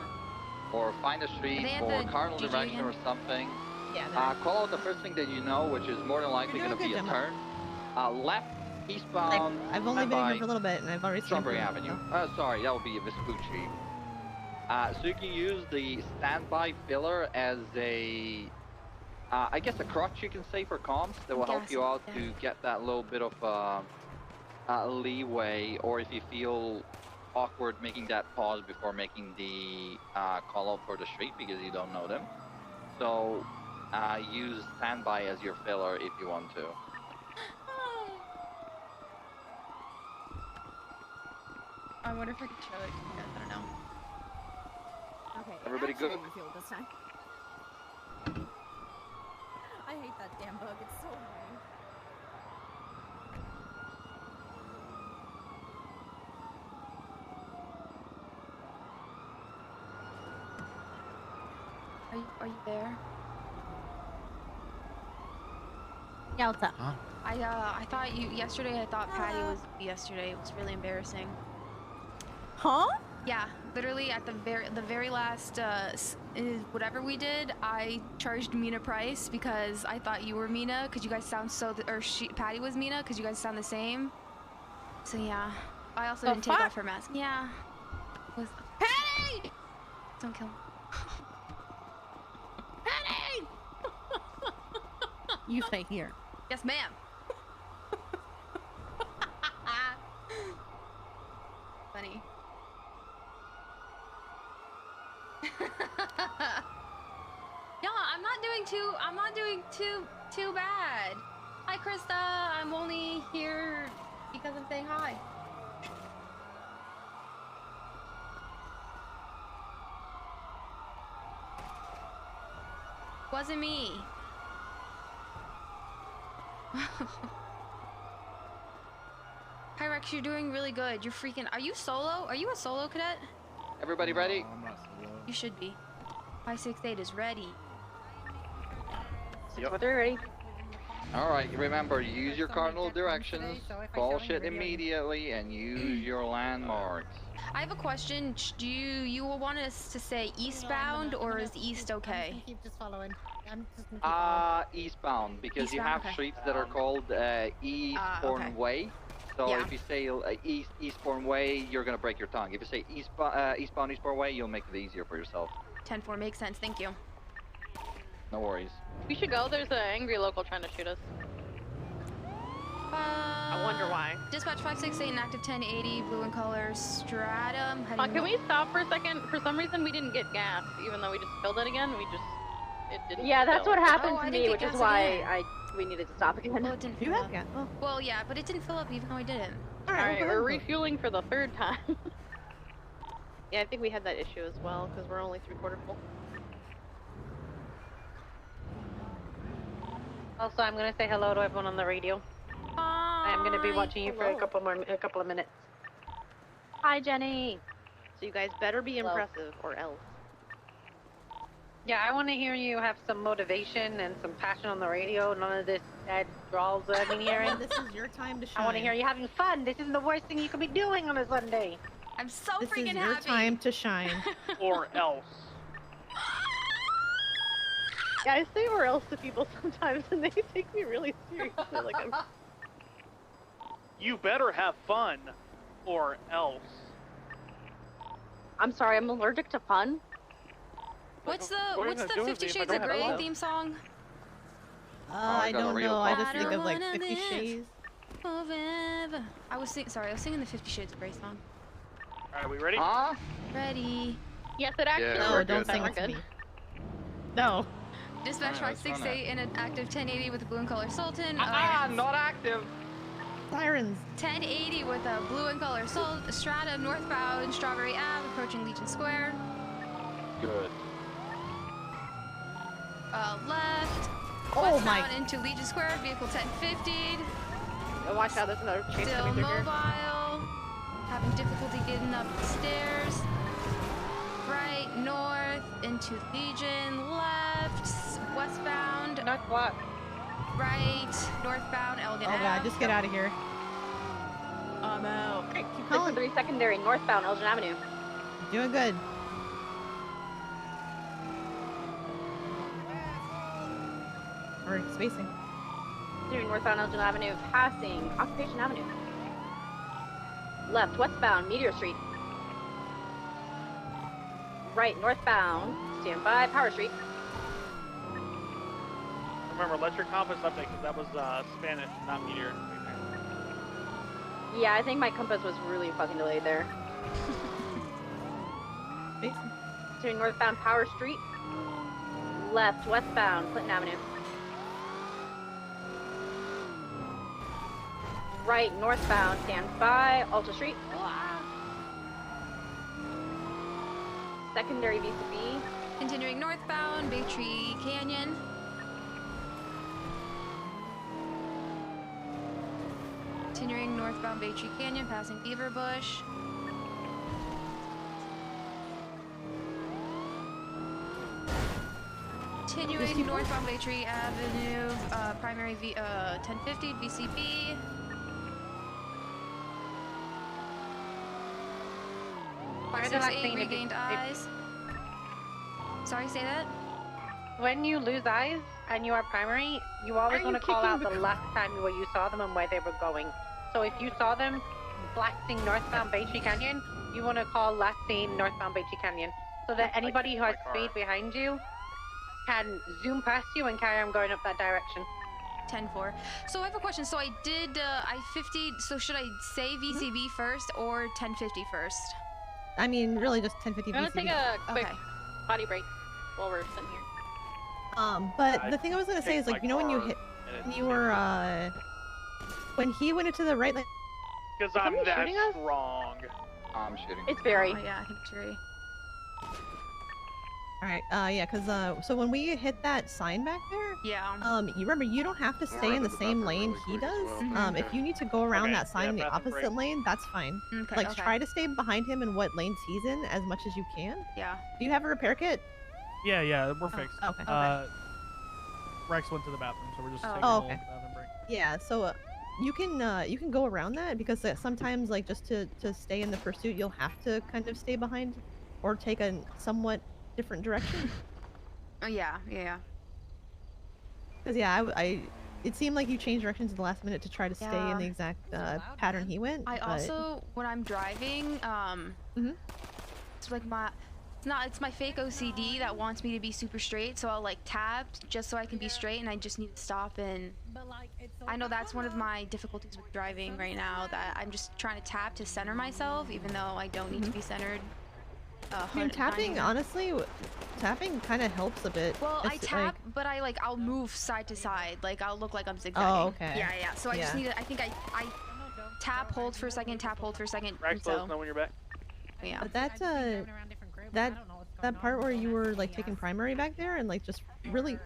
or find a street, They have or the cardinal GG direction, again? or something. Yeah. Call out the first thing that you know, which is more than likely You're going to doing be a good, turn. Left, Like, eastbound. I've only been standby, here for a little bit, and I've already seen Strawberry him, Avenue. so. Sorry, that would be a Vespucci. So you can use the standby filler as a, I guess a crutch you can say for comms that will help you out to get that little bit of leeway, or if you feel awkward making that pause before making the call out for the street because you don't know them. So use standby as your filler if you want to. wonder if I could show it to you guys. I don't know. Okay. Everybody actually good? made me feel this time. I hate that damn bug. It's so annoying. Are you there? Yeah, what's up? Huh? I thought yesterday. I thought Patty was yesterday. It was really embarrassing. Huh? Yeah, literally at the very last whatever we did, I charged Mina price because I thought you were Mina because you guys sound so Patty was Mina because you guys sound the same. So yeah, I also didn't take off her mask. Yeah. Patty! Don't kill me. Patty! You stay here. Yes, ma'am. Funny. Yeah, I'm not doing too bad. Hi, Krista. I'm only here because I'm saying hi. Wasn't me. Hi, Rex. You're doing really good. You're freaking. Are you solo? Are you a solo cadet? Everybody ready? I'm not solo. You should be. 568 is ready. Yep. They're ready. Alright, remember, use your cardinal directions, follow shit immediately, and use your landmarks. I have a question. Do you want us to say eastbound or is east okay? Keep just following. I'm just gonna keep following. Eastbound, because you Eastbound, have okay. streets that are called Eastbourne okay. Way. So Yeah. if you say Eastbourne Way, you're gonna break your tongue. If you say Eastbourne Way, you'll make it easier for yourself. 10-4 makes sense. Thank you. No worries. We should go. There's an angry local trying to shoot us. I wonder why. Dispatch 568 and active 1080, blue in color, stratum. Can we stop for a second? For some reason, we didn't get gas, even though we just filled it again. It didn't. Yeah, that's fill. what happened Oh, I to didn't me, get which is gas why again. we needed to stop again. Well, it didn't You fill have up. gas. Oh. Well, yeah, but it didn't fill up even though I didn't. All right, go we're ahead. refueling for the third time. Yeah, I think we had that issue as well because we're only 3/4 full. Also, I'm gonna say hello to everyone on the radio. I'm gonna be watching you for a couple of minutes. Hi, Jenny. So you guys better be Hello. impressive, or else. Yeah, I want to hear you have some motivation and some passion on the radio. None of this bad drawls that I've been hearing. This is your time to shine. I want to hear you having fun. This isn't the worst thing you could be doing on a Sunday. I'm so This freaking is your happy. time to shine. Or else. Yeah, I say or else to people sometimes, and they take me really seriously. Like I'm. You better have fun, or else. I'm sorry, I'm allergic to fun. What's the What are you gonna do with 50 me if I Shades don't of have Grey fun? theme song? I got a don't real know. I problem. just think of like I don't 50 wanna Shades. Forever. I was singing the 50 Shades of Grey song. Alright, we ready? Huh? Ready. Yes, it actually Yeah, No, we're don't good. sing We're it to good. me. No. Dispatch Alright, let's run 568 in an active 1080 with a blue and color Sultan. Not active. Sirens. 1080 with a blue and color Strata northbound Strawberry Ave approaching Legion Square. Good. Left. Oh my. Westbound into Legion Square. Vehicle 1050. Oh, watch out, there's another chase Still coming through here. mobile. Having difficulty getting up the stairs. Right, north, into Legion, left, westbound. Not what? Right, northbound, Elegant Oh Ave. god, just get out of here. I'm out. Okay, keep calling. 3 secondary, northbound Elgin Avenue. Doing good. Or spacing. Through northbound Elgin Avenue, passing Occupation Avenue. Left, westbound, Meteor Street. Right, northbound, stand by, Power Street. Remember, let your compass update, because that was Spanish, not meteor. Yeah, I think my compass was really fucking delayed there. Spacing. Turning northbound Power Street. Left, westbound Clinton Avenue. Right, northbound, stand by, Alta Street. secondary VCB. Continuing northbound, Bay Tree Canyon. Continuing northbound Bay Tree Canyon, passing Beaver Bush. Continuing northbound Bay Tree Avenue, primary 1050 VCB. Where 568 regained eyes. Sorry, say that? When you lose eyes and you are primary, you always want to call out the last time where you saw them and where they were going. So if you saw them blasting northbound Bay Tree Canyon, you want to call last seen northbound Bay Tree Canyon. So that anybody who has speed behind you can zoom past you and carry on going up that direction. 10-4. So I have a question. So I did, I 50, so should I say VCB first or 1050 first? I mean, really just 1050 I'm gonna take a quick Okay. potty break while we're sitting here. But the thing I was gonna say is, like, you know, when you hit, you were, when he went into the right lane. Because I'm that strong. I'm shooting. It's very. Oh, yeah, I think it's Jerry. Alright, yeah, cause, so when we hit that sign back there, yeah, you remember, you don't have to stay in the same lane he does. If you need to go around that sign in the opposite lane, that's fine. Okay, like, okay. try to stay behind him in what lanes he's in as much as you can. Yeah. Do you have a repair kit? Yeah, we're fixed. Okay. Rex went to the bathroom, so we're just taking a Oh, little okay. bathroom break. Yeah, so, you can go around that because sometimes, like, just to stay in the pursuit, you'll have to kind of stay behind or take a somewhat different direction. Oh, yeah. Because, yeah, it seemed like you changed directions at the last minute to try to stay in the exact pattern he went. I also, when I'm driving, it's like it's my fake OCD that wants me to be super straight, so I'll like tap just so I can be straight, and I just need to stop. And I know that's one of my difficulties with driving right now, that I'm just trying to tap to center myself, even though I don't need to be centered. I mean, tapping, honestly, tapping kind of helps a bit. Well, I It's, tap, but I'll move side to side, like I'll look like I'm zigzagging. Oh, okay. Yeah. So I just need to. I think I tap, hold for a second, tap, hold for a second. Rex, let us know when you're back. Yeah. But that part where you were like taking primary back there and like just really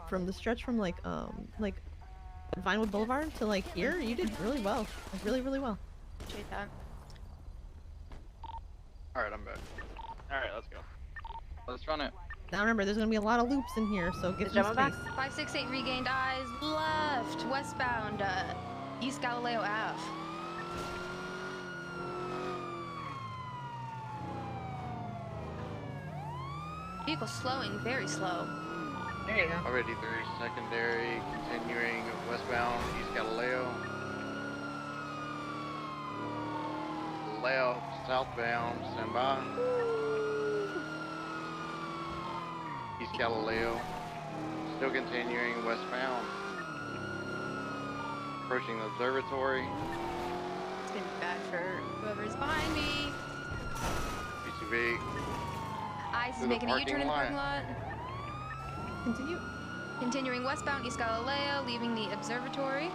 from the stretch from like Vinewood Boulevard to like here, you did really well. Like really well. Appreciate that. All right, I'm back. All right, let's go. Let's run it. Now remember, there's gonna be a lot of loops in here, so get some space. 568 regained eyes left, westbound, East Galileo Ave. Vehicle slowing, very slow. There you go. Already through secondary, continuing westbound East Galileo. Left, southbound, stand by. East Galileo. Still continuing westbound. Approaching the observatory. It's gonna be bad for whoever's behind me. BCB. Ice is making a U-turn in the parking lot. Continue. Continuing westbound East Galileo, leaving the observatory.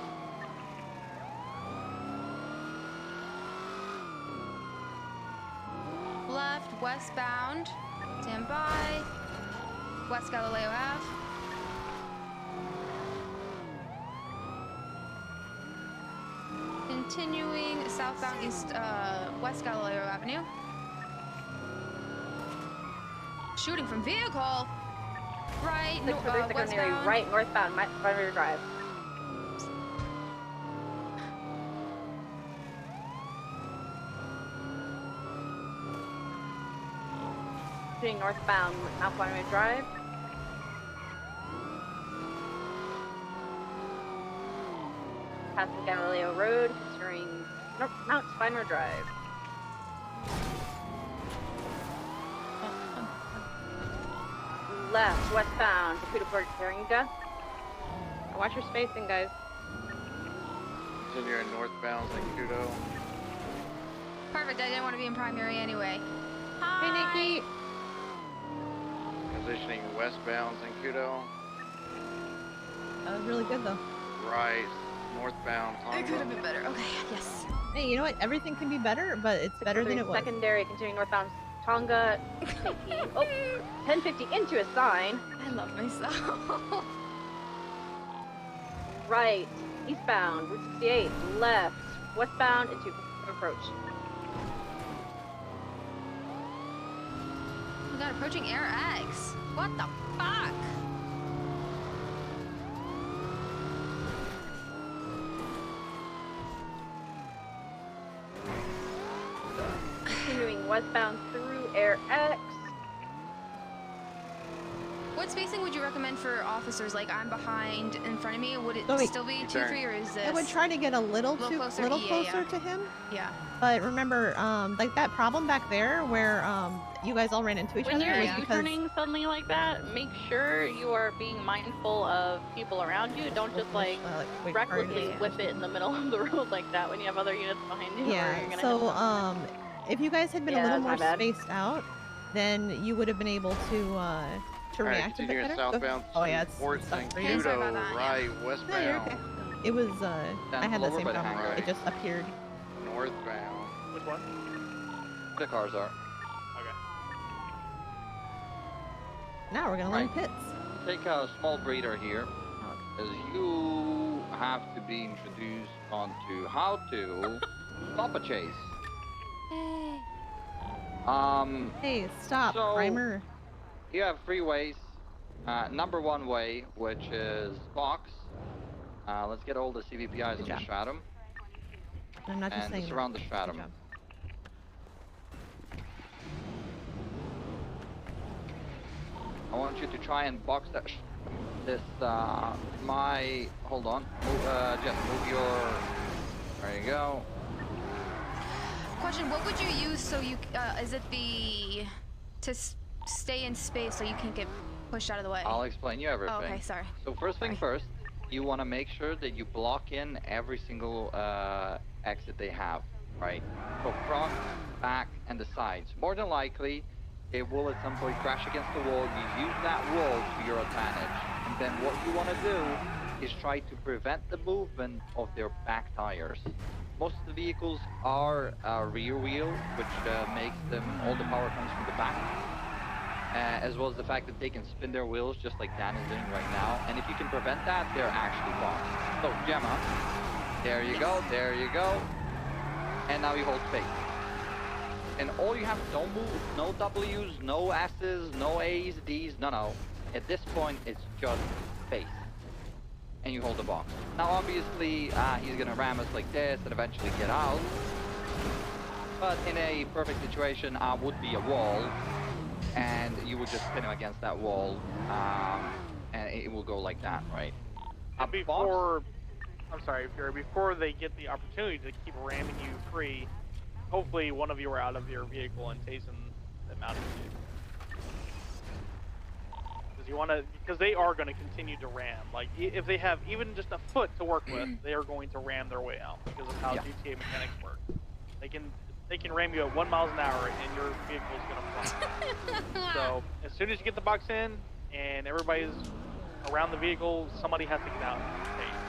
Left, westbound, stand by. West Galileo Ave. Continuing southbound West Galileo Avenue. Shooting from vehicle. Right, westbound. Right, northbound, Vinewood Drive. Shooting northbound, Mount Vinewood Drive. Passing Galileo Road, considering Mount Vinewood Drive. Left, westbound, Dakota Carringa. Watch your spacing, guys. Continuing northbound Zancudo. Perfect, I didn't want to be in primary anyway. Hey, Nikki. Positioning westbound Zancudo. That was really good though. Right, northbound It could have been better. Okay, yes. Hey, you know what? Everything can be better, but it's better than it was. Secondary, continuing northbound Tonga taking 1050 into a sign. I love myself. Right, eastbound, Route 68, left, westbound into approach. We got approaching Air X. What the fuck? Continuing westbound through Air X. What spacing would you recommend for officers? Like I'm behind in front of me. Would it still be 2-3 or is this? I would try to get a little closer, closer to him. Yeah. But remember, like that problem back there where you guys all ran into each When other you're was because U-turning suddenly like that, make sure you are being mindful of people around you. Don't just like recklessly whip it in the middle of the road like that when you have other units behind you. Or you're yeah. gonna So hit them. if you guys had been a little more spaced out, then you would have been able to react a bit better. Southbound Oh yeah, it's towards stuck for you. Sankudo, right, westbound. No, you're okay. It was I had the over same by the problem. hangar. It just appeared. Northbound. Which one? The cars are. Okay. Now we're gonna learn Right. pits. Take a small breather here, as you have to be introduced onto how to stop a chase. Hey, stop, so primer. You have three ways. Number one way, which is box. Let's get all the CVPIs on the stratum. I'm not just and saying surround that. the stratum. Good job. I want you to try and box that. Hold on. Just move your. There you go. Question: what would you use so you? Is it to stay in space so you can't get pushed out of the way? I'll explain you everything. Oh, okay, sorry. So first thing first, you want to make sure that you block in every single exit they have, right? So front, back, and the sides. More than likely, it will at some point crash against the wall. You use that wall to your advantage. And then what you want to do is try to prevent the movement of their back tires. Most of the vehicles are rear wheel, which makes them, all the power comes from the back. As well as the fact that they can spin their wheels just like Dan is doing right now. And if you can prevent that, they're actually boxed. So Gemma, there you go, there you go. And now you hold space. And all you have, don't move, no W's, no S's, no A's, D's, no. At this point, it's just space. And you hold the box. Now obviously, he's gonna ram us like this and eventually get out. But in a perfect situation, would be a wall. And you would just pin him against that wall. And it will go like that, right? Before they get the opportunity to keep ramming you free, hopefully one of you are out of your vehicle and chasing them out of the vehicle. Because they are going to continue to ram. Like, if they have even just a foot to work with, they are going to ram their way out because of how GTA mechanics work. They can ram you at 1 mile an hour and your vehicle is going to fly. So as soon as you get the box in and everybody's around the vehicle, somebody has to get out and chase.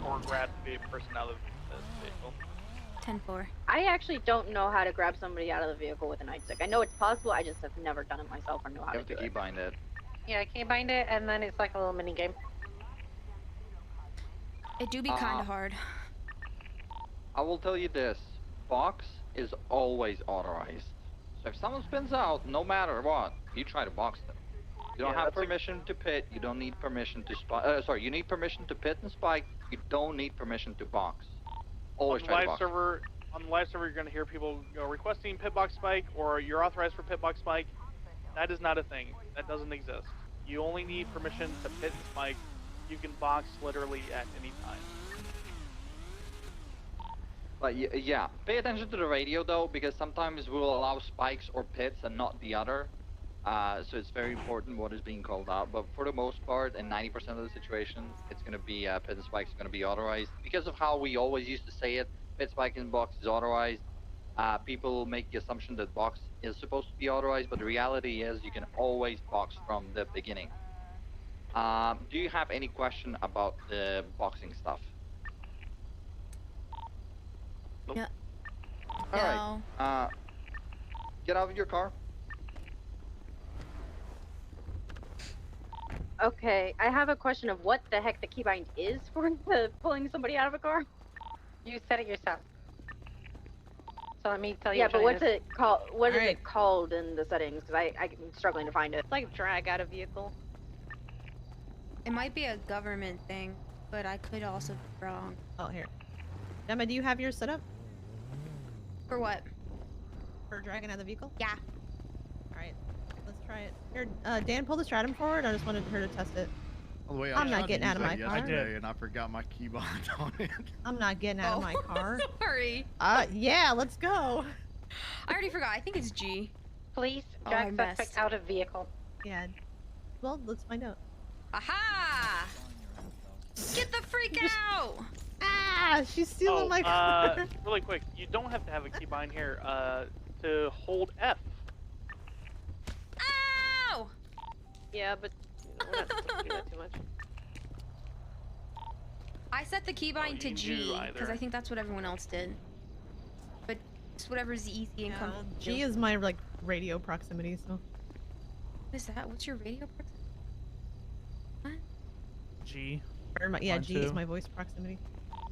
Or grab the person out of the vehicle. 10-4. I actually don't know how to grab somebody out of the vehicle with a nightstick. I know it's possible, I just have never done it myself or know how to do it. You have to keybind it. Yeah, keybind it, and then it's like a little mini game. It do be kind of hard. I will tell you this, box is always authorized. So if someone spins out, no matter what, you try to box them. You don't have permission to pit, you don't need permission to spike, you need permission to pit and spike, you don't need permission to box. Always on try the to live box. server, on the live server, you're going to hear people requesting pit box spike, or you're authorized for pit box spike. That is not a thing. That doesn't exist. You only need permission to pit and spike. You can box literally at any time. But yeah, pay attention to the radio though, because sometimes we'll allow spikes or pits and not the other. So it's very important what is being called out. But for the most part, in 90% of the situations, it's going to be pit and spikes going to be authorized. Because of how we always used to say it, pit, spike, and box is authorized. People make the assumption that box is supposed to be authorized, but the reality is you can always box from the beginning. Do you have any question about the boxing stuff? Yeah. All right. Get out of your car. Okay, I have a question of what the heck the keybind is for pulling somebody out of a car. You said it yourself. So let me tell you. Yeah, but what's it called? What is Alright. it called in the settings? Because I'm struggling to find it. It's like drag out a vehicle. It might be a government thing, but I could also be wrong. Oh, here. Emma, do you have yours set up? For what? For dragging out the vehicle? Yeah. Alright, let's try it. Here, Dan, pull the stratum forward. I just wanted her to test it. Oh, wait, I'm not getting out of my car. yesterday and I forgot my keybind on it. I'm not getting out of my car. Sorry. Yeah, let's go. I already forgot. I think it's G. Please Oh, drag I suspect messed. out of vehicle. Yeah. Well, let's find out. Aha! Get the freak out! Ah, she's stealing my car. Really quick, you don't have to have a keybind here to hold F. Ow! Yeah, but we're not supposed to do that too much. I set the keybind to you G do because either. I think that's what everyone else did. But it's whatever's easy and comfortable. G is my like radio proximity, so. What is that? What's your radio proximity? G. Or my, yeah, Mine G is too. my voice proximity.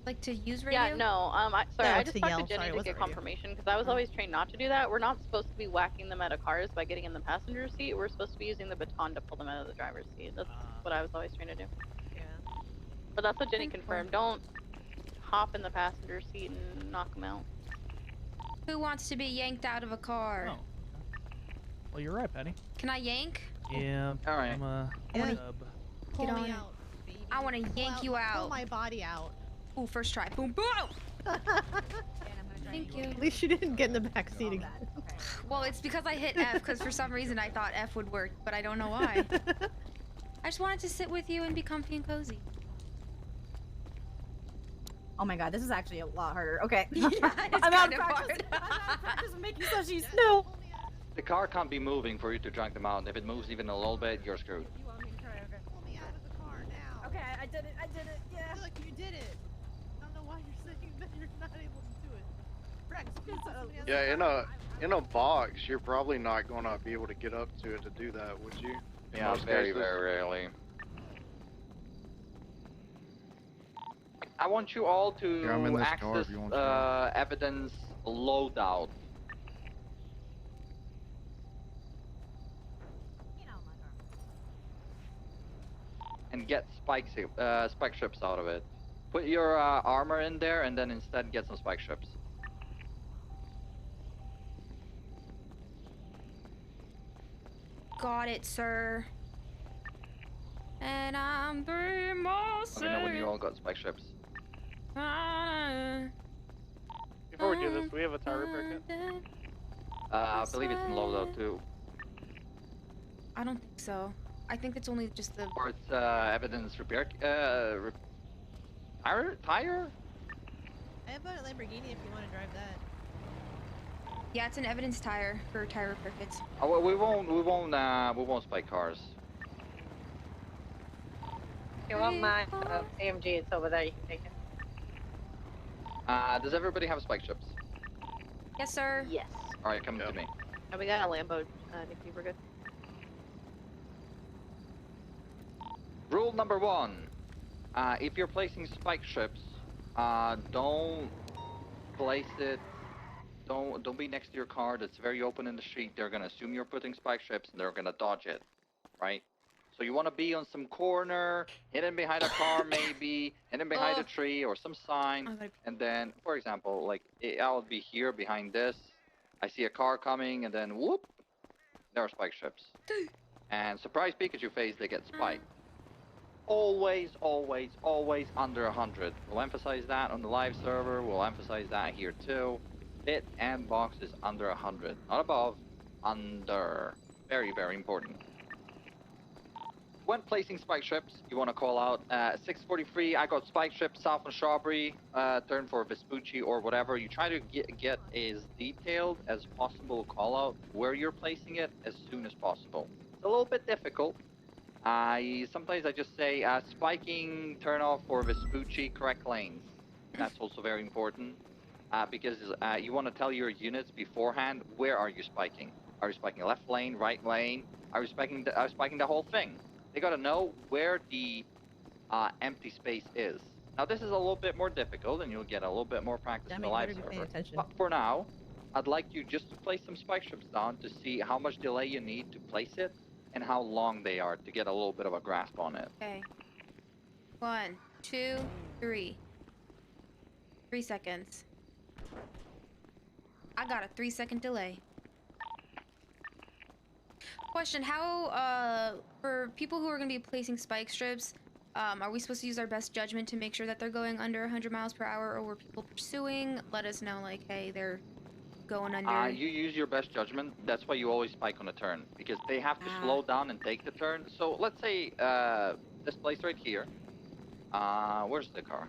Like to use radio? Yeah, no. I No, just to talked yell. to Jenny Sorry, it to wasn't get radio. confirmation because I was always trained not to do that. We're not supposed to be whacking them out of cars by getting in the passenger seat. We're supposed to be using the baton to pull them out of the driver's seat. That's what I was always trained to do. Yeah. But that's what Jenny confirmed. Don't hop in the passenger seat and knock them out. Who wants to be yanked out of a car? Oh. Well, you're right, Penny. Can I yank? Yeah. All right. I'm a Yeah. sub. Pull Get me on it. out, baby. I want to yank you out. Pull my body out. Ooh, first try. Boom, boom! Thank you. At least you didn't get in the back seat again. Well, it's because I hit F because for some reason I thought F would work, but I don't know why. I just wanted to sit with you and be comfy and cozy. Oh my god, this is actually a lot harder. Okay. Yeah, it's I'm out kind of of practice. hard. I'm out of practice with making slushies. No. The car can't be moving for you to drag them out. If it moves even a little bit, you're screwed. You want me to try? Okay. Pull me out of the car now. Okay, I did it. I did it. Yeah. Look, you did it. I don't know why you're saying that you're not able to do it. Rex, please put somebody else Yeah, in a box, you're probably not gonna be able to get up to it to do that, would you? In Yeah, most very, cases? very rarely. I want you all to Yeah, I'm in this car access if you want to. evidence loadout. And get spike strips out of it. Put your armor in there and then instead get some spike strips. Got it, sir. And I'm 3 miles. Let me know when you all got spike strips. Before we do this, do we have a tire repair kit? I believe it's in loadout too. I don't think so. I think it's only just the. Or it's evidence repair. Tire? I have a Lamborghini if you want to drive that. Yeah, it's an evidence tire for tire repair kits. Oh, well, we won't spike cars. If you want my AMG, it's over there. You can take it. Does everybody have spike strips? Yes, sir. Yes. All right, come to me. Oh, we got a Lambo, Nikki, we're good. Rule number 1: if you're placing spike strips, don't place it. Don't be next to your car that's very open in the street. They're gonna assume you're putting spike strips and they're gonna dodge it, right? So you want to be on some corner, hidden behind a car maybe, hidden behind a tree or some sign, and then, for example, like I'll be here behind this. I see a car coming, and then whoop, there are spike strips. And surprise Pikachu face, they get spiked. Always, always, always under 100. We'll emphasize that on the live server. We'll emphasize that here too. Bit and box is under 100. Not above, under. Very, very important. When placing spike strips, you want to call out 643. I got spike strips south on Strawberry. Turn for Vespucci or whatever. You try to get as detailed as possible call out where you're placing it as soon as possible. It's a little bit difficult. Sometimes I just say spiking turn off for Vespucci correct lanes. That's also very important. because you want to tell your units beforehand where are you spiking. Are you spiking left lane, right lane? Are you spiking the whole thing? They gotta know where the empty space is. Now this is a little bit more difficult, and you'll get a little bit more practice in the live server. But for now, I'd like you just to place some spike strips down to see how much delay you need to place it and how long they are to get a little bit of a grasp on it. Okay. 1, 2, 3. 3 seconds. I got a 3-second delay. Question, how, for people who are going to be placing spike strips, are we supposed to use our best judgment to make sure that they're going under 100 miles per hour, or were people pursuing? Let us know, like, hey, they're going under. You use your best judgment. That's why you always spike on a turn, because they have to slow down and take the turn. So let's say, this place right here. Where's the car?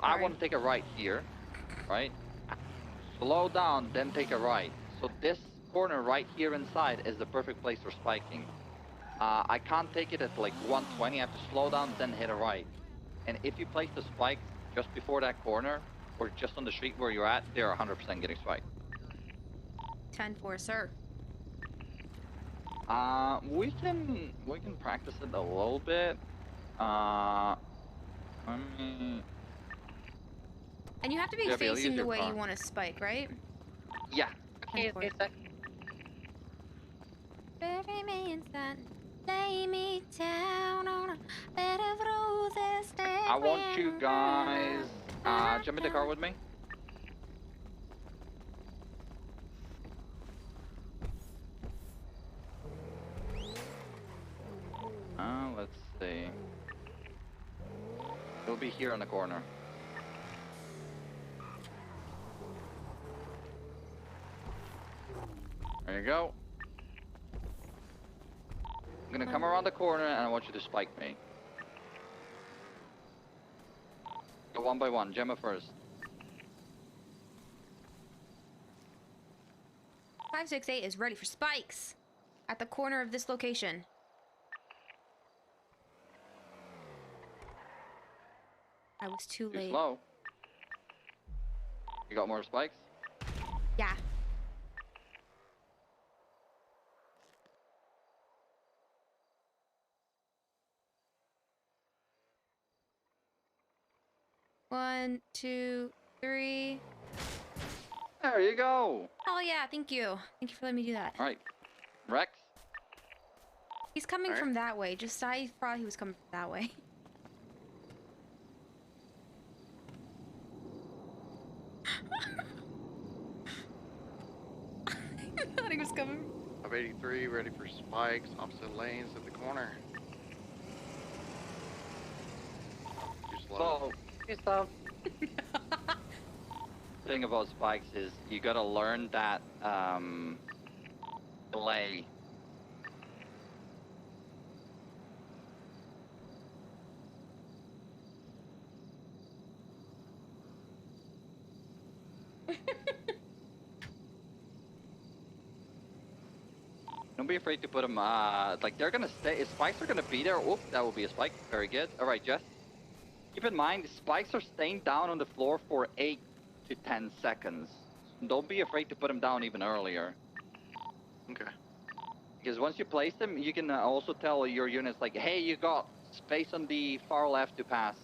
I want to take a right here, right? Slow down, then take a right. So this corner right here inside is the perfect place for spiking. I can't take it at like 120. I have to slow down, then hit a right. And if you place the spikes just before that corner, or just on the street where you're at, they're 100% getting spiked. 10-4, sir. We can practice it a little bit. And you have to be facing the way you want to spike, right? Yeah. Okay, Bury me inside, lay me down on a bed of roses. I want you guys jump in the car with me. Let's see. It'll be here in the corner. There you go. I'm gonna come around the corner and I want you to spike me. Go one by one. Gemma first. 568 is ready for spikes at the corner of this location. I was too late. Slow. You got more spikes? Yeah. One, 2, 3. There you go. Oh yeah, thank you. Thank you for letting me do that. All right, Rex. He's coming from that way. Just I thought he was coming from that way. I thought he was coming. 583, ready for spikes, opposite lanes at the corner. Too slow. Too slow. Thing about spikes is you gotta learn that delay. Don't be afraid to put them, like they're gonna stay, if spikes are gonna be there, oop, that will be a spike, very good. Alright, Jess. Keep in mind, the spikes are staying down on the floor for 8 to 10 seconds. Don't be afraid to put them down even earlier. Okay. Because once you place them, you can also tell your units like, hey, you got space on the far left to pass.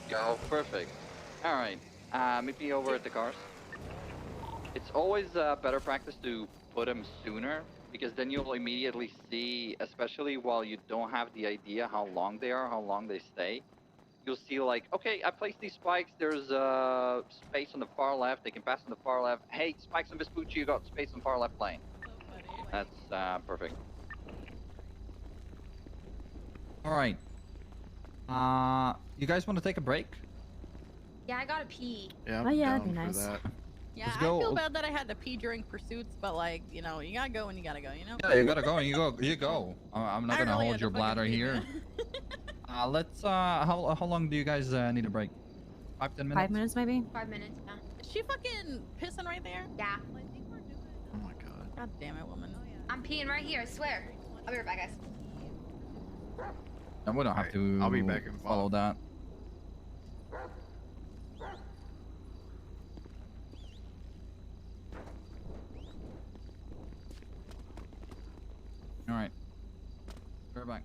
Go. Perfect. Alright. Meet me over at the cars. It's always better practice to put them sooner, because then you'll immediately see, especially while you don't have the idea how long they are, how long they stay. You'll see like, okay, I placed these spikes, there's space on the far left, they can pass on the far left. Hey, spikes on Vespucci, you got space on far left lane. That's perfect. Alright. You guys want to take a break? Yeah, I gotta pee. Yeah, Oh, yeah, that'd be nice. Yeah, Let's I go. feel bad that I had to pee during pursuits, but like, you know, you gotta go when you gotta go, you know? Yeah, you gotta go and you go. I'm not I gonna really hold had your to fucking bladder pee, here. man. How long do you guys need a break? 5-10 minutes? 5 minutes, maybe? 5 minutes, yeah. Is she fucking pissing right there? Yeah. I think we're doing it. Oh my god. God damn it, woman. I'm peeing right here, I swear. I'll be right back, guys. And we don't have to. I'll be back in follow that. All right. We're back.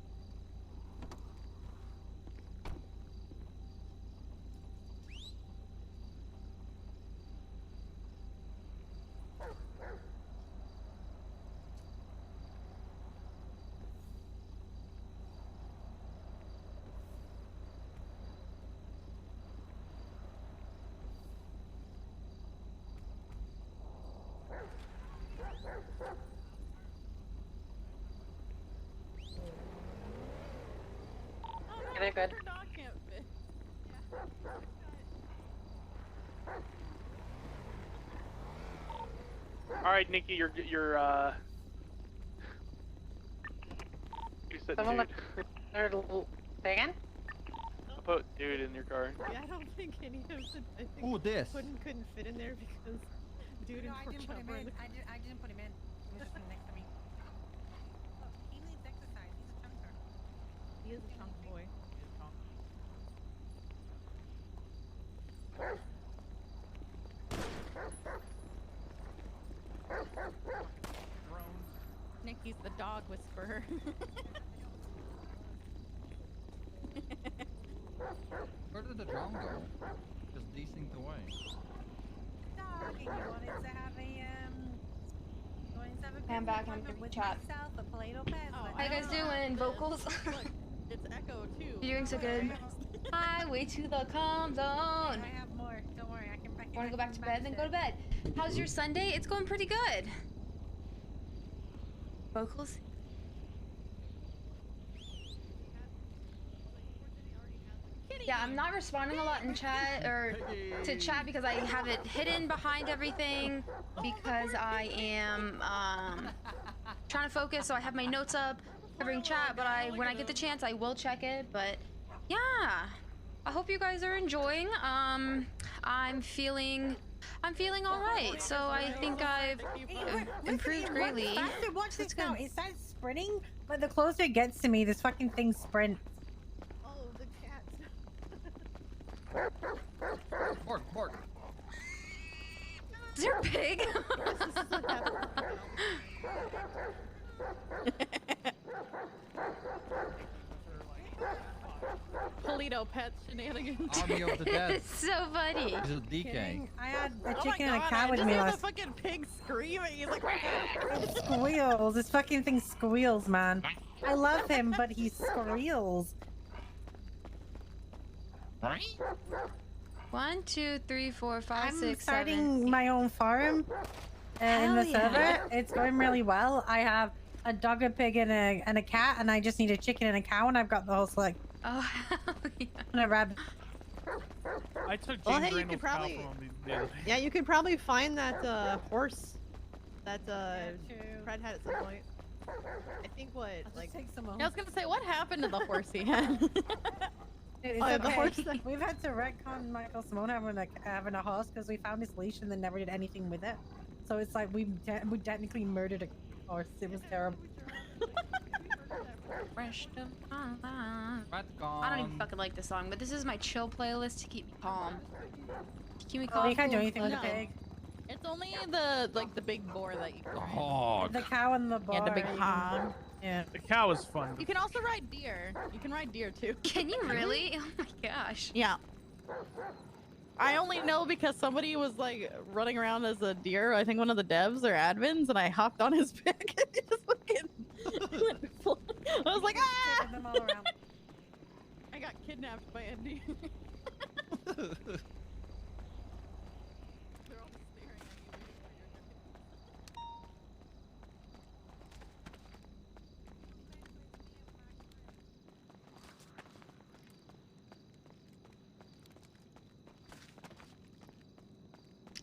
They're good. All right, Nikki, you're You said Someone dude. look. Say again? I put dude in your car. Yeah, I don't think any of them. I think Ooh, this. couldn't fit in there because dude No, and I didn't put him Pork in. Chop I didn't put him in. He was just next to me. Look, he needs exercise. He's a chunker. He is a chunk boy. Nikki's the dog whisperer. Where did the drone go? Just desynced away. Dog, and you wanted to have a you wanted to have a I'm good back, I'm appointment gonna with chat. myself, a Play-Doh pet. Oh, How you guys doing? Vocals? Look, it's Echo too. You're doing so good. Highway to the calm zone. I have more. Don't worry, I can. Want to go back to bed? Then go to bed. How's your Sunday? It's going pretty good. Vocals? Yeah, I'm not responding a lot in chat or to chat because I have it hidden behind everything because I am trying to focus. So I have my notes up covering chat, but when I get the chance, I will check it. But yeah, I hope you guys are enjoying. I'm feeling all right. So I think I've improved greatly. Watch this now. It starts sprinting, but the closer it gets to me, this fucking thing sprints. Oh, the cat. Pork. Is there a pig? Polito pet shenanigans. Army of the dead. It's so funny. He's a DK. I had a Oh chicken my and a God, cow I with just me heard last. the fucking pig screaming. He's like, It squeals. This fucking thing squeals, man. I love him, but he squeals. 1, 2, 3, 4, 5, I'm 6, starting 7. my own farm in the Hell yeah. server. It's going really well. I have a dog, a pig, and a cat, and I just need a chicken and a cow, and I've got the whole select. Oh, hell yeah. And a rabbit. I took James Well, hey, you Randall's could probably. cow from him the other day. Yeah, you could probably find that horse that Fred had at some point. I think what like. Take some I was gonna say, what happened to the horse he had? It's Oh, yeah, the okay. horse that- We've had to retcon Michael Simone having a horse because we found his leash and then never did anything with it. So it's like we technically murdered a horse. It was terrible. I don't even fucking like this song, but this is my chill playlist to keep me calm. To keep me Oh, calm. you can't do anything with the collected. pig. It's only the big boar that you can The ride. hog. The cow and the boar. Yeah, the big hog. Yeah. The cow is fun. You can also ride deer. You can ride deer too. Can you really? Oh my gosh. Yeah. I only know because somebody was like running around as a deer. I think one of the devs or admins, and I hopped on his back and he just fucking went full. I was like, ah! Taking them all around. I got kidnapped by a deer. They're all staring at you.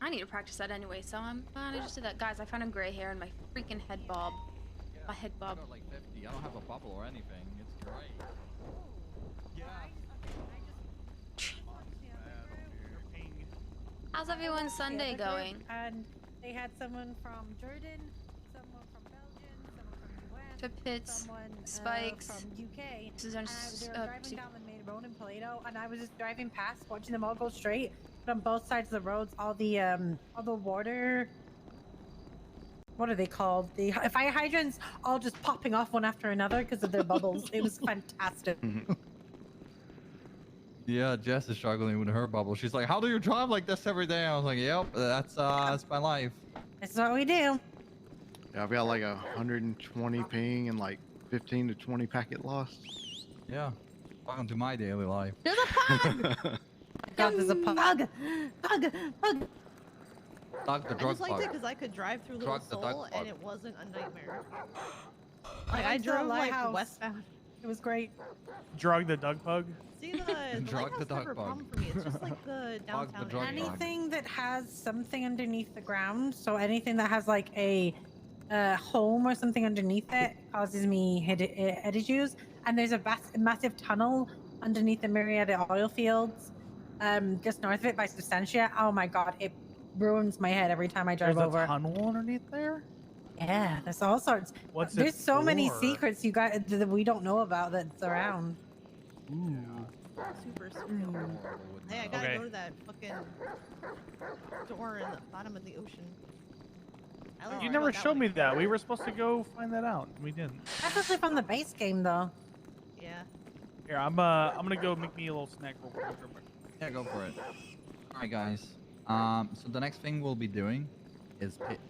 I need to practice that anyway, so I'm glad I just did that. Guys, I found a gray hair in my freaking head bob. My head I bob. got like 50. I don't have a bubble or anything. It's great. Yeah. How's everyone's Sunday going? And they had someone from Jordan, someone from Belgium, The pits, spikes. from UK. This is And they were driving down the main road in Paleto, and I was just driving past, watching them all go straight. But on both sides of the roads, all the water. What are they called? The fire hydrants all just popping off one after another because of their bubbles. It was fantastic. Yeah, Jess is struggling with her bubble. She's like, "How do you drive like this every day?" I was like, "Yep, that's my life." That's what we do. Yeah, I've got like 120 ping and like 15 to 20 packet loss. Yeah, welcome to my daily life. There's a pug! God, there's a pug! Pug! Pug! Dog the I drug just liked bug. it because I could drive through Little Drug the Seoul duck and bug. it wasn't a nightmare. Like, I drove like lighthouse. westbound. It was great. Drug the Doug Pug. See, the Drug lighthouse the dog never a bug. problem for me. It's just like the Bug the downtown drug area. bug. Anything that has something underneath the ground, so anything that has like a home or something underneath it causes me head issues. And there's a massive tunnel underneath the Marietta oil fields, just north of it by Substantia. Oh my god, it ruins my head every time I drive There's over. a tunnel underneath there? Yeah, there's all sorts. What's There's it so many for? secrets you got that we don't know about that's around. Ooh. Super surreal. Hey, I gotta Okay. go to that fucking door in the bottom of the ocean. I learned You about never that showed one. me that. We were supposed to go find that out. We didn't. That's actually from the base game, though. Yeah. Here, I'm gonna go make me a little snack real quick. Yeah, go for it. All right, guys. So the next thing we'll be doing is pits.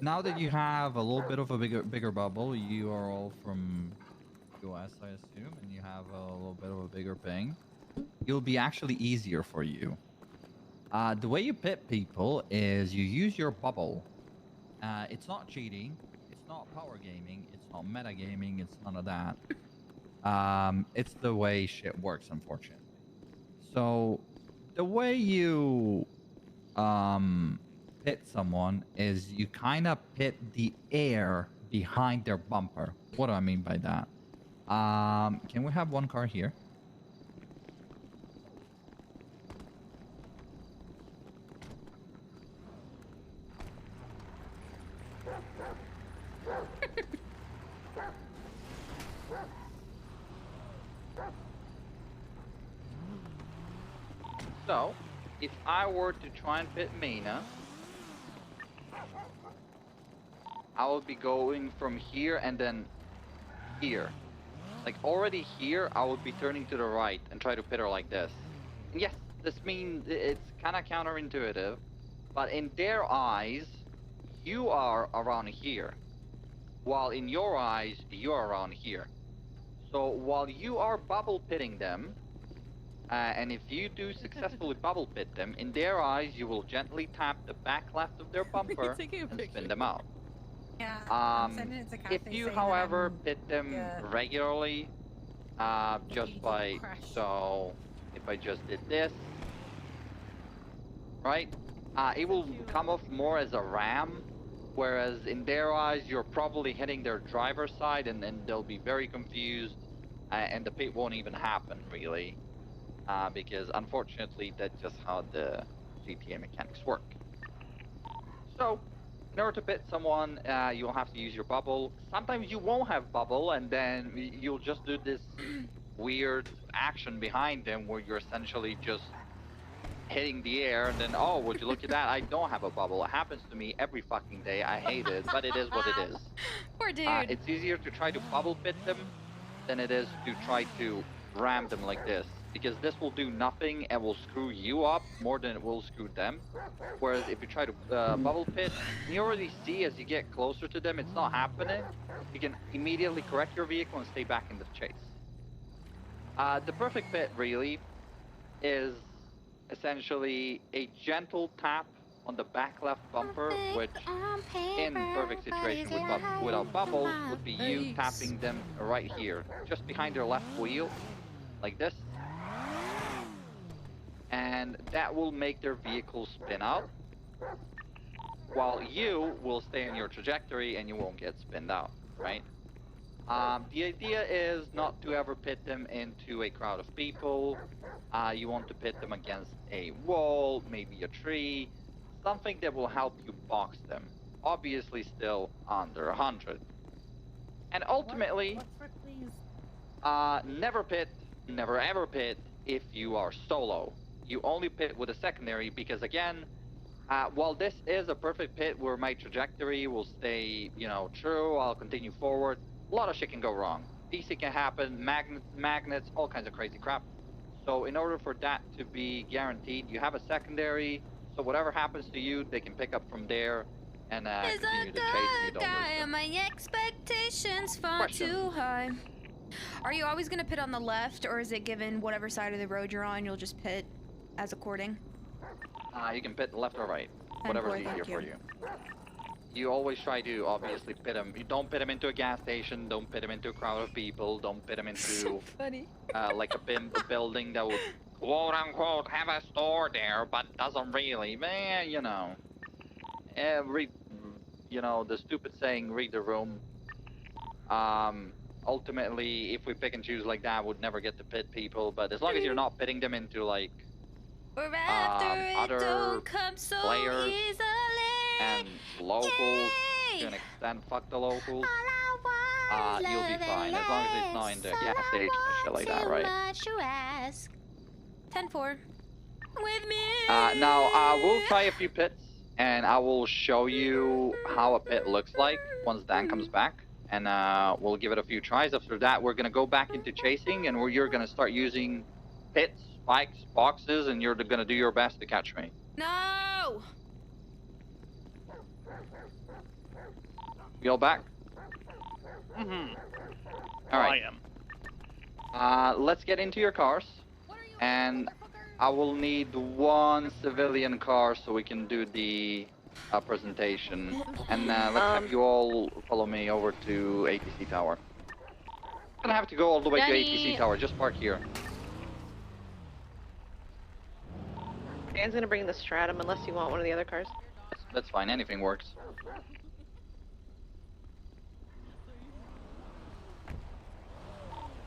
Now that you have a little bit of a bigger bubble, you are all from US, I assume, and you have a little bit of a bigger ping. It'll be actually easier for you. The way you pit people is you use your bubble. It's not cheating. It's not power gaming. It's not meta gaming. It's none of that. It's the way shit works, unfortunately. So, the way you pit someone is you kind of pit the air behind their bumper. What do I mean by that? Can we have one car here? So, if I were to try and pit Mina, I would be going from here and then here. Like already here, I would be turning to the right and try to pit her like this. And yes, this means it's kind of counterintuitive, but in their eyes, you are around here, while in your eyes, you are around here. So while you are bubble pitting them, and if you do successfully bubble pit them, in their eyes, you will gently tap the back left of their bumper and spin them out. Yeah, I'm sending it to Kathy If you, saying that however, I'm- pit them regularly, just by, so if I just did this, right, it will come off more as a ram, whereas in their eyes, you're probably hitting their driver's side, and then they'll be very confused, and the pit won't even happen, really. Because unfortunately, that's just how the GTA mechanics work. So, in order to pit someone, you'll have to use your bubble. Sometimes you won't have bubble, and then you'll just do this weird action behind them where you're essentially just hitting the air, and then, oh, would you look at that? I don't have a bubble. It happens to me every fucking day. I hate it, but it is what it is. Poor dude. It's easier to try to bubble pit them than it is to try to ram them like this, because this will do nothing and will screw you up more than it will screw them. Whereas if you try to bubble pit, you already see as you get closer to them, it's not happening. You can immediately correct your vehicle and stay back in the chase. The perfect pit really is essentially a gentle tap on the back left bumper, which in perfect situation without bubbles would be you tapping them right here, just behind their left wheel, like this. And that will make their vehicle spin out, while you will stay on your trajectory and you won't get spinned out, right? The idea is not to ever pit them into a crowd of people. You want to pit them against a wall, maybe a tree, something that will help you box them, obviously still under 100. And ultimately, never pit, never ever pit if you are solo. You only pit with a secondary because, again, while this is a perfect pit where my trajectory will stay, you know, true, I'll continue forward, a lot of shit can go wrong. DC can happen, magnets, all kinds of crazy crap. So in order for that to be guaranteed, you have a secondary, so whatever happens to you, they can pick up from there and continue the chase and you don't lose them. My expectations far too high. Are you always gonna pit on the left, or is it given whatever side of the road you're on, you'll just pit as according? You can pit left or right, whatever's easier for you. You always try to obviously pit them. You don't pit them into a gas station. Don't pit them into a crowd of people. Don't pit them into so funny. Like a building that would quote unquote have a store there, but doesn't really. Man, you know, you know, the stupid saying, read the room. Ultimately, if we pick and choose like that, we'd never get to pit people. But as long as you're not pitting them into like other players and locals, to an extent, fuck the locals, you'll be fine. As long as it's not in the gas station and shit like that, right? 10-4. With me. Now, we'll try a few pits, and I will show you how a pit looks like once Dan comes back. And we'll give it a few tries. After that, we're going to go back into chasing, and you're going to start using pits, spikes, boxes, and you're going to do your best to catch me. No! You all back? Mm-hmm. All right. I am. Let's get into your cars, and I will need one civilian car so we can do the presentation. And let's have you all follow me over to ATC Tower. I'm gonna have to go all the way to ATC Tower. Just park here. Dan's gonna bring the Stratum unless you want one of the other cars. That's fine. Anything works.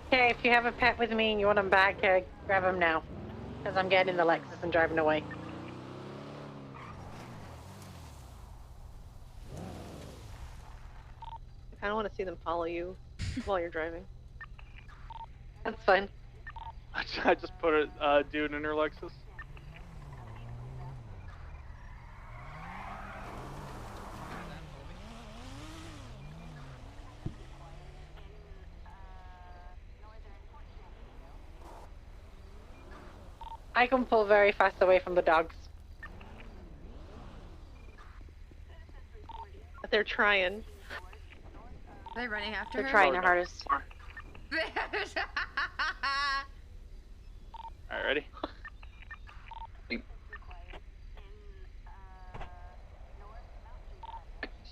Okay, if you have a pet with me and you want him back, grab him now. Because I'm getting in the Lexus and driving away. I don't want to see them follow you while you're driving. That's fine. I just put a dude in her Lexus. I can pull very fast away from the dogs. But they're trying. Are they running after They're her? trying their hardest. Alright, ready?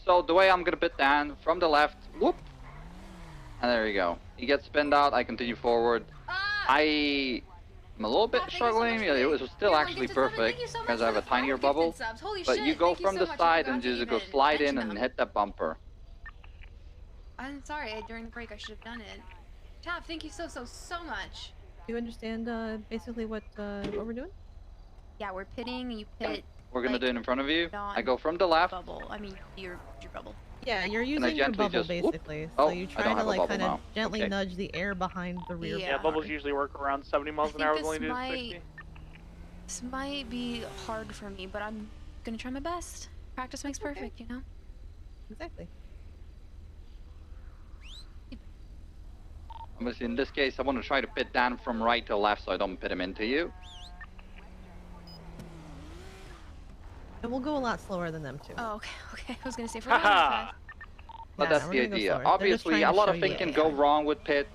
So the way I'm gonna pit Dan from the left, whoop, and there you go. He gets spinned out. I continue forward. I'm a little bit struggling. It was still actually perfect because I have a tinier bubble. But you go from the side and just go slide in and hit that bumper. I'm sorry. During the break, I should have done it. Tav, thank you so much. Do you understand basically what we're doing? Yeah, we're pitting. You pit. We're gonna do it in front of you. I go from the left. Bubble. I mean, your bubble. Yeah, you're using your bubble just, basically. Oh, So you try to like kind of gently nudge the air behind the rear. Yeah, bubbles usually work around 70 miles an hour. Only do 60. This might be hard for me, but I'm gonna try my best. Practice makes perfect, you know? Exactly. Obviously, in this case, I want to try to pit Dan from right to left so I don't pit him into you. And we'll go a lot slower than them too. Oh, okay. I was gonna say for But that's the idea. Obviously, a lot of things can go wrong with pits.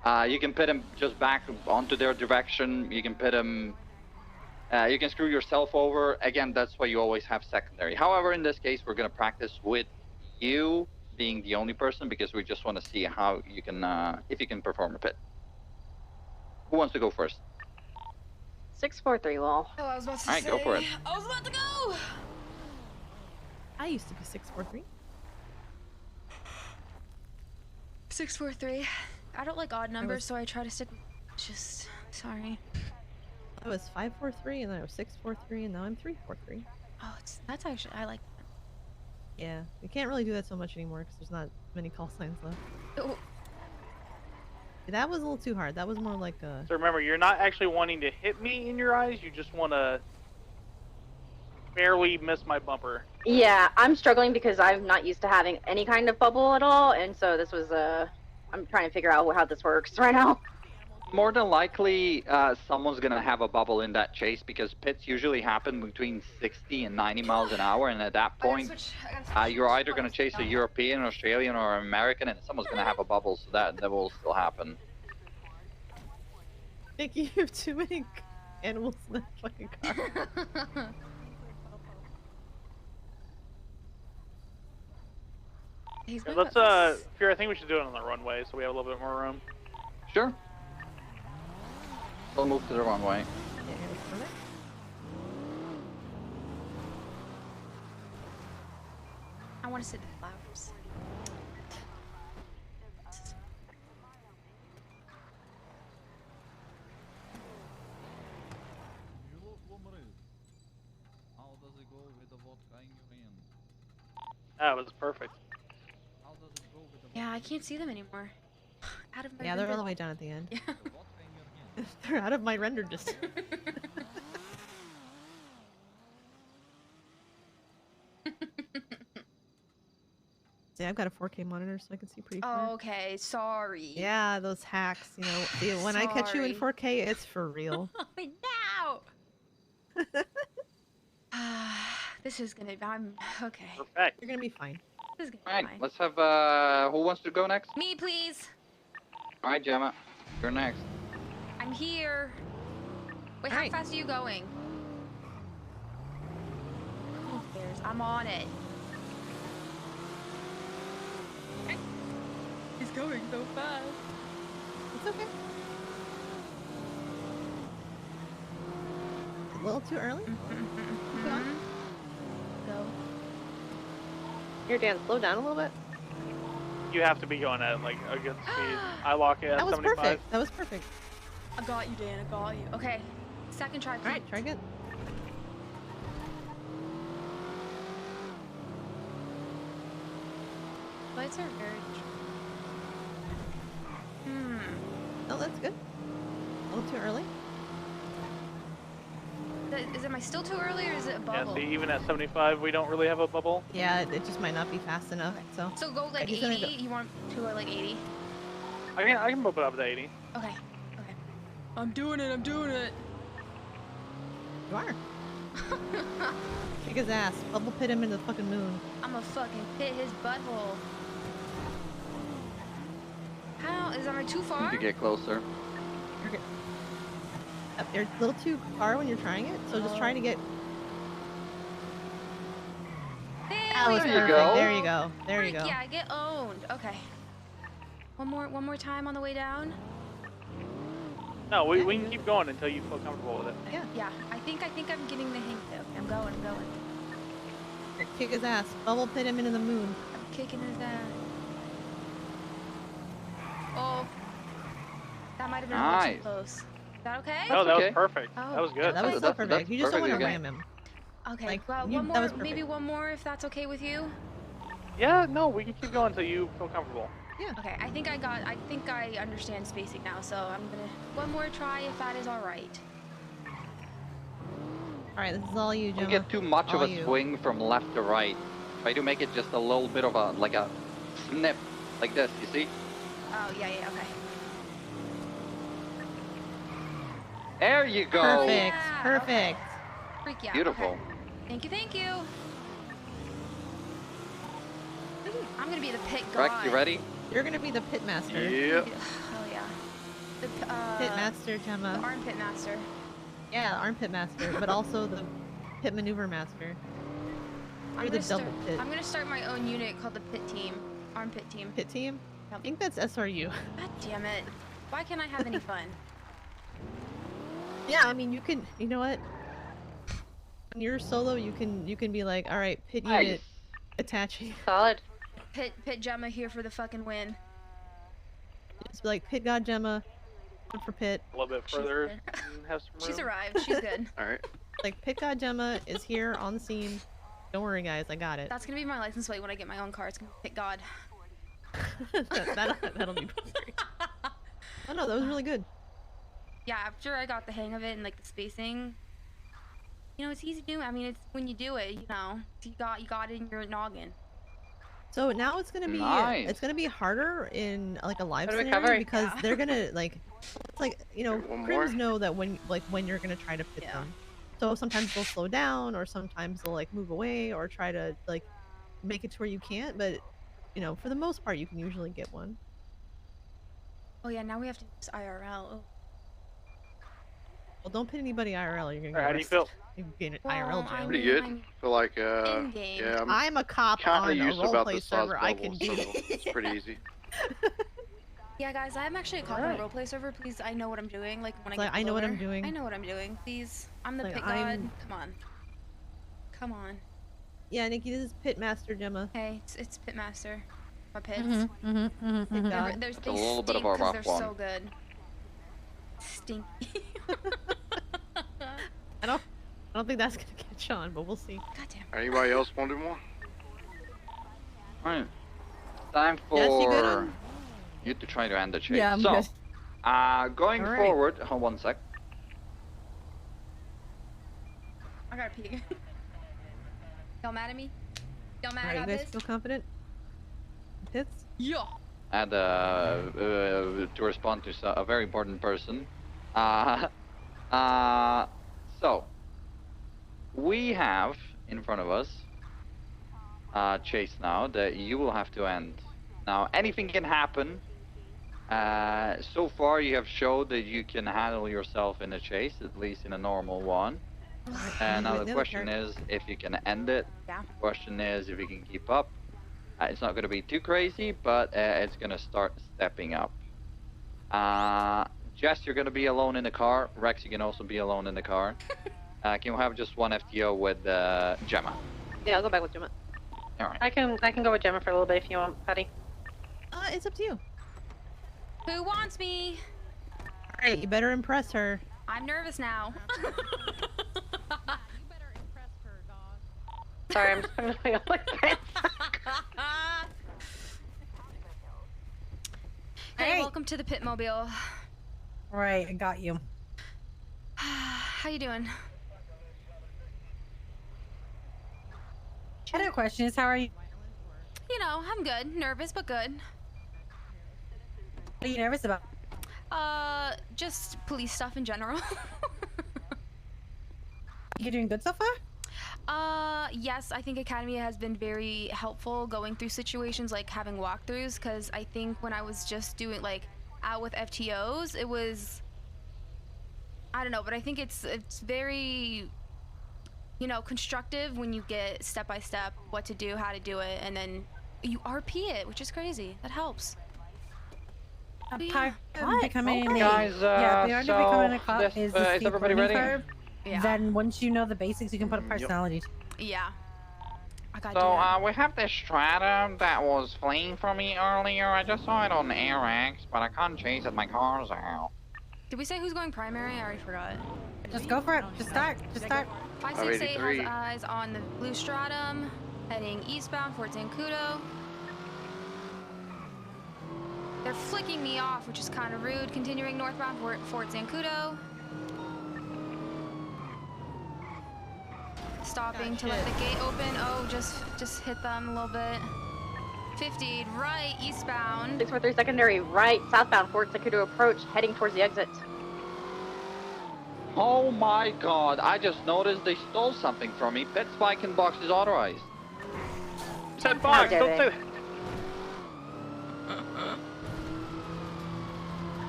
You can pit them just back onto their direction. You can pit them. You can screw yourself over. Again, that's why you always have secondary. However, in this case, we're gonna practice with you being the only person because we just want to see how you can, if you can perform a pit. Who wants to go first? 643 wall. Oh, I was about to Alright, go for it. I was about to go! I used to be 643. 643. I don't like odd numbers, so I try to stick. Just sorry. I was 543, and then I was 643, and now I'm 343. Oh, that's actually I like Yeah, we can't really do that so much anymore because there's not many call signs left. Oh. That was a little too hard. That was more like a... So remember, you're not actually wanting to hit me in your eyes. You just want to barely miss my bumper. Yeah, I'm struggling because I'm not used to having any kind of bubble at all, and so this was I'm trying to figure out how this works right now. More than likely, someone's gonna have a bubble in that chase because pits usually happen between 60 and 90 miles an hour, and at that point, you're either gonna chase a European, Australian, or American, and someone's gonna have a bubble, so that will still happen. Nicky, you have too many animals in that fucking car. Yeah, let's Fear, I think we should do it on the runway so we have a little bit more room. Sure. We'll move to the runway. I want to sit in the flowers. How does it go with the vodka in your hand? That was perfect. How does it go with the Yeah, I can't see them anymore. Out of my Yeah, they're all render- the way down at the end. Yeah. They're out of my render distance. See, I've got a 4K monitor so I can see pretty far. Oh, okay, sorry. Yeah, those hacks, you know. See, when I catch you in Sorry. 4K, it's for real. No! This is gonna be, I'm, okay. Perfect. You're gonna be fine. This is gonna Alright, be fine. let's have, who wants to go next? Me, please. Alright, Gemma, you're next. I'm here. Wait, how fast are you going? Who cares? I'm on it. He's going so fast. It's okay. A little too early? Keep going. Go. Here, Dan, slow down a little bit. You have to be going at like a good speed. I lock it at That was 75. perfect. That was perfect. I got you, Dan. I got you. Okay. Second try, please. Alright, try again. Lights are very... Oh, that's good. A little too early. Am I still too early or is it a Yeah, bubble? see, even at 75, we don't really have a bubble. Yeah, it just might not be fast enough. So So go like he's gonna 80? You want to go like 80? I can bump it up to 80. Okay. Okay. I'm doing it. I'm doing it. You are. Kick his ass. Bubble pit him in the fucking moon. I'm gonna fucking pit his butthole. How? Am I too far? Need to get closer. You're good. You're a little too far when you're trying it, so just try to get... That was There you perfect. go. There you go. There you go. Yeah, I get owned. Okay. One more time on the way down. No, we can keep going until you feel comfortable with it. Yeah. Yeah. I think I'm getting the hang of it. I'm going. I'm going. Kick his ass. Bubble pit him into the moon. I'm kicking his ass. Oh. That might have been a little too Nice. close. Is that okay? No, that okay. was perfect. Oh. That was good. Yeah, that was so That's perfect. You just don't want to perfectly ram him. Okay. Like, well, you- one that more. was perfect. Maybe one more if that's okay with you. Yeah, no, we can keep going until you feel comfortable. Yeah. Okay. I think I understand spacing now. So I'm gonna one more try if that is all right. Alright, this is all you, Gemma. Don't get too much of All a you. swing from left to right. Try to make it just a little bit of a, like a snip, like this, you see? Oh yeah. Okay. There you go. Perfect. Yeah, Perfect. Freak yeah. Beautiful. Okay. Thank you. Thank you. I'm gonna be the pit god. Rex, you ready? You're gonna be the pit master. Yep. Oh yeah. The Pit master, Gemma. The armpit master. Yeah, the armpit master, but also the pit maneuver master. You're the double pit. I'm gonna start my own unit called the pit team. Armpit team. Pit team? I think that's SRU. God damn it. Why can't I have any fun? Yeah, I mean you can. You know what? When you're solo, you can be like, all right, pit Nice. unit attaching. Solid. Pit Gemma here for the fucking win. Just be like pit god Gemma, one for pit. A little bit further and have some room. She's arrived. She's good. All right. Like pit god Gemma is here on the scene. Don't worry, guys. I got it. That's gonna be my license plate when I get my own car. It's gonna be Pick God. that'll be great. Oh no, that was really good. Yeah, after I got the hang of it and like the spacing, you know, it's easy to do. I mean, it's when you do it, you know, you got it in your noggin. So now it's gonna be it's gonna be harder in like a live scenario because they're gonna like it's like you know crims know that when you're gonna try to pit them. So sometimes they'll slow down or sometimes they'll like move away or try to like make it to where you can't. But you know for the most part you can usually get one. Oh yeah, now we have to use IRL. Oh. Well, don't pit anybody IRL. You're gonna get How do you feel? You get an IRL jam. Pretty good. I feel like yeah. I'm a cop on a roleplay server. I can do it. It's pretty easy. Yeah, guys, I'm actually a cop on a roleplay server. Please, I know what I'm doing. Like when I get I know what I'm lower. doing. I know what I'm doing. Please, I'm the Like, pit god. Come on. Come on. Yeah, Nikki, this is Pitmaster Gemma. Hey, it's Pitmaster. My pits. There's they a little bit of a stink 'cause rough they're one. so good. Stinky. I don't think that's gonna catch on, but we'll see. Goddamn. Anybody else want to do more? Alright. Time for you to try to end the chase. Yeah, I'm so, good. going All right. forward, hold 1 sec. I gotta pee again. Y'all mad at me? Y'all mad Alright, you at guys this? feel confident? Pits? Yeah. And to respond to a very important person. So we have in front of us chase now that you will have to end. Now anything can happen. So far you have showed that you can handle yourself in a chase, at least in a normal one. And now the question is if you can end it. Yeah. The question is if you can keep up. It's not going to be too crazy, but it's going to start stepping up. Jess, you're going to be alone in the car. Rex, you can also be alone in the car. Can we have just one FTO with Gemma? Yeah, I'll go back with Gemma. All right. I can go with Gemma for a little bit if you want, Patty. It's up to you. Who wants me? Alright, you better impress her. I'm nervous now. Sorry, I'm just putting my own pants. Hey, welcome to the Pitmobile. Right, I got you. How you doing? Other questions, how are you? You know, I'm good. Nervous, but good. What are you nervous about? Just police stuff in general. You doing good so far? Yes, I think Academy has been very helpful going through situations like having walkthroughs, because I think when I was just doing like out with FTOs, it was, I don't know, but I think it's very, you know, constructive when you get step by step what to do, how to do it, and then you RP it, which is crazy. That helps. Becoming Guys, becoming a cop this, is the is everybody ready? curve. Yeah. Then once you know the basics, you can put a personality. Yeah. I got So, we have this stratum that was fleeing from me earlier. I just saw it on the AirX, but I can't chase it. My car's out. Did we say who's going primary? I already forgot. Just go for it. Just start. Just start. 568 has eyes on the blue stratum, heading eastbound Fort Zancudo. They're flicking me off, which is kind of rude. Continuing northbound Fort Zancudo. Stopping to let the gate open. Oh, just hit them a little bit. 50 right, eastbound. 643 secondary right, southbound Fort Zancudo approach, heading towards the exit. Oh my god, I just noticed they stole something from me. Pet spike in box is authorized. Said box, don't do it.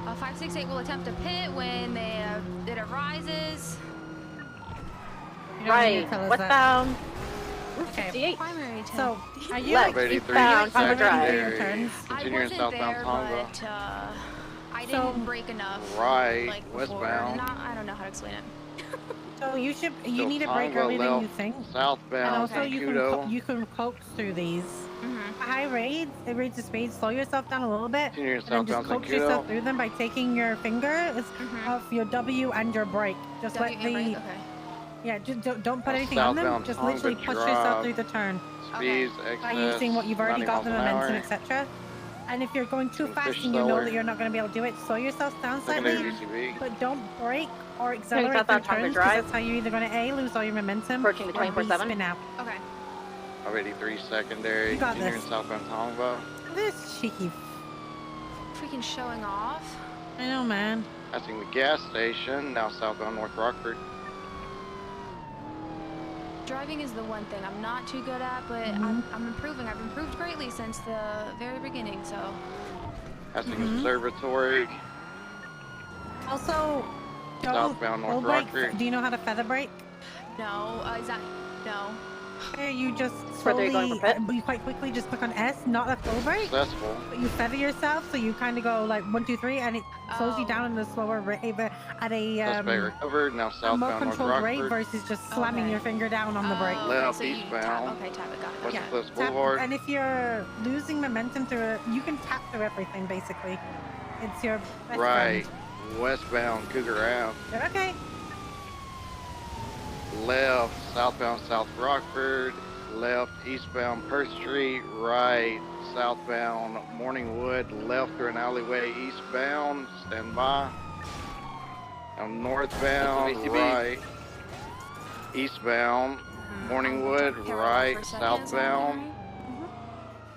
568 will attempt to pit when it arises. Right, westbound. Okay. Primary So, are you left, eastbound, Congo Drive. Continuing southbound Congo. But I didn't break enough. Right, like, before. westbound. I don't know how to explain it. So you should. You So need to break Congo earlier than left, you think. Southbound And also, Zancudo. you can coax through these. High raids, it raids the speed. Slow yourself down a little bit, Continuing and then just southbound coax yourself Zancudo. through them by taking your finger off your W and your brake. Just W let and the brake, okay. Yeah, just don't put anything on them. Just literally push yourself through the turn. Speeds, By using what you've already got, the momentum, etc. And if you're going too fast and you know that you're not going to be able to do it, slow yourself down slightly, but don't brake or accelerate through turns, because that's how you're either going to A, lose all your momentum, or B, spin out. Okay. 583 secondary, continuing southbound Tongva. This cheeky. Freaking showing off. I know, man. Passing the gas station, now southbound North Rockford. Driving is the one thing I'm not too good at, but I'm improving. I've improved greatly since the very beginning, so. Passing Observatory. Also, southbound North Rockford. Do you know how to feather brake? No, no. Okay, you just slowly, you quite quickly just click on S, not a full brake. Successful. But you feather yourself, so you kind of go like 1, 2, 3, and it slows you down in a slower rate, at a recovered, now southbound more controlled rate North versus just slamming your finger down on the brake. Left so eastbound. Tap it, got it. West Yeah, Cliffs tap, Boulevard. and if you're losing momentum through it, you can tap through everything basically. It's your best right, friend. westbound Cougar Ave. Okay. Left, southbound South Rockford. Left, eastbound Perth Street. Right, southbound Morningwood. Left through an alleyway eastbound. Stand by. Now northbound, right. Eastbound. Morningwood, right. Southbound.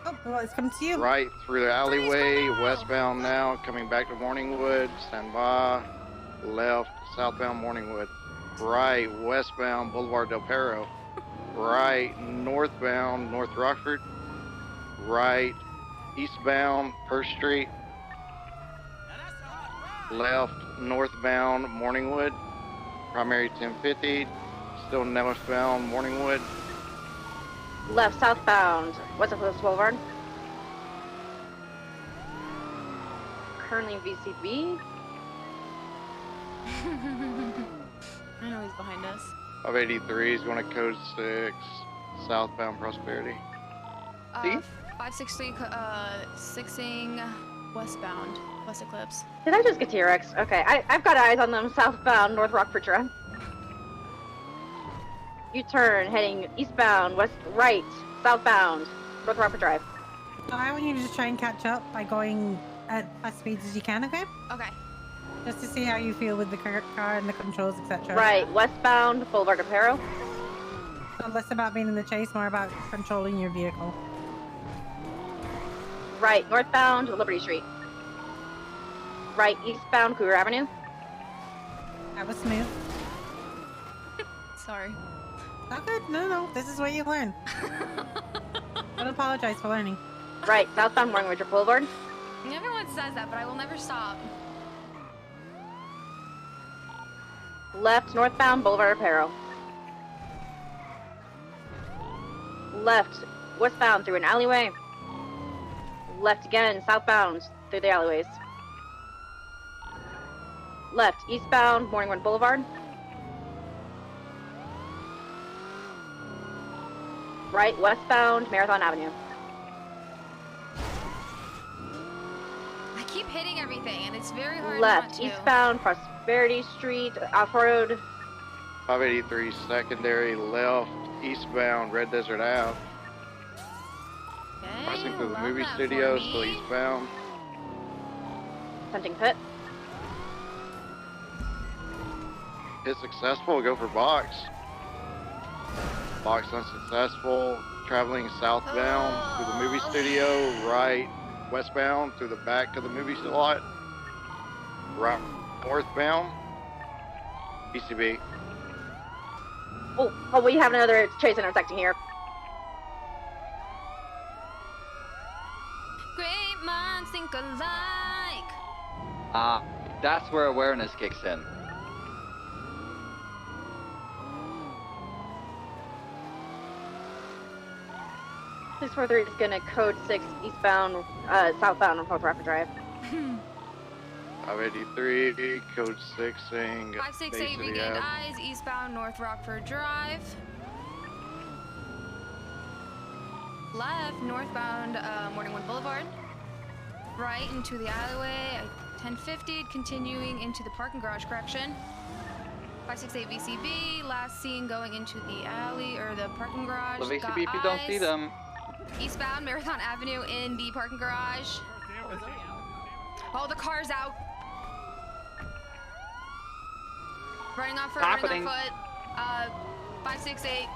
Oh, well, it's coming to you. Right through the alleyway. Westbound now. Coming back to Morningwood. Stand by. Left, southbound Morningwood. Right, westbound Boulevard Del Perro. Right, northbound North Rockford. Right, eastbound Perth Street. Left, northbound Morningwood. Primary 1050. Still northbound Morningwood. Left, southbound West Cliffs Boulevard. Currently VCB. I know he's behind us. 583 is going to code 6, southbound Prosperity. 563, 6ing westbound, West Eclipse. Did I just get T-Rex? Okay, I've got eyes on them southbound North Rockford Drive. U-turn heading eastbound, right, southbound North Rockford Drive. So I want you to just try and catch up by going at as speeds as you can, okay? Okay. Just to see how you feel with the car and the controls, etc. Right, westbound Boulevard Del Perro. So less about being in the chase, more about controlling your vehicle. Right, northbound Liberty Street. Right, eastbound Cougar Avenue. That was smooth. Sorry. Not good. No. This is where you learn. Don't apologize for learning. Right, southbound Morningwood Boulevard. Everyone says that, but I will never stop. Left, northbound Boulevard Perro. Left, westbound through an alleyway. Left again, southbound through the alleyways. Left, eastbound Morningwood Boulevard. Right, westbound Marathon Avenue. I keep hitting everything, and it's very hard Left, not to. eastbound Prosperity Street, off-road. 583 secondary, left, eastbound Red Desert Ave. Passing through the movie studio, still eastbound. Hunting Pit. Hit successful, go for box. Box unsuccessful, traveling southbound through the movie studio, right, westbound through the back of the movie lot. Right, northbound, BCB. Oh, we have another chase intersecting here. Great minds think alike. That's where awareness kicks in. This 643 is gonna code 6 eastbound, southbound on North Rockford Drive. 583, code 6ing. 568 regained eyes, eastbound North Rockford Drive. Left, northbound Morningwood Boulevard. Right into the alleyway, 1050, continuing into the parking garage correction. 568 VCB, last seen going into the alley or the parking garage. The Got VCB, if you don't see eyes. them. Eastbound Marathon Avenue in the parking garage. Oh, the car's out. Running on foot, running on foot. 568.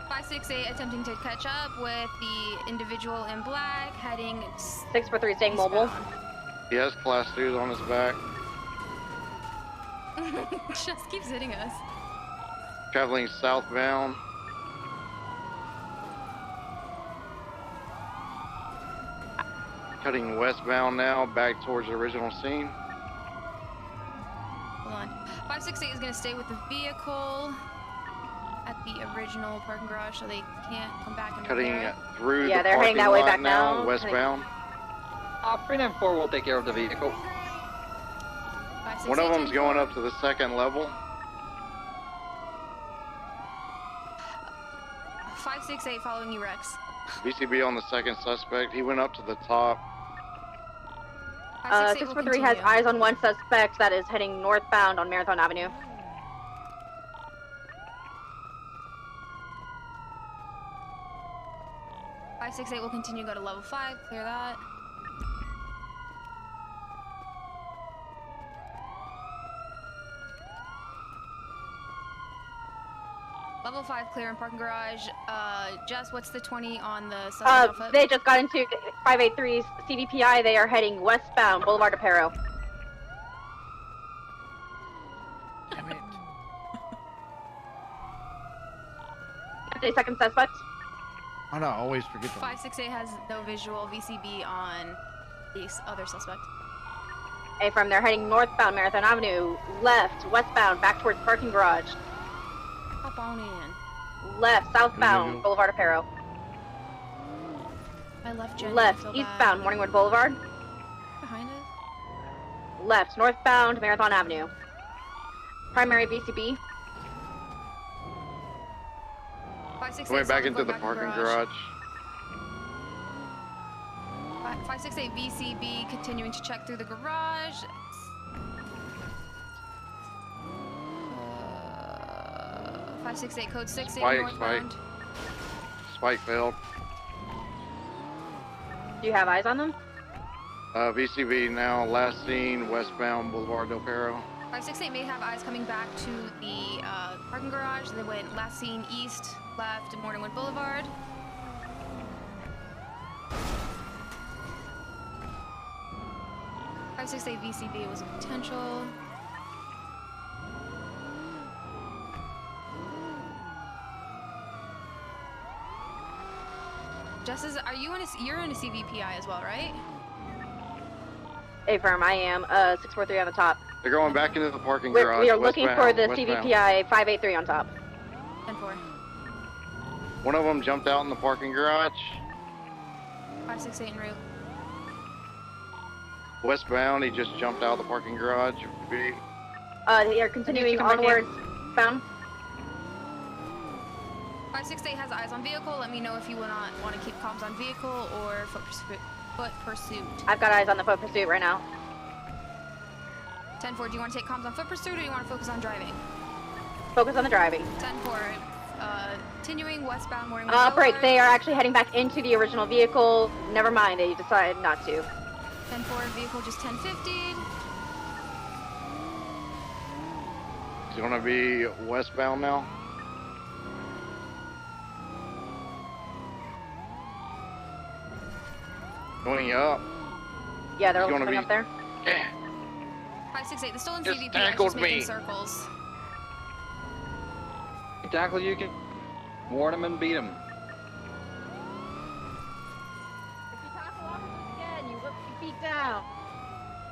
568 attempting to catch up with the individual in black, heading 643 staying mobile. He has class 2s on his back. Just keeps hitting us. Traveling southbound. Cutting westbound now, back towards the original scene. Hold on. 568 is going to stay with the vehicle at the original parking garage so they can't come back and Cutting repair it. through Yeah, the they're heading parking that way lot back now. westbound. 394 will take care of the vehicle. One of them's going up to the second level. 568 following you, Rex. VCB on the second suspect. He went up to the top. 643 has eyes on one suspect that is heading northbound on Marathon Avenue. .568 will continue to go to level 5. Clear that. Level 5 clear in parking garage. Jess, what's the 20 on the suspect? They just got into 583's CVPI. They are heading westbound, Boulevard de Pero. Damn it. 52nd suspect. I know, I always forget them. 568 has no visual VCB on the other suspect. A from there heading northbound Marathon Avenue, left, westbound, back towards parking garage. Hop on in. Left, southbound, Boulevard de Pero. I left Jen. Left, eastbound, Morningwood Boulevard. Behind us. Left, northbound, Marathon Avenue. Primary VCB. Going back into the parking garage. 568 VCB continuing to check through the garage. 568 code 6 northbound. Spike failed. Do you have eyes on them? VCB now, last seen, westbound, Boulevard del Pero. 568 may have eyes coming back to the parking garage. They went last seen east, left, Morningwood Boulevard. .568 VCB was a potential. Justice, are you in you're in a CVPI as well, right? A firm, I am. 643 on the top. They're going back into the parking garage. We are looking for the westbound. CVPI 583 on top. 10-4. One of them jumped out in the parking garage. 568 en route. Westbound, he just jumped out of the parking garage. They are continuing onwards. Bound. 568 has eyes on vehicle. Let me know if you want to keep comms on vehicle or foot pursuit. I've got eyes on the foot pursuit right now. 10-4, do you want to take comms on foot pursuit or do you want to focus on driving? Focus on the driving. 10-4, continuing westbound morning. Break. They are actually heading back into the original vehicle. Never mind, they decided not to. 10-4, vehicle just 1050'd. He's gonna be westbound now. Going up. Yeah, they're He's going up there. Yeah. 568, the stolen Just CVP is tackled just making me. circles. Tackle, you can warn him and beat him. If you tackle officers again, you whip your feet down.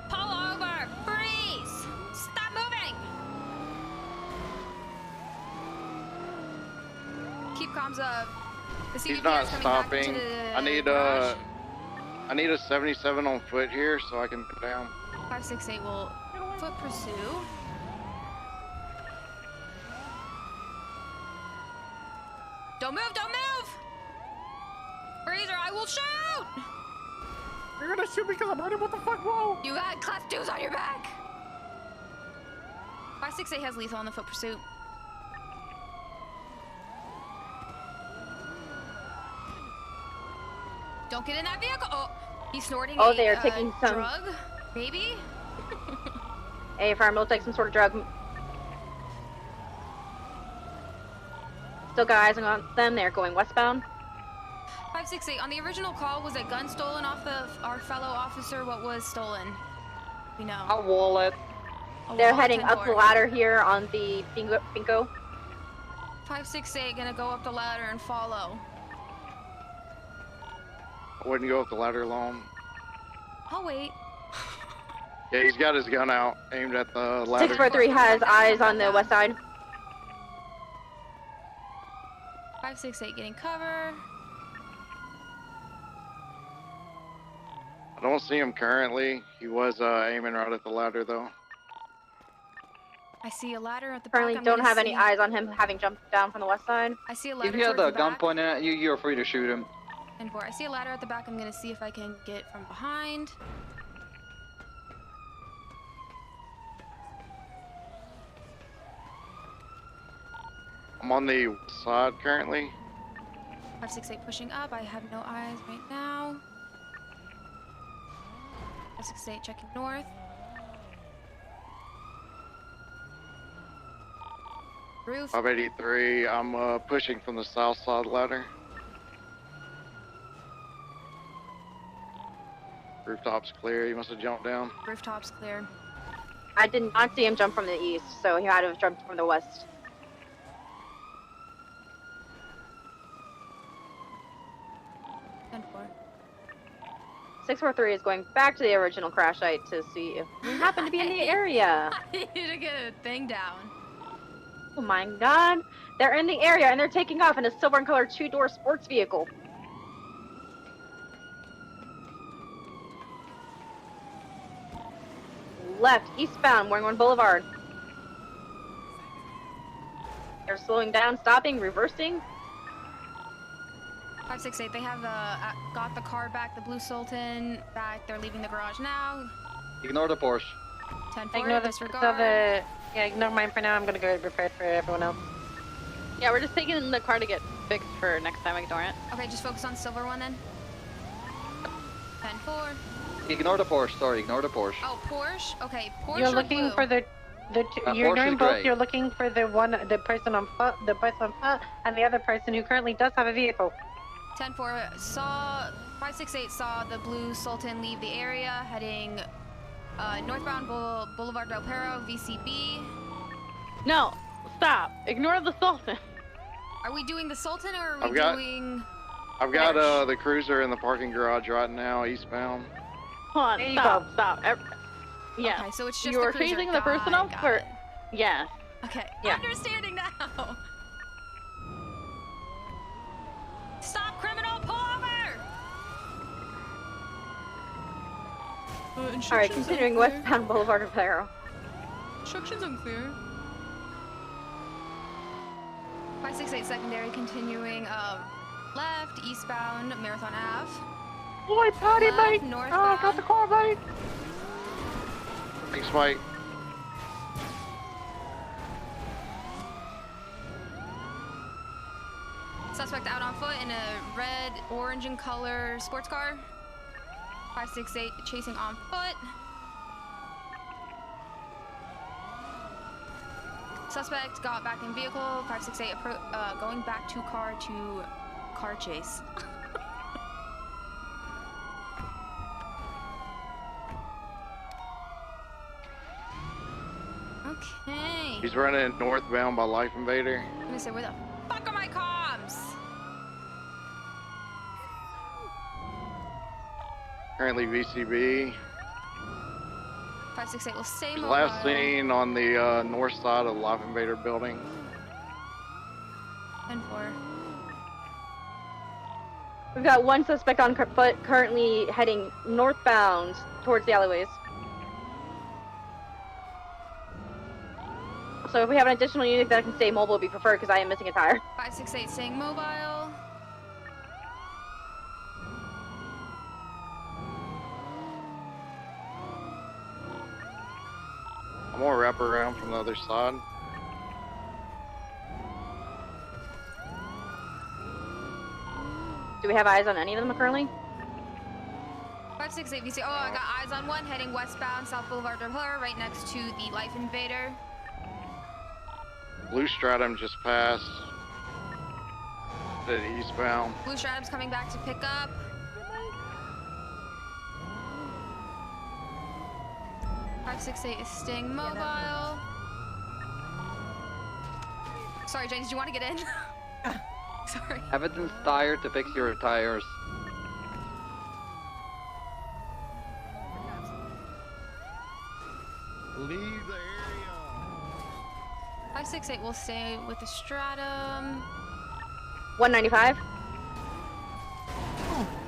Pull over! Freeze! Stop moving! Keep comms up. The CVP He's not is coming stopping. back into the I need a 77 on foot here so I can get down. 568 will foot pursue. Don't move! Don't move! Freeze or I will shoot! You're gonna shoot me because I'm hurting? What the fuck? Whoa! You got class 2s on your back! 568 has lethal on the foot pursuit. Don't get in that vehicle. Oh, he's snorting. Oh, they are taking some drug, maybe. A farm looks like some sort of drug. Still got eyes on them. They're going westbound. 568. On the original call, was a gun stolen off our fellow officer? What was stolen? We know. A wallet. They're heading up the ladder here on the Finco. 568 gonna go up the ladder and follow. I wouldn't go up the ladder alone. I'll wait. Yeah, he's got his gun out, aimed at the ladder. 643 has eyes on the west side. 568 getting cover. I don't see him currently. He was aiming right at the ladder, though. I see a ladder at the Currently back. don't have any eyes on him having jumped down from the west side. I see a ladder If you have towards the the gun back. pointed at you, you're free to shoot him. And 4. I see a ladder at the back. I'm gonna see if I can get from behind. I'm on the side currently. 568 pushing up. I have no eyes right now. 568 checking north. Roof. 583, I'm pushing from the south side ladder. Rooftop's clear, he must have jumped down. Rooftop's clear. I did not see him jump from the east, so he had to have jumped from the west. And 4. 643 is going back to the original crash site to see if we happen to be in the area. I need to get a thing down. Oh my god. They're in the area and they're taking off in a silver and color 2-door sports vehicle. Left, eastbound, Warrington Boulevard. They're slowing down, stopping, reversing. 568, they have got the car back, the blue Sultan back. They're leaving the garage now. Ignore the Porsche. 10-4, Ignore the disregard. yeah, ignore mine for now. I'm gonna go prepare for everyone else. Yeah, we're just taking the car to get fixed for next time. Ignore it. Okay, just focus on silver one then. 10-4. Ignore the Porsche, sorry, ignore the Porsche. Oh, Porsche? Okay, Porsche You're or looking blue? for the two, you're Porsche ignoring is both. gray. You're looking for the person on foot, and the other person who currently does have a vehicle. 10-4 saw 568 saw the blue Sultan leave the area, heading northbound Boulevard Del Perro, VCB. No, stop. Ignore the Sultan. Are we doing the Sultan or are we doing? I've got the cruiser in the parking garage right now, eastbound. Hold on, There you stop, go. stop. Yeah. Okay, so it's just you the were cruiser. chasing the person off Got for. it. Yes. Okay, Yeah. understanding now. Stop, criminal! Pull over! Alright, continuing westbound Boulevard of Perro. Instructions unclear. 568 secondary continuing left, eastbound, Marathon Ave. Boy, potty, Left, mate. northbound. Oh, got the car, mate. Thanks, Mike. Suspect out on foot in a red, orange, and color sports car. 568 chasing on foot. Suspect got back in vehicle. 568 going back to car chase. Okay. He's running northbound by Life Invader. I'm gonna say, where the fuck are my comms? Currently VCB. 568 will stay He's mobile. last seen on the north side of the Life Invader building. 10-4. We've got one suspect on foot currently heading northbound towards the alleyways. So if we have an additional unit that can stay mobile, would be preferred because I am missing a tire. 568 staying mobile. I'm I'm gonna wrap around from the other side. Do we have eyes on any of them currently? 568 VC. Oh, I got eyes on one heading westbound, South Boulevard Her, right next to the Life Invader. Blue Stratum just passed. At eastbound. Blue Stratum's coming back to pick up. 568 is staying mobile. Sorry, James, do you want to get in? Sorry. Evidence tire to fix your tires. Leave the area. 568 will stay with the Stratum. 195.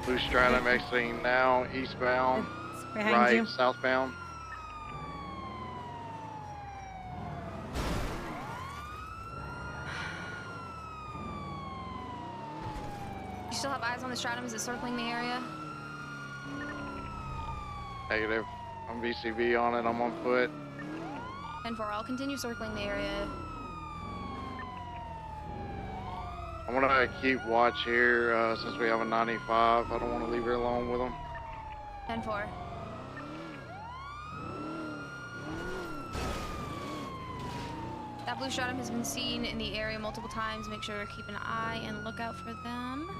Blue Stratum exiting now, eastbound. Behind right, you. southbound. You still have eyes on the Stratum? Is it circling the area? Negative. I'm VCB on it. I'm on foot. 10-4, I'll continue circling the area. I'm gonna keep watch here since we have a 95. I don't want to leave her alone with them. 10-4. That Blue Stratum has been seen in the area multiple times. Make sure to keep an eye and look out for them.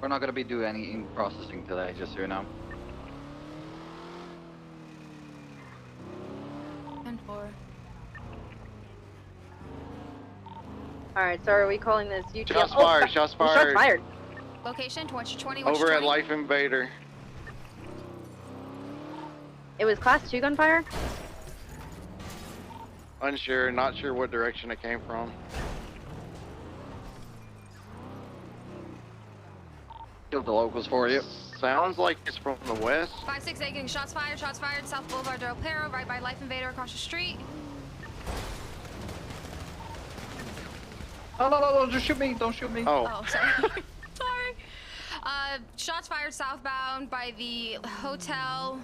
We're not gonna be doing any ink processing today, just so you know. 10-4. Alright, so are we calling this UTL? Shots fired, shots fired. Shots fired. Location, 20, Over at Life Invader. It was class 2 gunfire? Unsure, not sure what direction it came from. Killed the locals for you. Sounds like it's from the west. 568 getting shots fired, South Boulevard Del Perro, right by Life Invader across the street. Oh, no, don't shoot me, don't shoot me. Oh, sorry. Sorry. Shots fired southbound by the hotel.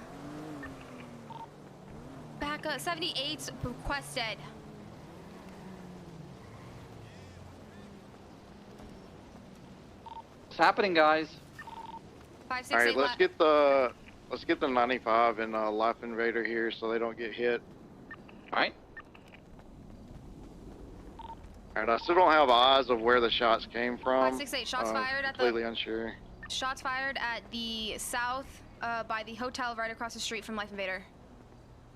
Back up, 78 requested. What's happening, guys? 568 All right, let's get the 95 and Life Invader here so they don't get hit. All right. All right, I still don't have eyes of where the shots came from. 568 shots fired at the. Completely unsure. Shots fired at the south by the hotel right across the street from Life Invader.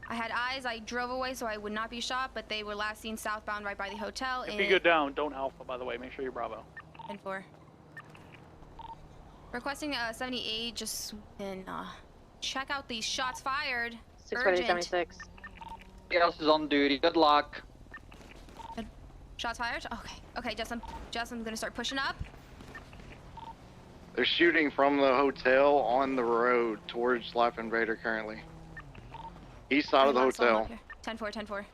I had eyes. I drove away so I would not be shot, but they were last seen southbound right by the hotel. If you go down, don't Alpha, by the way. Make sure you're Bravo. 10-4. Requesting 78, just and check out these shots fired. 676. Everybody else is on duty. Good luck. Shots fired? Okay. Okay, Jess, I'm gonna start pushing up. They're shooting from the hotel on the road towards Life Invader currently. East side of the hotel. 10-4, 10-4.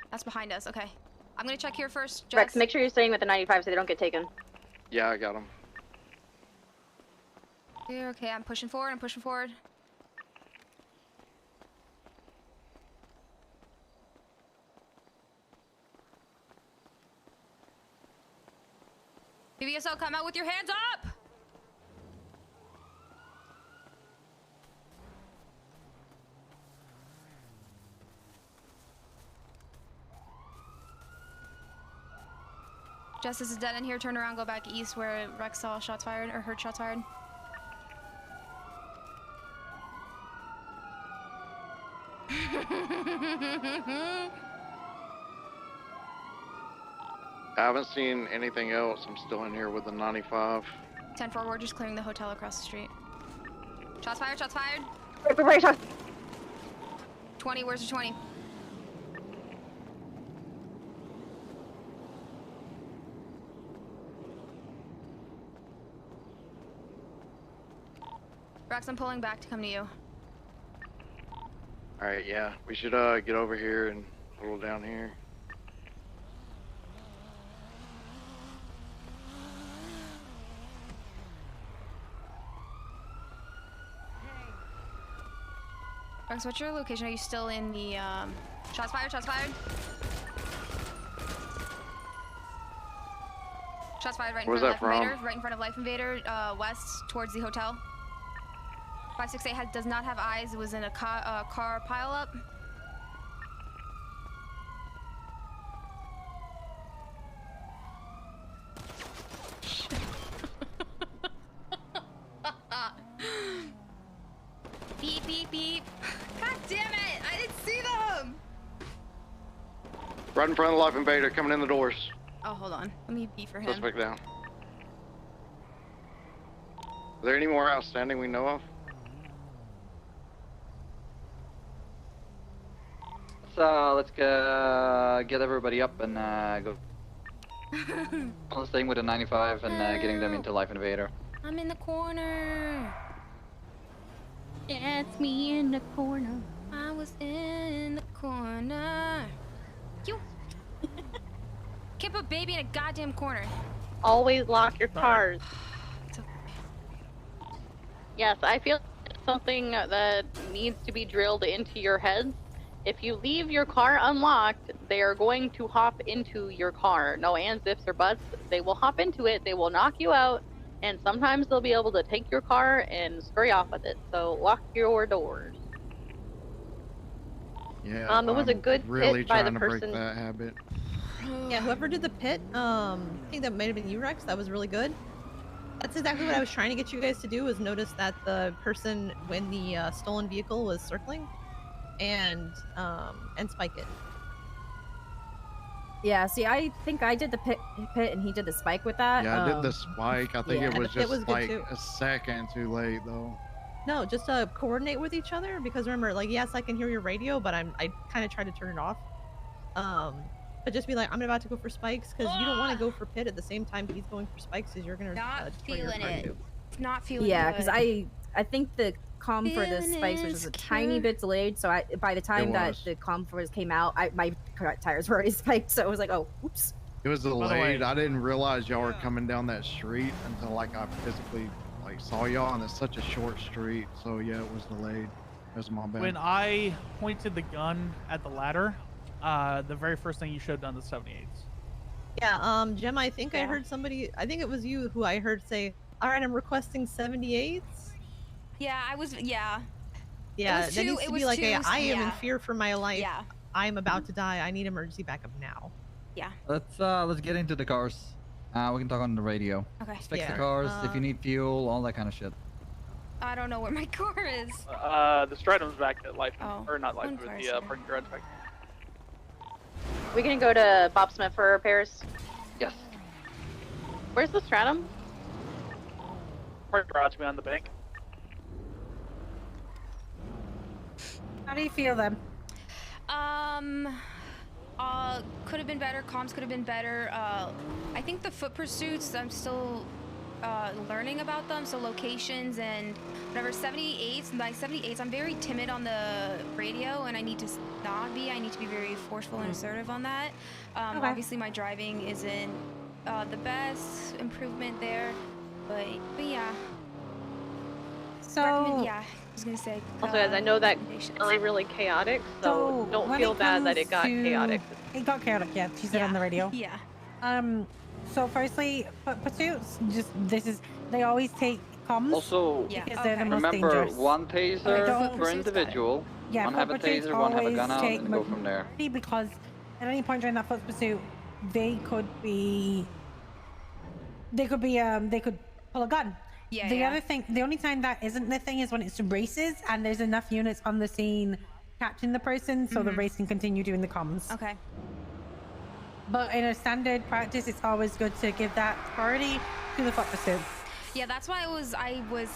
That's behind us. Okay. I'm gonna check here first. Jess. Rex, make sure you're staying with the 95 so they don't get taken. Yeah, I got them. Here, okay, I'm pushing forward. PBSO, come out with your hands up! Justice is dead in here. Turn around, go back east where Rex saw shots fired, or heard shots fired. I haven't seen anything else. I'm still in here with the 95. 10-4, we're just clearing the hotel across the street. Shots fired, shots fired. Wait, shots. 20, where's the 20? Rex, I'm pulling back to come to you. Alright, yeah. We should get over here and pull down here. Rex, what's your location? Are you still in the, shots fired, shots fired? Shots fired right in front of Life Invader. Right in front of Life Invader, west towards the hotel. 568 does not have eyes. It was in a car pileup. Beep, beep, beep. God damn it! I didn't see them! Right in front of the Life Invader, coming in the doors. Oh, hold on. Let me beep for him. Suspect down. Are there any more outstanding we know of? Let's get everybody up and go. I'm staying with the 95 and getting them into Life Invader. I'm in the corner. That's me in the corner. I was in the corner. You can't put baby in a goddamn corner. Always lock your cars. Yes, I feel it's something that needs to be drilled into your heads. If you leave your car unlocked, they are going to hop into your car. No ands, ifs, or buts. They will hop into it, they will knock you out, and sometimes they'll be able to take your car and scurry off with it. So lock your doors. Yeah, it was a good really hit by the trying to break person. that habit. Yeah, whoever did the pit, I think that might have been you, Rex. That was really good. That's exactly what I was trying to get you guys to do, was notice that the person when the stolen vehicle was circling and spike it. Yeah, see, I think I did the pit and he did the spike with that. Yeah, I did the spike. I think yeah, it was just like too. a second too late though. No, just coordinate with each other, because remember, like, yes, I can hear your radio, but I kind of try to turn it off. But just be like, I'm about to go for spikes, because you don't want to go for pit at the same time he's going for spikes, because you're gonna Not destroy your feeling car it. too. Not feeling Yeah, it. because I think the comm for the spikes was just a tiny bit delayed, so by the time that the comm for it came out, my tires were already spiked, so I was like, oh, oops. It was delayed. I didn't realize y'all were coming down that street until like I physically like saw y'all, and it's such a short street. So yeah, it was delayed. That was my bad. When I pointed the gun at the ladder, the very first thing you should have done the 78s. Yeah, Gemma, I think I heard somebody, I think it was you who I heard say, all right, I'm requesting 78s. Yeah, I was, yeah. Yeah, that needs to be like I am in yeah. fear for my life. Yeah. I'm about to die. I need emergency backup now. Yeah. Let's get into the cars. We can talk on the radio. Okay. Let's fix the cars, if you need fuel, all that kind of shit. I don't know where my car is. The Stratum's back at Life, Oh, or not Life, one but car, the sorry. parking garage back. We can go to Bob Smith for repairs. Yes. Where's the Stratum? Parking garage behind the bank. How do you feel then? Could have been better. Comms could have been better. I think the foot pursuits, I'm still learning about them. So locations and whatever. 78s, my 78s, I'm very timid on the radio, and I need to not be. I need to be very forceful and assertive on that. Obviously, my driving isn't the best. Improvement there, but yeah. So yeah, I was gonna say. Also, guys, I know that really, really chaotic, so don't when feel it bad that comes it got to- chaotic. It got chaotic, yeah. She said on the radio. Yeah. So firstly, pursuits, they always take comms. Also, because they're the most remember dangerous. one taser Don't- per individual. Yeah, one have a foot pursuits taser, one have a always gun out, take and go from there. majority, because at any point during that foot pursuit, they could pull a gun. Yeah, The yeah. other thing, the only time that isn't the thing is when it's races and there's enough units on the scene catching the person, so the race can continue doing the comms. Okay. But in a standard practice, it's always good to give that priority to the foot pursuit. Yeah, that's why I was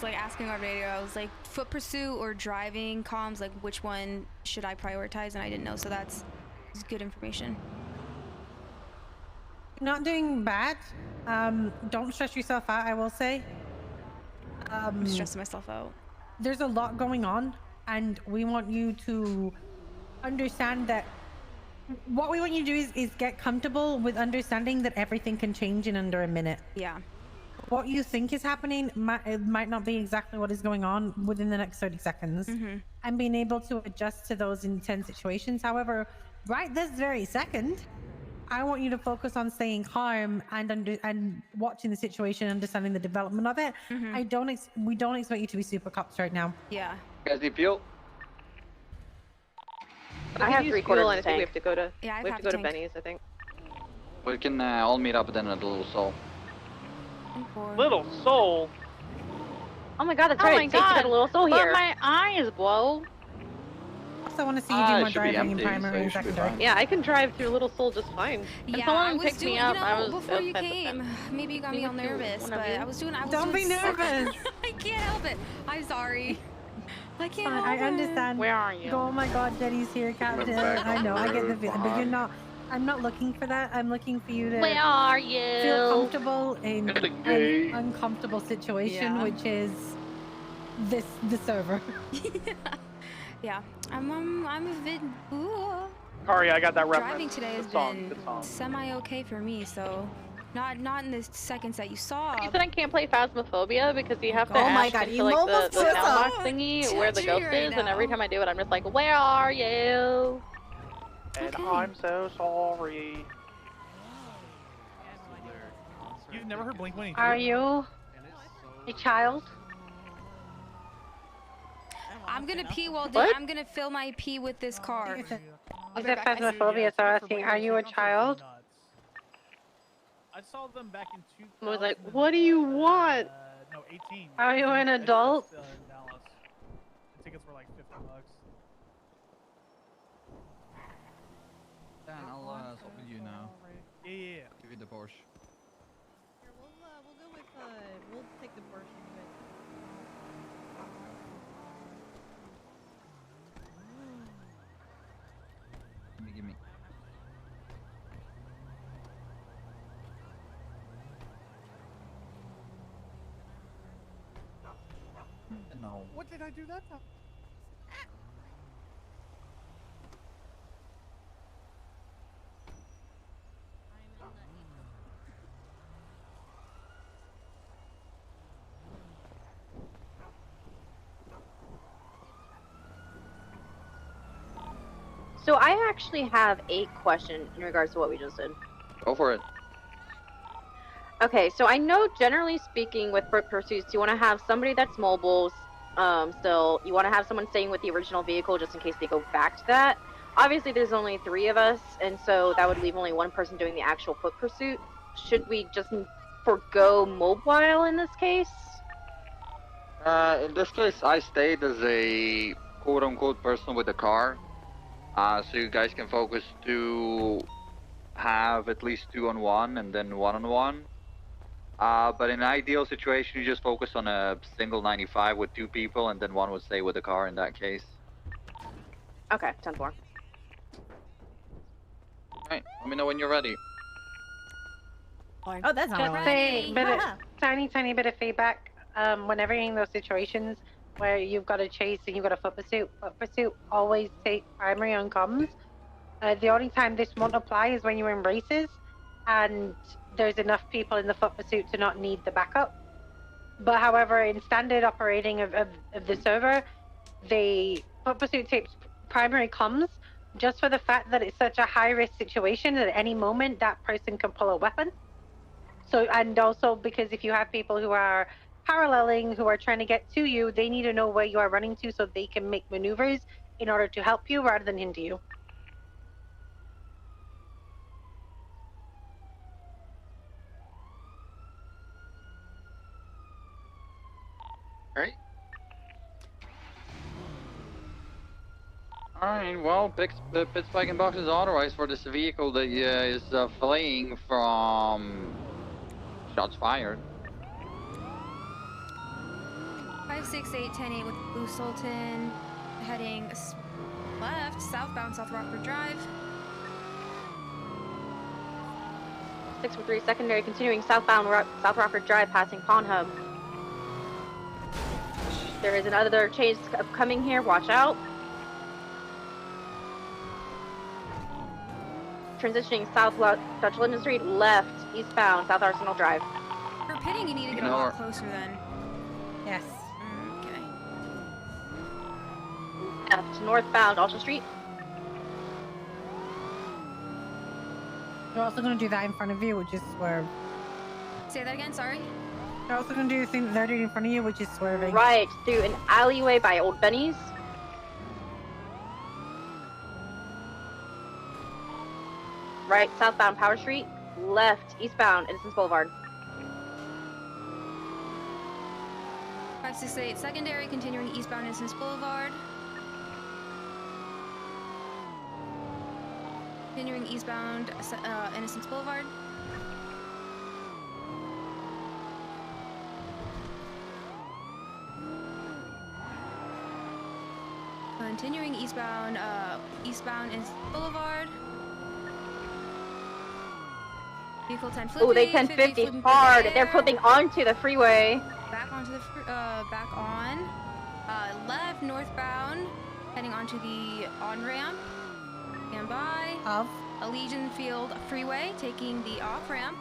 like asking on radio. I was like, foot pursuit or driving comms, like which one should I prioritize? And I didn't know, so that's good information. Not doing bad. Don't stress yourself out, I will say. I'm stressing myself out. There's a lot going on, and we want you to understand that what we want you to do is get comfortable with understanding that everything can change in under a minute. Yeah. What you think is happening might not be exactly what is going on within the next 30 seconds. and being able to adjust to those intense situations. However, right this very second, I want you to focus on staying calm and watching the situation, understanding the development of it. We don't expect you to be super cops right now. Yeah. You guys need fuel? I have 3 quarters fuel, of and I think we have to go to. Yeah, we have to go to Benny's, I think. We can all meet up then at the Little Soul. Little Soul? Oh my god, that's Oh right. my It takes you god. to Little Soul But here. my eyes blow. Also, I want to see you do more driving in primary and secondary. Yeah, I can drive through Little Soul just fine. Yeah, someone I was picked me doing, up, you know, I was before you upset with came, them. maybe you got me all nervous, but I was doing Don't be nervous. I can't help it. I'm sorry. I can't Fine, help I understand. Where are you? Oh my god, Daddy's here, Captain. I know, I get the feeling, but you're not. I'm not looking for that. I'm looking for you to Where are you? feel comfortable in an uncomfortable situation, which is the server. Yeah, I'm a bit. Ooh. Sorry, I got that reference. Driving today has Good song, been good song. semi-okay for me, so not in the seconds that you saw. You said I can't play Phasmophobia because you have to Oh my ask God, into you like the almost put us soundbox on. thingy where the Judging ghost right is, and every now. time I do it, I'm just like, where are you? And I'm so sorry. You've never heard Blink 182? Are you a child? I'm gonna pee while What? I'm gonna fill my pee with this car. Is it Phasmophobia? So asking, are you a child? I saw them back in 2000. I was like, what do you want? No, 18. Are you an adult? In Dallas. The tickets were like $50. Dan, I'll swap with you now. Yeah. Give you the Porsche. Here, we'll go with we'll take the Porsche. Give me. No. What did I do that time? So I actually have a question in regards to what we just did. Go for it. Okay, so I know generally speaking with foot pursuits, you want to have somebody that's mobile, still. You want to have someone staying with the original vehicle just in case they go back to that. Obviously, there's only 3 of us, and so that would leave only one person doing the actual foot pursuit. Should we just forgo mobile in this case? In this case, I stayed as a quote-unquote person with the car, so you guys can focus to have at least 2-on-1 and then 1-on-1. But in an ideal situation, you just focus on a single 95 with 2 people, and then one would stay with the car in that case. Okay, 10-4. Alright, let me know when you're ready. Oh, that's not Just really. a tiny bit of feedback. Whenever you're in those situations where you've got a chase and you've got a foot pursuit, always take primary on comms. The only time this won't apply is when you're in races and there's enough people in the foot pursuit to not need the backup. But however, in standard operating of the server, the foot pursuit takes primary comms just for the fact that it's such a high-risk situation that at any moment that person can pull a weapon. So, and also because if you have people who are paralleling, who are trying to get to you, they need to know where you are running to so they can make maneuvers in order to help you rather than hinder you. Alright. Alright, well, pit spike and box is authorized for this vehicle that is fleeing from shots fired. 568-10-8 with Blue Sultan, heading left, southbound South Rockford Drive. 643 secondary, continuing southbound South Rockford Drive, passing Pawn Hub. There is another chase coming here, watch out. Transitioning south Dutch Linden Street, left, eastbound, South Arsenal Drive. For pitting, you need to get a lot closer then. Yes. Okay. left, northbound Alta Street. They're also going to do that in front of you, which is swerve. Say that again, sorry? They're also going to do the thing that they're doing in front of you, which is swerving. Right, through an alleyway by Old Benny's. Right, southbound Power Street. Left, eastbound Innocence Boulevard. 568 secondary, continuing eastbound Innocence Boulevard. Continuing eastbound Innocence Boulevard. Continuing eastbound Innocence Boulevard. Vehicle 1050. Oh, they 1050 hard. They're flipping onto the freeway. Back onto the back on. Left northbound, heading onto the on-ramp. Stand by. Of Allegiant Field Freeway, taking the off-ramp.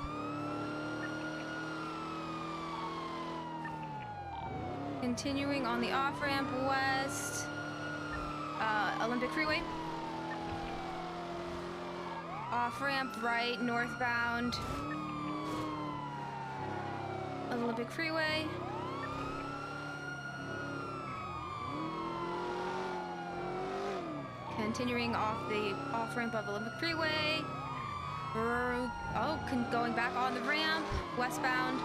Continuing on the off-ramp west. Olympic Freeway. Off-ramp right, northbound. Olympic Freeway. Continuing off the off-ramp of Olympic Freeway. Going back on the ramp, westbound.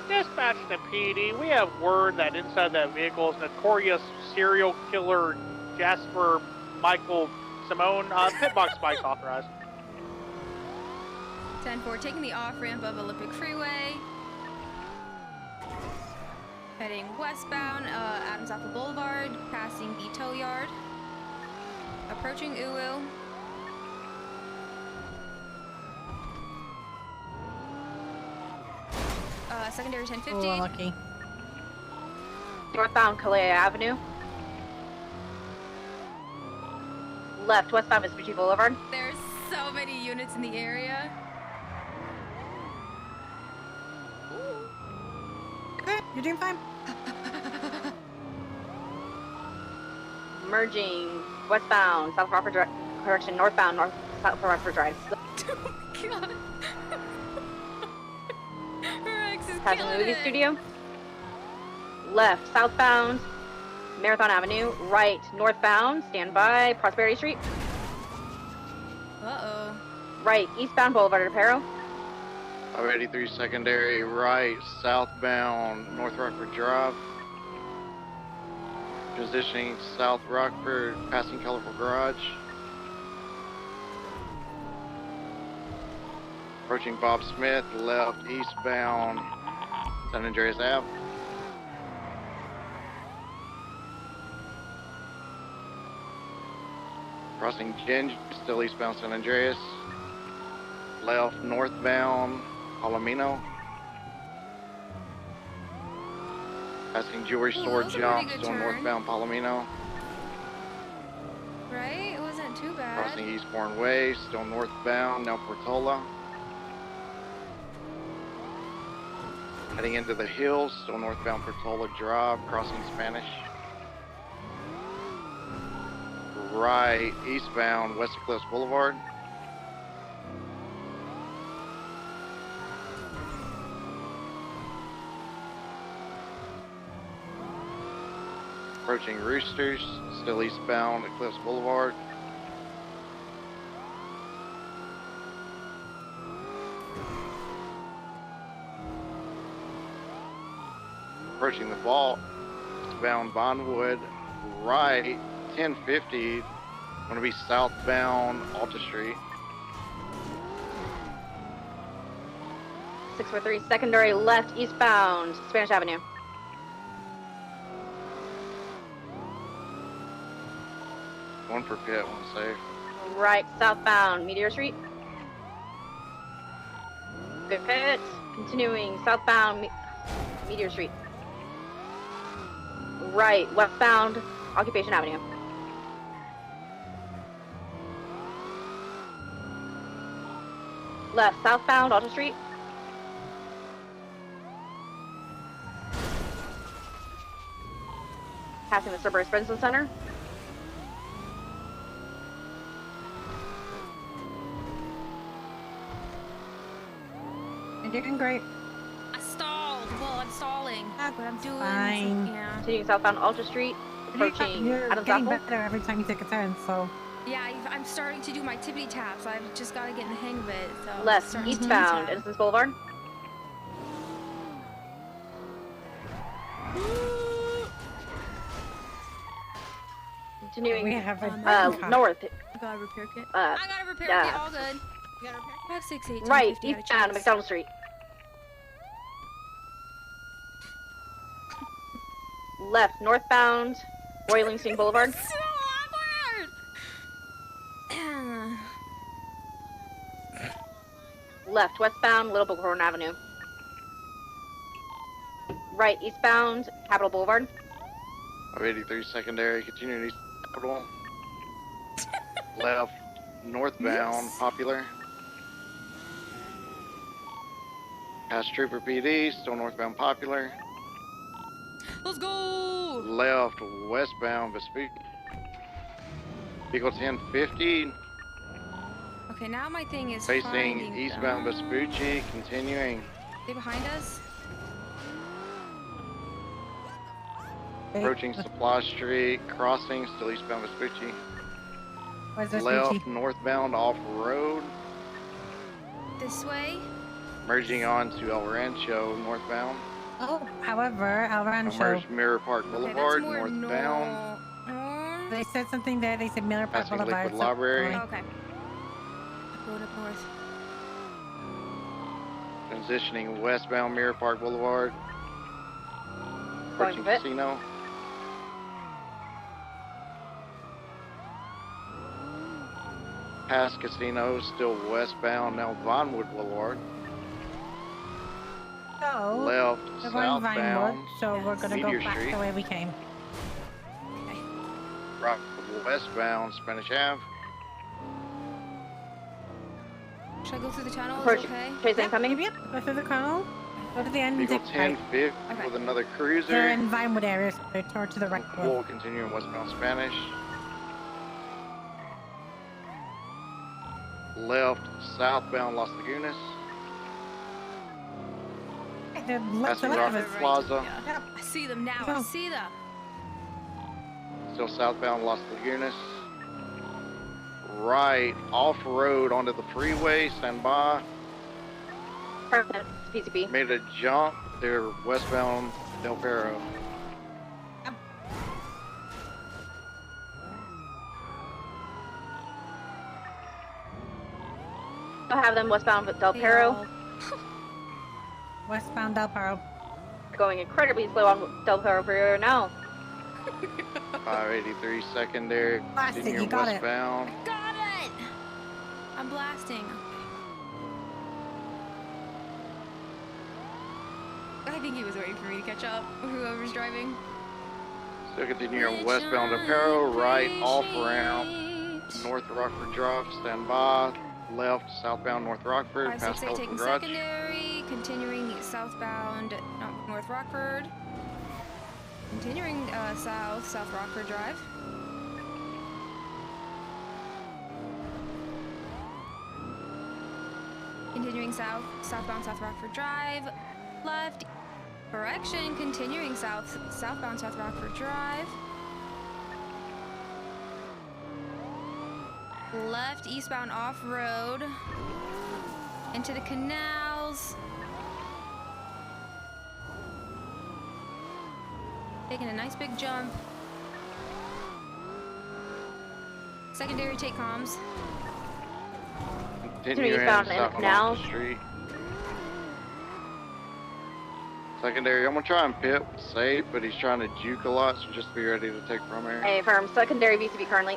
Dispatch to PD. We have word that inside that vehicle is notorious serial killer Jasper Michael Simone. Pitbox spikes authorized. 10-4, taking the off-ramp of Olympic Freeway. Heading westbound, Adams Apple Boulevard, passing the tow yard. Approaching Uwu. Secondary 1050. Oh, lucky. Northbound Kalea Avenue. Left, westbound Vespucci Boulevard. There's so many units in the area. Okay, you're doing fine. Merging westbound South Rockford Drive. Correction, northbound South Rockford Drive. Oh my god. Rex is Passing the killing movie it. studio. Left, southbound Marathon Avenue. Right, northbound, stand by Prosperity Street. Uh-oh. Right, eastbound Boulevard Reparo. 583 secondary, right, southbound North Rockford Drive. Transitioning South Rockford, passing Colorful Garage. Approaching Bob Smith, left, eastbound San Andreas Ave. Crossing Ginge, still eastbound San Andreas. Left, northbound Palomino. Passing Jewelry Store that was a Jump, pretty good still turn. northbound Palomino. Right? It wasn't too bad. Crossing Eastbourne Way, still northbound, now Portola. Heading into the hills, still northbound Portola Drive, crossing Spanish. Right, eastbound West Cliffs Boulevard. Approaching Roosters, still eastbound at Cliffs Boulevard. Approaching the vault, eastbound Bondwood, right, 1050, going to be southbound Alta Street. 643 secondary left, eastbound Spanish Avenue. One for pit, one safe. Right, southbound Meteor Street. Good pit. Continuing southbound Meteor Street. Right, westbound Occupation Avenue. Left, southbound Alta Street. passing the Suburban Expensive Center. You're doing great. I stalled. Well, I'm stalling, but I'm doing. Fine. Yeah. Continuing southbound Alta Street, approaching You're Adams getting Apple. better every time you take a turn, so. Yeah, I'm starting to do my tippity taps. I've just got to get in the hang of it. So Left, eastbound, Innocence Boulevard. Continuing We have a north. I got a repair kit. I got a repair kit. All good. You got a repair kit? 5, 6, 8, 10, Right, 50 out of eastbound, checks. McDonald Street. Left, northbound, Roy Livingston Boulevard. So awkward. Left, westbound, Little Bighorn Avenue. Right, eastbound, Capitol Boulevard. 83 secondary, continuing east Capitol. Left, northbound, Popular. Past Trooper PD, still northbound Popular. Let's go. Left, westbound Vespucci. Vehicle 1050. Okay, now my thing is Facing finding eastbound them. Vespucci, continuing. They behind us? Approaching Supply Street, crossing, still eastbound Vespucci. Where's this Left, Gucci? northbound off-road. This way? Merging on to El Rancho, northbound. Oh, however, El Rancho. Merged Mirror Park Boulevard, northbound. They said something there. They said Miller Park Passing Boulevard. Liquid Library. Okay. Going up north. Transitioning westbound Mirror Park Boulevard. Approaching Going Casino. Past Casino, still westbound, now Vinewood Boulevard. So, Left, we're going Vinewood, southbound, so we're gonna Meteor go back Street. the way we came. Right, westbound Spanish Ave. Should I go through the tunnel? Is it Approach. okay? Chase incoming. Yep, go through the tunnel. Go to the end. Vehicle Right. 1050 with another They're cruiser. in Vinewood area, so they're toward to the right. We'll continue in westbound Spanish. Left, southbound Las Lagunas. They're left to Passing left of Rocket us. Plaza. Yep. I see them now. I see them. Still southbound Las Lagunas. Right, off-road onto the freeway, stand by. PCP. Made a jump. They're westbound Del Perro. I'll have them westbound Del Perro. Westbound Del Perro. Going incredibly slow on Del Perro for now. 583 secondary, Blast it, continue you got it. westbound. Got it. I'm blasting. I think he was waiting for me to catch up. Whoever's driving. Still continuing westbound Del Perro, right, off ramp, North Rockford Drive, stand by. Left, southbound North Rockford, past 568 taking Telephone Garage. secondary, continuing southbound North Rockford. Continuing South Rockford Drive. Continuing southbound South Rockford Drive. Left, correction, continuing southbound South Rockford Drive. Left, eastbound off-road. Into the canals. Taking a nice big jump. Secondary take comms. Continuing eastbound south now. along the street. Secondary, I'm gonna try and pit safe, but he's trying to juke a lot, so just be ready to take from here. A firm secondary VCB currently.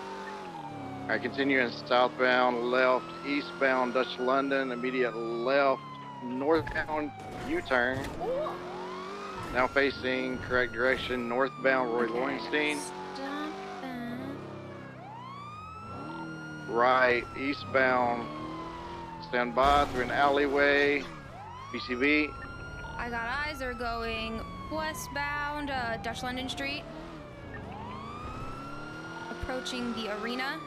Alright, continuing southbound, left, eastbound Dutch London, immediate left, northbound U-turn. Now facing correct direction, northbound Roy Lowenstein. Right, eastbound, stand by through an alleyway, BCB. I got eyes. They're going westbound Dutch London Street. approaching the arena.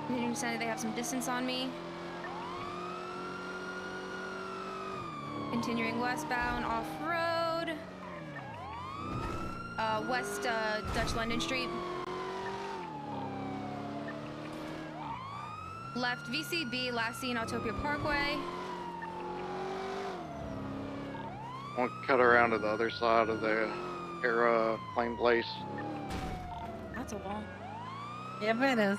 Continuing to they have some distance on me. Continuing westbound off-road. West Dutch London Street. Left VCB, last seen Autopia Parkway. I want to cut around to the other side of the airplane place. That's a wall. Yeah, but it is.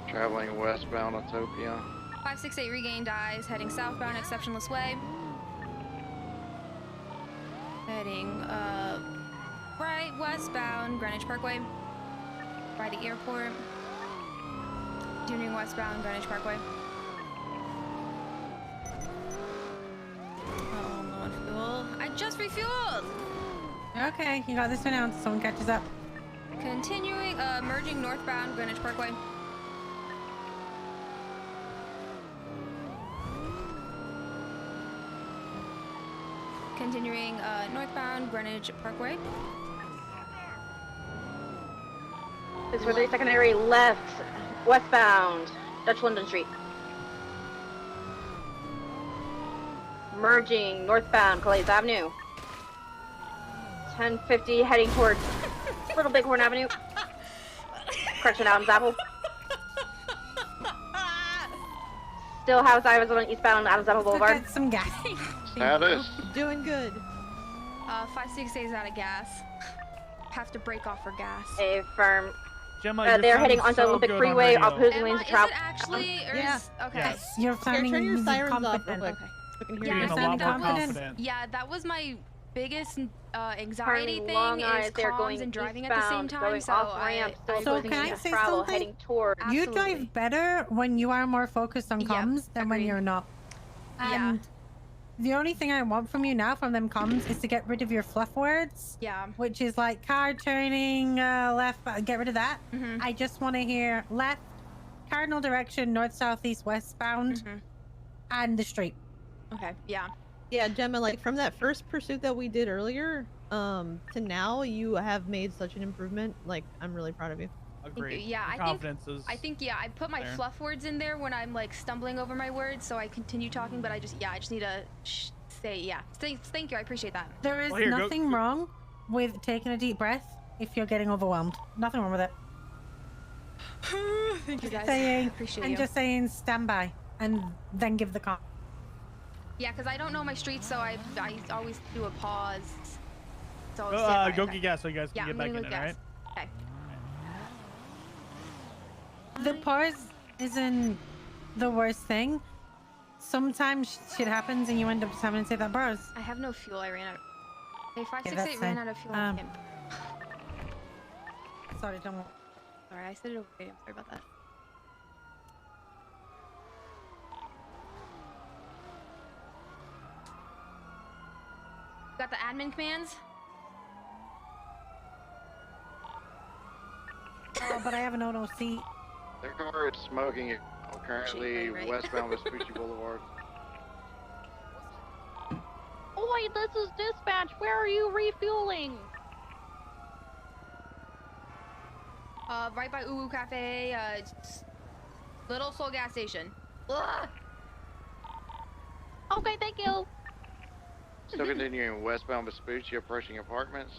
Traveling westbound Autopia. 568 regained eyes, heading southbound Exceptionless Way. Heading right westbound Greenwich Parkway. By the airport. Continuing westbound Greenwich Parkway. Oh, low on fuel. I just refueled! Okay, you got this one out. Someone catches up. Continuing, merging northbound Greenwich Parkway. Continuing northbound Greenwich Parkway. 643 secondary left, westbound, Dutch London Street. Merging northbound Calais Avenue. 1050 heading towards Little Bighorn Avenue. Correction, Adams Apple. Still have eyes on eastbound Adams Apple Boulevard. Get some gas. Status. Doing good. 568 is out of gas. Have to break off for gas. A firm. Gemma, they're heading onto so Olympic good on Freeway, radio. opposing lanes of travel. Actually, or Yeah. is, okay. Yes, you're sounding turn your music sirens off real confident. quick. Okay. So we can hear Yeah, you. Being a sounding lot more confident. confident. Yeah, that was my biggest anxiety Turning thing long eyes, is they're comms going and driving at the same eastbound, time. going So off ramp, still So opposing can I lanes of say travel, something? heading toward. You Absolutely. drive better when you are more focused on Yep, comms than when agreed. you're not. And the only thing I want from you now from them comms is to get rid of your fluff words. Yeah. Which is like car turning left, get rid of that. Mhm. I just want to hear left, cardinal direction, north, south, east, westbound, and the street. Okay, yeah. Yeah, Gemma, like from that first pursuit that we did earlier, to now you have made such an improvement. Like, I'm really proud of you. Agreed. Yeah, The I confidence is think I put my there. fluff words in there when I'm like stumbling over my words, so I continue talking. But I just need to say thank you. I appreciate that. There is Well, here, go- nothing wrong with taking a deep breath if you're getting overwhelmed. Nothing wrong with it. Thank you guys. Saying, Appreciate and you. just saying stand by, and then give the call. Yeah, because I don't know my streets, so I always do a pause. So Go get gas so you guys can Yeah, get I'm back gonna in go it, gas. alright? Okay. The pause isn't the worst thing. Sometimes shit happens and you end up just having to say that pause. I have no fuel. I ran out. Hey, that's 568 ran fine. out of fuel. on Imp. Sorry, don't. Sorry, I said it over radio. I'm sorry about that. Got the admin commands? Oh, but I have an OC. Their car is smoking it. Currently Right. westbound Vespucci Boulevard. Oi, this is dispatch. Where are you refueling? Right by Uwu Cafe, Little Soul gas station. Ugh. Okay, thank you. Still continuing westbound Vespucci, approaching apartments.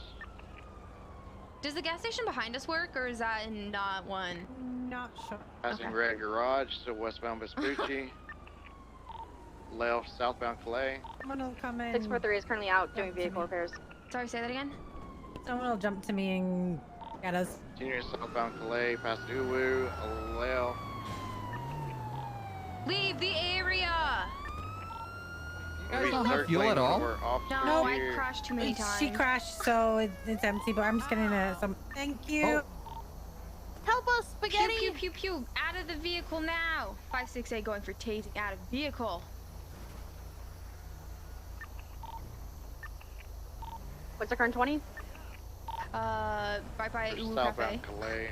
Does the gas station behind us work, or is that not one? Not sure. Passing red garage, still westbound Vespucci. Left, southbound Calais. Someone will come in. 643 is currently out doing vehicle repairs. Sorry, say that again? Someone will jump to me and get us. Continuing southbound Calais, past Uwu, left. Leave the area! Maybe don't have fuel circling at all? over off No, I here. crashed too many times. She crashed, so it's empty, but I'm just getting some. Thank you. Help us, spaghetti! Pew, pew, pew, pew. Out of the vehicle now. 568 going for tasing out of vehicle. What's the current 20? Right by Uwu Cafe. Southbound Calais.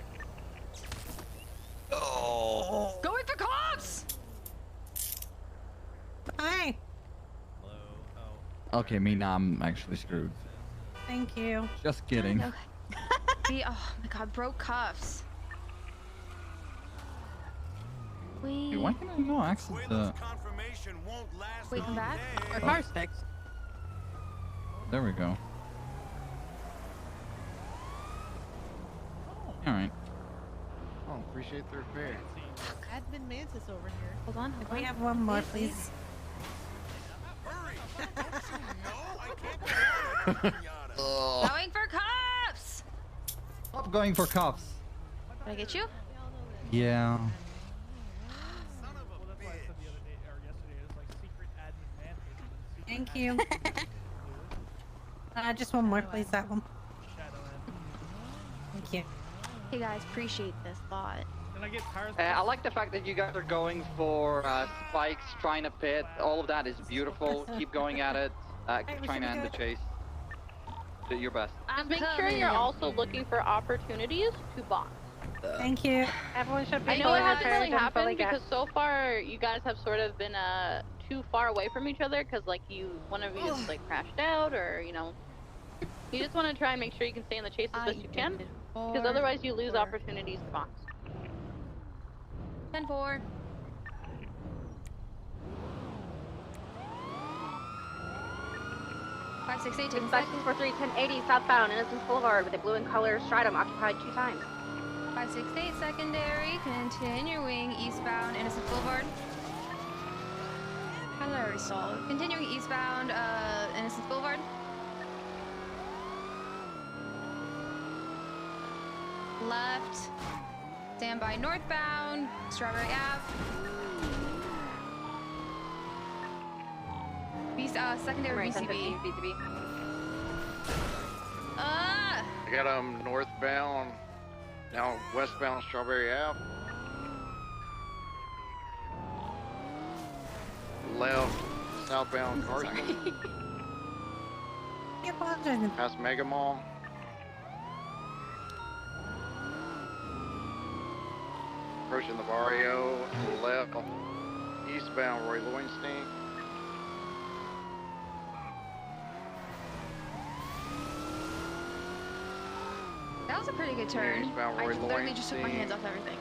Oh. Going for cops! Hi. Okay, me now I'm actually screwed. Thank you. Just kidding. Okay. Oh my god, broke cuffs. Wait, why can I not access the... Wait, come back? Our car's fixed. There we go. Alright. Oh, appreciate the repair. Admin Mantis over here. Hold on. If we have one more, please. Going for cuffs! Stop going for cuffs. Did I get you? Yeah. Thank you. Just one more, please. That one. Thank you. Hey guys, appreciate this a lot. Can I get tires? I like the fact that you guys are going for spikes, trying to pit. All of that is beautiful. Keep going at it. Keep trying to end the chase. Do your best. And make sure you're also looking for opportunities to box. Thank you. Everyone should be I know it hasn't prepared really and happened fully because gassed. so far you guys have sort of been too far away from each other because like one of you is like crashed out or you know. You just want to try and make sure you can stay in the chase as best you can because otherwise you lose opportunities to box. 10-4. Five, 6, 8, taking Dispatch 643 1080 southbound Innocence Boulevard with a blue and color stratum occupied 2 times. 568 secondary, continuing eastbound Innocence Boulevard. How did I already stall? Continuing eastbound Innocence Boulevard. Left. Stand by northbound Strawberry Ave. Secondary BCB. I got them northbound, now westbound Strawberry Ave. Left, southbound Carson. Past Mega Mall. Approaching the barrio, left, eastbound Roy Lowenstein. That was a pretty good turn. Eastbound I Roy literally just took my Lowenstein. hands off everything.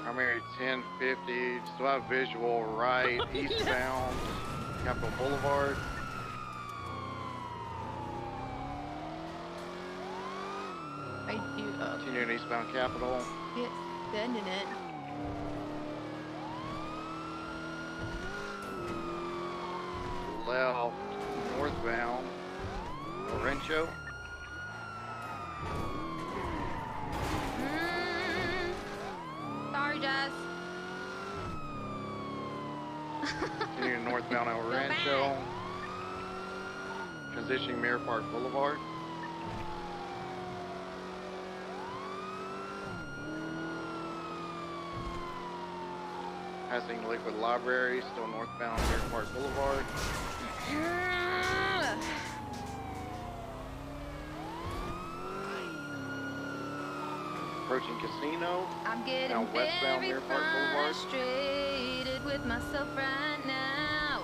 Primary 1050, still have visual right, eastbound Capitol Boulevard. I do. Continuing eastbound Capitol. Get bending it. Left, northbound Lorenzo. Sorry, Jess. Continuing northbound El Rancho. Transitioning Mirror Park Boulevard. Passing Liquid Library, still northbound Mirror Park Boulevard. Approaching Casino. I'm getting now westbound very Mirror Park Boulevard. frustrated with myself right now.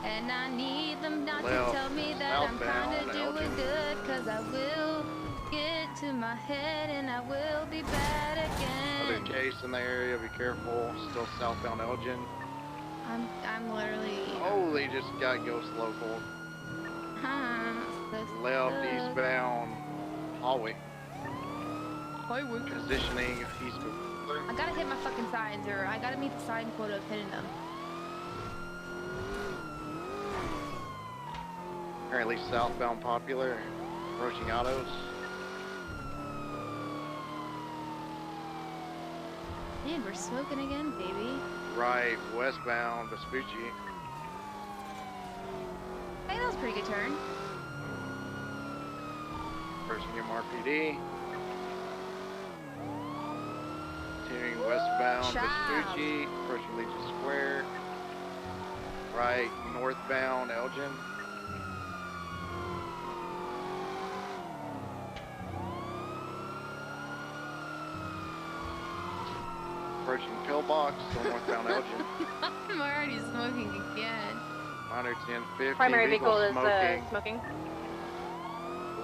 And I need them not Left, to tell me that I'm southbound kinda doing Elgin. good. Cause I will get to my head and I will be bad Other again. case in the area, be careful. Still southbound Elgin. I'm literally Holy, just got Ghost Local. Left, eastbound Hallway. Transitioning east of I gotta hit my fucking signs or I gotta meet the sign quota of hitting them. Currently southbound Popular. Approaching Autos. Man, we're smoking again, baby. Right, westbound Vespucci. Hey, that was a pretty good turn. Approaching MRPD. Continuing westbound Vespucci. Approaching Legion Square. Right, northbound Elgin. Approaching Pillbox, still northbound Elgin. I'm already smoking again. 91050. Primary vehicle is smoking. smoking.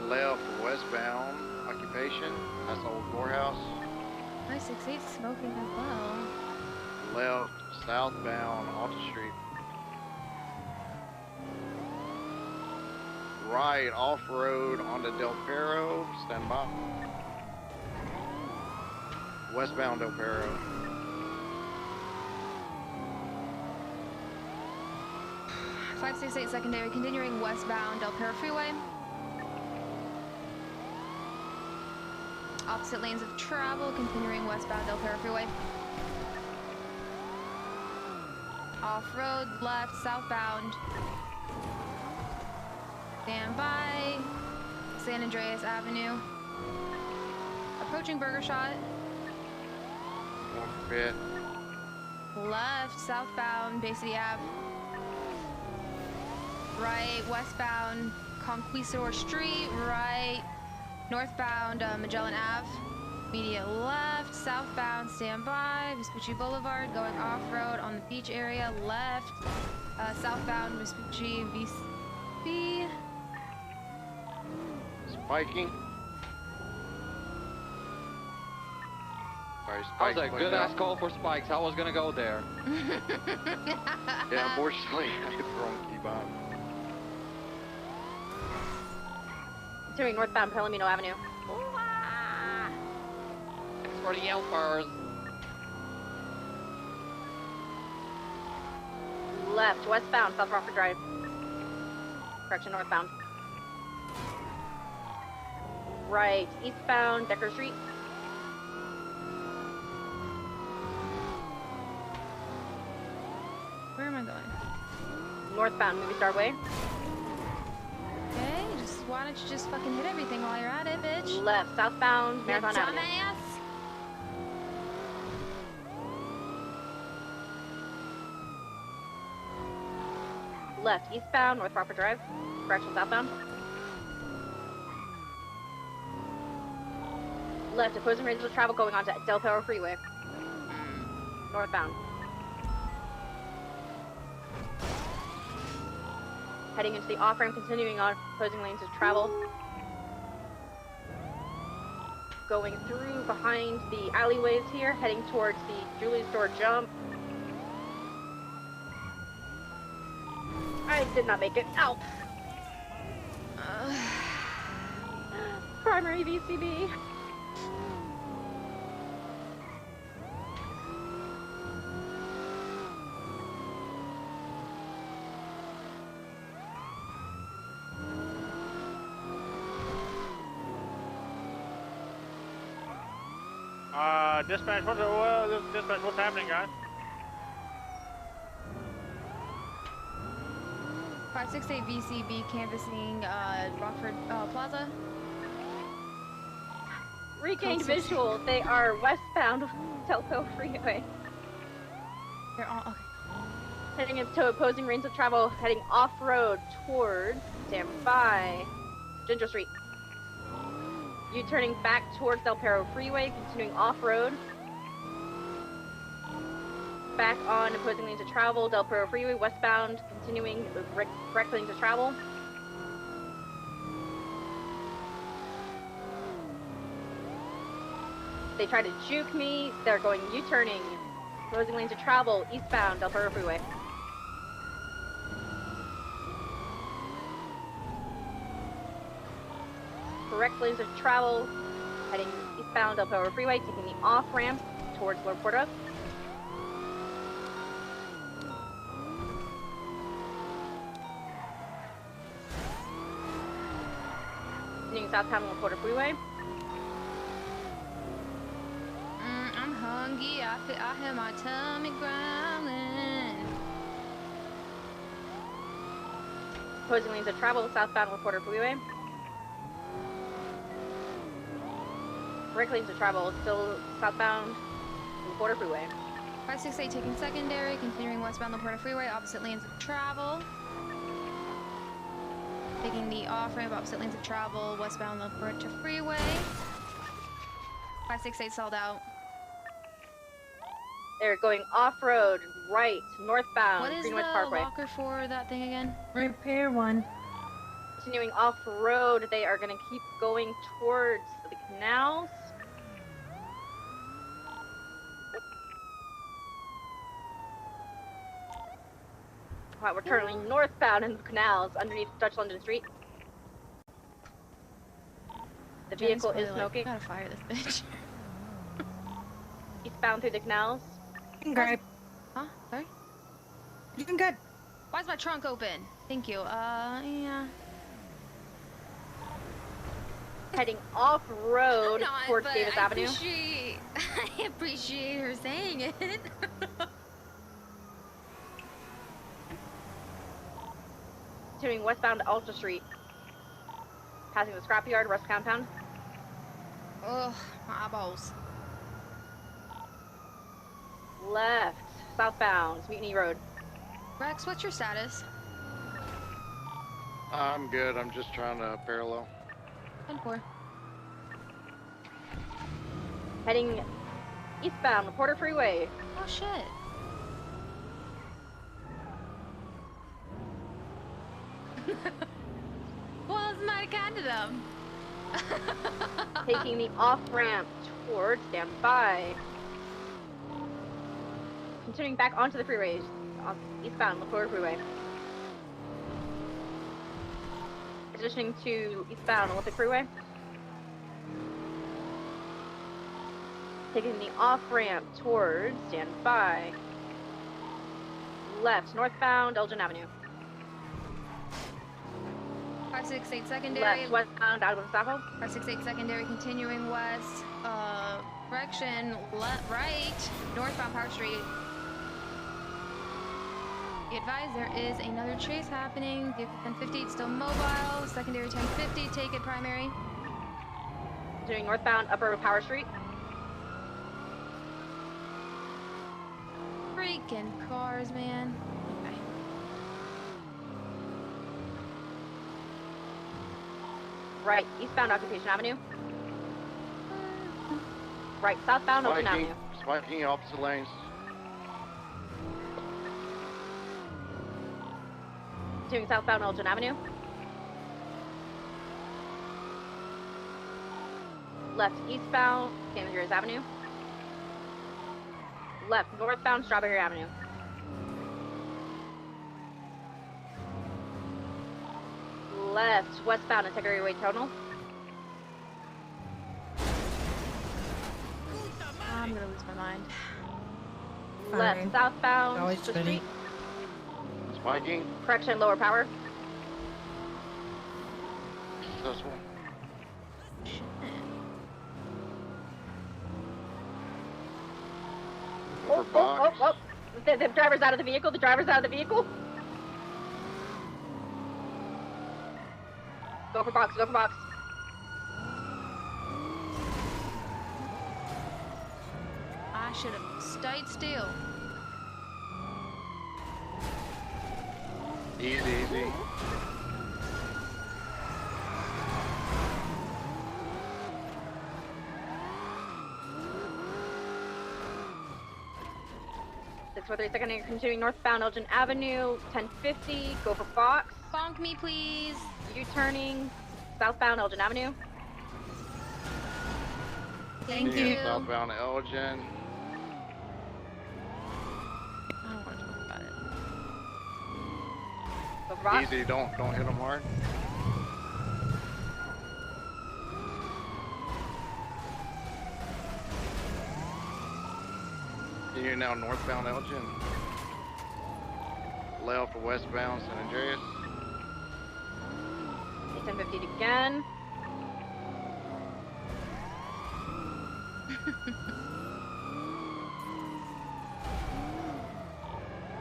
Left westbound occupation. That's old courthouse. 568 smoking as well. Left southbound Alta Street. Right off-road onto Del Perro. Stand by. Westbound Del Perro. .568 secondary, continuing westbound Del Perro Freeway. Opposite lanes of travel, continuing westbound Del Perro Freeway. Off-road, left, southbound. Stand by. San Andreas Avenue. Approaching Burger Shot. Fit. Left, southbound, Bay City Ave. Right, westbound, Conquistador Street. Right, northbound, Magellan Ave. Immediate left, southbound, stand by, Vespucci Boulevard. Going off-road on the beach area. Left, southbound, Vespucci VC. Spiking. Sorry, That was a good ass call for spikes. I was gonna go there. Yeah, unfortunately, I hit the wrong key bomb. Continuing northbound Palomino Avenue. Thanks for the Yelpers. Left, westbound, South Rockford Drive. Correction, northbound. Right, eastbound, Decker Street. Where am I going? Northbound, Movie Star Way. Okay, why don't you just fucking hit everything while you're at it, bitch? Left, southbound, Marathon Avenue. Dumbass! Left, eastbound, North Rockford Drive. Correction, southbound. Left, opposing ranges of travel going on to Del Perro Freeway. Northbound. Heading into the off-ramp, continuing on opposing lanes of travel. Going through behind the alleyways here, heading towards the jewelry store jump. I did not make it. Ow! Primary VCB. Dispatch, dispatch, what's happening, guys? 568 VCB canvassing Rockford Plaza. Regained visual. They are westbound Del Perro Freeway. They're all okay. Heading into opposing lanes of travel, heading off-road towards, stand by, Ginger Street. U-turning back towards Del Perro Freeway, continuing off-road. Back on opposing lanes of travel, Del Perro Freeway, westbound, continuing the correct lanes of travel. They try to juke me. They're going U-turning, opposing lanes of travel, eastbound, Del Perro Freeway. Correct lanes of travel, heading eastbound Del Perro Freeway, taking the off-ramp towards La Porta. Continuing southbound La Porta Freeway. I'm hungry. I hear my tummy growling. Opposing lanes of travel, southbound La Porta Freeway. Correct lanes of travel, still southbound La Porta Freeway. 568 taking secondary, continuing westbound La Porta Freeway, opposite lanes of travel. Taking the off-ramp, opposite lanes of travel, westbound La Porta Freeway. 568 sold out. They're going off-road, right, northbound, What is Greenwich the Parkway. locker for that thing again? Repair one. Continuing off-road, they are going to keep going towards the canals. Wow, we're turning northbound in the canals underneath Dutch London Street. The vehicle is smoking. Gotta fire this bitch. Eastbound through the canals. Okay. Huh? Sorry? You can good. Why is my trunk open? Thank you. Yeah. Heading off-road towards Davis Avenue. I appreciate her saying it. Continuing westbound to Ultra Street. Passing the scrapyard, Rust Compound. Ugh, my eyeballs. Left, southbound, Mutiny Road. Rex, what's your status? I'm good. I'm just trying to parallel. 10-4. Heading eastbound, Porter Freeway. Oh shit. Well, it's mighty kind of them. Taking the off-ramp towards Stand By. Continuing back onto the freeways, eastbound, Porter Freeway. Transitioning to eastbound Olympic Freeway. Taking the off-ramp towards Stand By. Left, northbound, Elgin Avenue. 568 secondary. Left, westbound, out of Sappho. 568 secondary, continuing west. Direction left, right, northbound Power Street. Be advised, there is another chase happening. Vehicle 1058 still mobile. Secondary 1050, take it primary. Doing northbound Upper Power Street. Freaking cars, man. Okay. Right, eastbound Occupation Avenue. Right, southbound Oakland Avenue. Spiking opposite lanes. Doing southbound Elgin Avenue. Left eastbound San Andreas Avenue. Left northbound Strawberry Avenue. Left westbound Integrity Way Tunnel. I'm gonna lose my mind. Left Fine. southbound Always the ready. street. Spiking. Correction, lower power. Successful. Oh. The driver's out of the vehicle. The driver's out of the vehicle. Go for box. Go for box. I should have stayed still. Easy. Six 4-3 secondary continuing northbound Elgin Avenue, 1050. Go for box. Bonk me, please. U-turning southbound Elgin Avenue. Thank you. Southbound Elgin. I don't want to talk about it. Go for box. Easy. Don't hit them hard. You're now northbound Elgin. Left westbound San Andreas. 1050 again.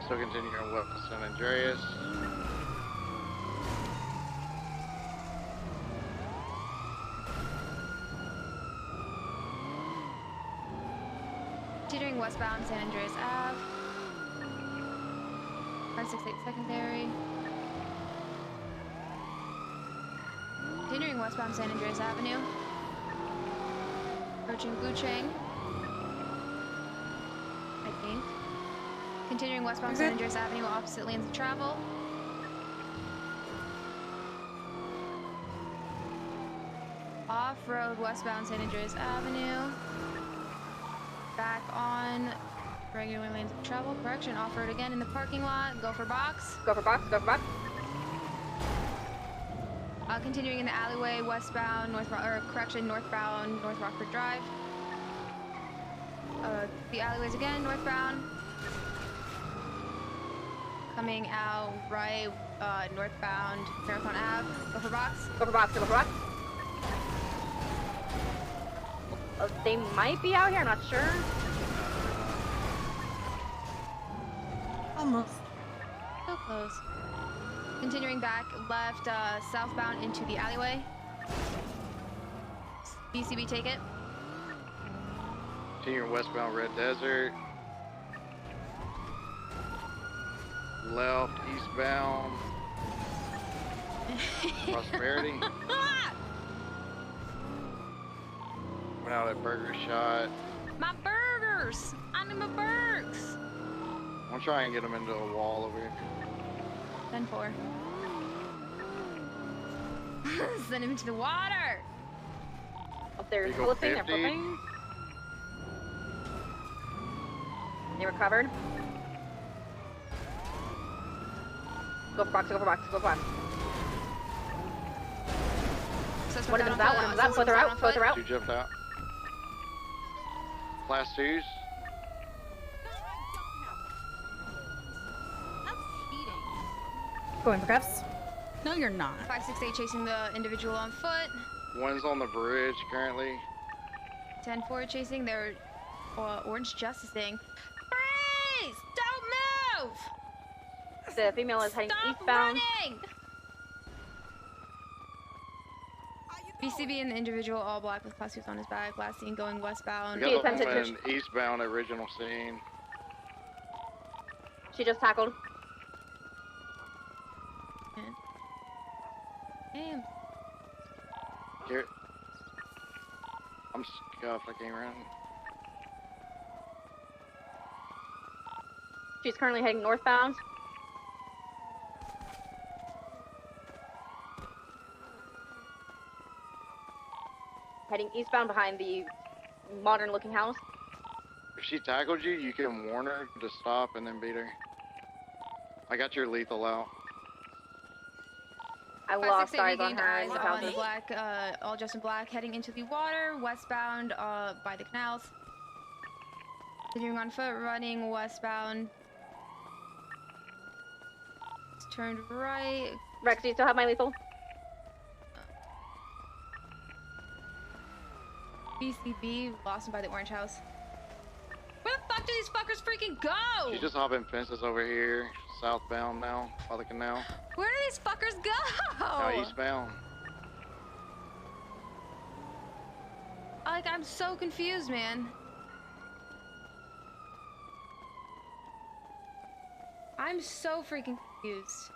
So continue your west to San Andreas. Continuing westbound San Andreas Ave. 568 secondary. Continuing westbound San Andreas Avenue. Approaching Blue Chang. I 14th. Continuing westbound San Andreas Avenue, opposite lanes of travel. Off-road westbound San Andreas Avenue. Back on regular lanes of travel. Correction, off-road again in the parking lot. Go for box. Go for box, go for box. Continuing in the alleyway, westbound, northbound, North Rockford Drive. The alleyways again, northbound. Coming out right, northbound, Marathon Ave. Go for box. Go for box, go for box. They might be out here, I'm not sure. Almost. So close. Continuing back, left, southbound into the alleyway. BCB, take it. Continuing westbound Red Desert. Left, eastbound. Prosperity. Went out at Burger Shot. My burgers! I need my burgers! I'm gonna try and get them into a wall over here. 10-4. Send him into the water! Up there, There you go, flipping, they're 50. flipping. They recovered. Go for box, go for box, go for box. One of them's out, one of them's out, both are out, both are out. Two jumped out. Class 2s. Going for cuffs. No, you're not. 568 chasing the individual on foot. One's on the bridge currently. 10-4 chasing their orange justicing. Freeze! Don't move! The female is heading Stop eastbound. running! BCB and the individual all black with class 2s on his back. Last seen going westbound. We got the woman eastbound original scene. She just tackled. Damn. Here. I'm scuffed, I can't run. She's currently heading northbound. Heading eastbound behind the modern looking house. If she tackled you, you can warn her to stop and then beat her. I got your lethal out. I lost 568 eyes on regained her eyes in the on fountain. black, all dressed in black, heading into the water, westbound by the canals. Continuing on foot, running westbound. Turned right. Rex, do you still have my lethal? BCB, lost him by the orange house. Where the fuck do these fuckers freaking go? She's just hopping fences over here, southbound now, by the canal. Where do these fuckers go? Now eastbound. Like, I'm so confused, man. I'm so freaking confused.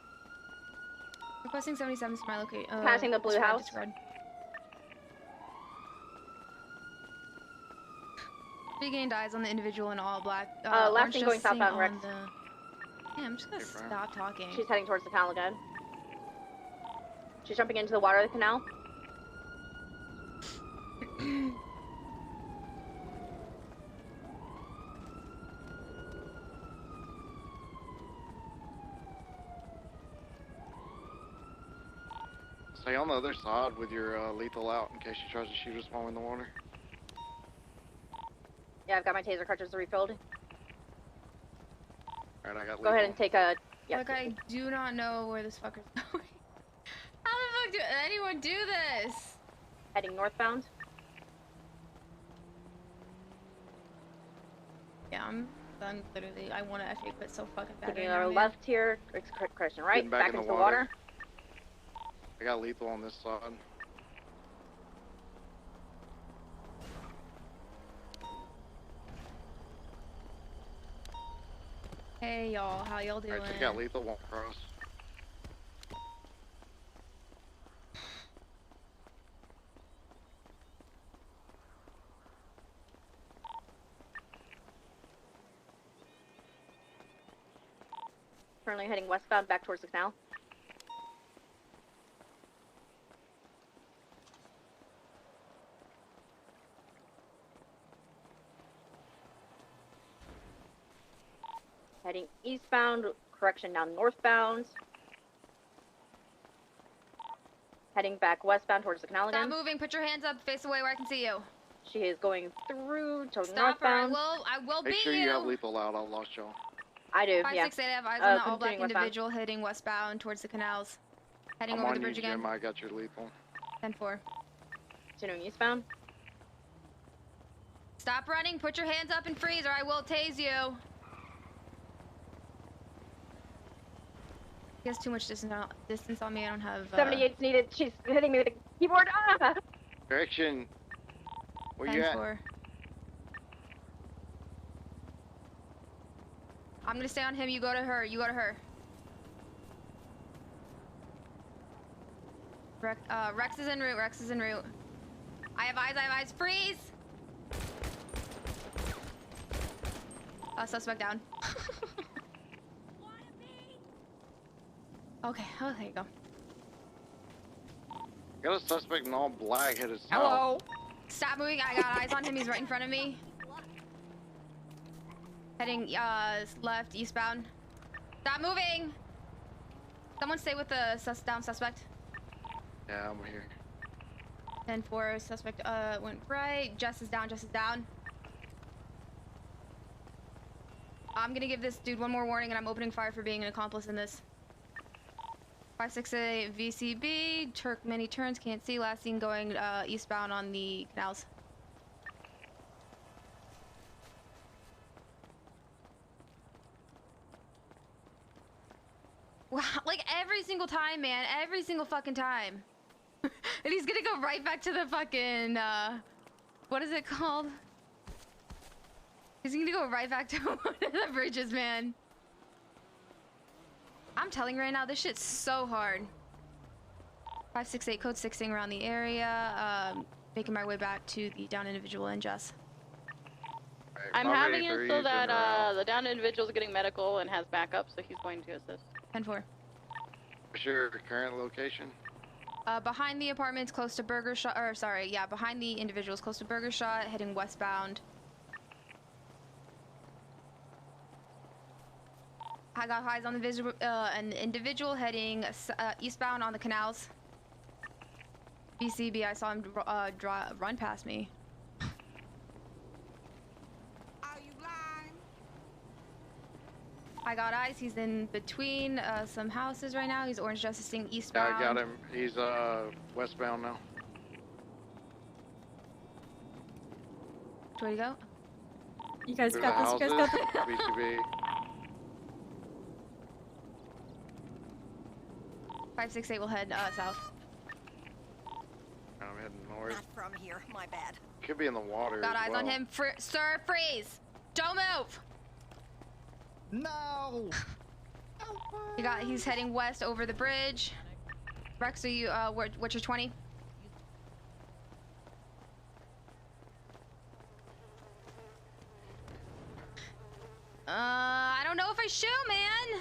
Requesting 77 to my location. Passing the blue house. Regained eyes on the individual in all black. Last thing going southbound, Rex. Yeah, I'm just gonna stop talking. She's heading towards the canal again. She's jumping into the water of the canal. Stay on the other side with your lethal out in case she tries to shoot us while we're in the water. Yeah, I've got my taser cartridges refilled. Alright, I got Go ahead and take a... Yeah. Like, I do not know where this fucker's going. How the fuck did anyone do this? Heading northbound. Yeah, I'm done, literally. I want to FA quit so fucking bad. Taking right our now, left here, correction, right, Getting back into the water. I got lethal on this side. Hey y'all, how y'all doing? Alright, check out lethal, won't cross. Currently heading westbound back towards the canal. Heading eastbound, correction, now northbound. Heading back westbound towards the canal again. Stop moving, put your hands up, face away where I can see you. She is going through to Stop her, northbound. I will Make beat sure you you. have lethal out. I lost y'all. I do, 568, I have eyes on the all-black individual heading westbound towards the canals. Heading over the bridge again. Jim. I got your lethal. 10-4. Continuing eastbound. Stop running, put your hands up and freeze or I will tase you. He has too much distance on me, I don't have... 78's needed, she's hitting me with the keyboard. Ah! Correction. Where you 10-4. at? I'm gonna stay on him, you go to her, you go to her. Rex is en route, Rex is en route. I have eyes, freeze! Suspect down. Okay, oh, there you go. Got a suspect in all black headed south. Hello! Stop moving, I got eyes on him, he's right in front of me. Heading, left, eastbound. Stop moving! Someone stay with the down suspect. Yeah, I'm here. 10-4, suspect, went right. Jess is down, Jess is down. I'm gonna give this dude one more warning and I'm opening fire for being an accomplice in this. 568 VCB, Turk many turns, can't see, last seen going eastbound on the canals. Wow, like every single time, man, every single fucking time. And he's gonna go right back to the fucking, what is it called? He's gonna go right back to one of the bridges, man. I'm telling you right now, this shit's so hard. 568 code 6ing around the area, making my way back to the down individual and Jess. I'm having it so that the down individual is getting medical and has backup, so he's going to assist. 10-4. What's your current location? Behind the apartments, close to Burger Shot, or sorry, yeah, behind the individuals, close to Burger Shot, heading westbound. I got eyes on the an individual heading eastbound on the canals. BCB, I saw him run past me. I got eyes. He's in between some houses right now. He's orange justicing eastbound. Yeah, I got him. He's westbound now. Where'd he go? You guys got this. You guys got this. BCB. 568 will head south. I'm heading north. Not from here. My bad. Could be in the water. Got eyes well. on him. Sir, freeze! Don't move! No! He's heading west over the bridge. Rex, are you, what's your 20? I don't know if I shoot, man.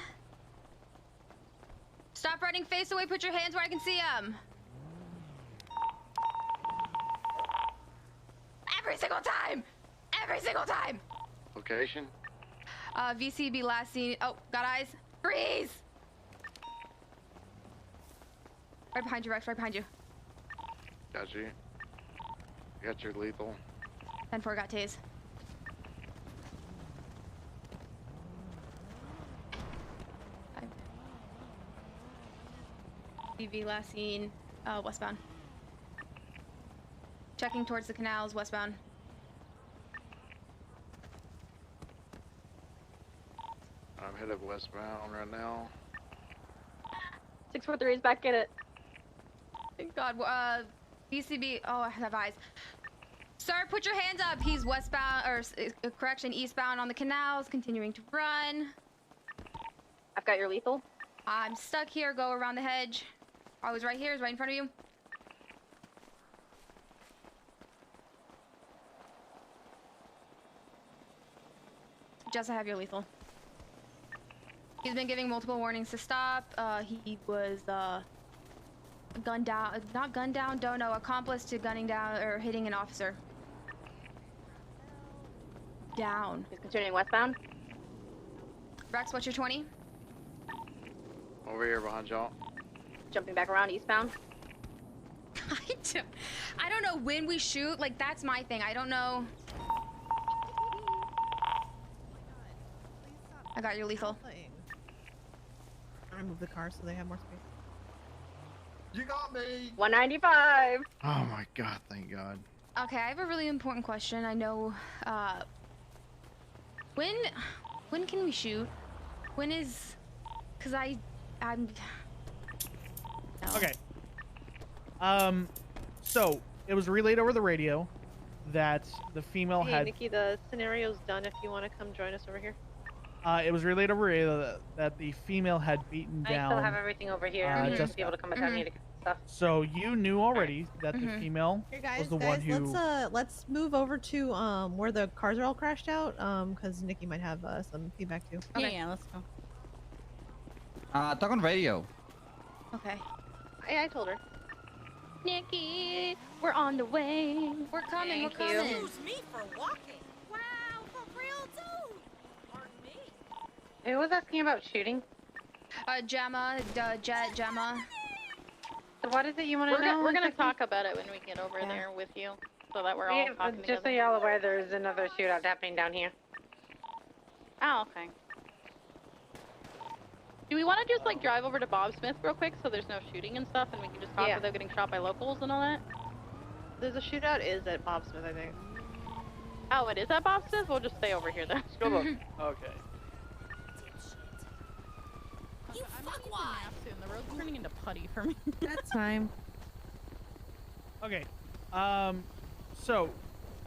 Stop running, face away, put your hands where I can see them. Every single time! Every single time! Location? VCB last seen. Oh, got eyes. Freeze! Right behind you, Rex, right behind you. Got you. Got your lethal. 10-4 got tased. VV last seen, westbound. Checking towards the canals, westbound. I'm headed westbound right now. 643 is back in it. Thank God. BCB. Oh, I have eyes. Sir, put your hands up. He's westbound, or correction, eastbound on the canals, continuing to run. I've got your lethal. I'm stuck here. Go around the hedge. I was right here. He's right in front of you. Jess, I have your lethal. He's been giving multiple warnings to stop. He was gunned down, not gunned down, don't know, accomplice to gunning down or hitting an officer. Down. He's continuing westbound. Rex, what's your 20? Over here behind y'all. Jumping back around eastbound. I don't know when we shoot. Like, that's my thing. I don't know. I got your lethal. I move the car so they have more space. You got me. 195. Oh my god! Thank God. Okay, I have a really important question. I know. When can we shoot? When is? Cause I'm. No. Okay. So it was relayed over the radio that the female Hey, had. Nikki, the scenario's done if you want to come join us over here. It was relayed over radio that the female had beaten I down. still have everything over here. Jessica. Just be able to come down here to get stuff. So you knew already that the female Here, guys, was the one who. let's move over to where the cars are all crashed out. Because Nikki might have some feedback too. Yeah, let's go. Talk on radio. Okay. I told her. Nikki, we're on the way. We're coming. Thank we're you. coming. Excuse me for walking. Wow, for real too. Pardon me. Who was asking about shooting? Gemma, Jet, Gemma. So what is it you want to know? We're gonna talk about it when we get over there with you, so that we're all talking just so together. y'all aware, there's another shootout happening down here. Oh, okay. Do we want to just like drive over to Bob Smith real quick so there's no shooting and stuff, and we can just talk without getting shot by locals and all that? There's a shootout is at Bob Smith, I think. Oh, it is at Bob Smith? We'll just stay over here then. Let's go look. Okay. You fuckwad! The road's turning into putty for me. That's fine. Okay. So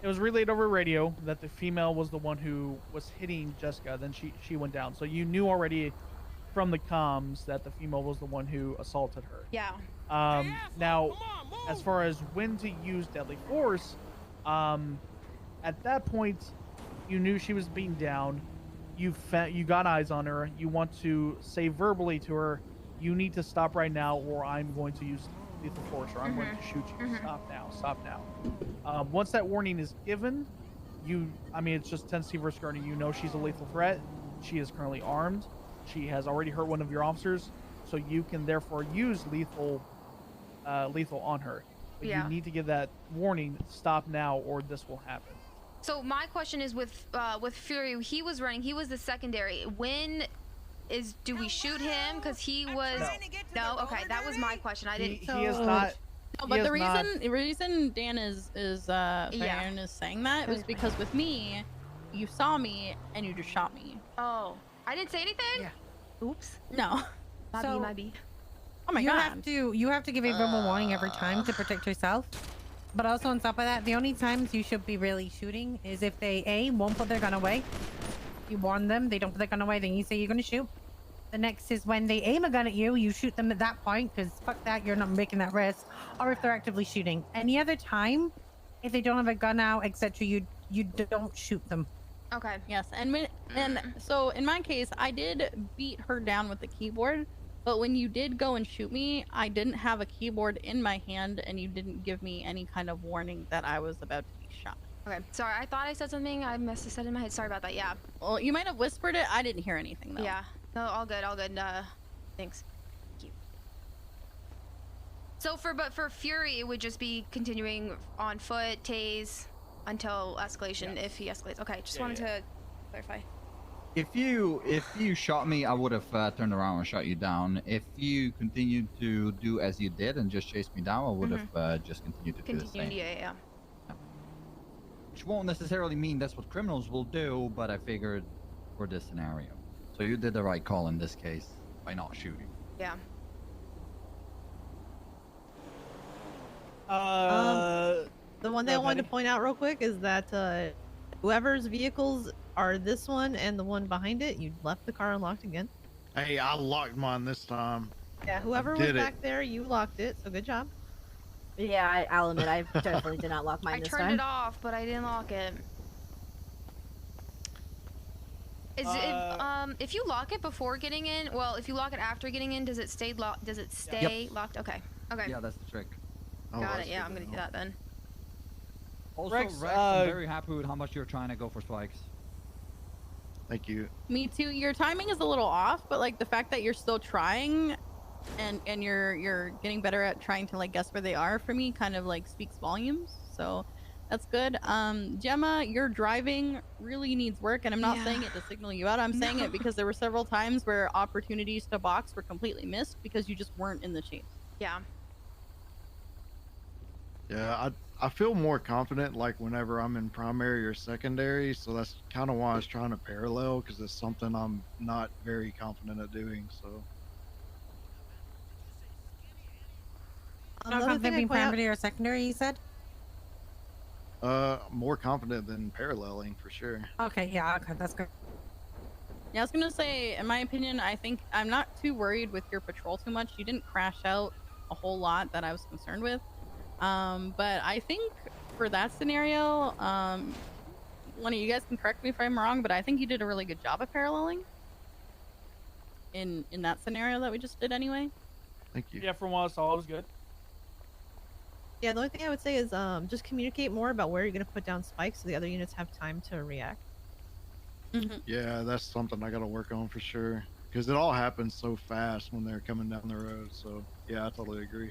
it was relayed over radio that the female was the one who was hitting Jessica. Then she went down. So you knew already from the comms that the female was the one who assaulted her. Yeah. Now, as far as when to use deadly force, at that point, you knew she was beaten down. You got eyes on her. You want to say verbally to her, "You need to stop right now, or I'm going to use lethal force, or I'm going to shoot you. Stop now. Stop now." Once that warning is given, it's just Tennessee versus Gurney. You know she's a lethal threat. She is currently armed. She has already hurt one of your officers, so you can therefore use lethal on her. But you need to give that warning, stop now, or this will happen. So my question is with Fury, he was running, he was the secondary. Do we shoot him? Because he was... No? Okay, that was my question. I didn't... He is not... No, but the reason Dan is saying that was because with me, you saw me and you just shot me. Oh. I didn't say anything? Yeah. Oops. No. Might be. Oh my god. You have to give a verbal warning every time to protect yourself. But also on top of that, the only times you should be really shooting is if they won't put their gun away. You warn them, they don't put their gun away, then you say you're gonna shoot. The next is when they aim a gun at you, you shoot them at that point, because fuck that, you're not making that risk. Or if they're actively shooting. Any other time, if they don't have a gun out, etc., you don't shoot them. Okay. Yes, and so in my case, I did beat her down with the keyboard, but when you did go and shoot me, I didn't have a keyboard in my hand, and you didn't give me any kind of warning that I was about to be shot. Okay, sorry, I thought I said something. I must have said it in my head. Sorry about that. Yeah. Well, you might have whispered it. I didn't hear anything though. Yeah. No, all good, all good. Thanks. Thank you. So for Fury, it would just be continuing on foot, tase until escalation if he escalates. Okay, just wanted to clarify. If you shot me, I would have turned around and shot you down. If you continued to do as you did and just chased me down, I would have just continued to do the same. Yeah. Which won't necessarily mean that's what criminals will do, but I figured for this scenario. So you did the right call in this case by not shooting. Yeah. The one thing I wanted to point out real quick is that whoever's vehicles are this one and the one behind it, you left the car unlocked again. Hey, I locked mine this time. Yeah, whoever was back there, you locked it, so good job. Yeah, I'll admit, I definitely did not lock mine this time. I turned it off, but I didn't lock it. Is it if you lock it before getting in? Well, if you lock it after getting in, does it stay locked? Does it stay locked? Okay. Okay. Yeah, that's the trick. Got it. Yeah, I'm gonna do that then. Also, Rex, I'm very happy with how much you're trying to go for spikes. Thank you. Me too. Your timing is a little off, but like the fact that you're still trying and you're getting better at trying to like guess where they are for me kind of like speaks volumes. So that's good. Gemma, your driving really needs work, and I'm not saying it to signal you out. I'm saying it because there were several times where opportunities to box were completely missed because you just weren't in the chase. Yeah. Yeah, I feel more confident like whenever I'm in primary or secondary, so that's kind of why I was trying to parallel, because it's something I'm not very confident at doing. So Not confident being primary or secondary, you said? more confident than paralleling for sure. Okay, yeah, okay, that's good. Yeah, I was gonna say, in my opinion, I think I'm not too worried with your patrol too much. You didn't crash out a whole lot that I was concerned with. But I think for that scenario, one of you guys can correct me if I'm wrong, but I think you did a really good job of paralleling in that scenario that we just did anyway. Thank you. Yeah, from what I saw, it was good. Yeah, the only thing I would say is just communicate more about where you're going to put down spikes so the other units have time to react. Yeah, that's something I got to work on for sure, because it all happens so fast when they're coming down the road. So yeah, I totally agree.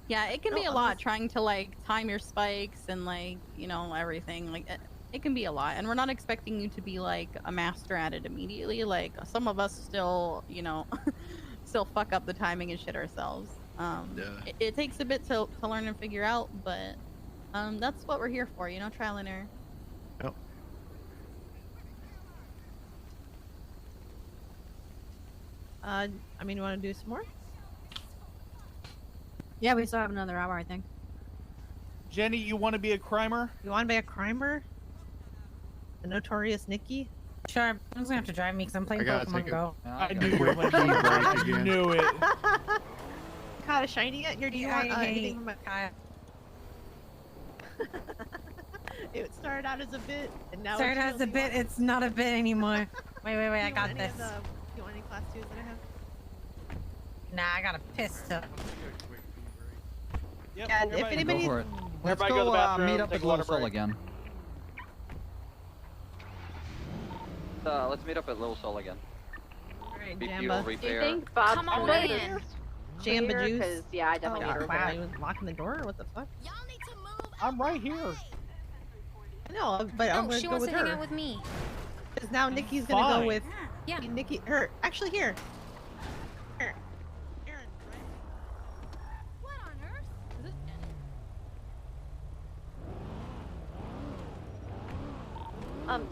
Yeah, it can be a lot trying to like time your spikes and like, you know, everything. Like it can be a lot, and we're not expecting you to be like a master at it immediately. Like some of us still, you know, still fuck up the timing and shit ourselves. It takes a bit to learn and figure out, but that's what we're here for, you know, trial and error. Yep. I mean, you want to do some more? Yeah, we still have another hour, I think. Jenny, you want to be a crimer? You want to be a crimer? The notorious Nikki? Sure, I'm just gonna have to drive me because I'm playing Pokemon Go. I knew you were going to be right. I knew it. Caught a shiny yet? Or do you want anything from my Kyle? It started out as a bit, and now Started as a bit, it's not a bit anymore. Wait, I got this. You want any class 2s that I have? Nah, I got a pistol. Yep, Yeah, if anybody... Go for it. Let's Everybody go to the go bathroom, meet up take at a water Little Soul break. again. Let's meet up at Little Soul again. Alright, Be Jamba. fuel Do you repair. think Bob Come on can in. Jamba juice? Because yeah, I definitely need her. Wow, he was locking the door? What the fuck? I'm right here. I know, but I'm No, gonna she go wants with to hang her. out with me. Because now Nikki's gonna go Fine. with... Yeah. Nikki, her. Actually, here. Here. What on earth?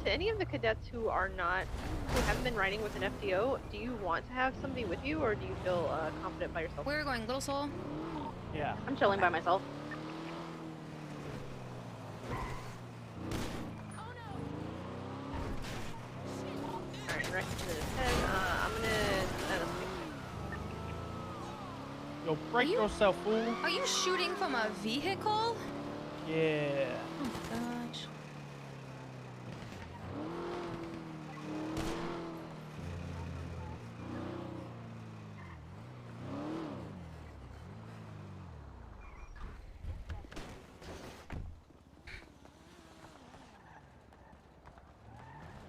To any of the cadets who haven't been riding with an FDO, do you want to have somebody with you, or do you feel confident by yourself? Where are we going, Little Soul? Yeah. I'm chilling by myself. Alright, right to the 10. I'm gonna Yo, break yourself, fool. Are you shooting from a vehicle? Yeah. Oh my gosh.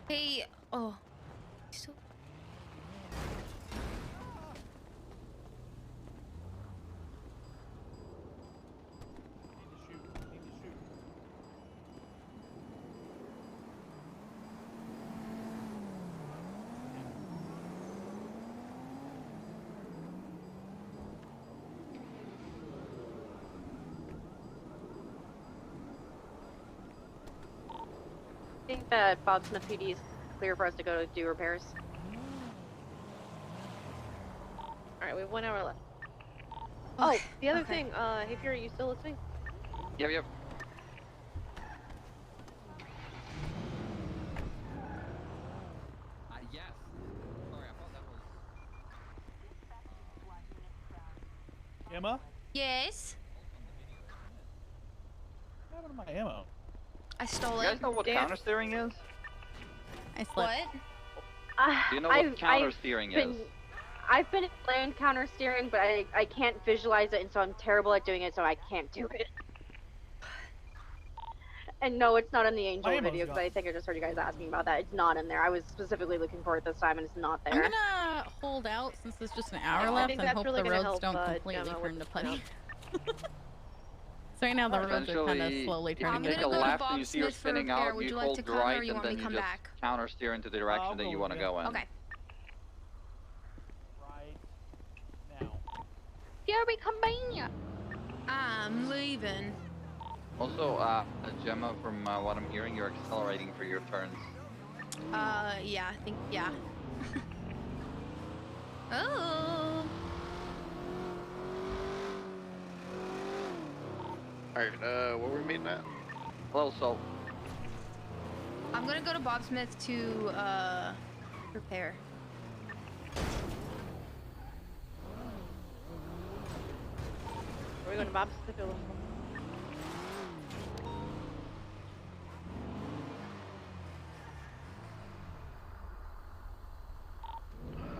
Hey, oh. Still... I think that Bob Smith PD is clear for us to go to do repairs. Alright, we have 1 hour left. Oh, the other thing, hey Fury, you still listening? Yep. Yes. Sorry, I thought that was... Emma? Yes? What happened to my ammo? I stole You it. guys know what counter steering is? I slipped. What? Do you know what counter steering is? I've been playing counter steering, but I can't visualize it, and so I'm terrible at doing it, so I can't do it. And no, it's not in the Angel video, because I think I just heard you guys asking about that. It's not in there. I was specifically looking for it this time, and it's not there. I'm gonna hold out since there's just an hour I left think and that's hope really the gonna roads help, don't completely Gemma, turn with to the putty. So right now the roads are kind of slowly turning you to take a putty. left and you see her spinning out, Would you you like hold to come, right, or you and want me then to you come just back? counter steer into the direction that you want to go in. Okay. Right now. Fury, come back. I'm leaving. Also, Gemma, from what I'm hearing, you're accelerating for your turns. Yeah, I think, yeah. Oh. Alright, what were we meeting at? Hello, Salt. I'm gonna go to Bob Smith to, prepare. Are we going to Bob's Smith?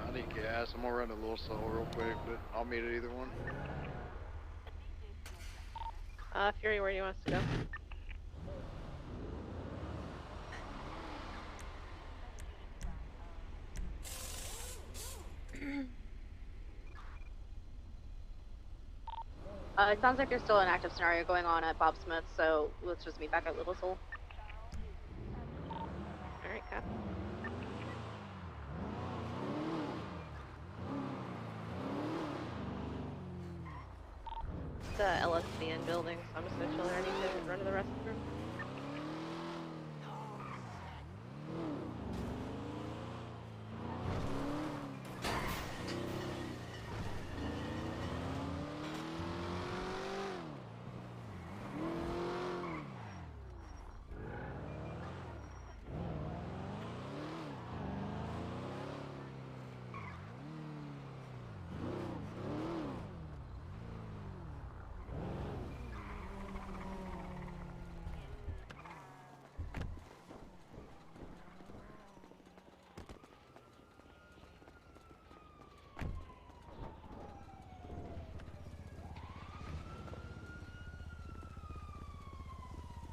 I need gas. I'm gonna run a little slow real quick, but I'll meet at either one. Fury, where do you want us to go? It sounds like there's still an active scenario going on at Bob Smith, so let's just meet back at Little Soul. Alright, Cap. It's the LSBN building, so I'm just gonna chill there. I need to run to the restroom.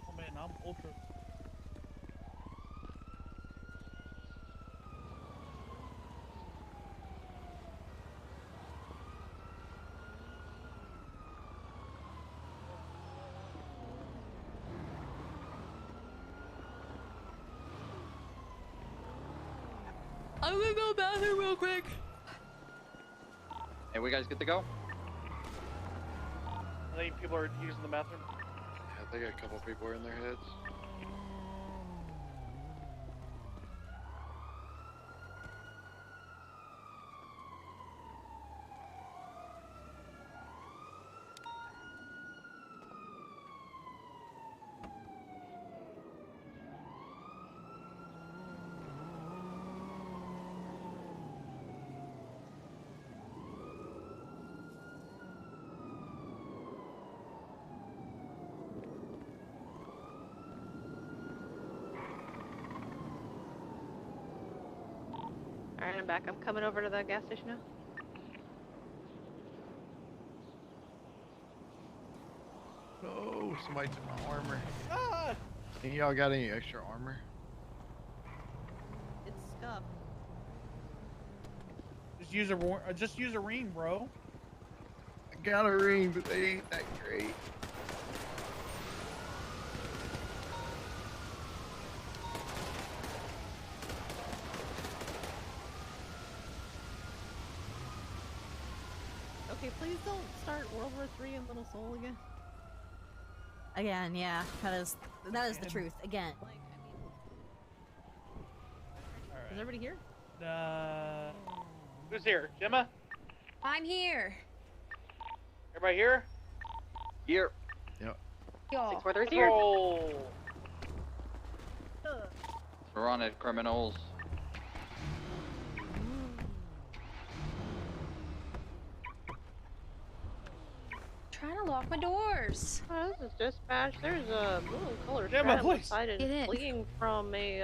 Oh man, I'm ultra. I'm gonna go to the bathroom real quick. Hey, we guys good to go? I think people are using the bathroom. Yeah, I think a couple people are in their heads. Alright, I'm back. I'm coming over to the gas station now. No, somebody took my armor. Ah! Any of y'all got any extra armor? It's scuffed. Just use a ring, bro. I got a ring, but they ain't that great. Okay, please don't start World War III in Little Soul again. Again, yeah, that is the truth. Again. Like, I mean, is everybody here? Who's here? Gemma? I'm here. Everybody here? Here. Yep. Yo. 643's here. Oh. We're on it, criminals. trying to lock my doors. Oh, this is dispatch. There's a blue and color Yeah, my Stratum voice. sighted Get in. fleeing from a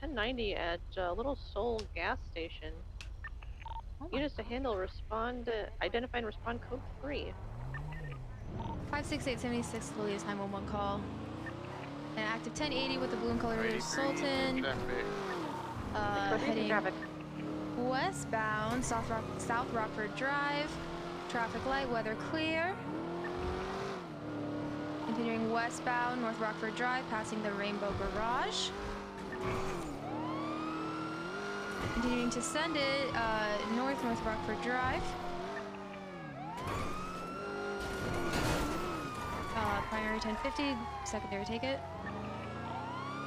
1090 at Little Soul gas station. Units to handle, respond, identify and respond code 3. 56876 Louise 911 call. An active 1080 with the blue and color Sultan. Heading westbound, South Rockford Drive. Traffic light, weather clear. Continuing westbound, North Rockford Drive, passing the Rainbow Garage. Continuing to send it, North Rockford Drive. Primary 1050, secondary take it.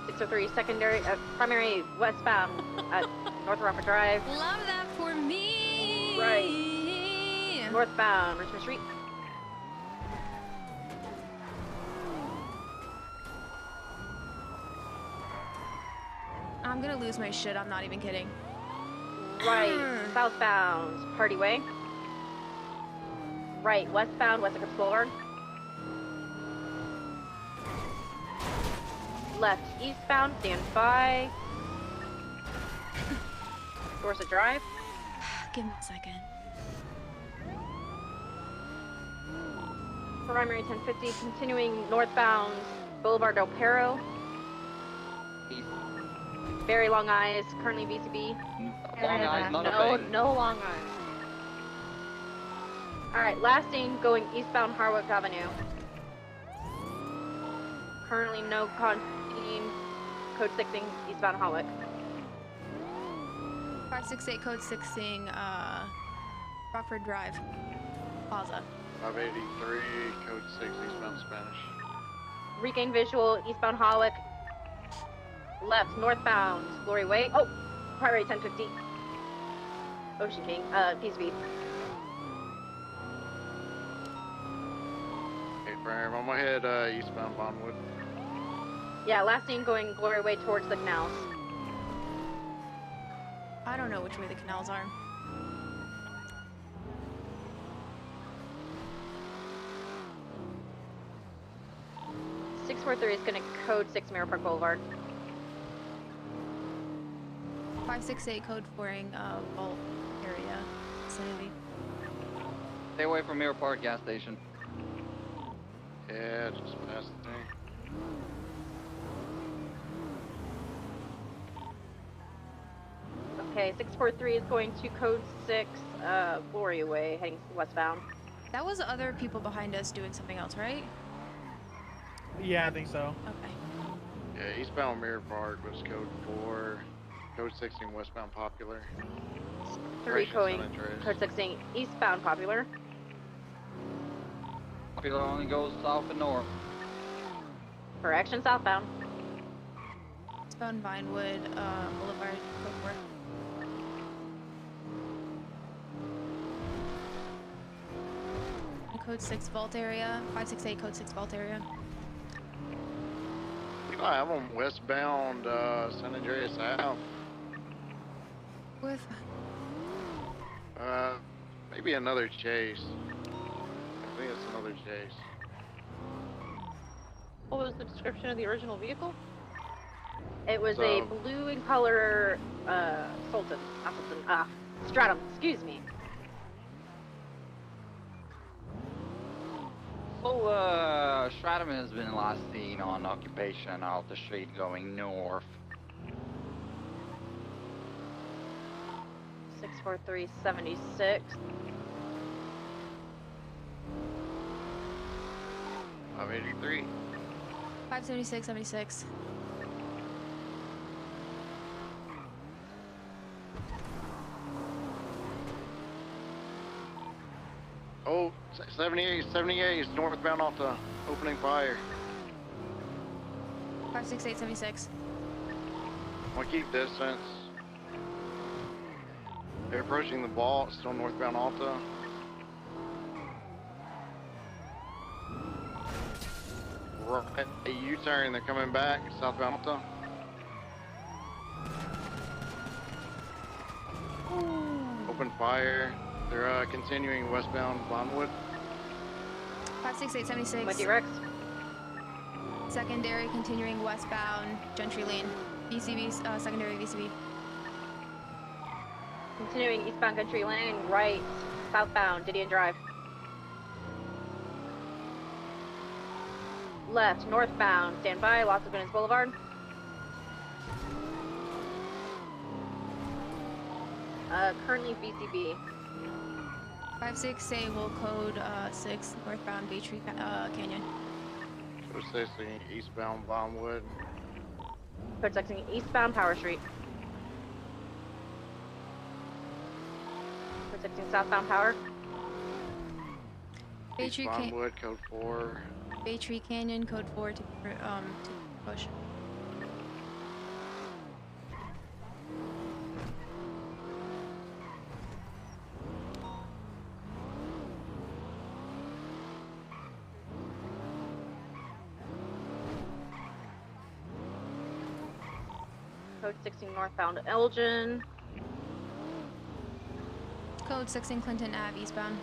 603, secondary, primary westbound at North Rockford Drive. Love that for me! Right. Northbound, Richmond Street. I'm gonna lose my shit, I'm not even kidding. Right, southbound, Party Way. Right, westbound, West Eclipse Boulevard. Left, eastbound, stand by. Dorset Drive. Give me a second. Primary 1050, continuing northbound, Boulevard Del Perro. Very long eyes, currently VCB. Long eyes, not a thing. No long eyes. Alright, last scene going eastbound Harwick Avenue. Currently no contain, code 6ing eastbound Harwick. 568 code 6ing, Rockford Drive, Plaza. 583, code 6, eastbound Spanish. Regain visual, eastbound Harwick. Left, northbound, Glory Way. Oh, primary 1050. Ocean King, PSV. Okay, firm. I'm gonna head eastbound Bondwood. Yeah, last scene going Glory Way towards the canals. I don't know which way the canals are. .643 is gonna code 6 Mirror Park Boulevard. 568 code 4ing, Vault area, vicinity. Stay away from Mirror Park gas station. Yeah, just past the thing. Okay, 643 is going to code 6, Glory Way, heading westbound. That was other people behind us doing something else, right? Yeah, I think so. Okay. Yeah, eastbound Mirror Park was code 4, code 16 westbound Popular. 3 going code 16 eastbound Popular. Popular only goes south and north. Correction, southbound. Eastbound Vinewood, Boulevard, code 4. Code 6 vault area, 568 code 6 vault area. I have them westbound San Andreas Ave. With maybe another chase. I think it's another chase. What was the description of the original vehicle? It was a blue in color Sultan, Stratum, excuse me. Oh, Stratum has been last seen on occupation out the street going north. 64376. 583. 576, 76. Oh, 78 is northbound off the opening fire. 568, 76. I'm gonna keep distance. They're approaching the vault, still northbound Alta. Right, a U-turn, they're coming back, southbound Alta. Open fire. They're continuing westbound Bondwood. 56876. With you, Rex. Secondary continuing westbound, Gentry Lane. VCB, secondary VCB. Continuing eastbound Country Lane, right, southbound, Didion Drive. Left, northbound, stand by, Los Lagunas Boulevard. Currently VCB. 568 will code 6 northbound Baytree Canyon. Processing eastbound Vinewood. Protecting eastbound Power Street. Protecting southbound Power. Baytree Vinewood, code 4. Baytree Canyon, code 4 to push. Code 16 northbound Elgin. Code 16 Clinton Ave eastbound.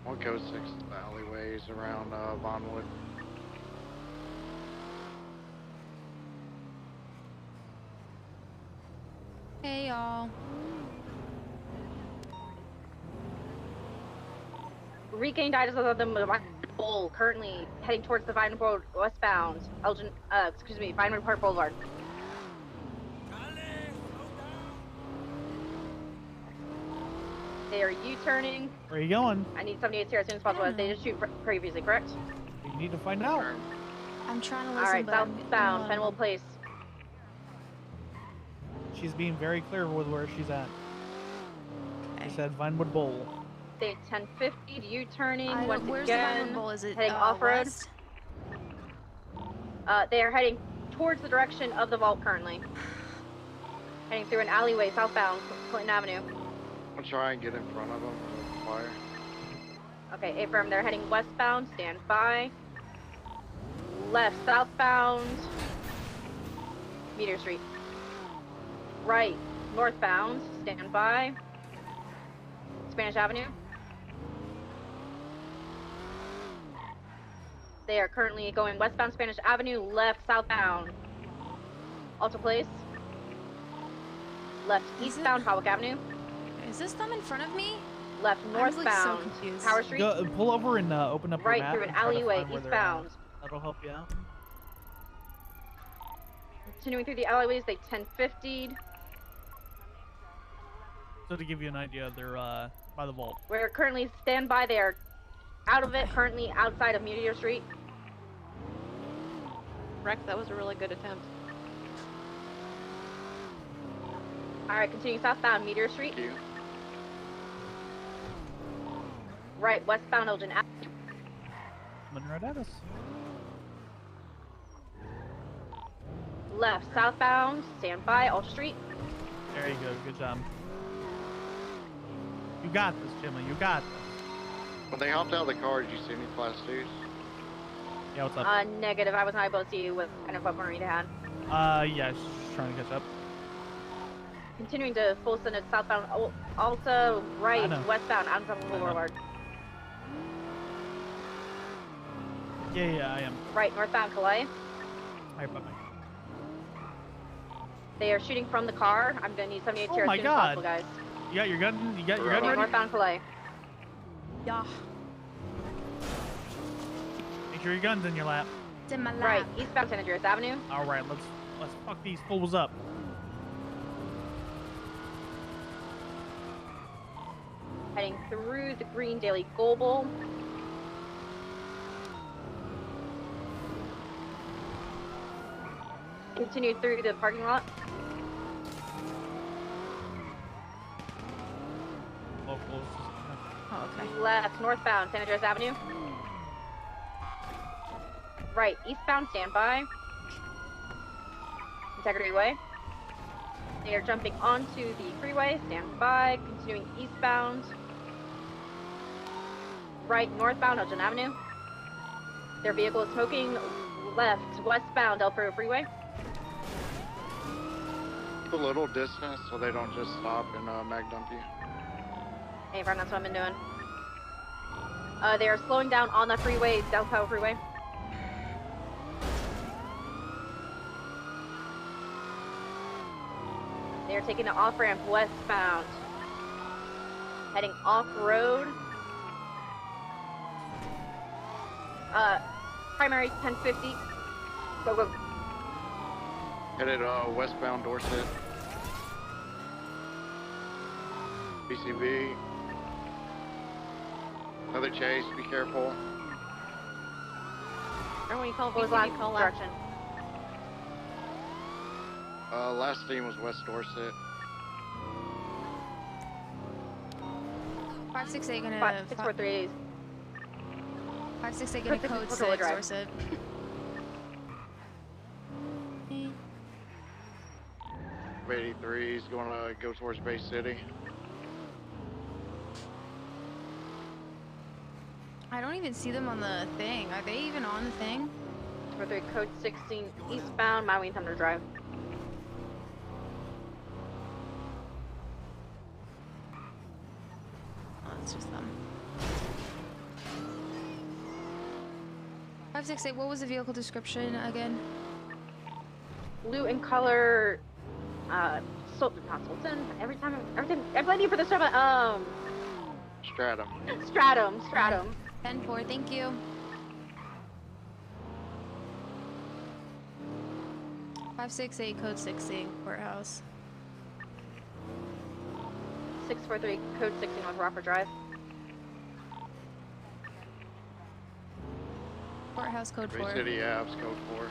One code 6 alleyways around Vinewood. Hey y'all. Regained items of the Bowl, currently heading towards the Vinewood Road westbound. Elgin, excuse me, Vinewood Park Boulevard. They are U-turning. Where are you going? I need 78 here as soon as possible. They just shoot previously, correct? You need to find out. I'm trying to listen. All right, but southbound, Fenwell Place. She's being very clear with where she's at. She said Vinewood Bowl. They 1050 U-turning once where's again. the Vinewood Bowl? Is it heading off-road? west? They are heading towards the direction of the vault currently. Heading through an alleyway southbound, Clinton Avenue. I'll try and get in front of them with fire. Okay, affirm. They're heading westbound. Stand by. Left, southbound. Meteor Street. Right, northbound. Stand by. Spanish Avenue. They are currently going westbound Spanish Avenue, left, southbound. Alta Place. Left, eastbound Hawick Avenue. Is this them in front of me? Left, I'm like so northbound confused. Power Street. Go, pull over and open up your Right map through an and try to alleyway, find where they're eastbound. at. That'll help you out. Continuing through the alleyways, they 1050'd. So to give you an idea, they're by the vault. We're currently stand by there. Out of it, currently outside of Meteor Street. Rex, that was a really good attempt. Alright, continuing southbound Meteor Street. Right, westbound Elgin Avenue. Coming right at us. Left, southbound, stand by, Alta Street. There you go. Good job. You got this, Jimmy. You got this. When they hopped out of the car, did you see any class 2s? Yeah, what's up? Negative. I was not able to see what kind of weaponry they had. Yeah, she's just trying to catch up. Continuing to full send it southbound, Alta, right, know. westbound, Adams Boulevard. Yeah, I am. Right, northbound Calais. Alright, bye-bye. They are shooting from the car. I'm gonna need 78 Oh here as my soon as God. possible, guys. You got your gun? You got your gun Okay, ready? northbound Calais. Yeah. Make sure your gun's in your lap. It's in my lap. Right, eastbound San Andreas Avenue. All right, let's fuck these fools up. Heading through the Green Daily Global. Continue through the parking lot. Oh, okay. Left, northbound, San Andreas Avenue. Right, eastbound, standby. Integrity Way. They are jumping onto the freeway, standby. Continuing eastbound. Right, northbound, Elgin Avenue. Their vehicle is smoking. Left, westbound, El Perro Freeway. Keep a little distance so they don't just stop and mag dump you. Hey, friend, that's what I've been doing. They are slowing down on the freeway, Del Taco Freeway. They are taking an off-ramp westbound. Heading off-road. Primary 1050. Go, go. Headed westbound Dorset. BCB. Another chase, be careful. And when you call BCB, call direction. Last team was West Dorset. 568 gonna 643. 568 gonna code 6 Dorset. 83 is going to go towards Bay City. I don't even see them on the thing. Are they even on the thing? 643 code 16 eastbound, My Wing Thunder Drive. Oh, it's just them. 568, what was the vehicle description again? Blue in color, not Sultan. Everybody for the Stratum. Stratum. 10-4, thank you. 568 code 16 courthouse. 643 code 16 North Rockford Drive. Courthouse code 4. Bay City Abs code 4.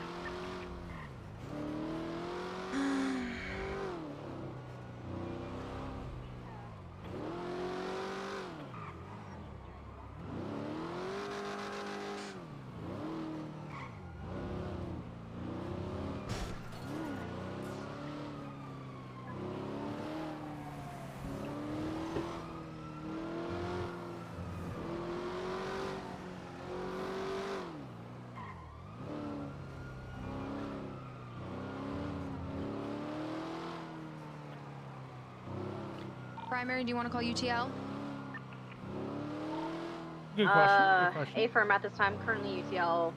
Primary, do you want to call UTL? Good question. Good question. A firm at this time, currently UTL.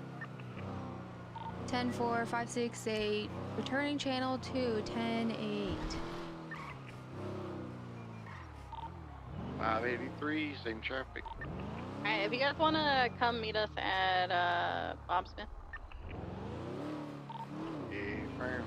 10-4, 568, returning channel 2, 10-8. 583, same traffic. Alright, if you guys want to come meet us at Bob Smith. Firm.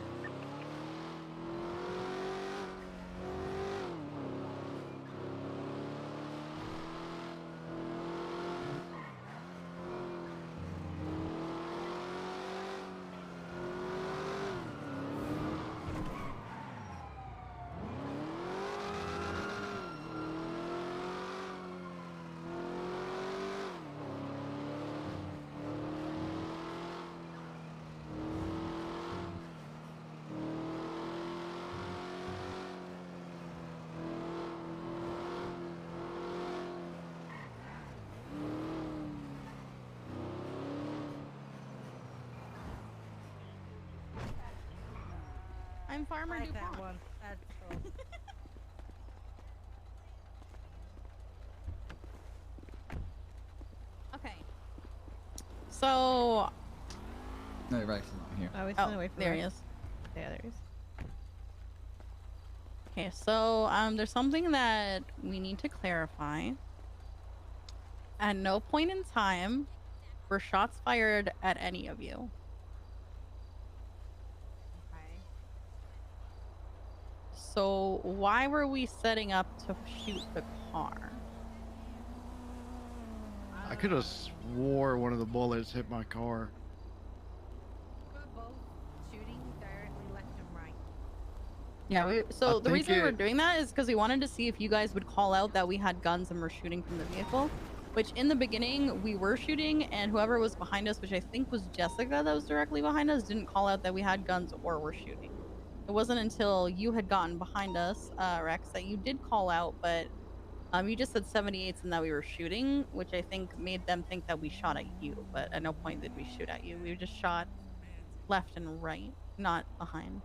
I'm Farmer Like DuPont. that one. That's cool. Okay. So. No, Rex is not here. Oh, he's been away from there he Rex. is. Yeah, there he is. Okay, so there's something that we need to clarify. At no point in time were shots fired at any of you. Okay. So why were we setting up to shoot the car? I could have swore one of the bullets hit my car. We were both shooting directly left and right. Yeah, so the reason we were it- doing that is because we wanted to see if you guys would call out that we had guns and were shooting from the vehicle. Which in the beginning we were shooting, and whoever was behind us, which I think was Jessica that was directly behind us, didn't call out that we had guns or were shooting. It wasn't until you had gotten behind us, Rex, that you did call out, but you just said 78s and that we were shooting, which I think made them think that we shot at you, but at no point did we shoot at you. We just shot left and right, not behind.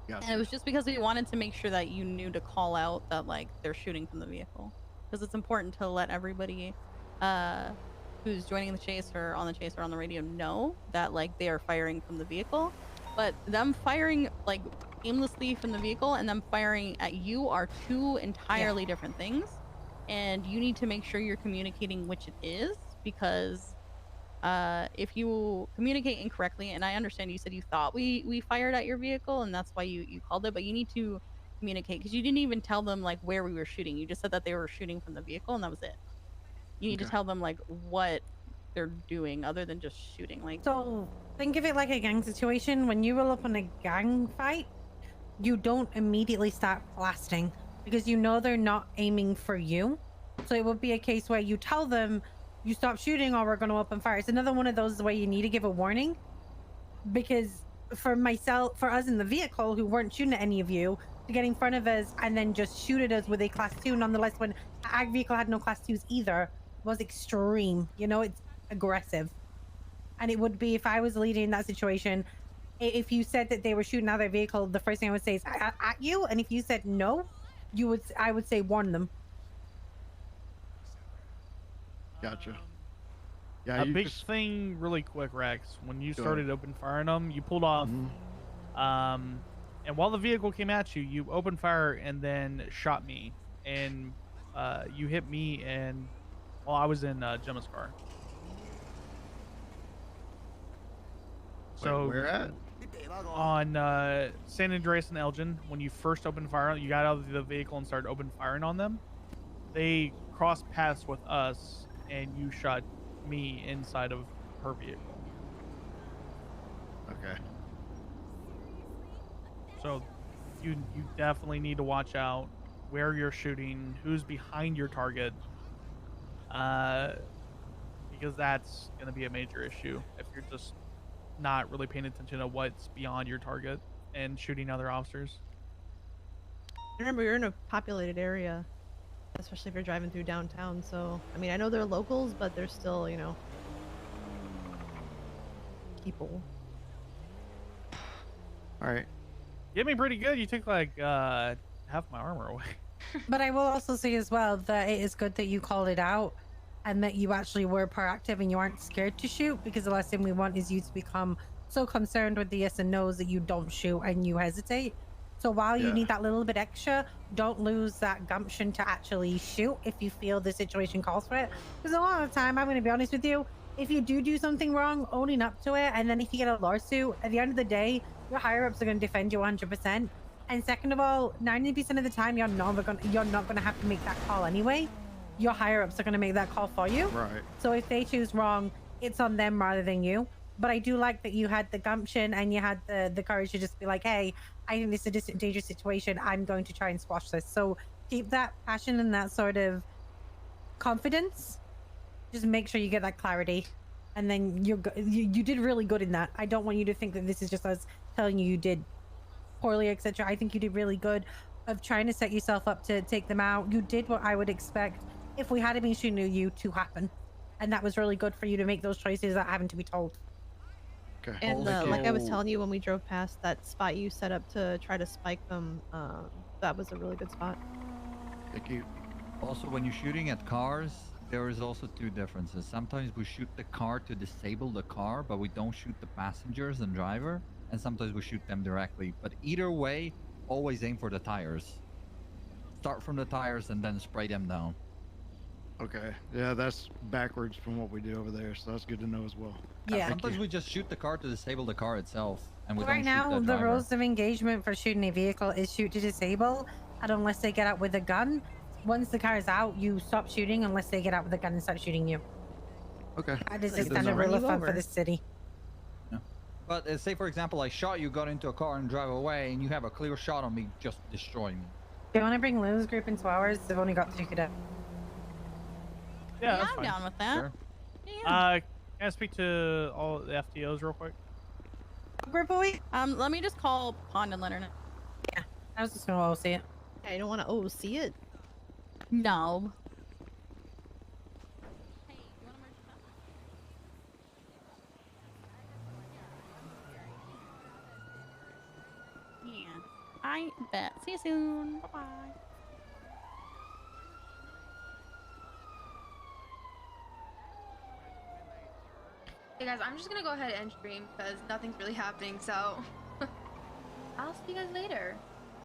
Gotcha. And it was just because we wanted to make sure that you knew to call out that like they're shooting from the vehicle, because it's important to let everybody who's joining the chase or on the chase or on the radio know that like they are firing from the vehicle, but them firing like aimlessly from the vehicle and them firing at you are two entirely different things, and you need to make sure you're communicating which it is, because if you communicate incorrectly, and I understand you said you thought we fired at your vehicle and that's why you called it, but you need to communicate, because you didn't even tell them like where we were shooting. You just said that they were shooting from the vehicle and that was it. You need to tell them like what they're doing other than just shooting. Like, so think of it like a gang situation. When you roll up on a gang fight, you don't immediately start blasting because you know they're not aiming for you. So it would be a case where you tell them you stop shooting or we're going to open fire. It's another one of those where you need to give a warning, because for us in the vehicle who weren't shooting at any of you, to get in front of us and then just shoot at us with a class 2, nonetheless, when our vehicle had no class 2s either, was extreme. You know, it's aggressive. And it would be, if I was leading that situation, if you said that they were shooting out their vehicle, the first thing I would say is at you. And if you said no, I would say warn them. Gotcha. Yeah, a big thing, really quick, Rex. When you started open firing them, you pulled off, and while the vehicle came at you, you opened fire and then shot me, and you hit me, and while I was in Gemma's car. So where at? On San Andreas and Elgin, when you first opened fire, you got out of the vehicle and started open firing on them. They crossed paths with us, and you shot me inside of her vehicle. Okay. So you definitely need to watch out where you're shooting, who's behind your target, because that's going to be a major issue if you're just not really paying attention to what's beyond your target and shooting other officers. Remember, you're in a populated area, especially if you're driving through downtown. So, I mean, I know they're locals, but they're still, you know, people. All right. You hit me pretty good. You took like half my armor away. But I will also say as well that it is good that you called it out and that you actually were proactive and you aren't scared to shoot, because the last thing we want is you to become so concerned with the yes and no's that you don't shoot and you hesitate. So while you need that little bit extra, don't lose that gumption to actually shoot if you feel the situation calls for it. Because a lot of the time, I'm going to be honest with you, if you do something wrong, owning up to it, and then if you get a lawsuit, at the end of the day, your higher-ups are going to defend you 100%. And second of all, 90% of the time, you're not going to have to make that call anyway. Your higher-ups are going to make that call for you. Right. So if they choose wrong, it's on them rather than you. But I do like that you had the gumption and you had the courage to just be like, hey, I think this is a dangerous situation. I'm going to try and squash this. So keep that passion and that sort of confidence. Just make sure you get that clarity. And then you did really good in that. I don't want you to think that this is just us telling you did poorly, etc. I think you did really good of trying to set yourself up to take them out. You did what I would expect if we had been shooting you to happen. And that was really good for you to make those choices without having to be told. Okay. And like I was telling you when we drove past that spot you set up to try to spike them, that was a really good spot. Thank you. Also, when you're shooting at cars, there is also two differences. Sometimes we shoot the car to disable the car, but we don't shoot the passengers and driver. And sometimes we shoot them directly. But either way, always aim for the tires. Start from the tires and then spray them down. Okay. Yeah, that's backwards from what we do over there, so that's good to know as well. Yeah. Sometimes we just shoot the car to disable the car itself, and we Right don't shoot now, the the driver. rules of engagement for shooting a vehicle is shoot to disable, and unless they get out with a gun, once the car is out, you stop shooting unless they get out with a gun and start shooting you. Okay. That is a standard rule of thumb for the city. Yeah. But say, for example, I shot you, got into a car and drive away, and you have a clear shot on me, just destroy me. Do you want to bring Lou's group into ours? They've only got 2 cadets. Yeah, that's I'm fine. down with that. Sure. Yeah. Can I speak to all the FTOs real quick? Group boy? Let me just call Pond and let her know. Yeah, I was just gonna OC it. Yeah, you don't want to OC it? No. Yeah, I bet. See you soon. Bye-bye. Hey guys, I'm just gonna go ahead and stream because nothing's really happening, so I'll see you guys later.